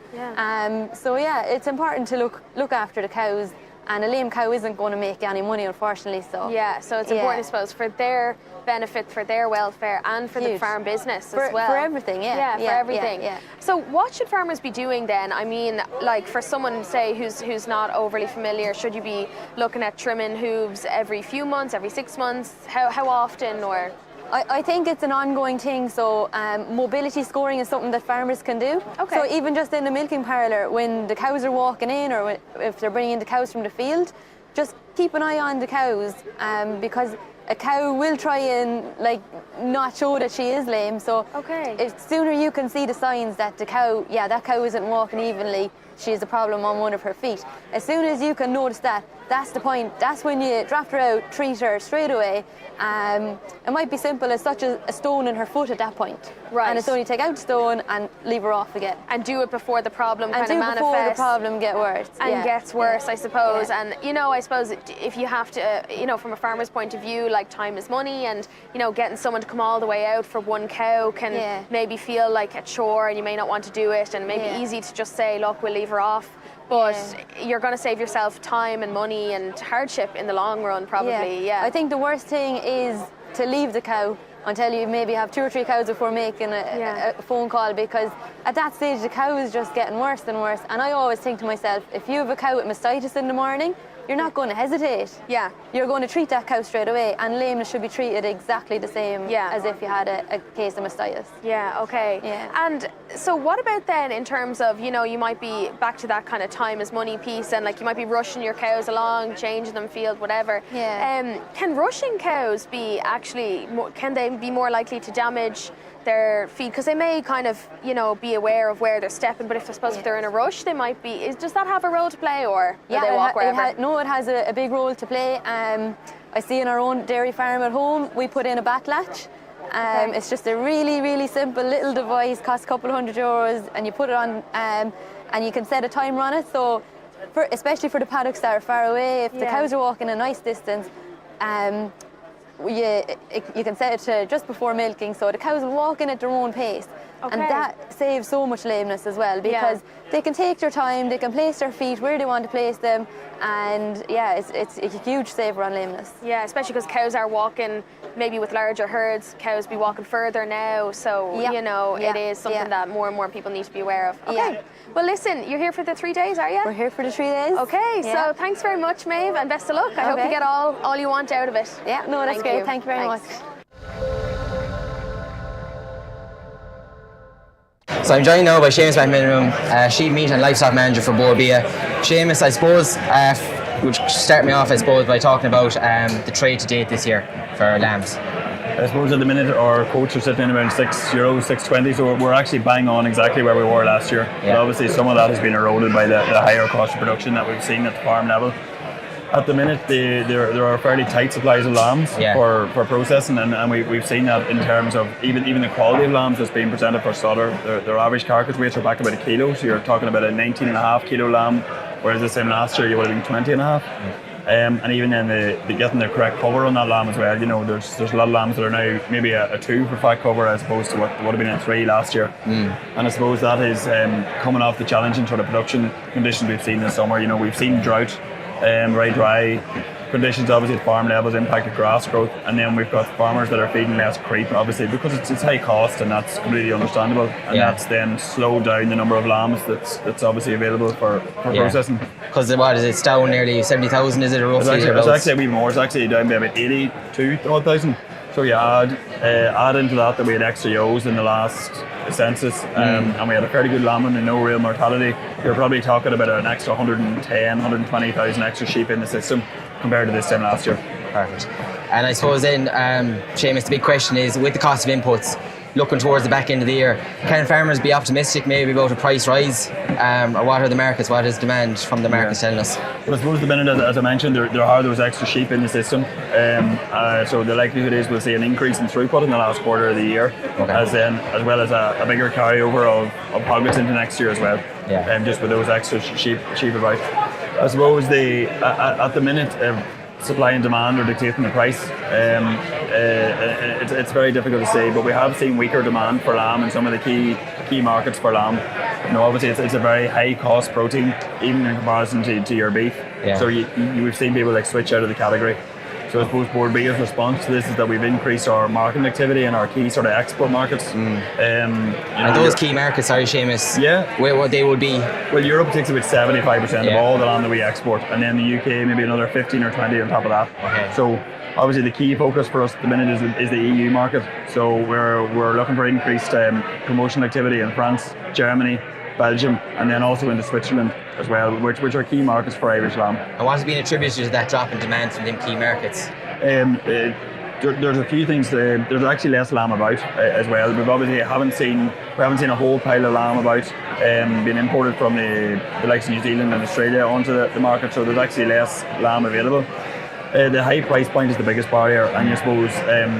So yeah, it's important to look after the cows, and a lame cow isn't going to make any money, unfortunately. So so it's important, I suppose, for their benefit, for their welfare, and for the farm business as well. For everything, for everything. So what should farmers be doing then? I mean, like for someone, say, who's not overly familiar, should you be looking at trimming hooves every few months, every 6 months? How often, or? I think it's an ongoing thing, so mobility scoring is something that farmers can do. Okay. So even just in the milking parlour, when the cows are walking in, or if they're bringing in the cows from the field, just keep an eye on the cows, because a cow will try and like not show that she is lame. So the sooner you can see the signs that the cow, that cow isn't walking evenly, she has a problem on one of her feet. As soon as you can notice that, that's the point. That's when you draft her out, treat her straight away. It might be simple as such as a stone in her foot at that point. Right. And it's only take out the stone and leave her off again. And do it before the problem kind of manifests. Before the problem gets worse. And gets worse, I suppose. And, you know, I suppose if you have to, you know, from a farmer's point of view, like time is money, and, you know, getting someone to come all the way out for one cow can maybe feel like a chore, and you may not want to do it, and maybe easy to just say, look, we'll leave her off. But you're going to save yourself time and money and hardship in the long run, probably. I think the worst thing is to leave the cow until you maybe have 2 or 3 cows before making a phone call, because at that stage the cow is just getting worse and worse. And I always think to myself, if you have a cow with mastitis in the morning, you're not going to hesitate. You're going to treat that cow straight away, and lameness should be treated exactly the same as if you had a case of mastitis. And so what about then in terms of, you know, you might be back to that kind of time is money piece, and like you might be rushing your cows along, changing them field, whatever. Can rushing cows be actually, can they be more likely to damage their feed, because they may kind of, you know, be aware of where they're stepping, but if they're in a rush, they might be. Does that have a role to play, or do they walk wherever? No, it has a big role to play. I see in our own dairy farm at home, we put in a bat latch. It's just a really, really simple little device, costs a couple of €100, and you put it on, and you can set a timer on it. So, especially for the paddocks that are far away, if the cows are walking a nice distance, you can set it to just before milking, so the cows will walk in at their own pace. And that saves so much lameness as well, because they can take their time, they can place their feet where they want to place them, and it's a huge saver on lameness. Especially because cows are walking maybe with larger herds, cows be walking further now, so you know, it is something that more and more people need to be aware of. Well, listen, you're here for the 3 days, are you? We're here for the 3 days. So thanks very much, Maeve, and best of luck. I hope you get all you want out of it. That's great. Thank you very much. So I'm joined now by Seamus McMiniman, sheep, meat and livestock manager for Borbia. Seamus, I suppose, would start me off, I suppose, by talking about the trade to date this year for lambs. I suppose at the minute our quotes are sitting in around €6, €6.20, so we're actually bang on exactly where we were last year. But obviously some of that has been eroded by the higher cost of production that we've seen at the farm level. At the minute, there are fairly tight supplies of lambs for processing, and we've seen that in terms of even the quality of lambs that's being presented for slaughter. Their average carcass weights are back about 1 kilo, so you're talking about a 19.5 kilo lamb, whereas this time last year you would have been 20.5. And even then, the getting the correct cover on that lamb as well. You know, there's a lot of lambs that are now maybe a 2 for fat cover as opposed to what would have been a 3 last year. And I suppose that is coming off the challenging sort of production conditions we've seen this summer. You know, we've seen drought, very dry. conditions obviously at farm levels impacted grass growth, and then we've got farmers that are feeding less creep, obviously because it's high cost, and that's completely understandable, and that's then slowed down the number of lambs that's obviously available for processing. Because what is it? It's down nearly 70,000, is it roughly? It's actually a wee more. It's actually down by about 82,000. So you add into that we had extra ewes in the last census, and we had a fairly good lambing and no real mortality. You're probably talking about an extra 120,000 extra sheep in the system compared to this time last year. Perfect. And I suppose then, Seamus, the big question is, with the cost of inputs, looking towards the back end of the year, can farmers be optimistic maybe about a price rise, or what are the markets, what is demand from the markets telling us? Well, I suppose the minute, as I mentioned, there are those extra sheep in the system, so the likelihood is we'll see an increase in throughput in the last quarter of the year, as well as a bigger carryover of hoglets into next year as well, just with those extra sheep about. I suppose at the minute, supply and demand are dictating the price. It's very difficult to say, but we have seen weaker demand for lamb in some of the key markets for lamb. Obviously it's a very high cost protein, even in comparison to your beef. So we've seen people switch out of the category. So I suppose Board B's response to this is that we've increased our marketing activity in our key sort of export markets. And those key markets, sorry Seamus, what they would be? Well, Europe takes about 75% of all the lamb that we export, and then the UK maybe another 15 or 20 on top of that. So obviously the key focus for us at the minute is the EU market. So we're looking for increased promotional activity in France, Germany, Belgium, and then also into Switzerland as well, which are key markets for Irish lamb. And what has been attributed to that drop in demand from them key markets? There's a few things. There's actually less lamb about as well. We obviously haven't seen a whole pile of lamb about being imported from the likes of New Zealand and Australia onto the market, so there's actually less lamb available. The high price point is the biggest barrier, and I suppose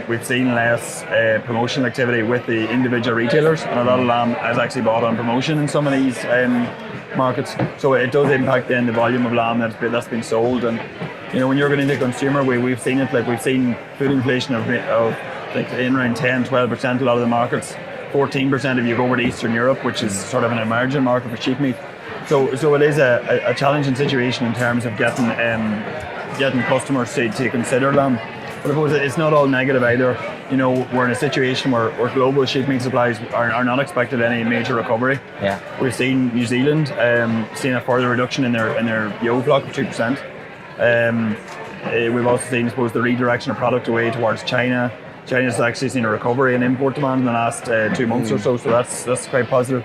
we've seen less promotional activity with the individual retailers, and a lot of lamb is actually bought on promotion in some of these markets, so it does impact then the volume of lamb that's been sold. And when you're going into consumer, we've seen it, we've seen food inflation of in around 10-12% a lot of the markets, 14% if you go over to Eastern Europe, which is sort of an emerging market for sheep meat. So it is a challenging situation in terms of getting customers to consider lamb. But I suppose it's not all negative either. We're in a situation where global sheep meat supplies are not expected any major recovery. We've seen New Zealand seeing a further reduction in their ewe flock of 2%. We've also seen, I suppose, the redirection of product away towards China. China's actually seen a recovery in import demand in the last 2 months or so that's quite positive.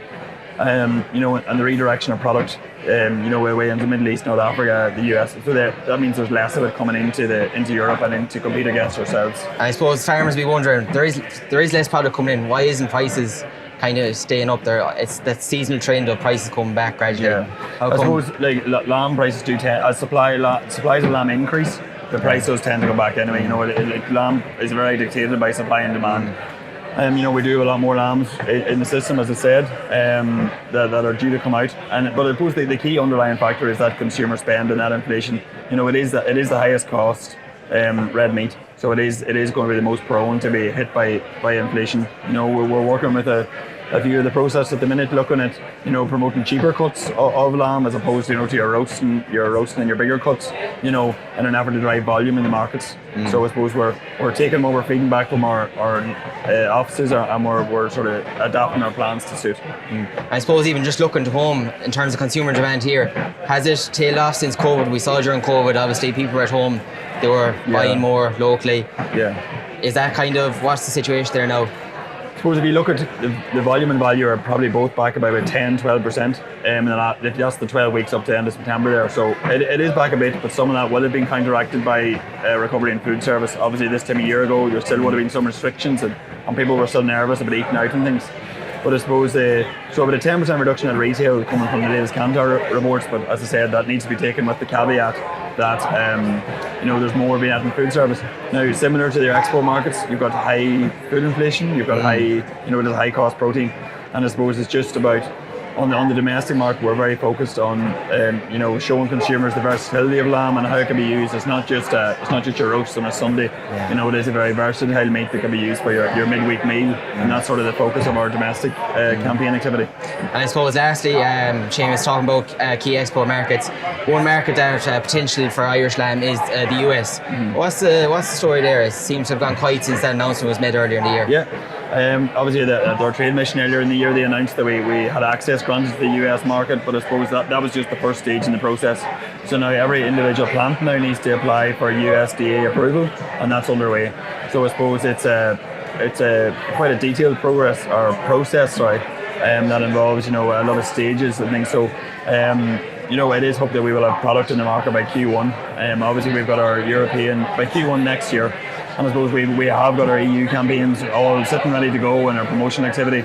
And the redirection of product, away into the Middle East, North Africa, the US. So that means there's less of it coming into Europe and to compete against ourselves. And I suppose farmers be wondering, there is less product coming in. Why isn't prices kind of staying up there? It's that seasonal trend of prices coming back gradually. How I come? suppose lamb prices do tend, as supplies of lamb increase, the price does tend to go back anyway. Lamb is very dictated by supply and demand. We do have a lot more lambs in the system, as I said, that are due to come out. But I suppose the key underlying factor is that consumer spend and that inflation. It is the highest cost red meat, so it is going to be the most prone to be hit by inflation. We're working with a few of the process at the minute, looking at promoting cheaper cuts of lamb as opposed to your roasting and your bigger cuts. In an effort to drive volume in the markets. So I suppose we're taking what we're feeding back from our offices, and we're sort of adapting our plans to suit. I suppose even just looking to home in terms of consumer demand here, has it tailed off since COVID? We saw during COVID, obviously people were at home, they were buying more locally. Is that what's the situation there now? I suppose if you look at the volume and value are probably both back by about 10-12%, that's the 12 weeks up to the end of September there. So it is back a bit, but some of that will have been counteracted by recovery in food service. Obviously this time a year ago there still would have been some restrictions and people were still nervous about eating out and things. But I suppose so about a 10% reduction at retail coming from the latest Kantar reports, but as I said, that needs to be taken with the caveat that there's more being added in food service. Now, similar to their export markets, you've got high food inflation, you've got high cost protein, and I suppose it's just about on the domestic market, we're very focused on showing consumers the versatility of lamb and how it can be used. It's not just your roast on a Sunday. Yeah. It is a very versatile meat that can be used for your midweek meal, and that's sort of the focus of our domestic campaign activity. And I suppose lastly, Seamus, talking about key export markets, one market that potentially for Irish lamb is the US. What's the story there? It seems to have gone quiet since that announcement was made earlier in the year. Yeah, obviously their trade mission earlier in the year, they announced that we had access granted to the US market, but I suppose that was just the first stage in the process. So now every individual plant now needs to apply for USDA approval, and that's underway. So I suppose it's quite a detailed process that involves a lot of stages and things. So it is hoped that we will have product in the market by Q1. Obviously we've got our European by Q1 next year. And I suppose we have got our EU campaigns all sitting ready to go and our promotion activity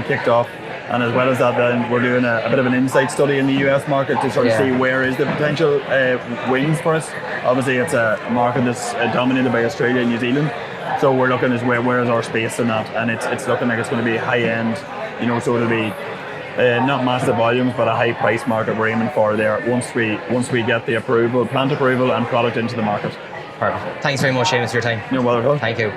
kicked off. And as well as that, then we're doing a bit of an insight study in the US market to sort of see where is the potential wins for us. Obviously, it's a market that's dominated by Australia and New Zealand. So we're looking as where is our space in that, and it's looking like it's going to be high end. So it'll be not massive volumes, but a high price market we're aiming for there once we get the approval, plant approval, and product into the market. Perfect. Thanks very much, Seamus, for your time. You're welcome. Thank you.